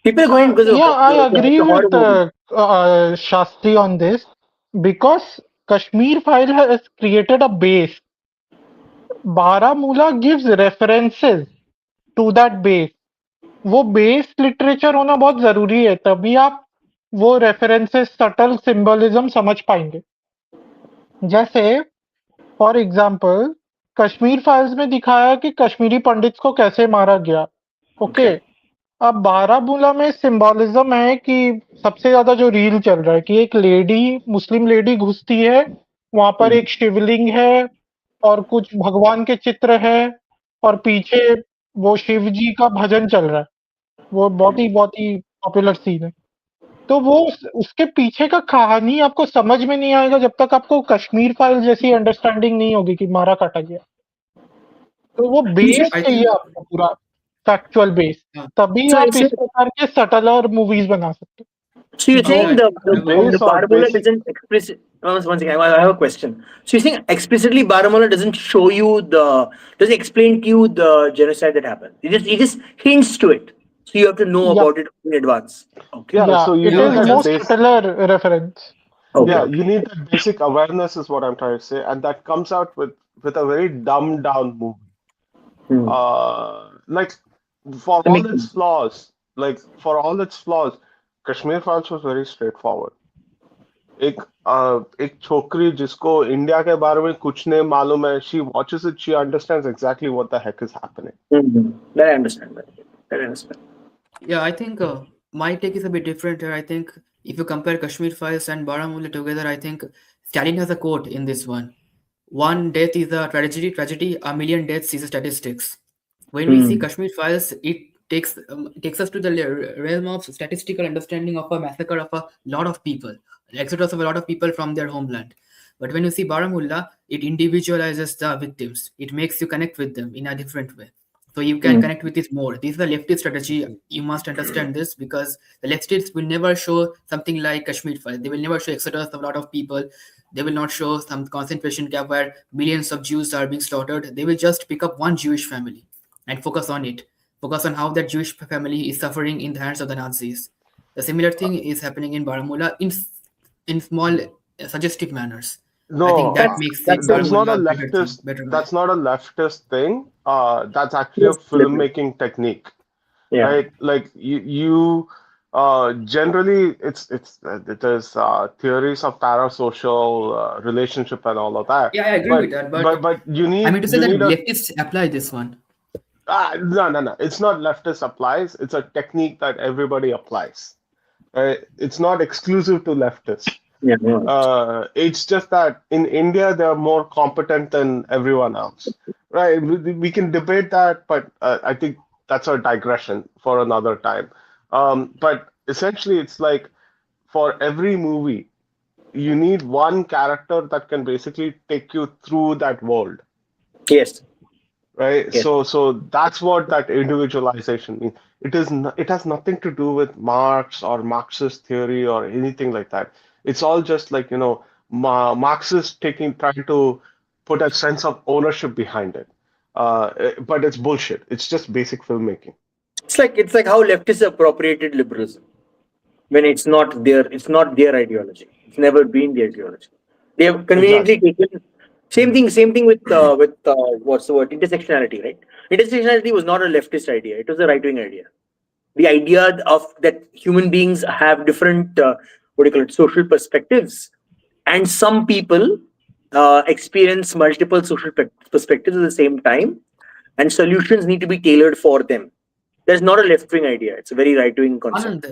People are going because Yeah, I it's agree a horror with movie. Shastri on this because Kashmir File has created a base. Baramulla gives references to that base. वो base literature होना बहुत जरूरी है तभी आप वो references subtle symbolism समझ पाएंगे जैसे फॉर एग्जांपल कश्मीर फाइल्स में दिखाया कि कश्मीरी पंडित्स को कैसे मारा गया ओके अब बारामूला में सिंबलिज्म है कि सबसे ज्यादा जो रील चल रहा है कि एक लेडी मुस्लिम लेडी घुसती है वहां पर एक शिवलिंग है और कुछ भगवान के चित्र है और पीछे वो शिव जी का भजन चल रहा है वो बहुत ही पॉपुलर सीन है तो वो उसके पीछे का कहानी आपको समझ में नहीं आएगा जब तक आपको कश्मीर फाइल जैसी अंडरस्टैंडिंग नहीं होगी कि मारा काटा गया तो वो बेस I चाहिए think, आपको पूरा फैक्चुअल बेस yeah. तभी So आप इस प्रकार के सटलर मूवीज बना सकते So you're Okay, saying The the base or Baramulla basic. doesn't explicit. One second, I have a question. So you're saying explicitly Baramulla doesn't show you doesn't explain to you the genocide that happened. It just hints to it. So you have to know या about it in advance. Okay. Yeah, या so you it need is that more base. Subtler reference Okay. Yeah, Okay. you need that basic awareness is what I'm trying to say, and that comes out with a very dumbed down movie. Like for That all makes its sense. flaws, Kashmir Files was very straightforward. एक छोकरी जिसको India के बारे में कुछ नहीं मालूम है, she watches it, she understands exactly what the heck is happening. That I understand. That I understand. Yeah, I think my take is a bit different here. I think if you compare Kashmir Files and Baramulla together, I think Stalin has a quote in this one. One death is a tragedy, a million deaths is a statistics. When we see Kashmir Files, it takes us to the realm of statistical understanding of a massacre of a lot of people, exodus of a lot of people from their homeland. But when you see Baramulla, it individualizes the victims. It makes you connect with them in a different way. So you can connect with it more. This is a leftist strategy. You must understand this because the leftists will never show something like Kashmir Files. They will never show exodus of a lot of people. They will not show some concentration camp where millions of Jews are being slaughtered. They will just pick up one Jewish family and focus on it. Focus on how that Jewish family is suffering in the hands of the Nazis. The similar thing is happening in Baramulla in small suggestive manners. I think No, that makes it that's not a Baramulla better thing, leftist. better. That's not a leftist thing. That's actually a Yes, definitely. filmmaking technique, Yeah. right? Like you Generally, there's theories of parasocial relationship and all of that. Yeah, I agree with that, But you I mean to say you that need a leftists apply this one. no. It's not leftist applies. It's a technique that everybody applies. It's not exclusive to leftists. Yeah. It's just that in India they're more competent than everyone else, right? We can debate that, but I think that's a digression for another time. But essentially, it's like for every movie, you need one character that can basically take you through that world, Yes. right? Yes. So that's what that individualization means. It has nothing to do with Marx or Marxist theory or anything like that. It's all just like, Marxist trying to put a sense of ownership behind it. But it's bullshit. It's just basic filmmaking. It's like how leftists appropriated liberalism when it's not their ideology. It's never been their ideology. They have conveniently taken same thing with what's the word, intersectionality, right? Intersectionality was not a leftist idea; it was a right wing idea. The idea of that human beings have different what do you call it, social perspectives, and some people experience multiple social perspectives at the same time, and solutions need to be tailored for them. There's not a left wing idea; it's a very right wing concept.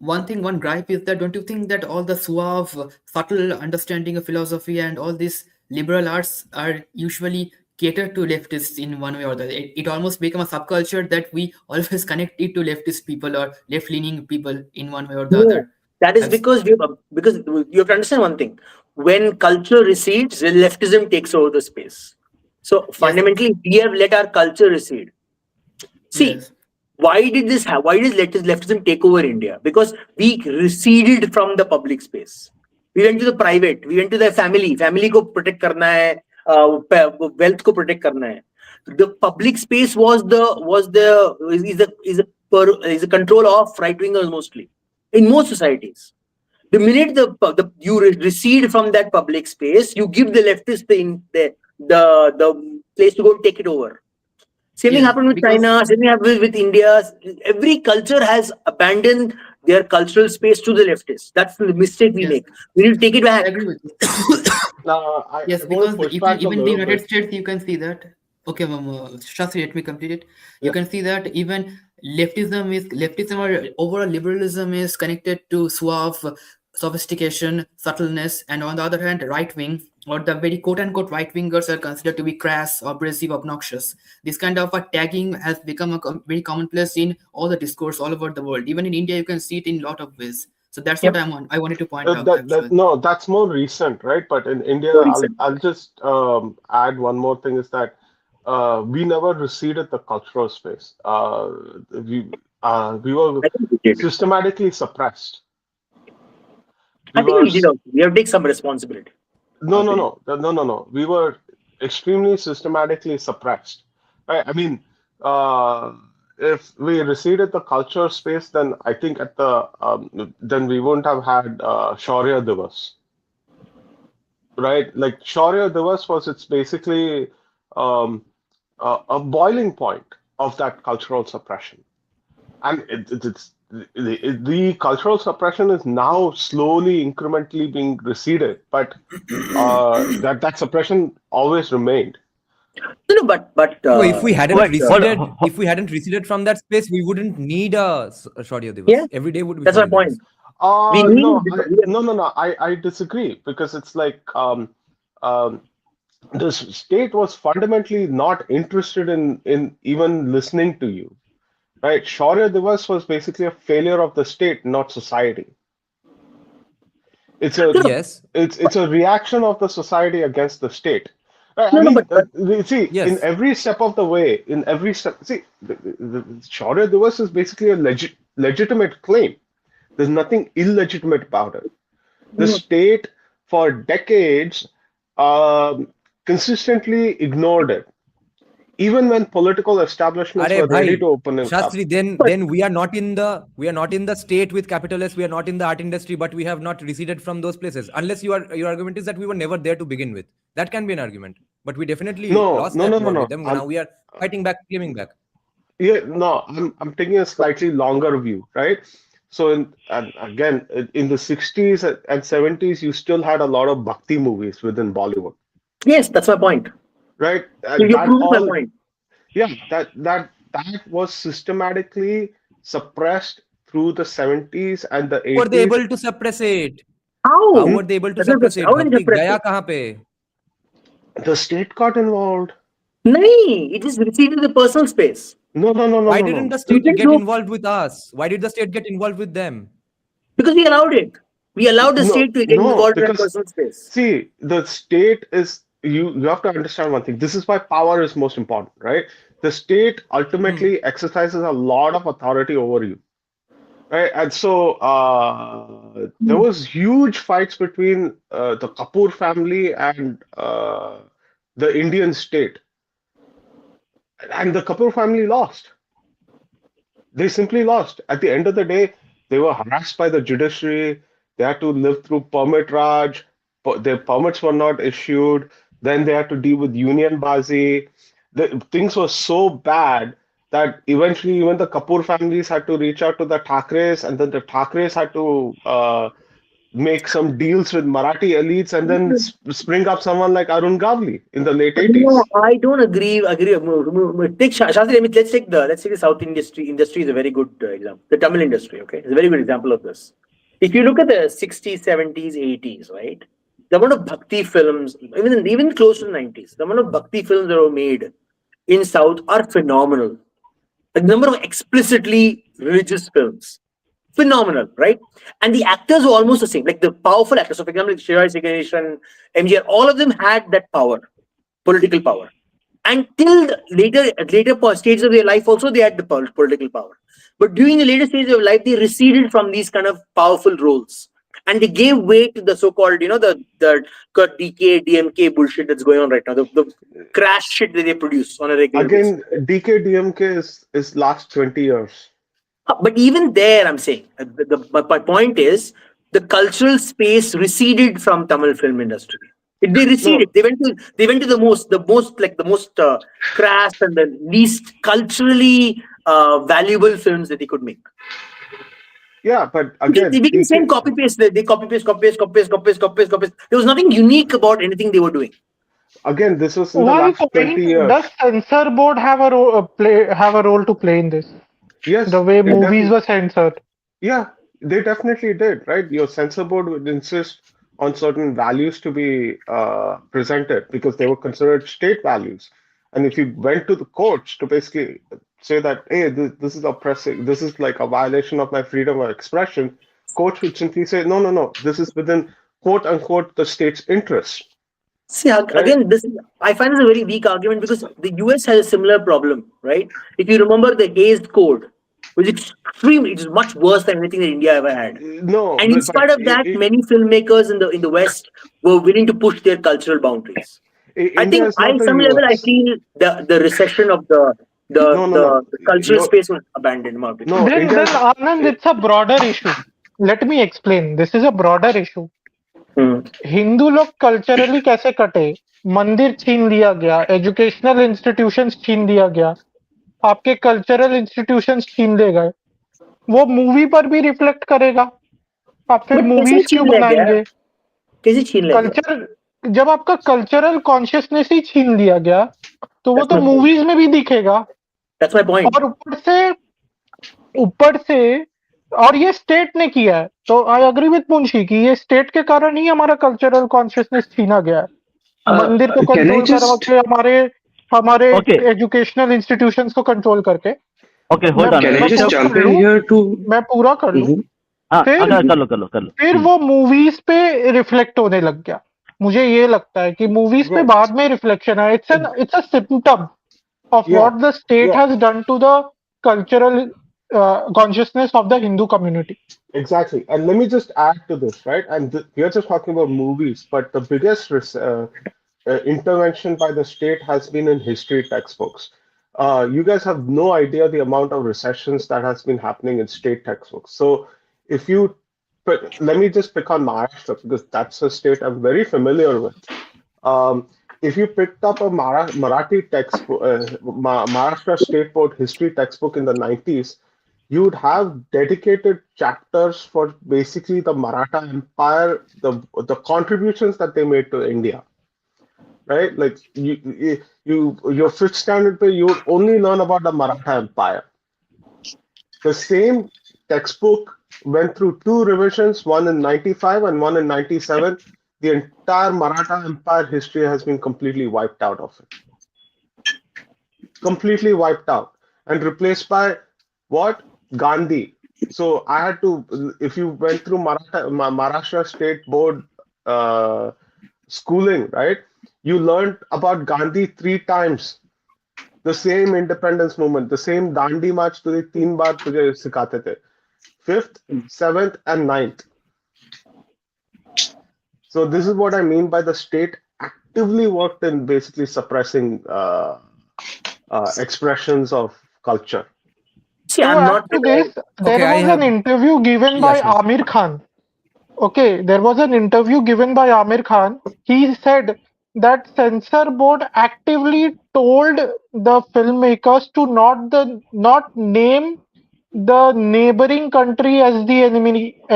Anand, one gripe is that don't you think that all the suave, subtle understanding of philosophy and all these liberal arts are usually catered to leftists in one way or the other? It almost become a subculture that we always connect it to leftist people or left-leaning people in one way or the No, other. that is I've, because you have to understand one thing. When culture recedes, leftism takes over the space. So yes, fundamentally, we have let our culture recede. See, yes, why did this have? Why did leftism take over India? Because we receded from the public space. We went to the private. We went to the family. Family को protect करना है. Wealth को protect करना है. The public space is a control of right wingers mostly in most societies. The minute you recede from that public space, you give the leftists the place to go and take it over. Same thing yes, happened with because China, same thing happened with India. Every culture has abandoned their cultural space to the leftists. That's the mistake we yes, make. We need to take it I back. agree with you. I Yes, want to because push back a even in the little United bit. States, you can see that. Okay, Shastri, let me complete it. You can see that even leftism or overall liberalism is connected to suave, sophistication, subtleness, and on the other hand, right wing or the very quote unquote right wingers are considered to be crass, abrasive, obnoxious. This kind of a tagging has become very commonplace in all the discourse all over the world. Even in India, you can see it in a lot of ways. So that's what Yep. I wanted to point out actually. No, that's more recent, right? But in India, So recent. I'll just add one more thing is that we never receded the cultural space. We were I think we did. systematically suppressed. I We think were we did also. We have to take some responsibility. no. We were extremely systematically suppressed. Right? I mean, if we receded the culture space, then I think then we wouldn't have had Shaurya Divas, right? Like Shaurya Divas it's basically a boiling point of that cultural suppression, and the cultural suppression is now slowly, incrementally being receded, but that suppression always remained. No, but So if we hadn't receded, hold- if we hadn't receded from that space, we wouldn't need a Shaurya Divas. yeah, Every day would be that's my Shaurya point. Divas. We need I disagree because it's like the state was fundamentally not interested in even listening to you, right? Shaurya Divas was basically a failure of the state, not society. It's a Yes. it's a reaction of the society against the state. I no, mean, but see, Yes. in every step of the way, in every step, see, the Shaurya Divas is basically a legitimate claim. There's nothing illegitimate about it. The state, for decades, consistently ignored it, even when political establishments Arey were ready bhai, to open it up. Shastri, then we are not in the state with capital S. We are not in the art industry, but we have not receded from those places. Unless your argument is that we were never there to begin with. That can be an argument. But we definitely lost that war with them. Now we are fighting back, claiming back. Yeah, no, I'm taking a slightly longer view, right? So and again, in the 60s and 70s, you still had a lot of bhakti movies within Bollywood, Yes, that's my point. right? You And you that proved my all, point. yeah, that was systematically suppressed through the 70s and the How were they 80s. able to suppress it? How How? were they able to That's my suppress question. it? How did you Bhakti suppress gaya it? kahan pe? The state got involved. Nahi, it is receded the personal space. No, no, no, no, Why no, didn't no. the You state can get do involved with us? Why did the state get involved with them? because we allowed it. We allowed the No, state to get no, involved in that because personal space. see, the state is you have to understand one thing. This is why power is most important, right? The state ultimately exercises a lot of authority over you, right? And so there was huge fights between the Kapoor family and the Indian state, and the Kapoor family lost. They simply lost. At the end of the day, they were harassed by the judiciary. They had to live through permit raj. Their permits were not issued. Then they had to deal with union bazi. Things were so bad that eventually even the Kapoor families had to reach out to the Thakres, and then the Thakres had to make some deals with Marathi elites, and then spring up someone like Arun Gavli in the late No, 80s. I don't agree. Take Shastri. Let's take the South industry. Industry is a very good example. The Tamil industry, okay, is a very good example of this. If you look at the 60s, 70s, 80s, right, the amount of bhakti films, even close to the 90s, the amount of bhakti films that were made in South are phenomenal. The number of explicitly religious films, phenomenal, right? And the actors were almost the same, like the powerful actors. So, for example, Shirai Ganesan, MGR, all of them had that power, political power. And till the later stages of their life, also they had the political power. But during the later stages of life, they receded from these kind of powerful roles, and they gave way to the so-called, the DK, DMK bullshit that's going on right now, the crash shit that they produce on a regular basis. Again, DK is last 20 years. But even there, I'm saying my point is the cultural space receded from Tamil film industry. They receded. No, They went to the most crass and the least culturally valuable films that they could make. yeah, but Because again, they became the same DK, copy paste. They copy paste, copy paste, copy paste, copy paste, copy paste, copy paste. There was nothing unique about anything they were doing. again, this was in the One last 20 point: does years. censor board have a role to play in this? The Yes, way it movies definitely, were censored. yeah, they definitely did, right? Your censor board would insist on certain values to be presented because they were considered state values. And if you went to the courts to basically say that, hey, this is oppressive, this is like a violation of my freedom of expression, courts would simply say, no, no, no, this is within quote unquote the state's interest, See, right? again, I find this a very weak argument because the US has a similar problem, right? If you remember the Hazed Code, which is extremely, it is much worse than anything that India ever had. No, And in but spite of that, many filmmakers in the West were willing to push their cultural boundaries. I India think, is not the some level, I US. feel the recession of No, no, no. the cultural space was abandoned, in my opinion. No, Then India's. Anand, it's a broader issue. Let me explain. This is a broader issue. Hmm. Hindu लोग culturally कैसे कटे? मंदिर छीन लिया गया, educational institutions छीन लिया गया, आपके कल्चरल इंस्टीट्यूशंस छीन ले गए। वो मूवी पर भी रिफ्लेक्ट करेगा। आप फिर बट कैसे मूवीज क्यों छीन लिया गया? बनाएंगे? कैसे छीन लिया गया? कल्चर जब आपका कल्चरल कॉन्शियसनेस ही छीन लिया गया, तो वो That's तो my point. मूवीज में भी दिखेगा। That's my point. और ऊपर से और ये स्टेट ने किया है, तो आई एग्री विद मुंशी कि ये स्टेट के कारण ही हमारा कल्चरल कॉन्शियसनेस छीना गया है। मंदिर को Can I कंट्रोल करवा just के हमारे Okay, एजुकेशनल इंस्टीट्यूशंस को कंट्रोल करके okay, hold on. can I मैं just पूरा jump कर in लूं, here to मैं पूरा कर लूं, Mhm. हाँ, फिर अगर कर लो। फिर वो मूवीज पे रिफ्लेक्ट होने लग गया। मुझे ये लगता है कि मूवीज पे Bro, बाद में रिफ्लेक्शन है। It's a symptom of yeah, what the state yeah, has done to the cultural consciousness of the Hindu community. exactly. And let me just add to this, right? And we are just talking about movies, but the biggest intervention by the state has been in history textbooks. You guys have no idea the amount of recessions that has been happening in state textbooks. So if you, but let me just pick on Maharashtra because that's a state I'm very familiar with. If you picked up a Marathi textbook, Maharashtra State Board history textbook in the 90s, you would have dedicated chapters for basically the Maratha Empire, the contributions that they made to India, right? Like your fifth standard pay, you would only learn about the Maratha Empire. The same textbook went through two revisions, one in 95 and one in 97. The entire Maratha Empire history has been completely wiped out of it. Completely wiped out and replaced by what? Gandhi. So I had to, if you went through Maharashtra State Board schooling, right? You learned about Gandhi 3 times. The same independence movement, the same Dandi march तुझे 3 बार तुझे सिखाते थे. 5th, 7th, and 9th. So this is what I mean by the state actively worked in basically suppressing expressions of culture. See, To I'm add not. to this, there Okay, I was an have. interview given Yeah, by sure. Amir Khan. Okay, there was an interview given by Amir Khan. He said that censor board actively told the filmmakers to not name the neighboring country as the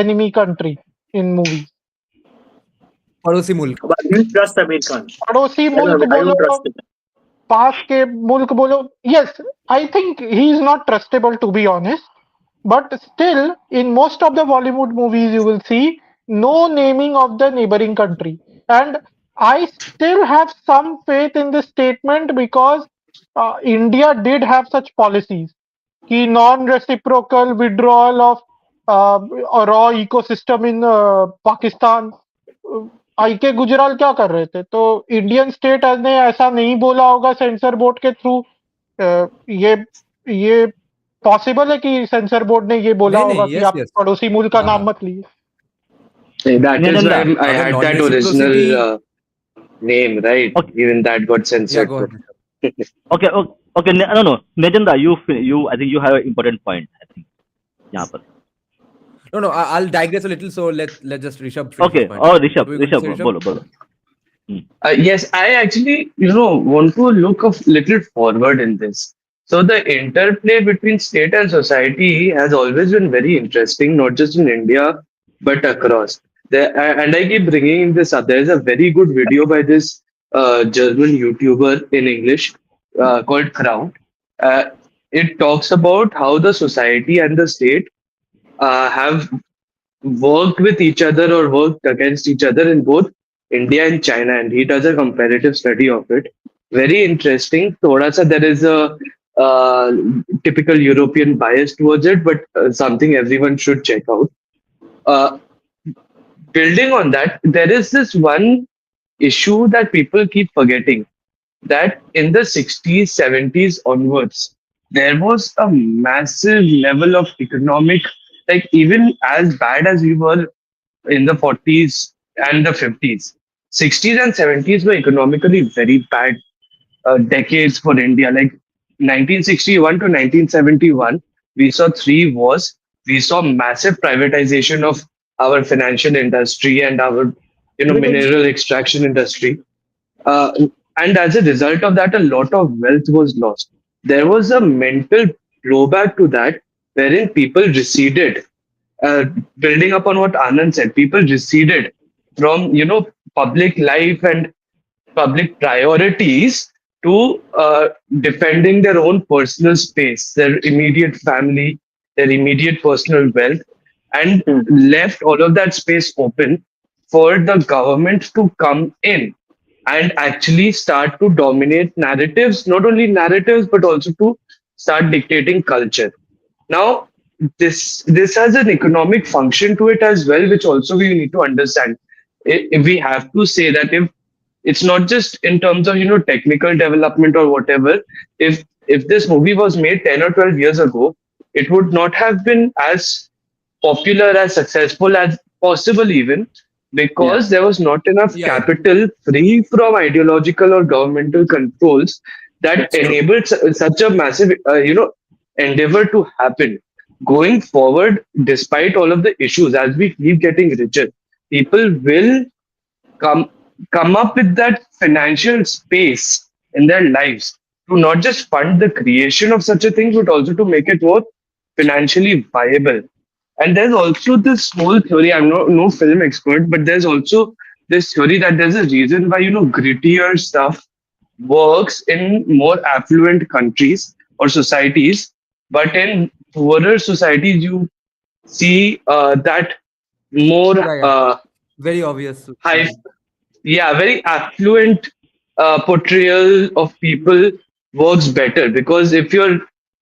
enemy country in movies. पड़ोसी मुल्क. But do you trust Amir Khan? पड़ोसी मुल्क I don't trust बोलो, him. पास के मुल्क बोलो. Yes, I think he is not trustable, to be honest. But still, in most of the Bollywood movies, you will see no naming of the neighboring country. And I still have some faith in this statement because India did have such policies. कि non-reciprocal withdrawal of a raw ecosystem in Pakistan. आई के गुजराल क्या कर रहे थे? तो Indian state ने ऐसा नहीं बोला होगा सेंसर बोर्ड के थ्रू. ये पॉसिबल है कि सेंसर बोर्ड ने ये बोला नहीं होगा नहीं, कि yes आप yes. पड़ोसी मुल्क का हाँ नाम हाँ. मत लीजिए. That is why Nitendra, I अगर had non that reciprocity. original name, right? okay, Even that got Yeah, censored. go ahead. okay, no, Nitendra, I think you have an important point. I think, यहाँ पर. No, I'll digress a little. So let's just Rishabh finish his Okay, point. oh What Rishabh, were you going to say, Rishabh? bolo. Yes, I actually, want to look a little forward in this. So the interplay between state and society has always been very interesting, not just in India, but across. And I keep bringing this up. There is a very good video by this German YouTuber in English called Crown. Uh, it talks about how the society and the state have worked with each other or worked against each other in both India and China, and he does a comparative study of it. Very interesting. Thoda sa there is a uh, typical European bias towards it, but something everyone should check out. Uh, Building on that, there is this one issue that people keep forgetting that in the 60s, 70s onwards, there was a massive level of economic, like even as bad as we were in the 40s and the 50s. 60s and 70s were economically very bad decades for India. Like 1961 to 1971, we saw 3 wars. We saw massive privatization of our financial industry and our mineral extraction industry. Uh, and as a result of that, a lot of wealth was lost. There was a mental blowback to that, wherein people receded. Uh, Building upon what Anand said, people receded from public life and public priorities to defending their own personal space, their immediate family, their immediate personal wealth, and left all of that space open for the government to come in and actually start to dominate narratives, not only narratives, but also to start dictating culture. Now, this has an economic function to it as well, which also we need to understand. If we have to say that if it's not just in terms of technical development or whatever, if this movie was made 10 or 12 years ago, it would not have been as popular, as successful as possible, even because there was not enough Yeah, yeah. capital free from ideological or governmental controls that That's true. enabled such a massive endeavor to happen. Going forward, despite all of the issues, as we keep getting richer, people will come come up with that financial space in their lives to not just fund the creation of such a thing, but also to make it work financially viable. And there's also this whole theory. I'm no film expert, but there's also this theory that there's a reason why grittier stuff works in more affluent countries or societies, but in poorer societies you see that more Yeah, yeah. Very obvious. high, yeah, very affluent portrayal of people works better, because if you're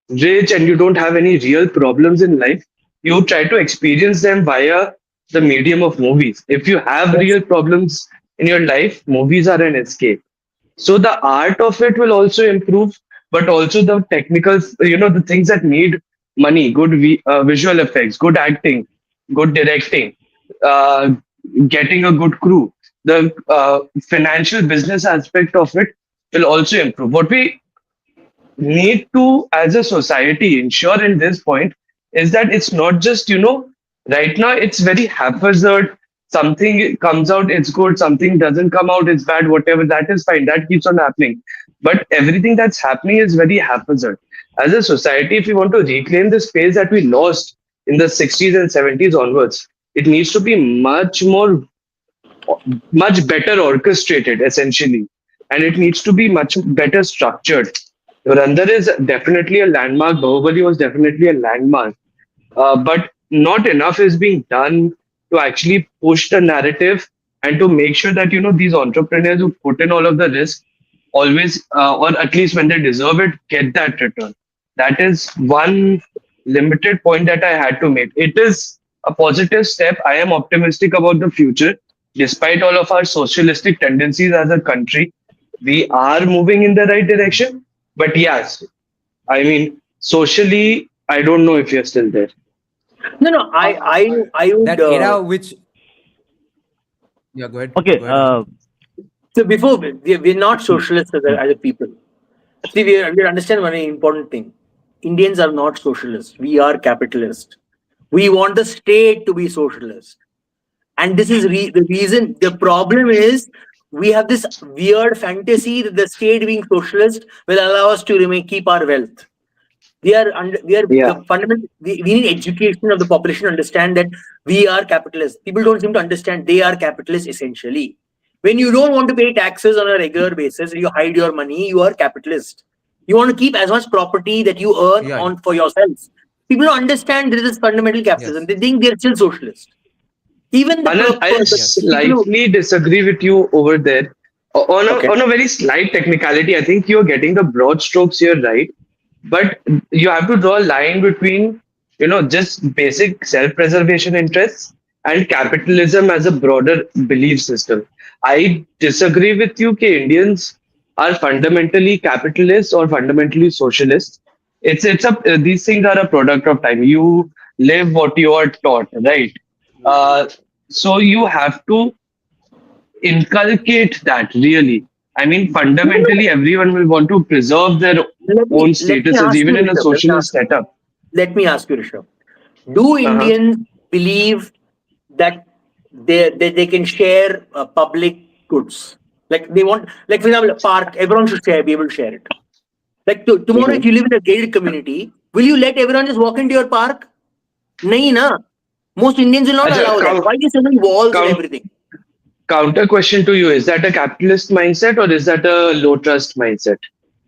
rich and you don't have any real problems in life, you try to experience them via the medium of movies. If you have Yes. real problems in your life, movies are an escape. So the art of it will also improve, but also the technical, the things that need money, good visual effects, good acting, good directing, uh, getting a good crew, the financial business aspect of it will also improve. What we need to, as a society, ensure in this point is that it's not just, right now it's very haphazard. Something comes out, it's good. Something doesn't come out, it's bad. Whatever, that is fine. That keeps on happening. But everything that's happening is very haphazard. As a society, if we want to reclaim the space that we lost in the 60s and 70s onwards, it needs to be much better orchestrated, essentially, and it needs to be much better structured. Dhurandhar is definitely a landmark. Bahubali was definitely a landmark, but not enough is being done to actually push the narrative and to make sure that these entrepreneurs who put in all of the risk always, or at least when they deserve it, get that return. That is one limited point that I had to make. It is a positive step. I am optimistic about the future. Despite all of our socialistic tendencies as a country, we are moving in the right direction. But yes, I mean, socially, I don't know if you're still there. No. I would. That era which. Yeah, go ahead. Okay. Go ahead. So before we're not socialists as a people. See, we understand one important thing. Indians are not socialists. We are capitalists. We want the state to be socialist. And this is the reason. The problem is we have this weird fantasy that the state being socialist will allow us to keep our wealth. We are Yeah. the fundamental. We need education of the population to understand that we are capitalists. People don't seem to understand they are capitalists essentially. When you don't want to pay taxes on a regular basis, you hide your money, you are capitalist. You want to keep as much property that you earn Yeah. on for yourself. People don't understand this is fundamental capitalism. Yes. They think they're still socialist. Even the Anand, I people slightly disagree with you over there. okay. On a very slight technicality, I think you're getting the broad strokes here right. But you have to draw a line between, just basic self-preservation interests and capitalism as a broader belief system. I disagree with you that Indians are fundamentally capitalists or fundamentally socialists. These things are a product of time. You live what you are taught, right? Uh, so you have to inculcate that, really. I mean, fundamentally, everyone will want to preserve their own Let me statuses, ask even you, in a Rishabh. socialist setup. Let me ask you, Rishabh. Do Uh-huh. Indians believe that they can share public goods? Like they want, like for example, a park, everyone should be able to share it. Like tomorrow, if you live in a gated community, will you let everyone just walk into your park? Nahi na. Most Indians will not Acha, allow that. Why are you sending walls and count, everything? counter question to you: is that a capitalist mindset or is that a low trust mindset?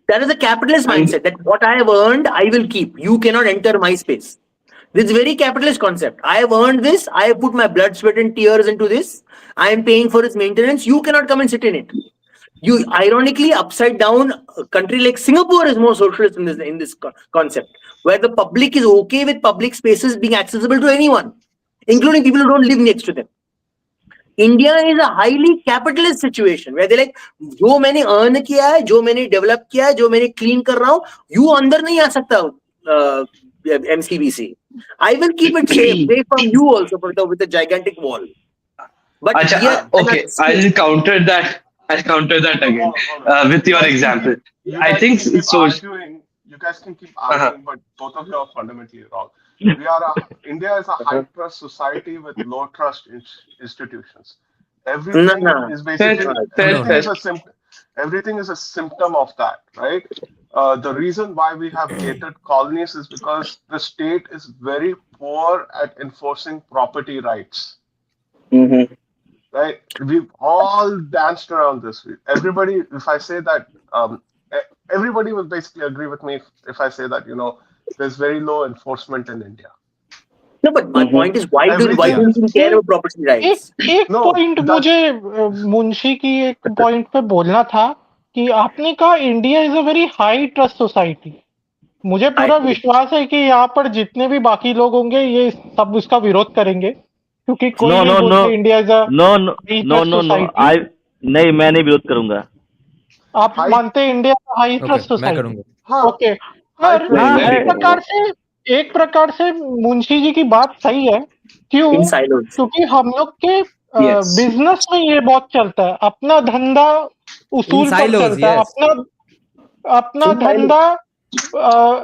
That is a capitalist And mindset that what I have earned, I will keep. You cannot enter my space. This is very capitalist concept. I have earned this. I have put my blood, sweat, and tears into this. I am paying for its maintenance. You cannot come and sit in it. You ironically upside down. A country like Singapore is more socialist in this concept, where the public is okay with public spaces being accessible to anyone, including people who don't live next to them. India is a highly capitalist situation where they're like, जो मैंने earn किया है, जो मैंने develop किया है, जो मैंने clean कर रहा हूँ, you अंदर नहीं आ सकता MCBC. I will keep it safe, away from you also with a gigantic wall. But Acha, okay, I'll counter that. I'll counter that again with your example. I think so. You guys can keep arguing, but both of you are fundamentally wrong. India is a high trust society with low trust institutions. Everything is basically everything is a symptom of that, right? the reason why we have gated colonies is because the state is very poor at enforcing property rights. Mm-hmm. Right? We've all danced around this. Everybody, if I say that, everybody will basically agree with me if I say that, there's very low enforcement in India. No, but my point is, why do Everything. you even care about property rights? एक No, point that मुझे मुंशी की एक point पे बोलना था कि आपने कहा India is a very high trust society. मुझे पूरा विश्वास है कि यहाँ पर जितने भी बाकी लोग होंगे ये सब उसका विरोध करेंगे क्योंकि कोई No, नहीं no, बोलते no, India is a no, no, high no, trust no, no. Society. नहीं, मैं नहीं विरोध करूंगा. आप high, मानते हैं इंडिया हाई ओके ट्रस्ट मैं सोसाइटी? करूंगा. हाँ, ओके, high पर trust हाँ मैं भी है. society. एक प्रकार से मुंशी जी की बात सही है। क्यों? In silos. क्योंकि हम लोग के Yes. बिजनेस में ये बहुत चलता है, अपना धंधा In उसूल पर silos, चलता है, yes. अपना In silos. धंधा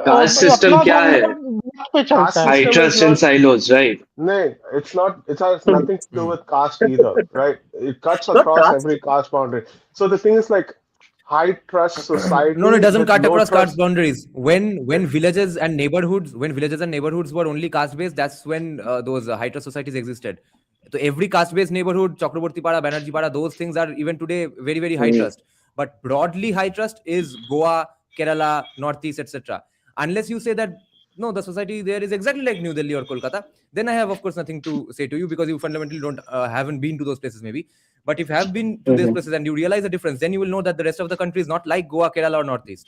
Caste system अपना क्या है? धंधा वक्त पे चलता Caste है। High system is trust in not. silos, right? No, it's not. It has nothing to do with caste either, right? It cuts Not across caste. every caste boundary. So the thing is like high trust society No, it doesn't with cut low across trust. caste boundaries. When villages and neighborhoods were only caste based, that's when those high trust societies existed. So every caste based neighborhood, Chakraborty Pada, Banerjee Pada, those things are even today very very high trust. But broadly high trust is Goa, Kerala, Northeast, etc. Unless you say that no, the society there is exactly like New Delhi or Kolkata, then I have of course nothing to say to you because you fundamentally haven't been to those places maybe. But if you have been to these places and you realize the difference, then you will know that the rest of the country is not like Goa, Kerala, or Northeast.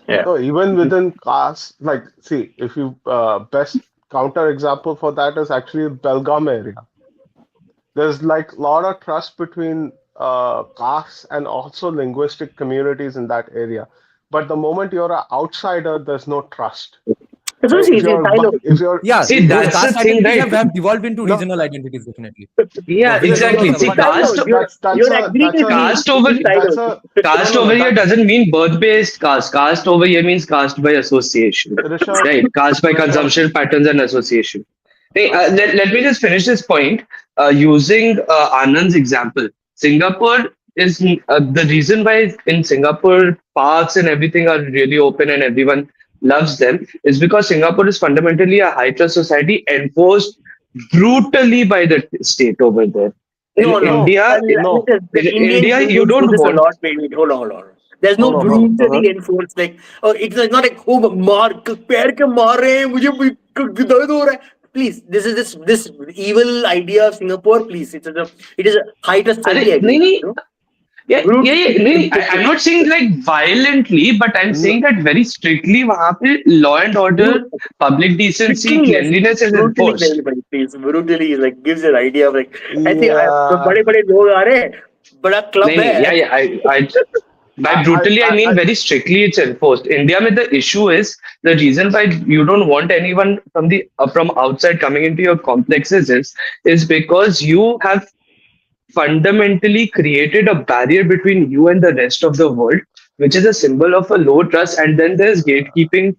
Yeah. No, even within caste, like see, if you best counter example for that is actually Belgaum area. There's like a lot of trust between castes and also linguistic communities in that area. But the moment you're an outsider, there's no trust. That's what I'm Right? saying. It's in silos. If you're Yeah, See, those that's the caste thing, identities right? have devolved into No. regional identities definitely. Yeah, For villages exactly. also See, about but that. caste, You're agreeing with me. caste over, It's in silos. caste no, over here that doesn't mean birth-based caste. Caste over here means caste by association, Rishabh, right? Caste by Rishabh, consumption patterns and association. Hey, let me just finish this point using Anand's example. Singapore is the reason why in Singapore parks and everything are really open and everyone loves them is because Singapore is fundamentally a high trust society enforced brutally by the state over there. In No, no. no, India, no. Listen, the India, you Indians do don't this a want. lot, maybe. Hold on. There's no Hold on. brutally enforced, like, oh, it's not like, oh, पैर के मार रहे हैं, मुझे दर्द हो रहा है. Please, this is this evil idea of Singapore. Please, it is a high trust society. अरे, नहीं, You know? Yeah, Brutally नहीं, inflicted. I'm not saying like violently, but I'm No, saying that very strictly वहाँ पे law and order, public decency, Strictly, yes. cleanliness is Brutally, enforced. everybody, please. Brutally, like, gives an idea of like, I think yeah. बड़े लोग आ रहे हैं, बड़ा club नहीं, है. yeah, I by brutally I mean very strictly it's enforced. India में the issue is the reason why you don't want anyone from the from outside coming into your complexes is because you have fundamentally created a barrier between you and the rest of the world, which is a symbol of a low trust. And then there's gatekeeping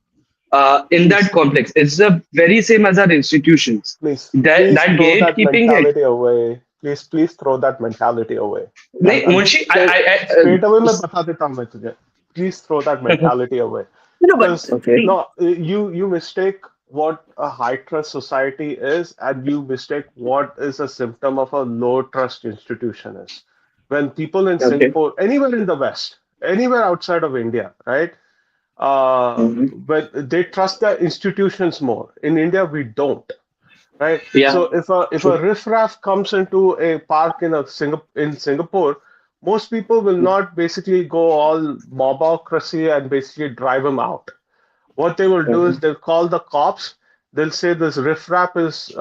in that complex. It's the very same as our institutions. Please That throw that gatekeeping. mentality away. Please throw that mentality away. नहीं, Munshi, Straight away मैं बता देता हूँ मैं तुझे. Please throw that mentality away. No, but Because Okay. no, you mistake what a high trust society is, and you mistake what is a symptom of a low trust institution is. When people in Okay. Singapore, anywhere in the West, anywhere outside of India, right? But they trust the institutions more. In India, we don't, right? Yeah. So if a riffraff comes into a park in Singapore, most people will not basically go all mobocracy and basically drive him out. What they will do is they'll call the cops. They'll say this riffraff is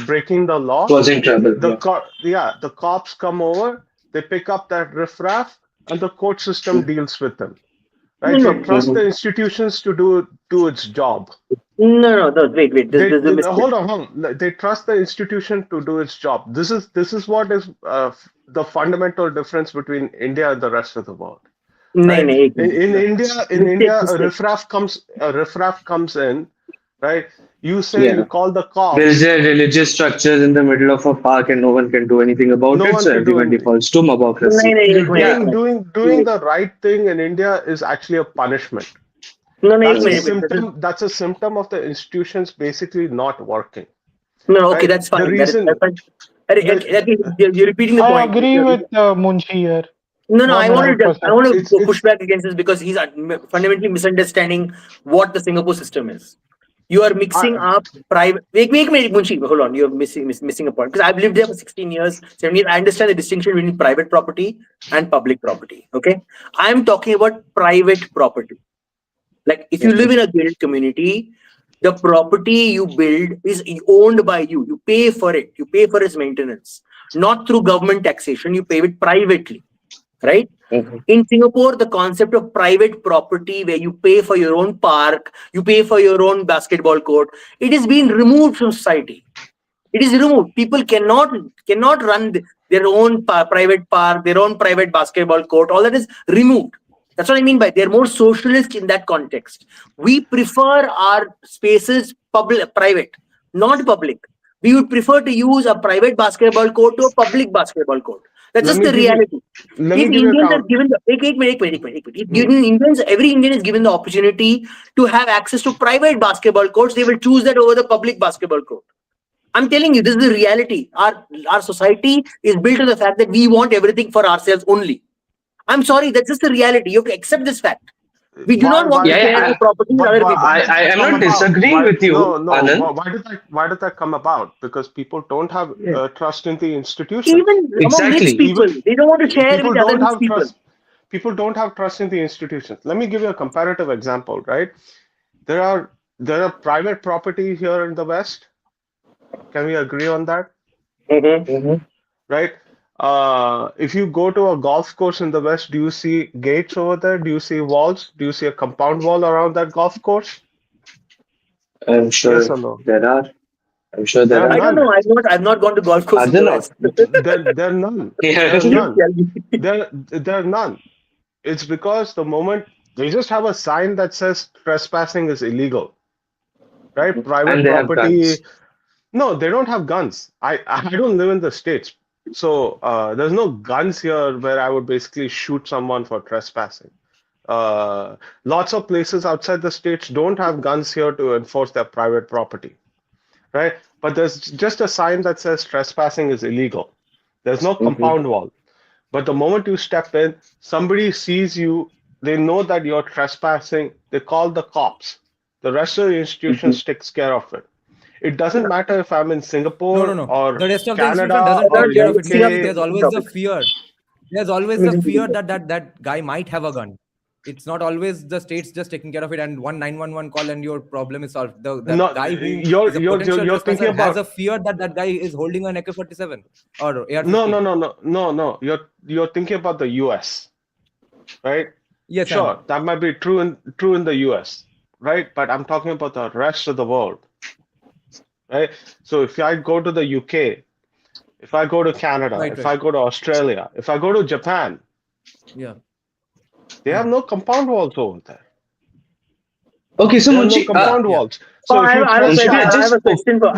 breaking the law. Causing trouble. The cops come over. They pick up that riffraff, and the court system deals with them. Right? No, They trust the institutions to do its job. No, wait. There's a mistake. Hold on. They trust the institution to do its job. This is what is the fundamental difference between India and the rest of the world. Right? In India, a riffraff comes in, right? You say you call the cops. There's a religious structures in the middle of a park and no one can do anything about No it, one so can do everyone anything. defaults to mobocracy. Doing the right thing in India is actually a punishment. That's a symptom of the institutions basically not working. No, okay, Right? that's fine. The reason, you're repeating the I point. agree with Munshi here. No, I want to 100%. push back against this because he's fundamentally misunderstanding what the Singapore system is. You are mixing up private. Wait, Munshi, hold on. You're missing a point because I've lived there for 16 years, 17 years. I understand the distinction between private property and public property. Okay, I'm talking about private property. Like if you live in a gated community, the property you build is owned by you. You pay for it. You pay for its maintenance, not through government taxation. You pay it privately, right? In Singapore, the concept of private property where you pay for your own park, you pay for your own basketball court, it is being removed from society. It is removed. People cannot run their own private park, their own private basketball court. All that is removed. That's what I mean by they're more socialist in that context. We prefer our spaces private, not public. We would prefer to use a private basketball court to a public basketball court. That's just the reality. If Indians are given every Indian is given the opportunity to have access to private basketball courts, they will choose that over the public basketball court. I'm telling you, this is the reality. Our society is built on the fact that we want everything for ourselves only. I'm sorry, that's just the reality. You have to accept this fact. We do not want to share the property with other people. I am not disagreeing with you, Anand. Why did that come about? Because people don't have trust in the institutions. Even among rich people, they don't want to share with other rich people. People don't have trust in the institutions. Let me give you a comparative example, right? There are private property here in the West. Can we agree on that? Right? If you go to a golf course in the West, do you see gates over there? Do you see walls? Do you see a compound wall around that golf course? I'm sure yes or no? there are. I'm sure there are. I don't know. I've not gone to golf course in the West. There are none. There are none. It's because the moment they just have a sign that says trespassing is illegal, right? Private property. No, they don't have guns. I don't live in the States. So there's no guns here where I would basically shoot someone for trespassing. Lots of places outside the States don't have guns here to enforce their private property, right? But there's just a sign that says trespassing is illegal. There's no compound wall. But the moment you step in, somebody sees you, they know that you're trespassing, they call the cops. The rest of the institutions takes care of it. It doesn't matter if I'm in Singapore or the rest of Canada the or UK. UK. There's always the fear. There's always the fear that guy might have a gun. It's not always the states just taking care of it and 911 call and your problem is solved. The guy who is a potential trespasser has a fear that guy is holding an AK-47 or AR-15. No. You're thinking about the US, right? Yes, sure, that might be true in the US, right? But I'm talking about the rest of the world. Right. So if I go to the UK, if I go to Canada, if I go to Australia, if I go to Japan, they have no compound walls over there. Okay, so Munshi, no compound walls. So I have a question for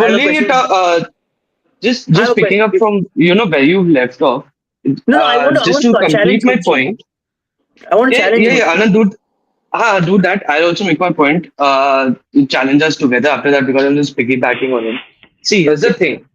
just picking up from where you left off. Just to complete my point. I want to challenge. Anand, do that. I'll also make my point. Challenge us together after that because I'm just piggybacking on him. See, here's the thing.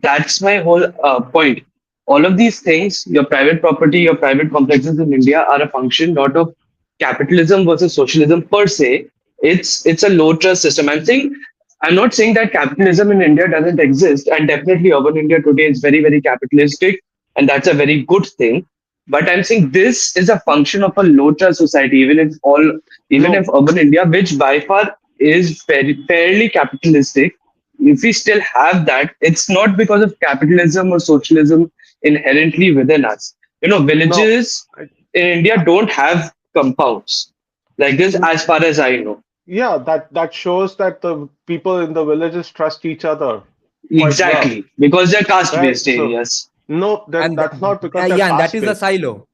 That's my whole point. All of these things, your private property, your private complexes in India are a function not of capitalism versus socialism per se. It's a low trust system. I'm not saying that capitalism in India doesn't exist, and definitely urban India today is very, very capitalistic, and that's a very good thing. But I'm saying this is a function of a low trust society, even if urban India, which by far is fairly capitalistic, if we still have that, it's not because of capitalism or socialism inherently within us. Villages in India don't have compounds like this, as far as I know. Yeah, that shows that the people in the villages trust each other. Exactly, because they're caste-based areas. No, that's not because and that is a silo.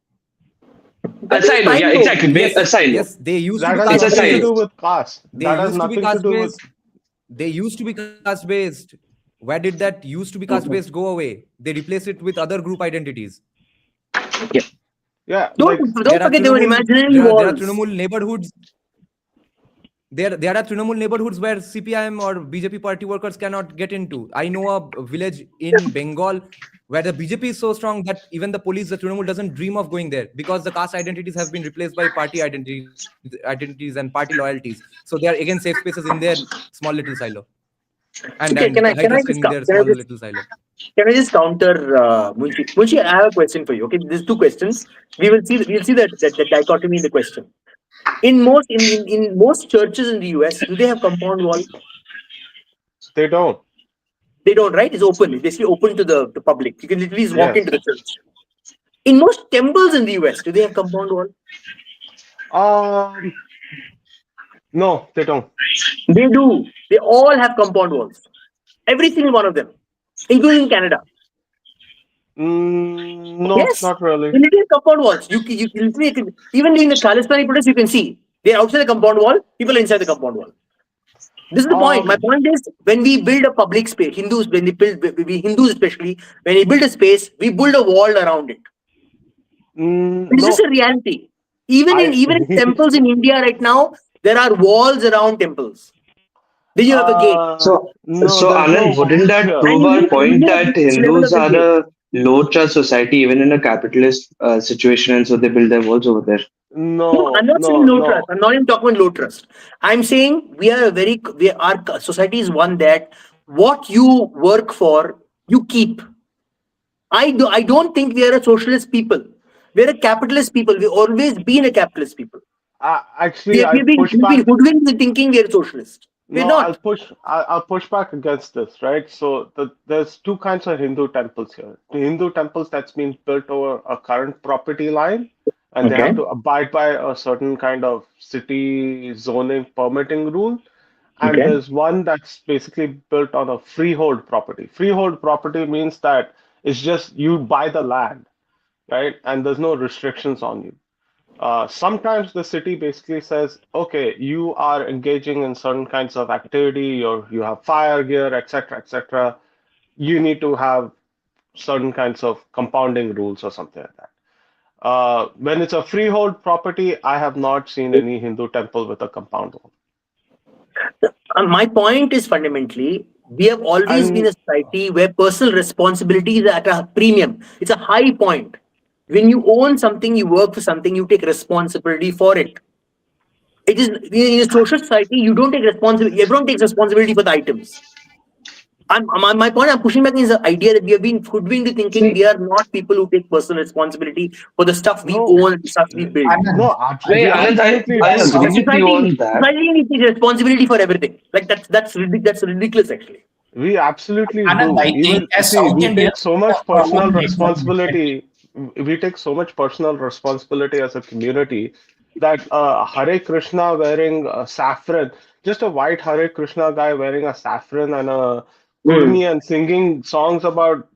That A is silo, fine yeah, though. exactly. Yes, A silo. yes, they used to That be has It's a caste nothing to silo. do based. with caste. They That has used to be nothing to caste do with. based. They used to be caste based. Where did that used to be caste Mhm. based go away? They replace it with other group identities. Yeah. Yeah, Don't like There don't are forget there were Trinamool, imaginary there are walls. Trinamool neighborhoods. There are Trinamool neighborhoods where CPIM or BJP party workers cannot get into. I know a village in Bengal where the BJP is so strong that even the police, the Trinamool, doesn't dream of going there because the caste identities have been replaced by party identities and party loyalties. So they are again safe spaces in their small little silo and Okay, and high trust in their small little silo. can I just counter Munshi? Munshi, I have a question for you. Okay, there's two questions. We'll see the dichotomy in the question. In most churches in the US, do they have compound wall? they don't. They don't, right? It's open. It's basically open to the public. You can literally just walk Yes. into the church. In most temples in the US, do they have compound wall? No, they don't. They do. They all have compound walls. Every single one of them, including Canada. No, Yes, not really. they literally have compound walls. You literally can, even during the Khalistan protests, you can see they're outside the compound wall. People are inside the compound wall. This is the point. My point is, when we build a public space, Hindus, when we Hindus especially, when we build a space, we build a wall around it. It's No, just a reality. Even in temples in India right now, there are walls around temples. Then you have a gate. So, no, so there's no Anand, wouldn't that here. prove And our you point need that this level Hindus of a are gate. a low trust society even in a capitalist situation, and so they build their walls over there? No, I'm No, not saying no, low trust. no. I'm not even talking about low trust. I'm saying our society is one that what you work for, you keep. I don't think we are a socialist people. We're a capitalist people. We've always been a capitalist people. Actually, I push We've been back. hoodwinked into thinking we're socialist. We're No, not. I'll push back against this, right? So there's two kinds of Hindu temples here. The Hindu temples that's been built over a current property line, and they Okay. have to abide by a certain kind of city zoning permitting rule. And Okay. there's one that's basically built on a freehold property. Freehold property means that it's just you buy the land, right? And there's no restrictions on you. Sometimes the city basically says, okay, you are engaging in certain kinds of activity, or you have fire gear, etc., etc. You need to have certain kinds of compounding rules or something like that. When it's a freehold property, I have not seen any Hindu temple with a compound wall. My point is fundamentally, we have always been And a society where personal responsibility is at a premium. It's a high point. When you own something, you work for something, you take responsibility for it. It is in a social society, you don't take responsibility. Everyone takes responsibility for the items. My point I'm pushing back is the idea that we have been hoodwinked into thinking we See, are not people who take personal responsibility for the stuff we no, own, the stuff we build. no, wait, we Anand, absolutely I do. agree with you on that. Society takes responsibility for everything. Like that's ridiculous actually. We absolutely Anand, do. I think Even as see, South we Indians, take so much our personal own responsibility. responsibility. We take so much personal responsibility as a community that Hare Krishna wearing a saffron, just a white Hare Krishna guy wearing a saffron and a kurmi and singing songs about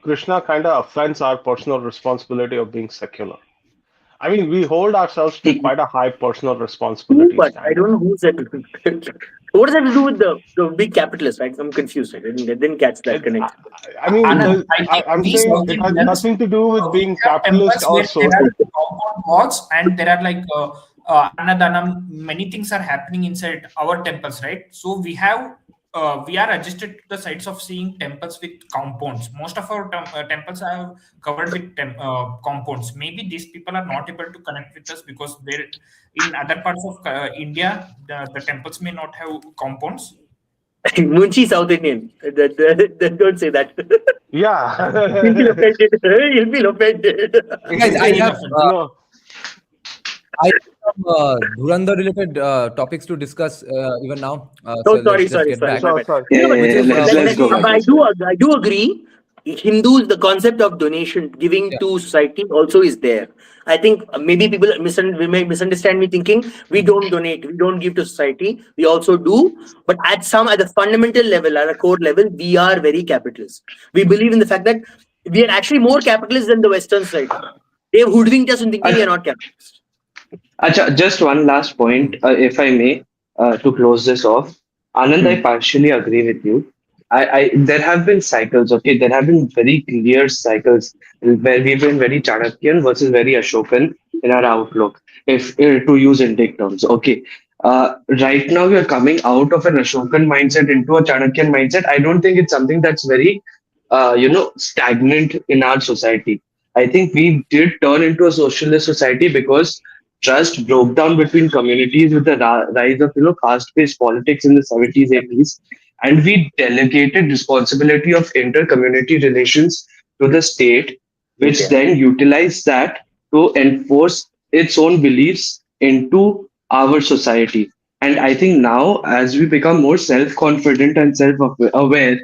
Krishna kind of offends our personal responsibility of being secular. I mean, we hold ourselves to quite a high personal True, responsibility but I standard. don't know who's that. What does that have to do with the big capitalist? Right? I'm confused. Right? I didn't catch that It, connection. I mean, Anand, I think I'm we saying South it has Indians, nothing to do with we being have capitalist temples or where there social. are compound walls and there are like Annadanam, many things are happening inside our temples, right? So we are adjusted to the sides of seeing temples with compounds. Most of our temples are covered with compounds. Maybe these people are not able to connect with us because they're in other parts of India, the temples may not have compounds. Munchi South Indian. Don't say that. Yeah. He'll feel offended. He'll feel offended. Guys, I have No. I have some Dhurandhar related topics to discuss even now. Oh, So let's sorry, just get back. my Sorry, bad. sorry. No, but Which is let's go back. I do agree. Hindus, the concept of donation, giving yeah. to society also is there. I think maybe people may misunderstand me thinking we don't donate, we don't give to society. We also do, but at the fundamental level, at a core level, we are very capitalist. We believe in the fact that we are actually more capitalist than the Western society. They have hoodwinked us in thinking we are not capitalist. Acha, just one last point, if I may, to close this off. Anand, I Hmm. partially agree with you. There have been cycles, okay? There have been very clear cycles where we've been very Chanakyan versus very Ashokan in our outlook, if to use Indic terms, okay? Right now, we are coming out of an Ashokan mindset into a Chanakyan mindset. I don't think it's something that's very, stagnant in our society. I think we did turn into a socialist society because trust broke down between communities with the rise of caste-based politics in the 70s, 80s, and we delegated responsibility of inter-community relations to the state, which Okay. then utilized that to enforce its own beliefs into our society. And I think now, as we become more self-confident and self-aware,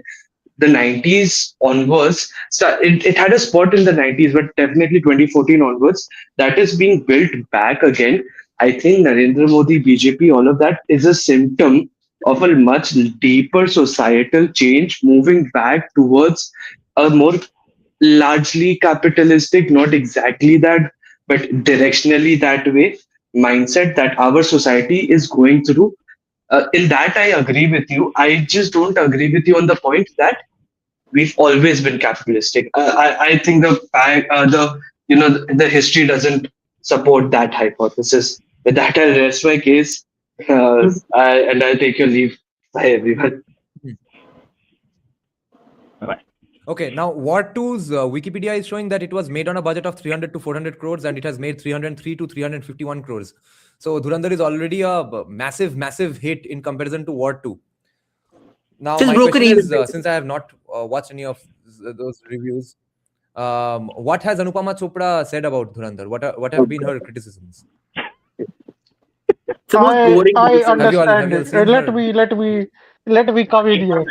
the 90s onwards, it had a spot in the 90s, but definitely 2014 onwards, that is being built back again. I think Narendra Modi, BJP, all of that is a symptom of a much deeper societal change moving back towards a more largely capitalistic, not exactly that, but directionally that way mindset that our society is going through. In that, I agree with you. I just don't agree with you on the point that we've always been capitalistic. I think the history doesn't support that hypothesis. With that, I'll rest my case, and I'll take your leave. Bye, everyone. Right. Okay, now War 2's Wikipedia is showing that it was made on a budget of 300 to 400 crores and it has made 303 to 351 crores. So Dhurandhar is already a massive, massive hit in comparison to War 2. Now, Just my broken question even. is, since I have not watched any of those reviews, what has Anupama Chopra said about Dhurandhar? What have been her criticisms? It's the most I boring I movie for me. understand Have you all it. seen Let her? me come in here.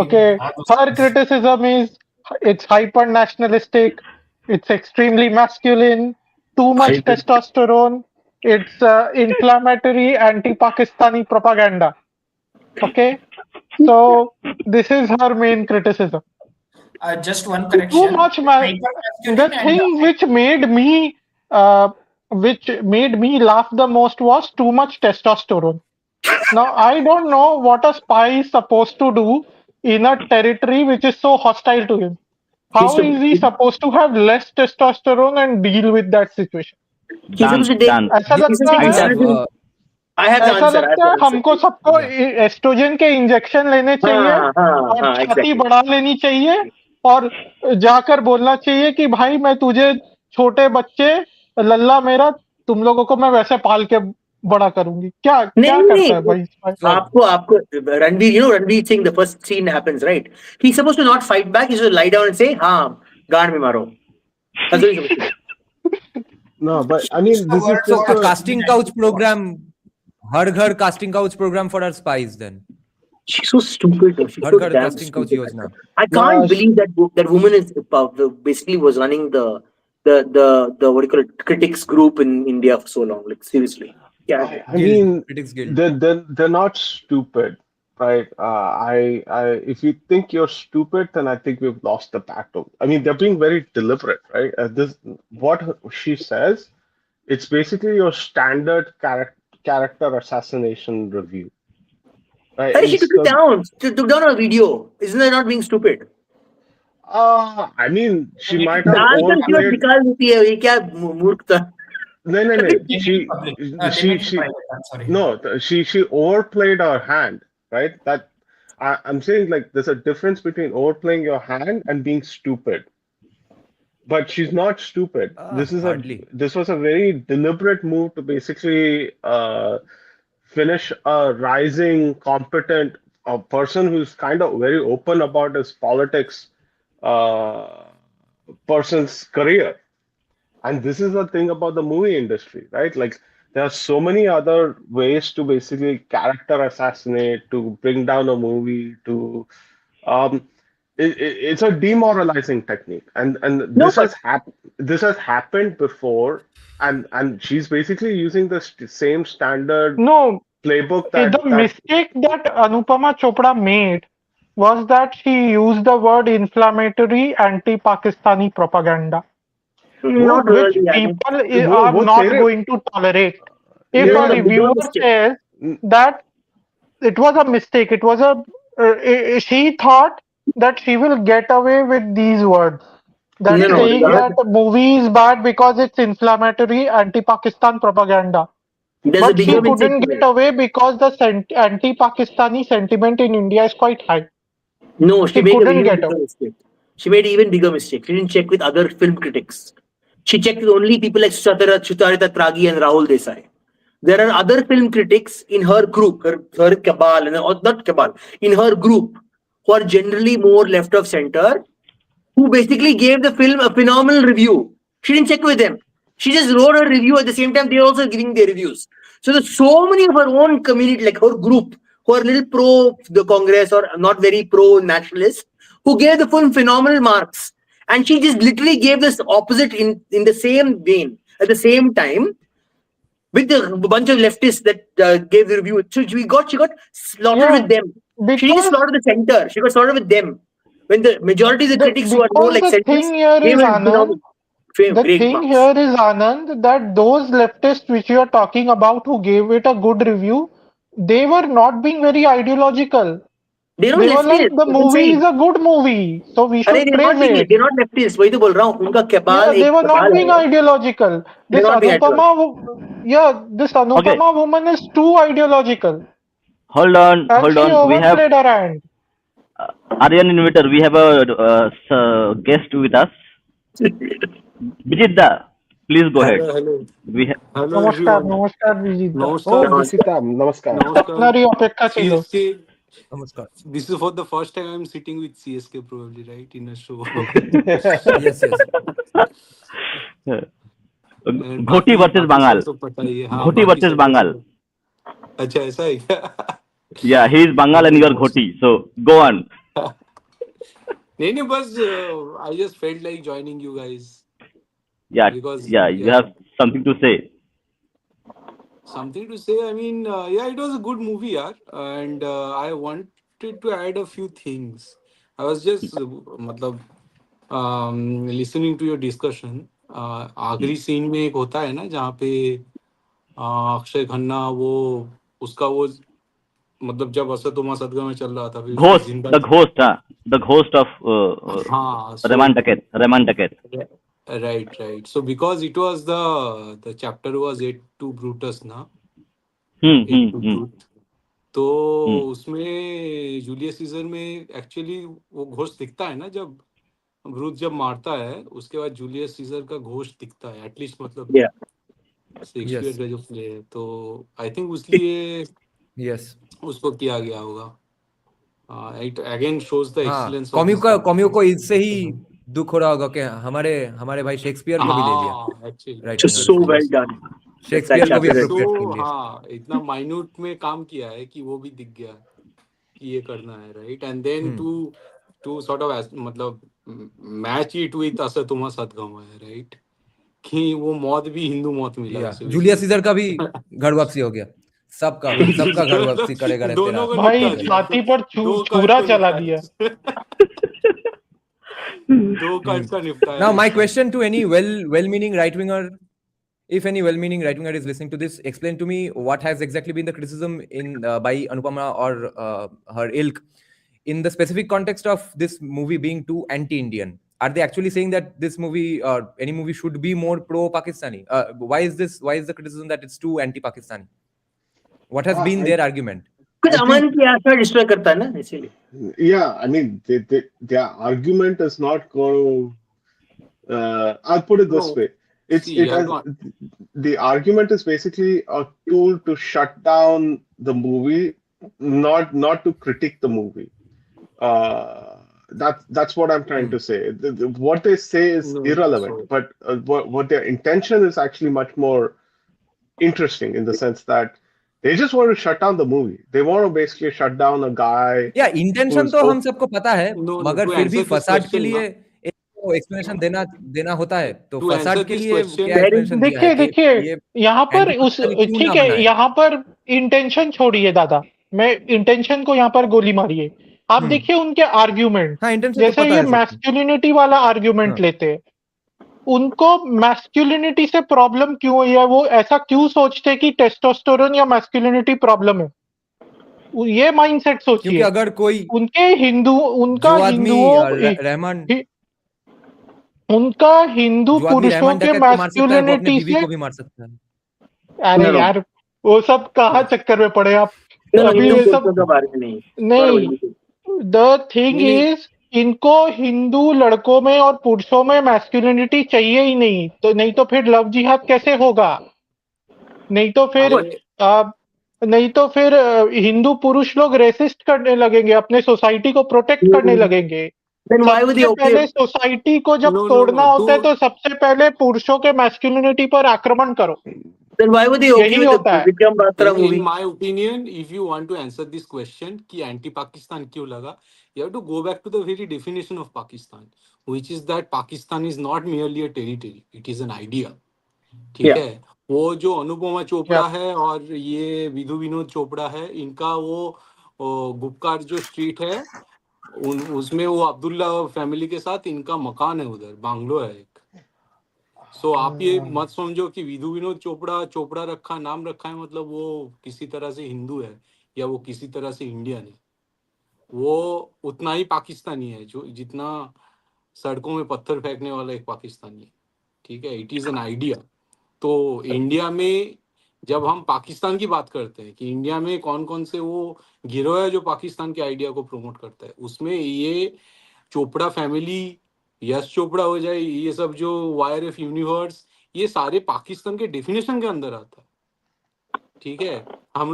Okay, All those her things. criticism is it's hyper nationalistic, it's extremely masculine, too much testosterone, it's inflammatory anti-Pakistani propaganda. Okay, so this is her main criticism. Just one Too correction. much Hyper the masculine and thing uh, which made me laugh the most was too much testosterone. Now I don't know what a spy is supposed to do in a territory which is so hostile to him. He's How is he supposed to have less testosterone and deal with that situation? supposed to take. Dan, ऐसा He's लगता taking I है have. certain. I have the ऐसा answer. I have लगता the है answer. हमको सबको Yeah. Oestrogen के injection लेने चाहिए हाँ हाँ और हाँ छाती exactly. बढ़ा लेनी चाहिए और जाकर बोलना चाहिए कि भाई मैं तुझे छोटे बच्चे लल्ला मेरा तुम लोगों को मैं वैसे पाल के बड़ा करूंगी क्या नहीं क्या नहीं करता है नहीं. भाई इसमें? So, आपको Ranveer, Ranveer Singh, the first scene happens, right? He's supposed to not fight back. He's supposed to lie down and say, "हाँ, गांड में मारो." That's what he's supposed to do. No, but I Use mean, the this is words so just what a a. casting couch program, Har Ghar casting couch program for our spies then. She's so stupid. Though. She's Har so Ghar damn casting couch stupid. yojana. I No, can't believe that woman is basically was running the what do you call it, critics group in India for so long. Like seriously. Yeah. I Guild, mean, critics guild. they're not stupid, right? If you think you're stupid, then I think we've lost the battle. I mean, they're being very deliberate, right? What she says, it's basically your standard character assassination review, right? Hey, she took it down. She took down a video. Isn't that not being stupid? I mean, she Let might it have public. डालकर केवल overplayed. निकाल देती है ये क्या मूर्ख था. No, no, no. They make it public. They make it She, private. I'm sorry. no, she overplayed her hand, right? I'm saying like there's a difference between overplaying your hand and being stupid. But she's not stupid. Hardly. This was a very deliberate move to basically finish a rising, competent person who's kind of very open about his politics uh, person's career. And this is the thing about the movie industry, right? Like there are so many other ways to basically character assassinate, to bring down a movie, to um, it's a demoralizing technique, and No, but this has happened before, and she's basically using the same standard No, playbook the that mistake that Anupama Chopra made was that she used the word inflammatory anti-Pakistani propaganda, वो not which really. I mean, people वो are वो not तेरे going to tolerate. if No, a no, bigger reviewer mistake. says that it was a mistake, it was a she thought that she will get away with these words, that No, no. saying that movie is bad because it's inflammatory anti-Pakistan propaganda. There's a But she bigger mistake couldn't she get made. away because the anti-Pakistani sentiment in India is quite high. No, she She made an couldn't even get bigger away. mistake. She made an even bigger mistake. She didn't check with other film critics. She checked with only people like Sucharita Tragi and Rahul Desai. There are other film critics in her group, her cabal, and or not cabal, in her group, who are generally more left of center, who basically gave the film a phenomenal review. She didn't check with them. She just wrote a review at the same time. They're also giving their reviews. So there's so many of her own community, like her group, who are little pro the Congress or not very pro nationalist, who gave the film phenomenal marks. And she just literally gave this opposite in the same vein at the same time with a bunch of leftists that gave the review. So she got slaughtered Yeah, with them. She didn't just because slaughter the center. She got slaughtered with them. When the majority of the critics who are more like the thing centrists here gave is, her Anand, phenomenal fame, the great thing marks. here is, Anand, that those leftists which you are talking about who gave it a good review, they were not being very ideological. They're not They were like, leftists. the I've been movie is saying. a good movie, so we अरे should they're praise not being it. they're not leftists. वही तो बोल रहा हूँ. उनका Yeah, cabal they एक were not cabal being है. ideological. They're This not being ideological. This Okay, Anupama woman is too ideological, and hold she on. We have overplayed her hand. Aryan Innovator. We have a guest with us. Bijitda, please go ahead. Hello. We have. Hello Namaskar, everyone. namaskar, Vijitda. Namaskar. नमस्कार. আপনারই অপেক্ষা ছিল। CSK. Namaskar. This is for the first time I'm sitting with CSK probably, right? In a show. Yes, yes. And Ghoti versus बाकी Bangal. सब तो पता ही है. हाँ, Ghoti बाकी versus सब Bangal. अच्छा ऐसा है क्या? Yeah, he is Bangal and you are Ghoti. So go on. नहीं बस I just felt like joining you guys Yeah, because you have something to say. something to say. I mean, yeah, it was a good movie, yaar, and I wanted to add a few things. I was just मतलब listening to your discussion. आखिरी scene में एक होता है ना जहाँ पे अक्षय खन्ना वो उसका वो मतलब जब असतोमा सदगम में चल रहा था फिर उसको जिंदा The ghost of हाँ Rahman Taket. right. So because it was the chapter was 8 to Brutus ना 8 to Brute. तो उसमें जूलियस सीजर में एक्चुअली वो घोस्ट दिखता है ना जब ब्रूथ जब मारता है उसके बाद जूलियस सीजर का घोस्ट दिखता है एटलीस्ट मतलब शेक्सपियर का जो प्ले है तो आई थिंक उसलिए उसको किया गया होगा. It again shows the excellence of कॉमियो को इससे ही दुख हो रहा होगा कि हमारे भाई शेक्सपियर को भी ले लिया. Actually Just so well done. Shakespeare को भी तो हाँ इतना माइन्यूट में काम किया है कि वो भी दिख गया कि ये करना है right and then to sort of मतलब मैच इट विद असतोमा सदगम है राइट कि वो मौत भी हिंदू मौत मिला. जूलियस सीजर का भी घर वापसी हो गया. सबका घर वापसी करेगा रे तेरा भाई छाती पर छुरा चला दिया. दो कार्ड का निपटाया. Now my question to any well-meaning right-winger, if any well-meaning right-winger is listening to this, explain to me what has exactly been the criticism by Anupama or her ilk in the specific context of this movie being too anti-Indian. Are they actually saying that this movie or any movie should be more pro-Pakistani? Why is the criticism that it's too anti-Pakistani? What has been their argument? कुछ अमन की आशा destroy करता है ना इसीलिए. Yeah, I mean, their argument is not going to. I'll put it this way: the argument is basically a tool to shut down the movie, not to critique the movie. That's what I'm trying to say. What they say is irrelevant, but what their intention is actually much more interesting in the sense that they just want to shut down the movie. They want to basically shut down a guy. Yeah, intention तो हम सबको पता है, मगर फिर भी फसाद के लिए एक एक्सप्लेनेशन देना होता है. तो फसाद के लिए क्या एक्सप्लेनेशन दिया है? देखिए यहाँ पर उस ठीक है यहाँ पर इंटेंशन छोड़िए दादा, मैं इंटेंशन को यहाँ पर गोली मारिए. आप देखिए उनके आर्ग्यूमेंट, जैसे ये मैस्कुलिनिटी वाला आर्ग्यूमेंट लेते हैं उनको मैस्कुलिनिटी से प्रॉब्लम क्यों हुई है, वो ऐसा क्यों सोचते कि टेस्टोस्टेरोन या मैस्कुलिनिटी प्रॉब्लम है, ये माइंडसेट क्योंकि सोचिए। अगर कोई उनका जो आदमी हिंदू रहमान उनका हिंदू जो आदमी पुरुषों रहमान के डकैत को मार सकता है वो अपने मैस्कुलिनिटी बीवी से, को भी मार सकता है। अरे No, no. यार वो सब कहाँ चक्कर में पड़े आप, No, अभी हिंदू ये सब पुरुषों के बारे में नहीं. नहीं। द थिंग नहीं नहीं इज इनको हिंदू लड़कों में और पुरुषों में मैस्कुलिनिटी चाहिए ही नहीं, तो नहीं तो फिर लव जिहाद कैसे होगा, नहीं तो फिर अरे नहीं तो फिर हिंदू पुरुष लोग रेसिस्ट करने लगेंगे, अपने सोसाइटी को प्रोटेक्ट करने लगेंगे। Then why would they सबसे okay? पहले सोसाइटी को जब no, तोड़ना होता है to तो सबसे पहले पुरुषों के मैस्कुलिनिटी पर आक्रमण करो, Then why would they okay यही with होता the है। Vikram Batra in movie? my opinion, if you want to answer this question कि anti-Pakistan क्यों लगा, you have to go back to the very definition of Pakistan, which is that Pakistan is not merely a territory, it is an idea. ठीक Yeah. है, वो जो Anupama Chopra Yep. है और ये विधु विनोद चोपड़ा है, इनका वो गुपकार जो स्ट्रीट है उसमें वो अब्दुल्ला फैमिली के साथ इनका मकान है, उधर बांग्लो है एक। सो आप ये मत समझो कि विधु विनोद चोपड़ा चोपड़ा रखा नाम रखा है मतलब वो किसी तरह से हिंदू है या वो किसी तरह से इंडियन है, वो उतना ही पाकिस्तानी है जो जितना सड़कों में पत्थर फेंकने वाला एक पाकिस्तानी है। ठीक है, इट इज एन आइडिया। तो इंडिया में जब हम पाकिस्तान की बात करते हैं कि इंडिया में कौन कौन से वो गिरोह है जो पाकिस्तान के आइडिया को प्रमोट करता है, उसमें ये चोपड़ा फैमिली, यश चोपड़ा हो जाए, ये सब जो वाईआरएफ यूनिवर्स, ये सारे पाकिस्तान के डेफिनेशन के अंदर आता है। ठीक है, हम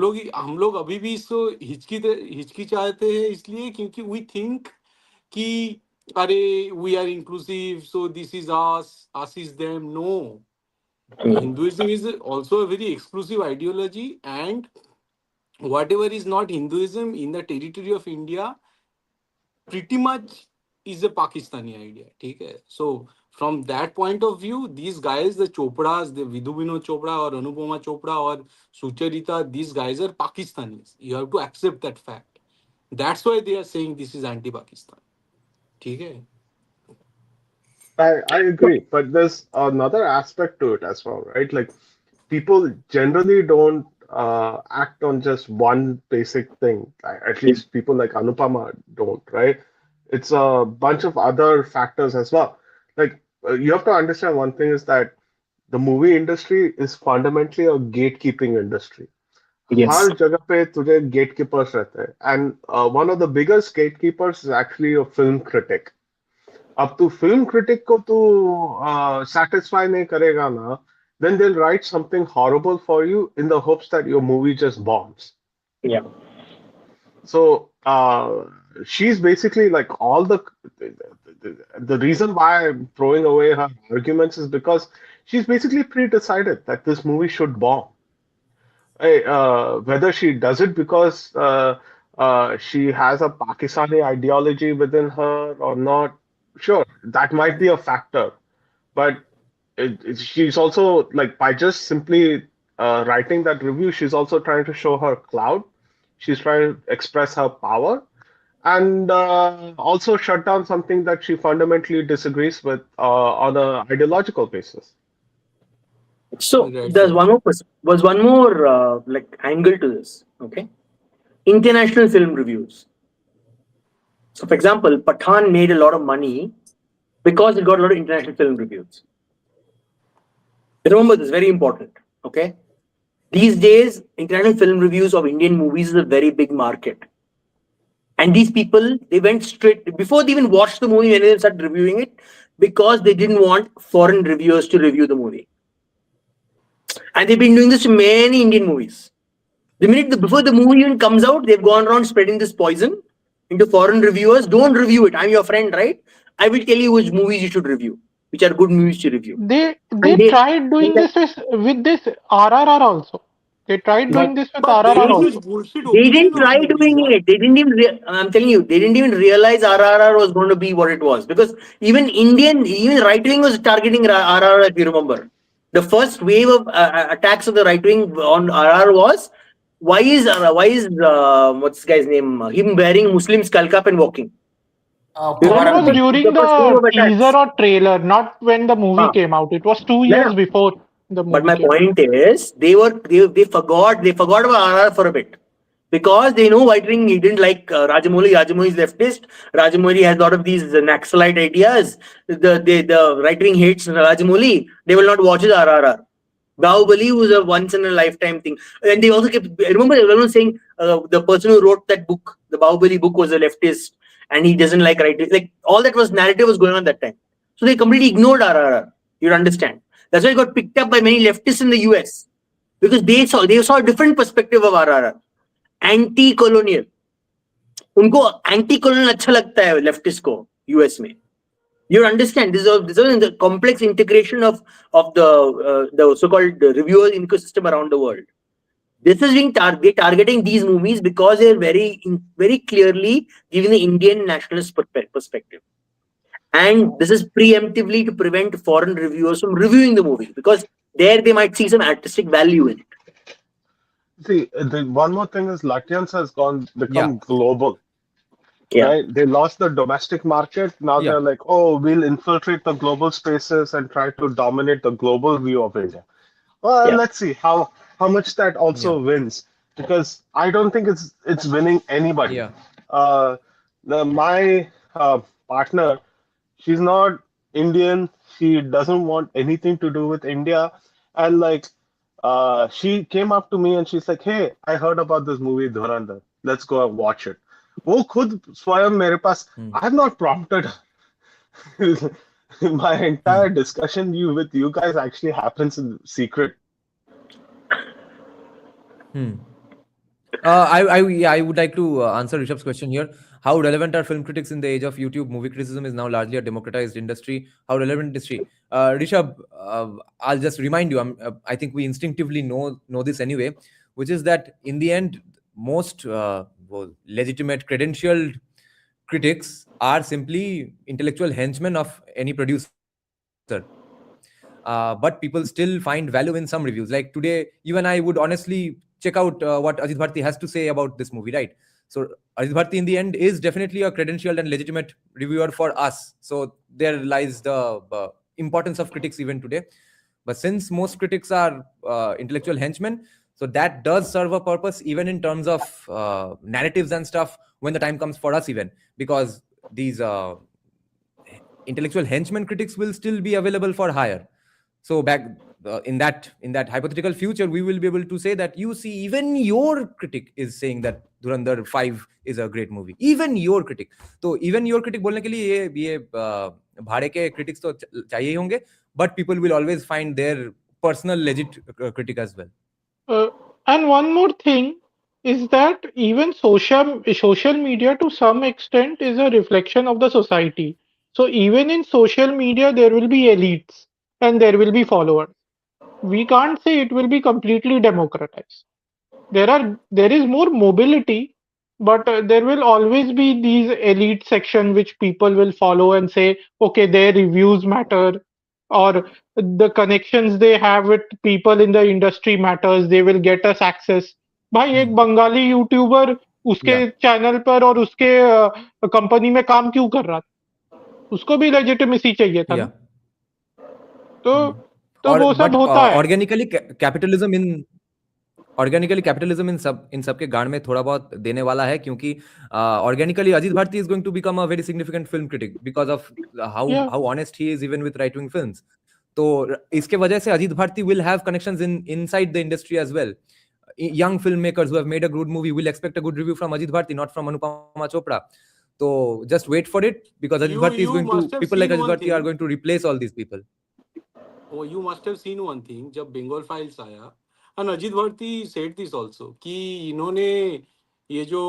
लोग अभी भी इसको हिचकिचाते हैं इसलिए क्योंकि वी थिंक कि अरे we are inclusive so this is us is them. No, Hinduism is also a very exclusive ideology, and whatever is not Hinduism in the territory of India pretty much is a Pakistani idea. ठीक है, so from that point of view, these guys, the Chopras, the Vidhu Vinod Chopra or Anupama Chopra or Sucharita, these guys are Pakistanis. You have to accept that fact. That's why they are saying this is anti-Pakistan. ठीक है. I agree, but there's another aspect to it as well, right? Like people generally don't act on just one basic thing. At least people like Anupama don't, right? It's a bunch of other factors as well. Like you have to understand one thing is that the movie industry is fundamentally a gatekeeping industry. Yes. हर जगह पे तुझे gatekeepers रहते हैं, and one of the biggest gatekeepers is actually a film critic. अब तू film critic को तू satisfy नहीं करेगा ना, then they'll write something horrible for you in the hopes that your movie just bombs. Yeah. So she's basically like all the reason why I'm throwing away her arguments is because she's basically pre-decided that this movie should bomb. Whether she does it because she has a Pakistani ideology within her or not, sure, that might be a factor. But she's also like by just simply writing that review, she's also trying to show her clout. She's trying to express her power and also shut down something that she fundamentally disagrees with on an ideological basis. So Right, there's right. one more like angle to this. Okay, international film reviews. So, for example, Pathan made a lot of money because it got a lot of international film reviews. Remember this, very important. Okay, these days, international film reviews of Indian movies is a very big market. And these people, they went straight before they even watched the movie when they started reviewing it, because they didn't want foreign reviewers to review the movie. And they've been doing this to many Indian movies. The minute before the movie even comes out, they've gone around spreading this poison into foreign reviewers. Don't review it. I'm your friend, right? I will tell you which movies you should review, which are good movies to review. They And tried doing this with this RRR also. They tried doing this with But there RRR is this also. bullshit They didn't opinion of try movies. doing it. They didn't even. I'm telling you, they didn't even realize RRR was going to be what it was, because even right wing was targeting RRR. If you remember, the first wave of attacks of the right wing on RRR was why is what's this guy's name? Him wearing Muslim skull cap and walking. Because That Kumar was the Akbar. during perspective the of teaser attacks. or trailer, not when the movie Huh. came out. It was 2 No, years no. before the But movie my came out. point is, they forgot about RR for a bit because they know White Ring. He didn't like Rajamouli. Rajamouli is leftist. Rajamouli has a lot of these Naxalite ideas. The right wing hates Rajamouli. They will not watch his RRR. Bahubali was a once in a lifetime thing, and they also kept. I remember everyone saying the person who wrote that book, the Bahubali book, was a leftist, and he doesn't like right. Like all that was narrative was going on that time, so they completely ignored RRR. You understand? That's why it got picked up by many leftists in the US because they saw a different perspective of RRR, anti-colonial. उनको anti-colonial अच्छा लगता है leftist को US में. You understand? This is the complex integration of the so-called reviewer ecosystem around the world. This is being targeting these movies because they're very clearly giving the Indian nationalist perspective, and this is preemptively to prevent foreign reviewers from reviewing the movie because there they might see some artistic value in it. See, the one more thing is Latvians has Yeah. become global, Yeah, right? They lost the domestic market. Now Yeah. they're like, oh, we'll infiltrate the global spaces and try to dominate the global view of India. Well, yeah, let's see how much that also Yeah. wins because I don't think it's winning anybody. Yeah. Uh, my partner, she's not Indian. She doesn't want anything to do with India, and like, she came up to me and she's like, "Hey, I heard about this movie Dhurandhar. Let's go and watch it." वो खुद स्वयं मेरे पास, Hmm. I have not prompted her. My entire discussion with you guys actually happens in secret. Hmm. I would like to answer Rishabh's question here. How relevant are film critics in the age of YouTube? Movie criticism is now largely a democratized industry. How relevant industry? Rishabh, I'll just remind you. I think we instinctively know this anyway, which is that in the end, most legitimate, credentialed critics are simply intellectual henchmen of any producer. But people still find value in some reviews. Like today, you and I would honestly check out what Ajit Bharti has to say about this movie, right? So Ajit Bharti in the end is definitely a credentialed and legitimate reviewer for us. So there lies the importance of critics even today. But since most critics are intellectual henchmen, so that does serve a purpose even in terms of narratives and stuff when the time comes for us even, because these intellectual henchmen critics will still be available for hire. So back in that hypothetical future, we will be able to say that, you see, even your critic is saying that Dhurandhar 5 is a great movie. Even your critic. तो even your critic बोलने के लिए ये भाड़े के critics तो चाहिए ही होंगे, but people will always find their personal legit critic as well. And one more thing is that even social media to some extent is a reflection of the society. So even in social media, there will be elites and there will be followers. We can't say it will be completely democratized. There is more mobility, but there will always be these elite section which people will follow and say, okay, their reviews matter, or the connections they have with people in the industry matters. They will get us access. भाई एक Bengali YouTuber उसके Yeah. Channel पर और उसके company में काम क्यों कर रहा था? उसको भी लेजिटिमेसी चाहिए था ना? Yeah. तो और वो सब but होता है. organically capitalism इन सब के गाड़ में थोड़ा बहुत देने वाला है, क्योंकि organically Ajit Bharti is going to become a very significant film critic because of Yeah. how honest he is even with right wing films. तो इसके वजह से Ajit Bharti will have connections inside the industry as well. Young filmmakers who have made a good movie will expect a good review from Ajit Bharti, not from Anupama Chopra. So just wait for it, because Ajit Bharti is You going to, must have people like seen Ajit one Bharti are thing. going to replace all these people. Oh, you must have seen one thing. जब Bengal Files आया, and Ajit Bharti said this also, कि इन्होंने ये जो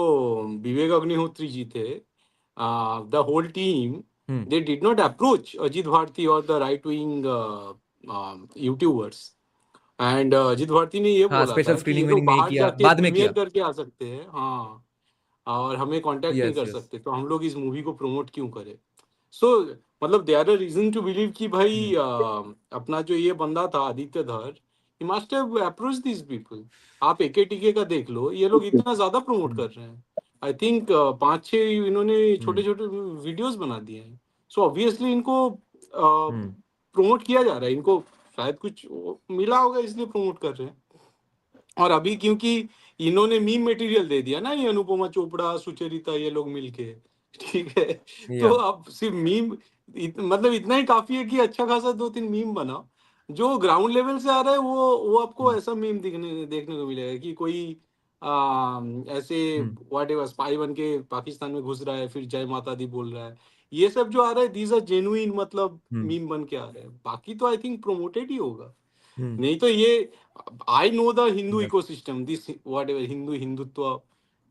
विवेक अग्निहोत्री जी थे, the whole team, they did not approach Ajit Bharti or the right wing YouTubers. And Ajit Bharti ने ये हाँ, बोला स्पेशल था कि ये स्क्रीनिंग लोग नहीं बाहर किया, जाके बाद में प्रीमियर किया. करके आ सकते हैं, हाँ, और हमें कांटेक्ट नहीं Yes, कर yes. सकते, तो हम लोग इस मूवी को प्रमोट क्यों करें? सो मतलब they are a reason to believe कि भाई अपना जो ये बंदा था Aditya Dhar, he must have approach this people. आप एके टीके का देख लो, ये लोग इतना ज्यादा प्रमोट कर रहे हैं. आई थिंक 5-6 इन्होंने छोटे छोटे वीडियोस बना दिए हैं. सो ऑब्वियसली इनको प्रमोट किया जा रहा है. इनको शायद कुछ मिला होगा इसलिए प्रमोट कर रहे हैं. और अभी क्योंकि इन्होंने मीम मटेरियल दे दिया ना, ये अनुपमा चोपड़ा, सुचरिता, ये लोग मिलके, ठीक है, तो अब सिर्फ मीम मतलब इतना ही काफी है कि अच्छा खासा 2-3 मीम बनाओ. जो ग्राउंड लेवल से आ रहा है वो आपको ऐसा मीम देखने को मिलेगा कि कोई ऐसे व्हाट एवर स्पाई बन के पाकिस्तान में घुस रहा है, फिर जय माता दी बोल रहा है. ये सब जो आ रहा है दीज आर जेन्युइन, मतलब मीम बन के आ रहे हैं. बाकी तो आई थिंक प्रोमोटेड ही होगा. नहीं तो ये I know the Hindu ecosystem, this what ever Hindutva,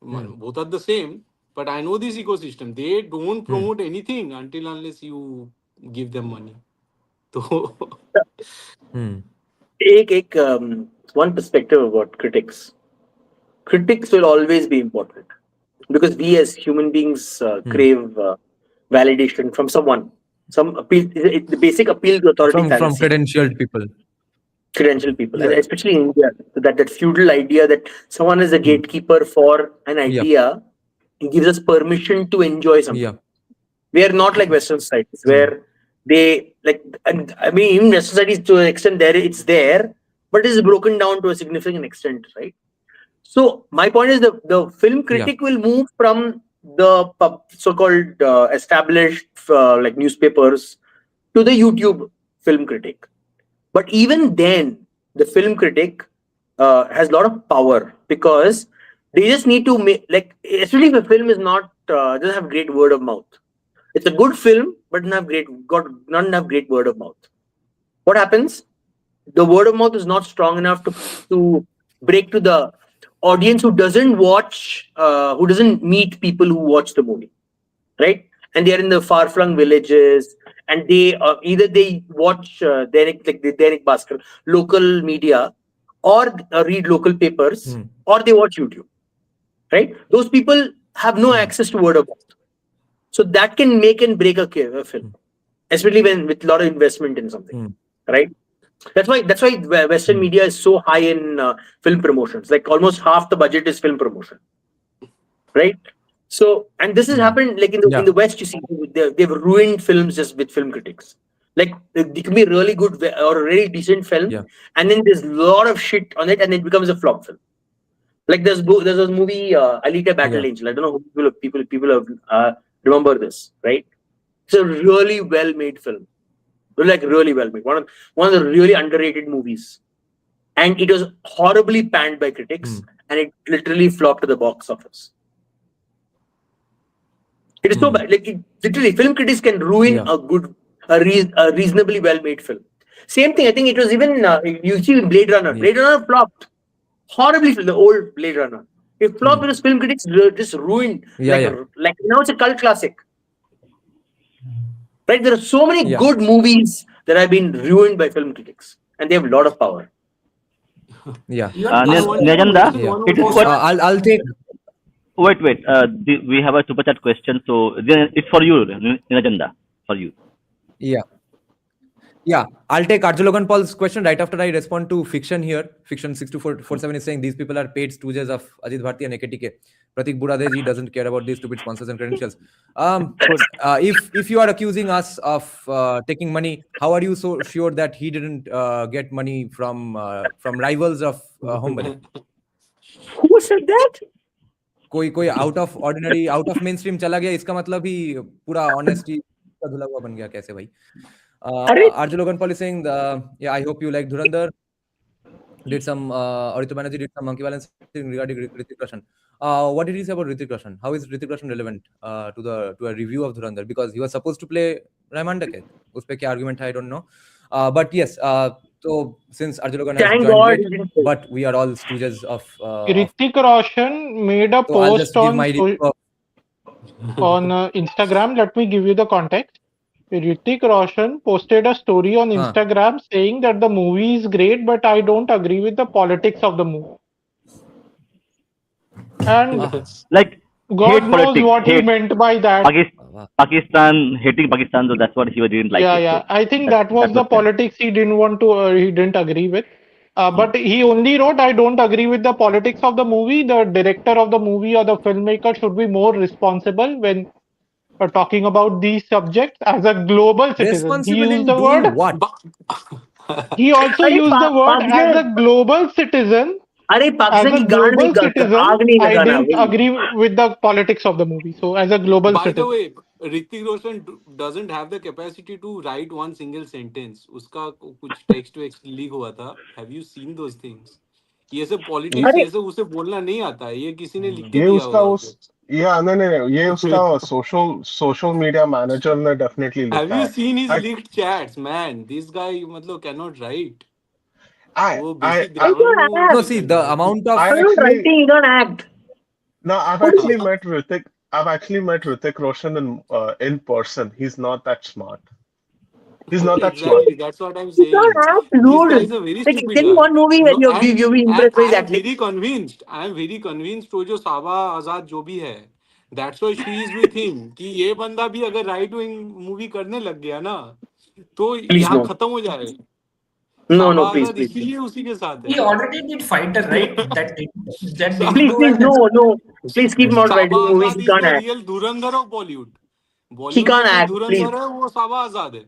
both are the same, but I know this ecosystem. They don't promote anything until unless you give them money. तो एक one perspective about critics. Critics will always be important because we as human beings crave validation from someone, some appeal. The basic appeal to authority from fallacy. credentialed people. Credentialed people, and especially in India, that feudal idea that someone is a gatekeeper for an idea, it gives us permission to enjoy something. We are not like Western societies where they like, and I mean, even Western societies to an extent there it's there, but it is broken down to a significant extent, right? So my point is the film critic will move from the so-called established like newspapers to the YouTube film critic. But even then, the film critic has a lot of power because they just need to make, like, especially if a film is not doesn't have great word of mouth. It's a good film, but not enough great word of mouth. What happens? The word of mouth is not strong enough to break to the audience who doesn't watch, who doesn't meet people who watch the movie, right? And they are in the far-flung villages, and they either they watch Dainik Bhaskar, local media, or read local papers, or they watch YouTube, right? Those people have no access to word of mouth, so that can make and break a film, especially when with a lot of investment in something, right? That's why Western media is so high in film promotions. Like almost half the budget is film promotion, right? So, and this has happened like in the West. You see, they've ruined films just with film critics. Like they can be really good or a really decent film, and then there's a lot of shit on it, and it becomes a flop film. Like there's a movie Alita Battle Angel. I don't know who people have remember this, right? It's a really well made film. Like really well made. One of the really underrated movies, and it was horribly panned by critics, and it literally flopped to the box office. It is so bad. Like literally, film critics can ruin a reasonably well made film. Same thing. I think it was even you see Blade Runner. Blade Runner flopped horribly. The old Blade Runner. It flopped because film critics just ruined. Like now it's a cult classic. Right, there are so many good movies that have been ruined by film critics, and they have a lot of power. Nirajanda, it is quite. I'll take. Wait. We have a super chat question, so it's for you, Nirajanda, for you. Yeah, I'll take Arjun Logan Paul's question right after I respond to Fiction here. Fiction 6247 is saying these people are paid stooges of Ajit Bharti and AKTK. Pratik Budadeji doesn't care about these stupid sponsors and credentials. If you are accusing us of taking money, how are you so sure that he didn't get money from rivals of Home Bale? Who said that? कोई out of ordinary, out of mainstream चला गया, इसका मतलब ही पूरा honesty का धुला हुआ बन गया कैसे भाई? Arjun Logan Paul is saying, I hope you like Dhurandhar. Did some Aditya Banerjee did some monkey balance regarding Hrithik Roshan. What did he say about Hrithik Roshan? How is Hrithik Roshan relevant to a review of Dhurandhar? Because he was supposed to play Rahman Dake. उस पे क्या argument है, I don't know. But yes, so since Arjun Logan has joined late, but we are all stooges of. Hrithik Roshan made a post on Instagram. Let me give you the context. Hrithik Roshan posted a story on Instagram saying that the movie is great, but I don't agree with the politics of the movie. And like God knows what he meant by that. Pakistan hating Pakistan, so that's what he didn't like. Yeah. I think that was the politics he didn't want to. He didn't agree with. But he only wrote, I don't agree with the politics of the movie. The director of the movie or the filmmaker should be more responsible when talking about these subjects as a global citizen. He Responsible used in the doing word, what? he also अरे used the word as पागल, a global citizen. अरे As Pakistan a की गांड में global citizen, आग नहीं I लगाना didn't वही. agree with the politics of the movie. So, as a global By the citizen. way, Hrithik Roshan doesn't have the capacity to write one single sentence. उसका कुछ text to text leak हुआ था. Have you seen those things? ये सब politics अरे ये सब उसे बोलना नहीं आता है. ये किसी ने लिख के ये दिया उसका होगा उस या नहीं ये उसका सोशल मीडिया मैनेजर ने डेफिनेटली Have लिखा you है. seen his I leaked chats, man? This guy मतलब cannot write. I वो I basic I, You grammar भी don't वो No, act. नहीं see, करता the है. amount of I I'm not actually writing. You don't act. no I've What is actually it? met Hrithik. I've actually met Hrithik Roshan in person. He's not that smart. He's not that smart. Exactly, that's what I'm You don't saying. act, This guy is dude. a very Like, stupid tell me guy. one movie that No, you've been and impressed by his acting. I am very convinced वो जो साबा आजाद जो भी है, that's why she is with him. कि ये बंदा भी अगर राइट विंग मूवी करने लग गया ना, तो Please यहाँ no. खत्म हो जाएगा. No, साबा no, please, Azad please, please. इसीलिए उसी के साथ He है. already did Fighter, right? That didn't Please, go please, well no, as no. Please keep him out साबा writing movies. Azad He is can't the act. real Dhurandhar of Bollywood. He Bollywood में can't जो act, please. धुरंधर है वो साबा आजाद है.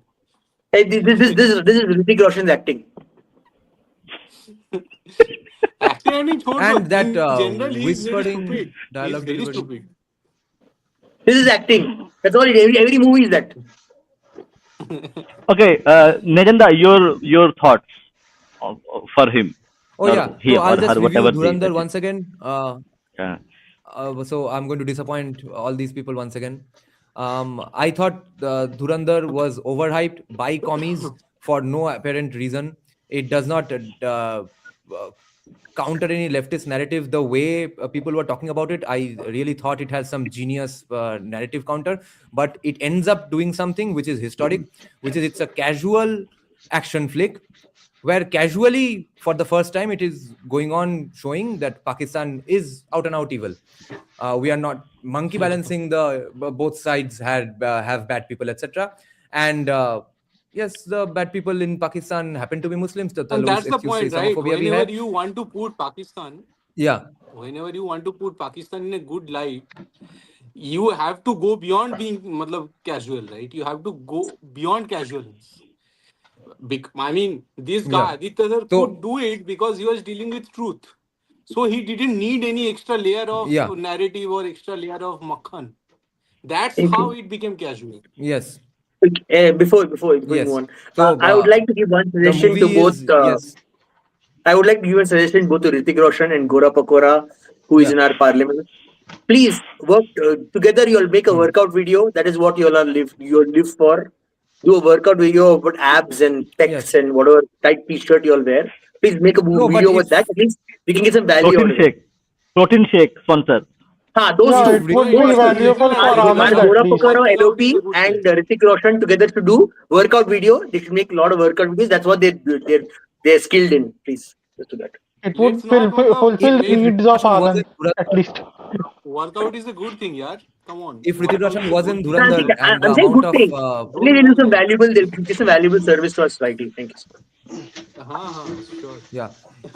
Hey, this is Hrithik Roshan's acting. Acting छोड़ दो. and that In general, he is very whispering stupid. He is dialogue very delivery. stupid. This is acting. That's all. Every movie is that. Okay, Nejanda, your thoughts for him Oh or yeah, he so I'll or just her, review whatever they Dhurandhar suggest. once again. Yeah. So I'm going to disappoint all these people once again. I thought Dhurandhar was overhyped by commies for no apparent reason. It does not counter any leftist narrative the way people were talking about it. I really thought it has some genius narrative counter, but it ends up doing something which is historic, which is it's a casual action flick where casually for the first time it is going on showing that Pakistan is out and out evil. We are not monkey balancing the both sides have bad people, etc. And yes, the bad people in Pakistan happen to be Muslims. The And that's the excuse से point, right? Islamophobia भी Whenever है. you want to put Pakistan, Yeah, in a good light, you have to go beyond being matlab, casual, right? You have to go beyond casualness. I mean, this yeah. guy, Aditya sir, So could do it because he was dealing with truth. So he didn't need any extra layer of yeah, narrative or extra layer of makhan. That's Okay. how it became casual. yes, Before you move yes. on, So I would like to give one the suggestion to movie both. is yes, I would like to give a suggestion both to Hrithik Roshan and Gora Pakora, who is yeah. in our parliament. Please work together. You'll make a Hmm. workout video. That is what you'll live. You'll live for. Do a workout video about abs and pecs Yes. and whatever tight t-shirt you'll wear. Please make a No, but video with that. if At least we can get some value out Protein of it. shake. Protein shake sponsor. Those Yeah, two. it would No, be Those two. valuable for Hrithik Anand Roshan, at Gora least. Pakora, working out is LOP, a good and thing. Hrithik Roshan together to do workout video. They should make a lot of workout videos. That's what they're skilled in. Please, just do that. It would Let's not if fulfill the make needs of Roshan was in Anand at Dhurandhar, least. workout is a good thing, yaar. Come on, if Hrithik workout Roshan is a was in good thing. I'm saying, Dhurandhar and the I'm saying amount good of thing. At least Don't they'll do go some there. valuable. They'll give some valuable service to our society. Thank you. Sure. yeah,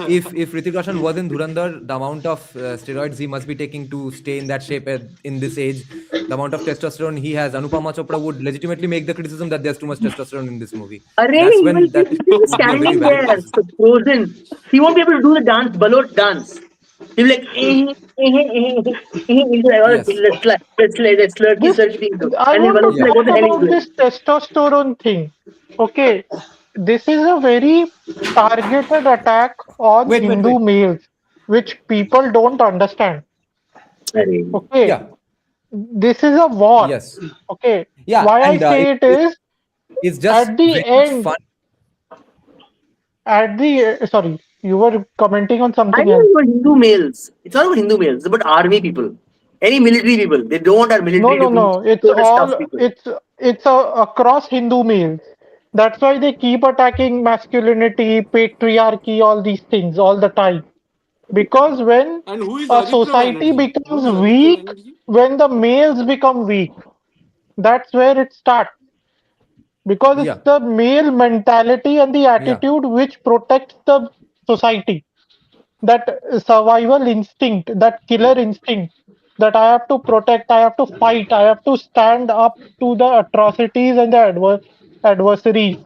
if Hrithik Roshan was in Dhurandhar, the amount of steroids he must be taking to stay in that shape in this age, the amount of testosterone he has, Anupama Chopra would legitimately make the criticism that there's too much testosterone in this movie. Array, That's he will when that be would be a very standing valid there, criticism. so frozen. He won't be able to do the dance, Balot dance. He'll be like, he'll be like, oh, Yes, let's slurky, This slurky. I And then want Balot to will be yeah, like, what talk the hell is about doing? this testosterone thing. Okay, this is a very targeted attack on wait, Hindu males, which people don't understand. Array. Okay, yeah, this is a war. yes, Okay, yeah, why I and say it is it's just at the very much end, fun. sorry, you were commenting on I something else. know about Hindu males. It's not about Hindu males. It's about army people. Any military people. They don't want our No, military no, to be no. It's so tough all people. it's across Hindu males. That's why they keep attacking masculinity, patriarchy, all these things all the time. Because when And who is a Aditya society Banerjee? Who becomes is Aditya weak, Banerjee? when the males become weak, that's where it starts. Because it's Yeah, the male mentality and the yeah, attitude which protects the society, that survival instinct, that killer instinct, that I have to protect, I have to fight, I have to stand up to the atrocities and the adversaries.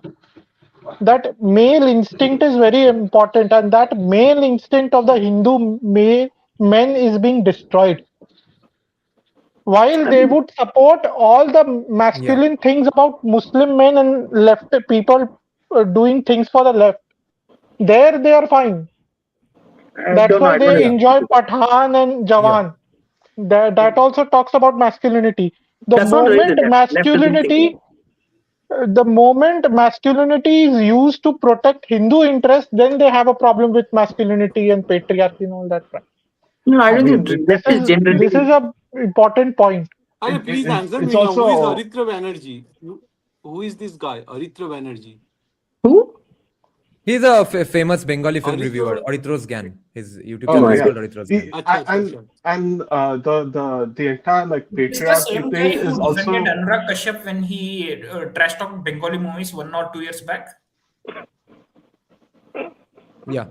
That male instinct is very important, and that male instinct of the men is being destroyed. While I they mean, would support all the Yeah. masculine things about Muslim men and left people doing things for the left, there they are fine. I That's don't know. why I don't they Yeah. enjoy agree. Pathan and Yeah. Jawan. That also talks about masculinity. The That's not really the moment left. Left doesn't think like masculinity, the moment masculinity is used to protect Hindu interests, then they have a problem with masculinity and patriarchy and all that crap. that. No, I I don't mean, think left is This generally. is a important point. Are please answer it's me now. Who is also Haritra Banerjee? Who is this guy? Haritra Banerjee. Who? He's a famous Bengali film reviewer, Haritra. Aritros Gan. His YouTube Oh oh channel my is yeah, called god. Aritros Gan. Acha, acha, and acha. the entire like It's the patriarchy same thing guy is who defended also Anurag Kashyap when he trash talked Bengali movies 1 or 2 years back. Yeah.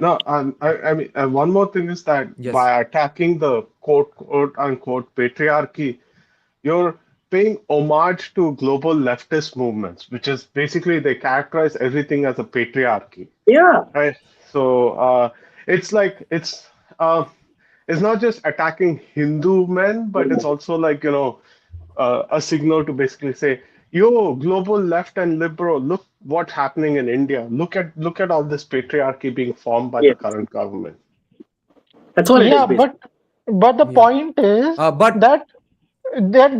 no. I mean, one more thing is that Yes. by attacking the quote unquote patriarchy, you're paying homage to global leftist movements, which is basically they characterize everything as a patriarchy, Yeah. right? So it's like uh, it's not just attacking Hindu men, but it's also like a signal to basically say, yo, global left and liberal, look what's happening in India. Look at all this patriarchy being formed by the Yes. current government. That's all it is Yeah, basically. but the Yeah. point is But that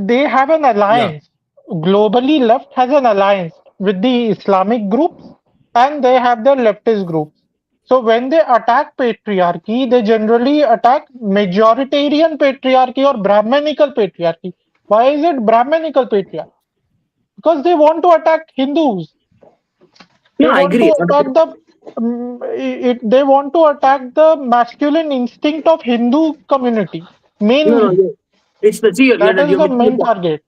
they have an yeah. alliance. Globally, left has an alliance with the Islamic groups, and they have their leftist groups. So when they attack patriarchy, they generally attack majoritarian patriarchy or Brahmanical patriarchy. Why is it Brahmanical patriarchy? Because they want to attack Hindus. No, They I want agree. to It's not attack the they want to attack the masculine instinct of Hindu community no. mainly. It's the see. That is You're the missing the main point. target.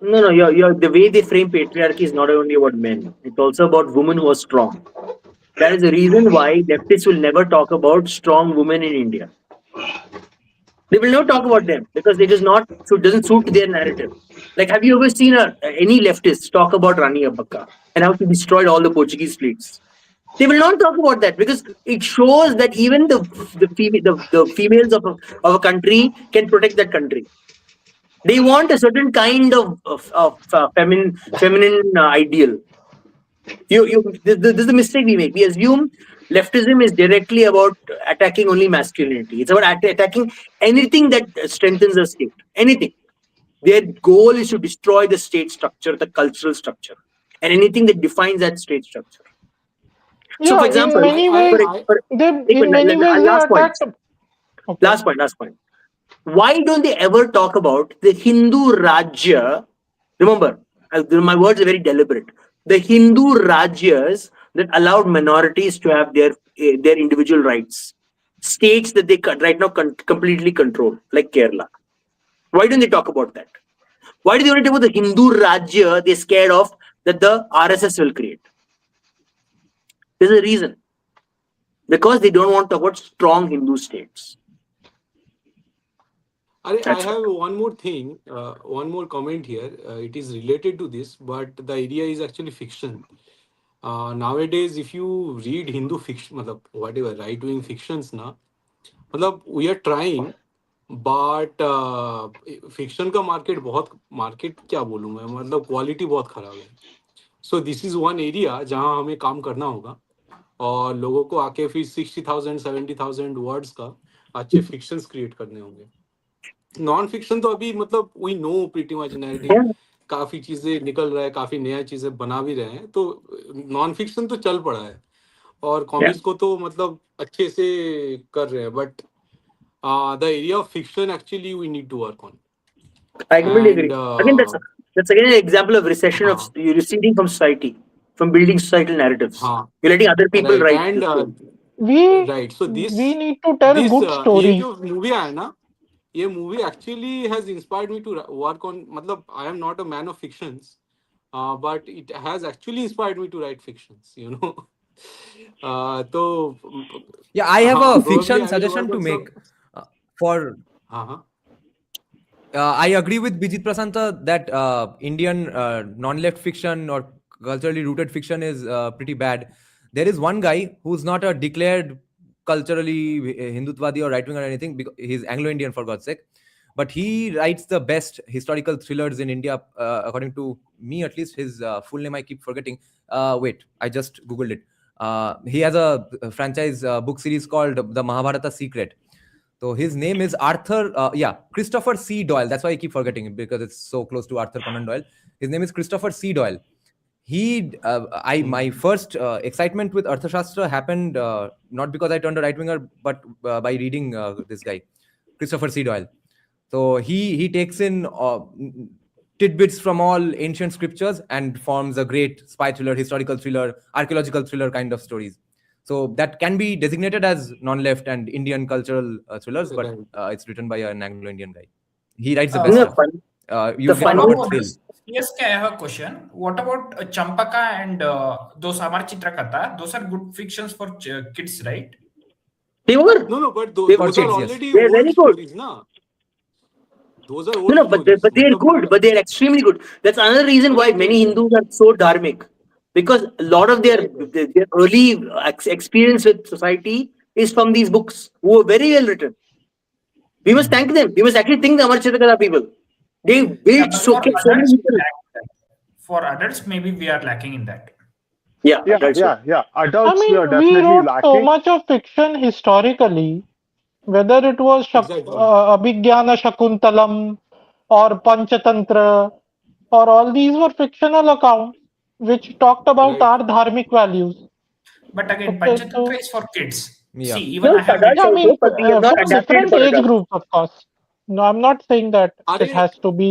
No, no. The way they frame patriarchy is not only about men. It's also about women who are strong. That is the reason why leftists will never talk about strong women in India. They will not talk about them because it is not so it doesn't suit their narrative. Like, have you ever seen any leftist talk about Rani Abbaka and how she destroyed all the Portuguese fleets? They will not talk about that because it shows that even the females of a country can protect that country. They want a certain kind of feminine ideal. This is the mistake we make. We assume leftism is directly about attacking only masculinity. It's about attacking anything that strengthens the state. Anything. Their goal is to destroy the state structure, the cultural structure, and anything that defines that state structure. So, for Yeah, in example, many I, ways, I, they take in many ways they last point, attacked. Okay. last point. Why don't they ever talk about the Hindu Rajya? Remember, my words are very deliberate. The Hindu Rajyas that allowed minorities to have their individual rights, states that they right now completely control, like Kerala. Why don't they talk about that? Why do they want to talk about the Hindu Rajya they're scared of that the RSS will create? There's a reason. Because they don't want to talk about strong Hindu states. I That's why. have one more thing, one more comment here. It is related to this, but the idea is actually fiction. Nowadays, if you read Hindu fiction, मतलब whatever right-wing fictions, ना, मतलब we are trying, but fiction का market क्या बोलूँ मैं, मतलब quality बहुत खराब है. So this is one area जहाँ हमें काम करना होगा और लोगों को आके फिर 60,000 70,000 वर्ड्स का अच्छे फिक्शंस क्रिएट करने होंगे. नॉन फिक्शन तो अभी मतलब we know pretty much narrative काफी चीजें निकल रहा है, काफी नया चीजें बना भी रहे हैं, तो नॉन फिक्शन तो चल पड़ा है और Yeah, कॉमिक्स को तो मतलब अच्छे से कर रहे हैं, but the area of fiction actually we need to work on. I completely and agree. Again, that's again an example of recession of हाँ you're receding from society, from building societal narratives. हाँ You're letting other people right write and the story. Right. So this We need to tell this good ये stories. जो movie है ना, ये movie actually has inspired me to work on, मतलब I am not a man of fictions, but it has actually inspired me to write fictions, you know. तो Yeah, I have हाँ a probably fiction I will suggestion work to on make some. for. हाँ I agree with Bijit Prasanta that Indian non-left fiction or culturally rooted fiction is pretty bad. There is one guy who's not a declared culturally Hindutvadi or right wing or anything, because he's Anglo-Indian for God's sake. But he writes the best historical thrillers in India, according to me at least. His full name I keep forgetting. Wait, I just googled it. He has a franchise book series called The Mahabharata Secret. So his name is Arthur, Christopher C. Doyle. That's why I keep forgetting it, because it's so close to Arthur Conan Doyle. His name is Christopher C. Doyle. My first excitement with Arthashastra happened not because I turned a right winger, but by reading this guy, Christopher C. Doyle. So he takes in tidbits from all ancient scriptures and forms a great spy thriller, historical thriller, archaeological thriller kind of stories. So that can be designated as non-left and Indian cultural thrillers, but right. it's written by an Anglo-Indian guy. He writes the Uh, best The stuff. fun, You'll the get funny. proper about thrill. this, CSK, I have a question. What about Champaka and those Amar Chitrakatha? Those are good fictions for kids, right? They were. No, but They, For those are kids, yes. already they're old very good. stories, na. Those are No, old no, but stories. they're मतलब good. But they're extremely good. That's another reason why right, many Hindus are so dharmic, because a lot of right, right. their early experience with society is from these books, who are very well written. We must thank them. We must actually thank the Amar Chitakala people. They Yeah, built but for so adults, many we people. lack that. For adults, maybe we are lacking in that. Yeah, Yeah, that's it. yeah, yeah. I Adults, we are mean, we definitely wrote so lacking. much of fiction historically, whether it was Exactly. Abhigyana Shakuntalam or Panchatantra, or all these were fictional accounts which talked about Right. our dharmic values. But again, Okay, Panchatantra so is for kids. See, Yeah. even No, I it's have read. adults yeah, I also, mean, but we have not for adapted different for age adults. groups, of course. No, I'm not saying that it अरे has to be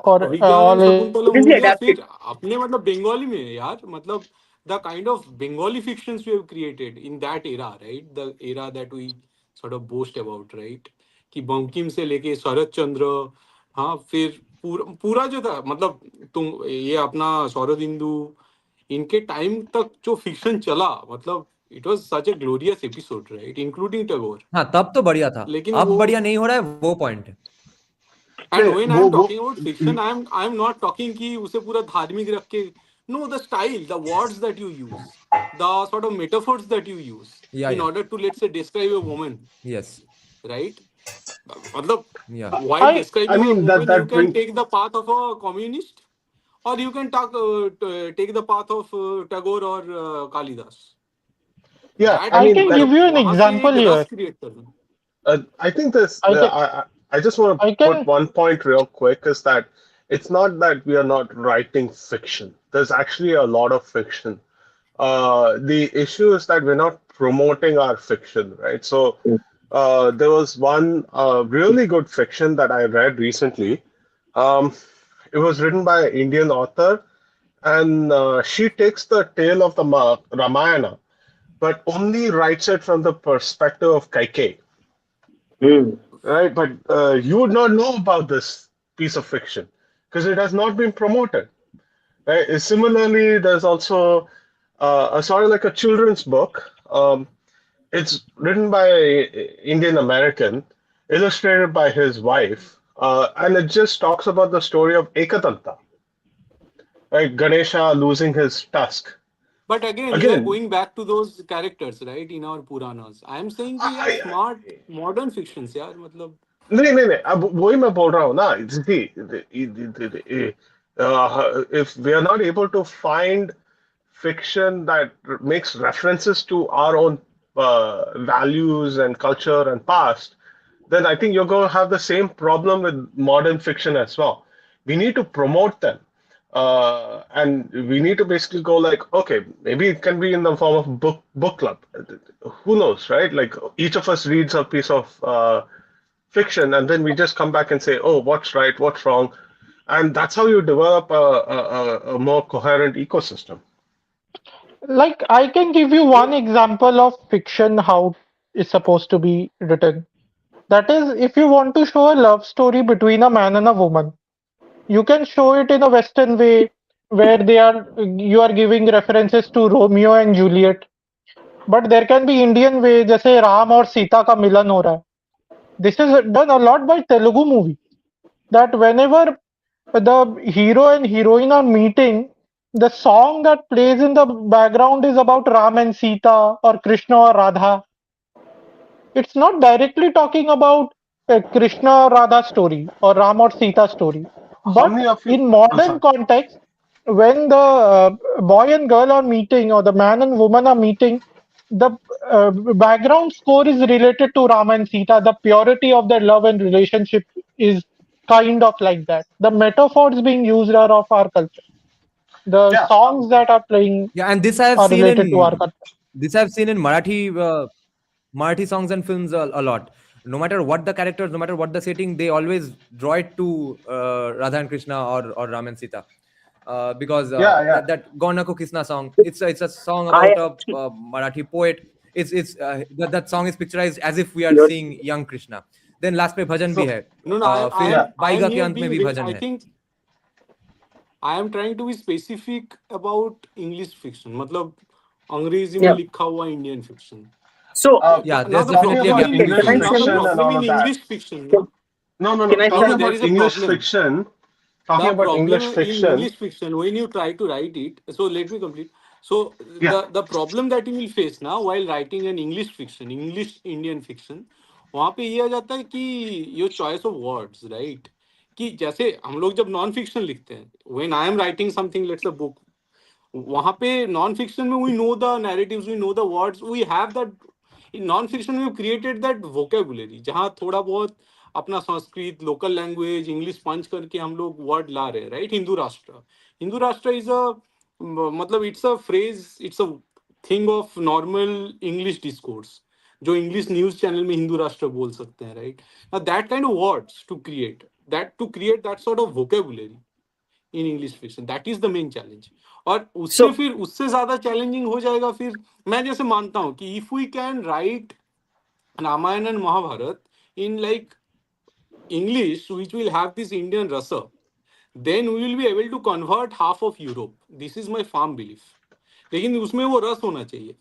for Abhigyan all and Shakuntalam It हो is गया adapted. फिर अपने मतलब बंगाली में है यार मतलब the kind of Bengali fictions we have created in that era, right? The era that we sort of boast about, right? कि बंकिम से लेके शरद चंद्र, हाँ फिर पूरा पूरा जो था मतलब तुम ये अपना शरद इंदु इनके टाइम तक जो फिक्शन चला मतलब it was such a glorious episode right including Tagore हाँ, तब तो बढ़िया था. लेकिन अब वो बढ़िया नहीं हो रहा है, वो पॉइंट है. And नहीं, when वो I'm वो talking about fiction, I'm not talking कि उसे पूरा धार्मिक रख के. No, the style, the words that you use, the sort of metaphors that you use Yeah, in yeah. order to let's say describe a woman, Yes. right? मतलब Yeah. while I I describing a mean woman, you that can brings. take the path of a communist, or you can take the path of Tagore or Kalidas. Yeah, That I I mean can that. मतलब give you an वहां से example एक रस here. create करना. I think this. I can I just want to I put can one point real quick is that it's not that we are not writing fiction. There's actually a lot of fiction. The issue is that we're not promoting our fiction, right? So there was one really good fiction that I read recently. Um, it was written by an Indian author, and she takes the tale of the Ramayana, but only writes it from the perspective of Kaikeyi, Hmm. right? But you would not know about this piece of fiction because it has not been promoted. Right? Similarly, there's also a sort of like a children's book. It's written by an Indian American, illustrated by his wife, and it just talks about the story of Ekadanta, right? Ganesha losing his tusk. But again, you are Again, going back to those characters, right? In our Puranas. I am saying कि यार I, smart modern fictions यार मतलब. नहीं नहीं नहीं अब वही मैं बोल रहा हूँ ना if we are not able to find fiction that makes references to our own values and culture and past, then I think you're going to have the same problem with modern fiction as well. We need to promote them. And we need to basically go like, okay, maybe it can be in the form of book club. Who knows, right? Like each of us reads a piece of fiction, and then we just come back and say, oh, what's right, what's wrong, and that's how you develop a more coherent ecosystem. like I can give you one example of fiction how it's supposed to be written. That is, if you want to show a love story between a man and a woman, you can show it in a Western way where you are giving references to Romeo and Juliet. but there can be Indian way, जैसे राम और सीता का मिलन हो रहा है. This is done a lot by Telugu movie. That whenever the hero and heroine are meeting, the song that plays in the background is about Ram and Sita or Krishna or Radha. It's not directly talking about a Krishna or Radha story or Ram or Sita story. How many But of you? in Oh, modern sorry. context, when the boy and girl are meeting or the man and woman are meeting, the background score is related to Ram and Sita. The purity of their love and relationship is kind of like that. The metaphors being used are of our culture. The Yeah. songs that are playing Yeah, and this I have are seen related to our culture. in Marathi songs and films a lot. No matter what the characters, no matter what the setting, they always draw it to Radha and Krishna or Ram and Sita. Because Yeah. that Gauna Ko Kisna song, it's a song I about a Marathi poet. It's that song is picturized as if we are You're- seeing young Krishna. Then last पे भजन भी So है. No, फिर Yeah. I am बाईगा के here अंत में being भी very, bhajan I है. think I am trying to be specific about English fiction. मतलब अंग्रेजी में yeah. लिखा हुआ Indian fiction. So Yeah, Now there's the definitely a problem gap in in English can between. I say now the fiction something? and problem all in of that. English fiction, Can, No. can I say Talking no, something? there about is a English problem. fiction. The Talking about problem English in fiction. English fiction, when you try to write it, so let me complete. So Yeah. the problem that you will face now while writing an English fiction, English Indian fiction, वहाँ पे ये आ जाता है कि your choice of words, right? कि जैसे हम लोग जब नॉन फिक्शन लिखते हैं, when I am writing something, let's a book, वहाँ पे नॉन फिक्शन में we know the narratives, we know the words, we have that. In non fiction we created that vocabulary जहाँ थोड़ा बहुत अपना संस्कृत लोकल लैंग्वेज इंग्लिश पंच करके हम लोग वर्ड ला रहे हैं, राइट? हिंदू राष्ट्र इज अ मतलब it's a phrase, it's a thing of normal English discourse जो इंग्लिश न्यूज चैनल में हिंदू राष्ट्र बोल सकते हैं, right? That kind of words to create that sort of vocabulary in English fiction, that is the main challenge. और उससे So फिर उससे ज्यादा चैलेंजिंग हो जाएगा. फिर मैं जैसे मानता हूँ कि if we can write Ramayana and Mahabharata in like English, which will have this Indian rasa, then we will be able to convert half of Europe. This is my firm belief. लेकिन उसमें वो रस होना चाहिए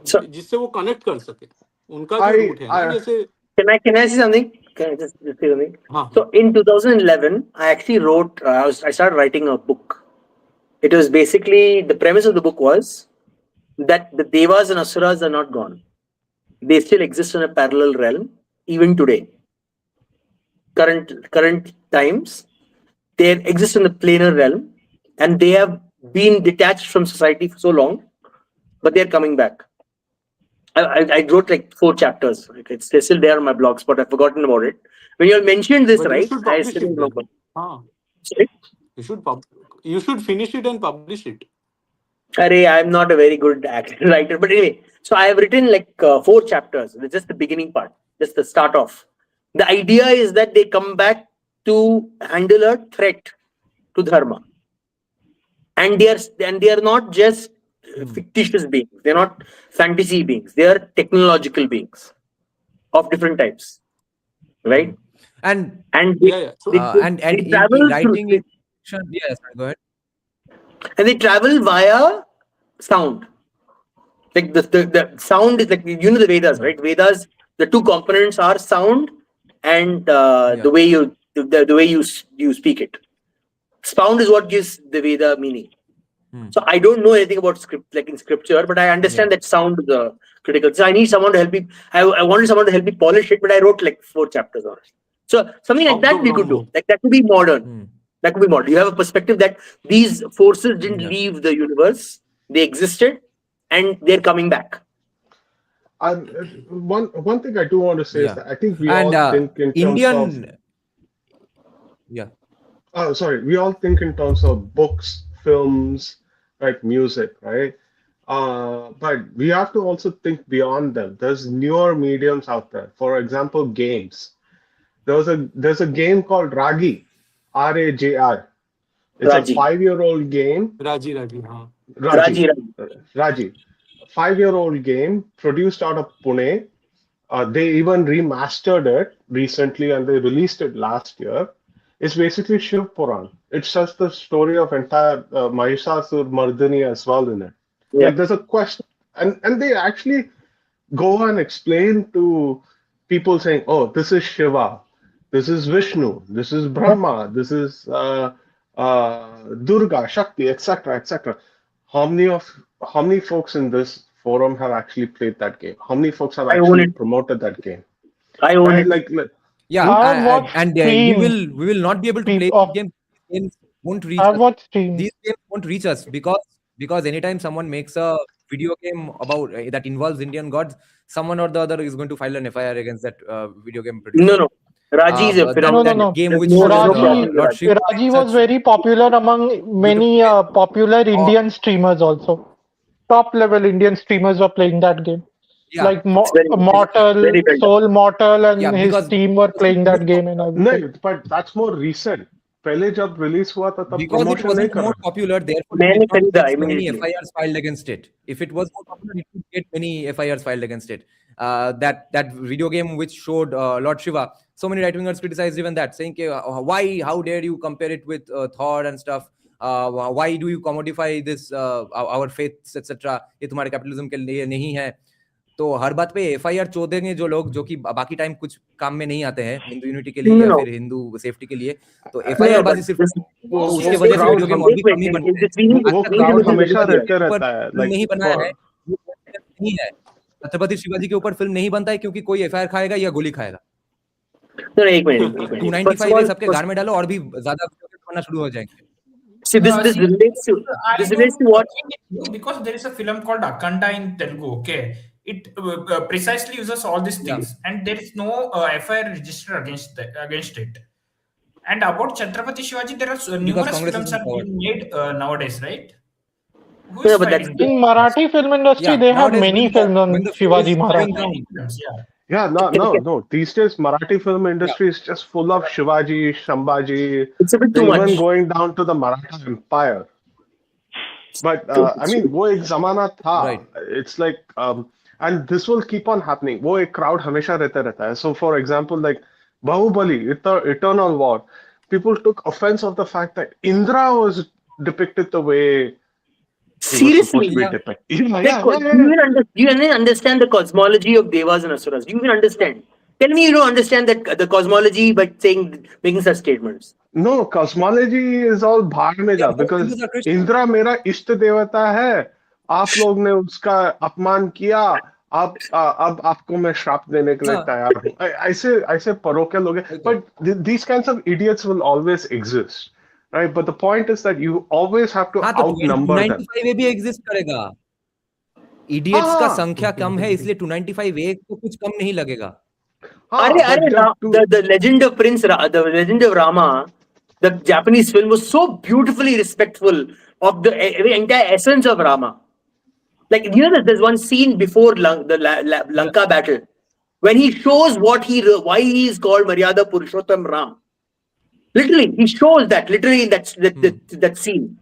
so जिससे वो कनेक्ट कर सके. उनका जो I रूट है ना, जैसे can I say something? Can I just say something? हाँ So in 2011, I actually wrote. I started writing a book. It was basically the premise of the book was that the devas and asuras are not gone. They still exist in a parallel realm even today. Current times, they exist in the planar realm, and they have been detached from society for so long, but they're coming back. I wrote like 4 chapters. Like they're still there on my blog spot. I've forgotten about it. When you mentioned this, but you right? should I publish still it then. remember. हाँ, Sorry? you should finish it and publish it. Arey, I'm not a very good writer, but anyway. So I have written like 4 chapters. It's just the beginning part, just the start off. The idea is that they come back to handle a threat to dharma, and they are not just fictitious beings. They're not fantasy beings. They are technological beings of different types, right? And And Yeah. So and they in travel through, writing fiction, yes, go ahead. and they travel via sound. Like the sound is like, you know, the Vedas, right? Vedas, the 2 components are sound and Yeah. the way you speak it. Sound is what gives the Veda meaning. So I don't know anything about script, like in scripture, but I understand that sound is critical. So I need someone to help me. I wanted someone to help me polish it, but I wrote like 4 chapters on it. So something like that we could do. Like that could be modern. That could be modern. You have a perspective that these forces didn't leave the universe; they existed, and they're coming back. One thing I do want to say is Yeah. that I think we And all think in terms of Indian, yeah. we all think in terms of books, films, right, music, right? But we have to also think beyond them. There's newer mediums out there. For example, games. There's a game called Ragi, Raji. It's a Raji. 5-year-old game. Raji, हाँ. Raji. 5-year-old game produced out of Pune. They even remastered it recently and they released it last year. It's basically Shiv Puran. It's just the story of entire Mahishasur Mardini as well in it. Yeah. Like there's a quest and they actually go and explain to people saying, "Oh, this is Shiva, this is Vishnu, this is Brahma, this is Durga, Shakti, etc., etc." How many of how many folks in this forum have actually played that game? How many folks have I own actually it. promoted that game? I own Right? it. Yeah, I've watched and streams we will not be able to play of these games. These games won't reach I've us. watched streams. These games won't reach us because anytime someone makes a video game about that involves Indian gods, someone or the other is going to file an FIR against that video game producer. No. Raji is a That phenomenal. No. game There's which no shows problem with Lord Raji. Shiva Raji in was such very popular among many beautiful way. popular Indian streamers also. Top level Indian streamers were playing that game. Yeah, Like It's very Mortal, well done. Soul Mortal, yeah, and his because team were playing that game and everything. No, but that's more recent. पहले जब release हुआ था तब it promotion नहीं wasn't कर more रहा था. popular, therefore it मैंने did not खरीदा get so many immediately. FIRs filed against it. If it was more popular, it would get many FIRs filed against it. That video game which showed Lord Shiva, so many right wingers criticized even that, saying why, how dare you compare it with Thor and stuff? Why do you commodify this our faiths etc. ये तुम्हारे capitalism के लिए नहीं है. तो हर बात पे FIR चोदेंगे जो लोग जो कि बाकी टाइम कुछ काम में नहीं आते हैं हिंदू यूनिटी के लिए या No. फिर हिंदू सेफ्टी के लिए, तो No, FIR but बाजी सिर्फ this, वो उसके वो वजह से क्राउड वीडियो गेम और भी कम ही wait, बनते हैं. we need आज वो तक we need to crowd listen to हमेशा this रहते here. रहता है. फिल्म नहीं बनाया है, For, वो नहीं है. छत्रपति शिवाजी के ऊपर फिल्म नहीं बनता है क्योंकि कोई FIR खाएगा या गोली खाएगा. No, एक मिनट. First of 295 all, सबके गार में डालो और भी ज्यादा वीडियो गेम बनना शुरू हो जाएंगे. see this See, relates to I this don't relates to what agree with you because there is a film called Akanda in Telugu. Okay, it precisely uses all these things, and there is no FIR registered against it. And about Chhatrapati Shivaji, there are numerous Congress films isn't are covered. being made nowadays, right? Who Yeah, is but that's fighting? In Marathi film industry, Yeah, they have nowadays many films on when the fear Shivaji is Maharaj. going down, Films, yeah. yeah, no. These days, Marathi film industry is just full of Shivaji, Shambhaji. it's a bit They're too even much. going down to the Maratha Empire. But I mean, वो एक जमाना था. Right. It's like, and this will keep on happening. वो एक crowd हमेशा रहता है. So, for example, like Bahubali, Eternal War, people took offense of the fact that Indra was depicted the way he was Seriously, supposed to be Yeah. depicted. like, do you even understand the cosmology of devas and asuras? Do you even understand? Tell me you don't understand that the cosmology by making such statements. No, cosmology is all भाड़ में जा Yeah, both because Hindus are Christian. Indira मेरा इष्ट देवता है. आप लोग ने उसका अपमान किया. अब आपको मैं श्राप देने के लिए हाँ. तैयार हूँ. ऐसे परोके लोग हैं. But these kinds of idiots will always exist, right? But the point is that you always have to हाँ, तो outnumber them. 295 भी एग्जिस्ट करेगा. इडियट्स का हाँ. संख्या कम है इसलिए 295 को कुछ कम नहीं लगेगा. हाँ, Arey, but जब the legend of the legend of Rama, the Japanese film was so beautifully respectful of the entire essence of Rama. Like, you know, there's one scene before the Lanka battle when he shows why he is called Maryada Purushottam Ram. Literally, he shows that literally in that scene.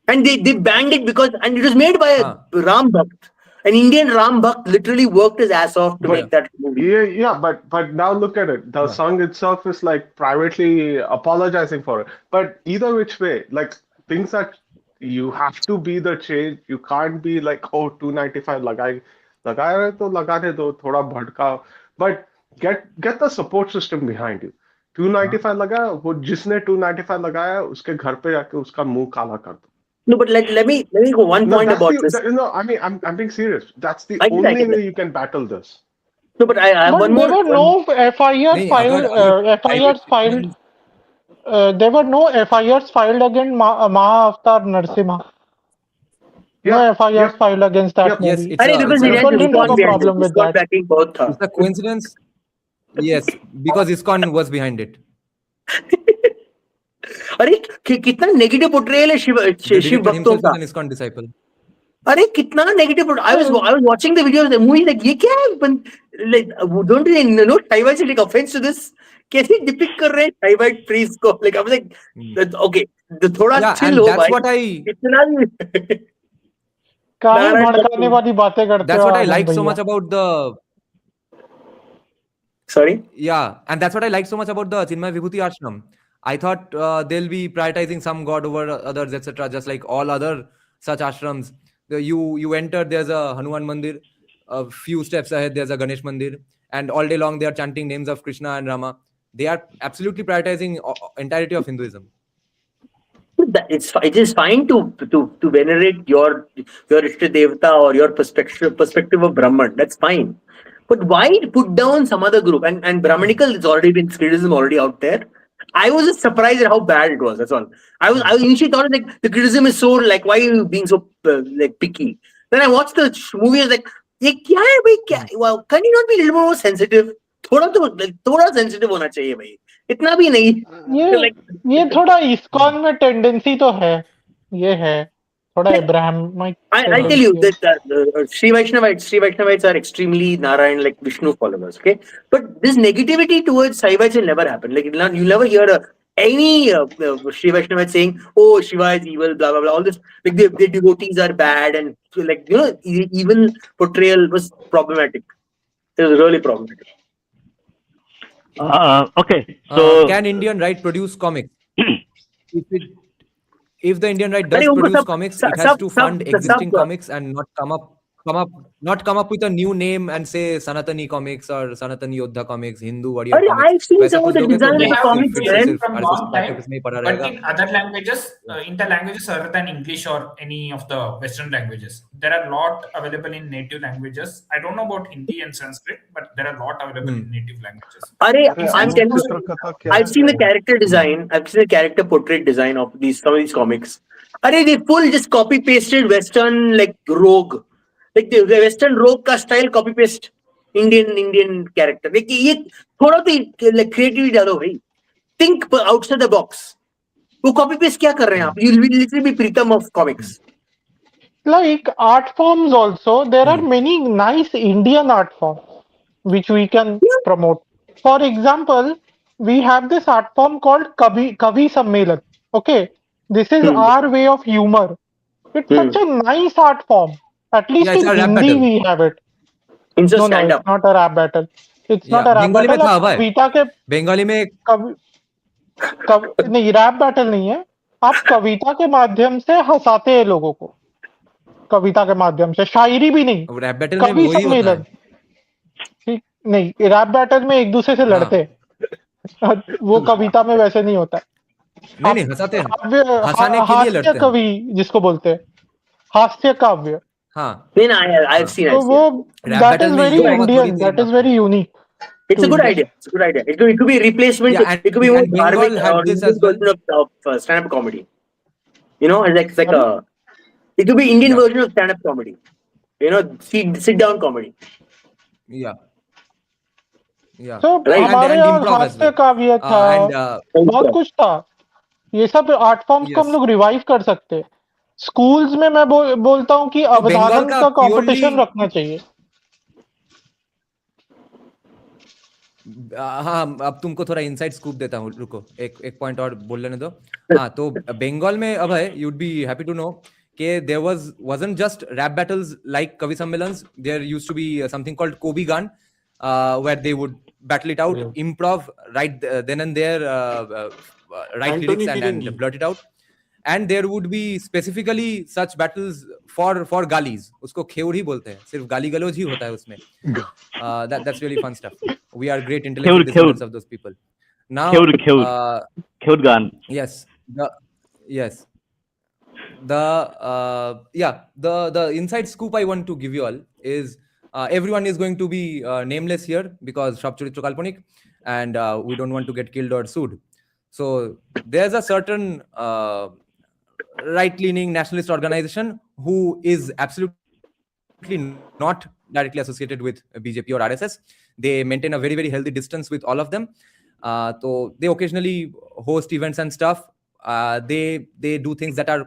And they banned it and it was made by a Ram Bhakt. An Indian Ram Bhakt literally worked his ass off to make that movie. Yeah, but now look at it. The song itself is like privately apologizing for it. But either which way, like things that you have to be the change. You can't be like, oh, 295 लगाए रहे तो लगाने दो, थोड़ा भड़का. But get the support system behind you. 295 लगाया, वो जिसने 295 लगाया उसके घर पे जाके उसका मुंह काला कर दो. No, but let me go one point about this. No, I mean, I'm being serious. That's the I get only that. way you can battle this. No, but I have But one there more. were no FIRs filed. There were no FIRs filed against Maha Avatar Narsimha. No FIRs filed against that Yes, movie. it's Because People didn't have a problem with that. backing both था. It's a coincidence. Yes, because ISKCON was behind it. अरे कितना negative portrayal है शिव भक्तों का. An ISKCON disciple. अरे कितना negative. I was watching the video of the movie like ये क्या है? Like don't you know Taiwan should take offense to this? कैसे डिपिक्ट कर रहे हैं Taiwan priest को? Like I was like, okay, थोड़ा chill हो भाई. That's what I. इतना काहे भड़काने वाली बातें करते That's हो what I Anand liked so भैया? much about the. Sorry. Yeah, and that's what I liked so much about the Chinmay Vibhuti Ashram. I thought they'll be prioritizing some god over others, etc. Just like all other such ashrams. You enter, there's a Hanuman Mandir. A few steps ahead, there's a Ganesh Mandir, and all day long they are chanting names of Krishna and Rama. They are absolutely prioritizing entirety of Hinduism. It is fine to venerate your Ishta Devata or your perspective of Brahman. That's fine. But why put down some other group? And Brahmanical has already been criticism already out there. I was just surprised at how bad it was. That's all. I initially thought like the criticism is so like, why are you being so like picky? Then I watched the movie. I was like, ये क्या है भाई? Wow, can you not be a little more sensitive? थोड़ा sensitive होना चाहिए भाई. इतना भी नहीं. ये थोड़ा इस्कॉन में टेंडेंसी तो है. ये है थोड़ा Abrahamic. I'll tell you that Sri Vaishnavites are extremely Narayan, like Vishnu followers. Okay, but this negativity towards Saivites will never happen. Like you'll never hear any Sri Vaishnavite saying, "Oh, Shiva is evil," blah blah blah. All this, like their devotees are bad, and like evil portrayal was problematic. It was really problematic. Okay, so can Indian right produce comics? If the Indian right does produce comics, it has to fund existing comics and not come up with a new name and say Sanatani Comics or Sanatani Yodha Comics, Hindu warrior comics. I've seen some of the design of comics from long time, but in other languages, inter-languages other than English or any of the Western languages, there are a lot available in native languages. I don't know about Hindi and Sanskrit, but there are a lot available in native languages. I'm telling you, I've seen the character design. I've seen the character portrait design of some of these comics. They full just copy pasted Western like rogue. Like the Western rogue का style copy paste Indian character. Like ये थोड़ा तो like creativity डालो भाई. Think outside the box. वो copy paste क्या कर रहे हैं आप? You will literally be Pritam of comics. Like art forms also, there are many nice Indian art forms which we can promote. For example, we have this art form called Kavi Sammelan. Okay, this is our way of humor. It's such a nice art form. At least in Hindi we have it. It's no, it's not a rap battle. It's not a rap battle. कविता के बंगाली में नहीं rap battle नहीं है. आप कविता के माध्यम से हंसाते हैं लोगों को. कविता के माध्यम से शायरी भी नहीं. रैप बैटल में वही होता है. ठीक नहीं रैप बैटल में एक दूसरे से लड़ते हैं. वो कविता में वैसे नहीं होता. नहीं हंसाते हैं. हंसाने के लिए लड़ते हैं. कवि जिसको बोलते हैं हास्य काव्य. I've seen. So that is very Indian. That is very unique. It's a good idea. It could be a replacement. It could be more Dharmic or Indian version of stand-up comedy. It's like a. It could be Indian version of stand-up comedy. Sit-down comedy. Yeah. So हमारे यहाँ हास्य काव्य था. बहुत कुछ था. ये सब आर्ट फॉर्म्स को हम लोग रिवाइव कर सकते हैं. स्कूल्स में मैं बोलता हूँ कि अवधारण का कंपटीशन रखना चाहिए. हाँ अब तुमको थोड़ा इनसाइड स्कूप देता हूँ. रुको एक पॉइंट और बोल लेने दो. हाँ तो बंगाल में अब है you'd be happy to know कि there wasn't just rap battles like Kavi Sammelans. There used to be something called Kobi Gan where they would battle it out, improv right then and there, write lyrics and blurt it out. And there would be specifically such battles for galis. उसको खेउड़ ही बोलते हैं. सिर्फ गाली गलौज ही होता है उसमें. That's really fun stuff. We are great intellectual descendants of those people. Now, खेउड़ गान. Yes. The inside scoop I want to give you all is everyone is going to be nameless here because সব চরিত্র কাল্পনিক and we don't want to get killed or sued. So there's a certain right-leaning nationalist organization who is absolutely not directly associated with BJP or RSS. They maintain a very, very healthy distance with all of them. So they occasionally host events and stuff. They do things that are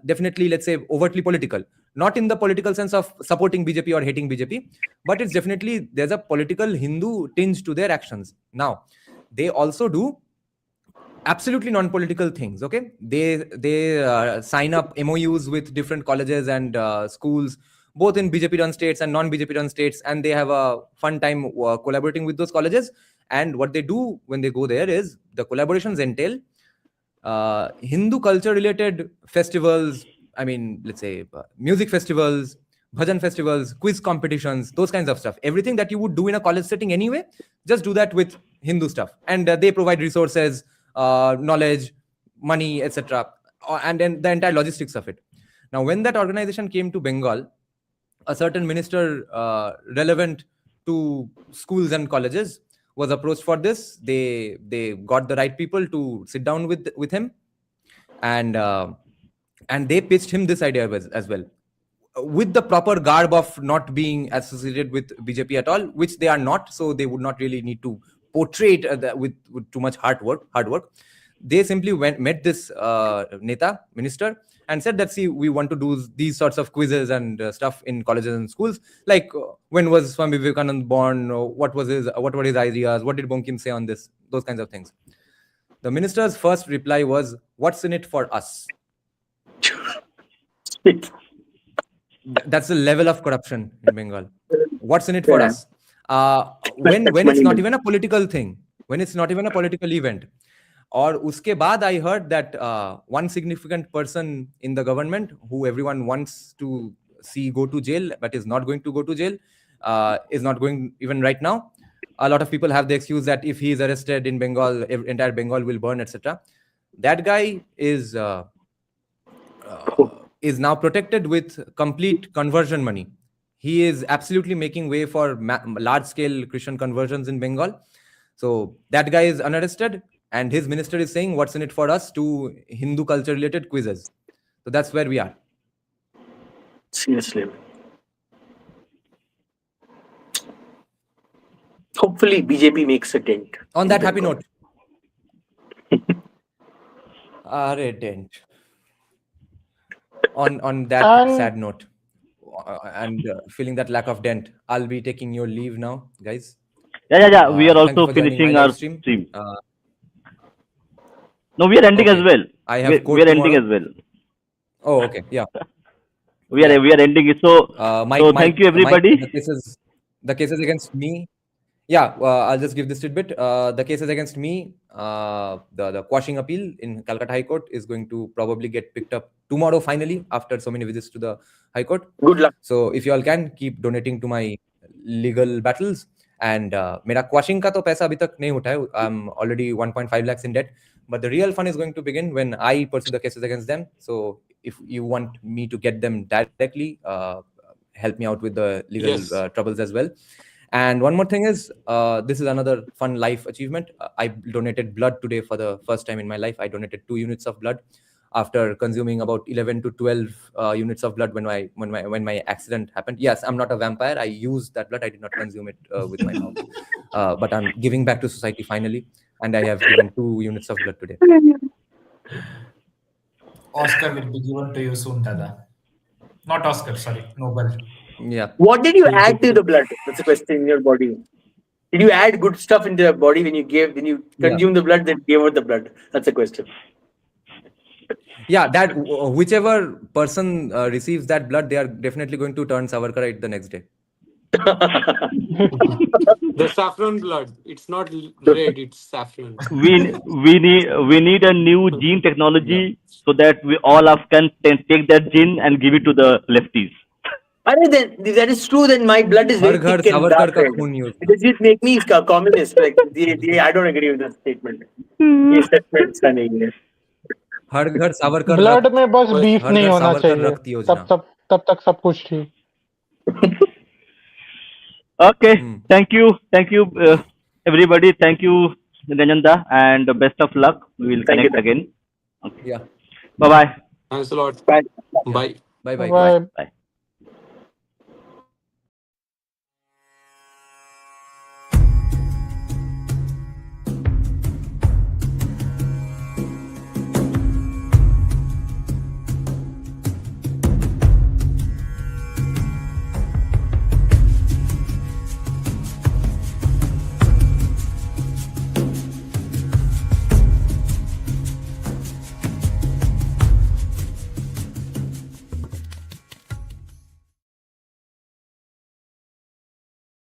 definitely, let's say, overtly political. Not in the political sense of supporting BJP or hating BJP, but it's definitely, there's a political Hindu tinge to their actions. Now, they also do absolutely non-political things. Okay, they sign up MOUs with different colleges and schools, both in BJP run states and non-BJP run states, and they have a fun time collaborating with those colleges. And what they do when they go there is the collaborations entail Hindu culture related festivals, I mean, let's say music festivals, bhajan festivals, quiz competitions, those kinds of stuff. Everything that you would do in a college setting anyway, just do that with Hindu stuff. And they provide resources, knowledge, money, etc. And then the entire logistics of it. Now, when that organization came to Bengal, a certain minister relevant to schools and colleges was approached for this. They got the right people to sit down with him, and they pitched him this idea as well, with the proper garb of not being associated with BJP at all, which they are not. So they would not really need to portray it with too much hard work. They simply met this minister, and said that, see, we want to do these sorts of quizzes and stuff in colleges and schools, like when was Swami Vivekananda born, what were his ideas, what did Bonkim say on this, those kinds of things. The minister's first reply was, "What's in it for us?" That's the level of corruption in Bengal. What's in it for us? When it's not even a political thing, when it's not even a political event. Or uske baad, I heard that one significant person in the government who everyone wants to see go to jail, but is not going to go to jail, is not going even right now. A lot of people have the excuse that if he is arrested in Bengal, entire Bengal will burn, etc. That guy is now protected with complete conversion money. He is absolutely making way for large-scale Christian conversions in Bengal. So that guy is unarrested, and his minister is saying, "What's in it for us?" to Hindu culture-related quizzes. So that's where we are. Seriously. Hopefully, BJP makes a dent. On that happy note. Dent. On that sad note, and feeling that lack of dent, I'll be taking your leave now, guys. Yeah. We are also finishing our stream. No, we are ending as well. We are ending as well. Oh, okay. Yeah. We are ending it. So, thank you, everybody. The cases against me. Yeah, I'll just give this tidbit. The cases against me, the quashing appeal in Calcutta High Court is going to probably get picked up tomorrow, finally, after so many visits to the High Court. Good luck. So if you all can, keep donating to my legal battles. And mera quashing ka to paisa abhi tak nahi utha hai. I'm already 1.5 lakhs in debt. But the real fun is going to begin when I pursue the cases against them. So if you want me to get them directly, help me out with the legal troubles as well. And one more thing is, this is another fun life achievement. I donated blood today for the first time in my life. I donated 2 units of blood after consuming about 11 to 12 units of blood when my accident happened. Yes, I'm not a vampire. I used that blood. I did not consume it with my mouth. But I'm giving back to society finally. And I have given 2 units of blood today. Oscar will be given to you soon, Dada. Not Oscar, sorry, Nobel. Yeah. What did you add to the blood? That's the question in your body. Did you add good stuff into your body when you consume the blood, then gave out the blood? That's the question. Yeah, that whichever person receives that blood, they are definitely going to turn Savarkarite the next day. The saffron blood. It's not red, it's saffron. We need a new gene technology so that we all of can take that gene and give it to the lefties. Then if that is true, then my blood is very thick and dark red. Does it make me a communist? Like I don't agree with that statement. ये statement का नहीं है. हर घर Savarkar blood में बस beef नहीं होना चाहिए, तब तक सब कुछ ठीक. Okay, thank you, everybody. Thank you, Ranjanda, and best of luck. We will connect again. Okay. Yeah. Bye bye. Thanks a lot. Bye. Bye. Bye. Bye. Bye.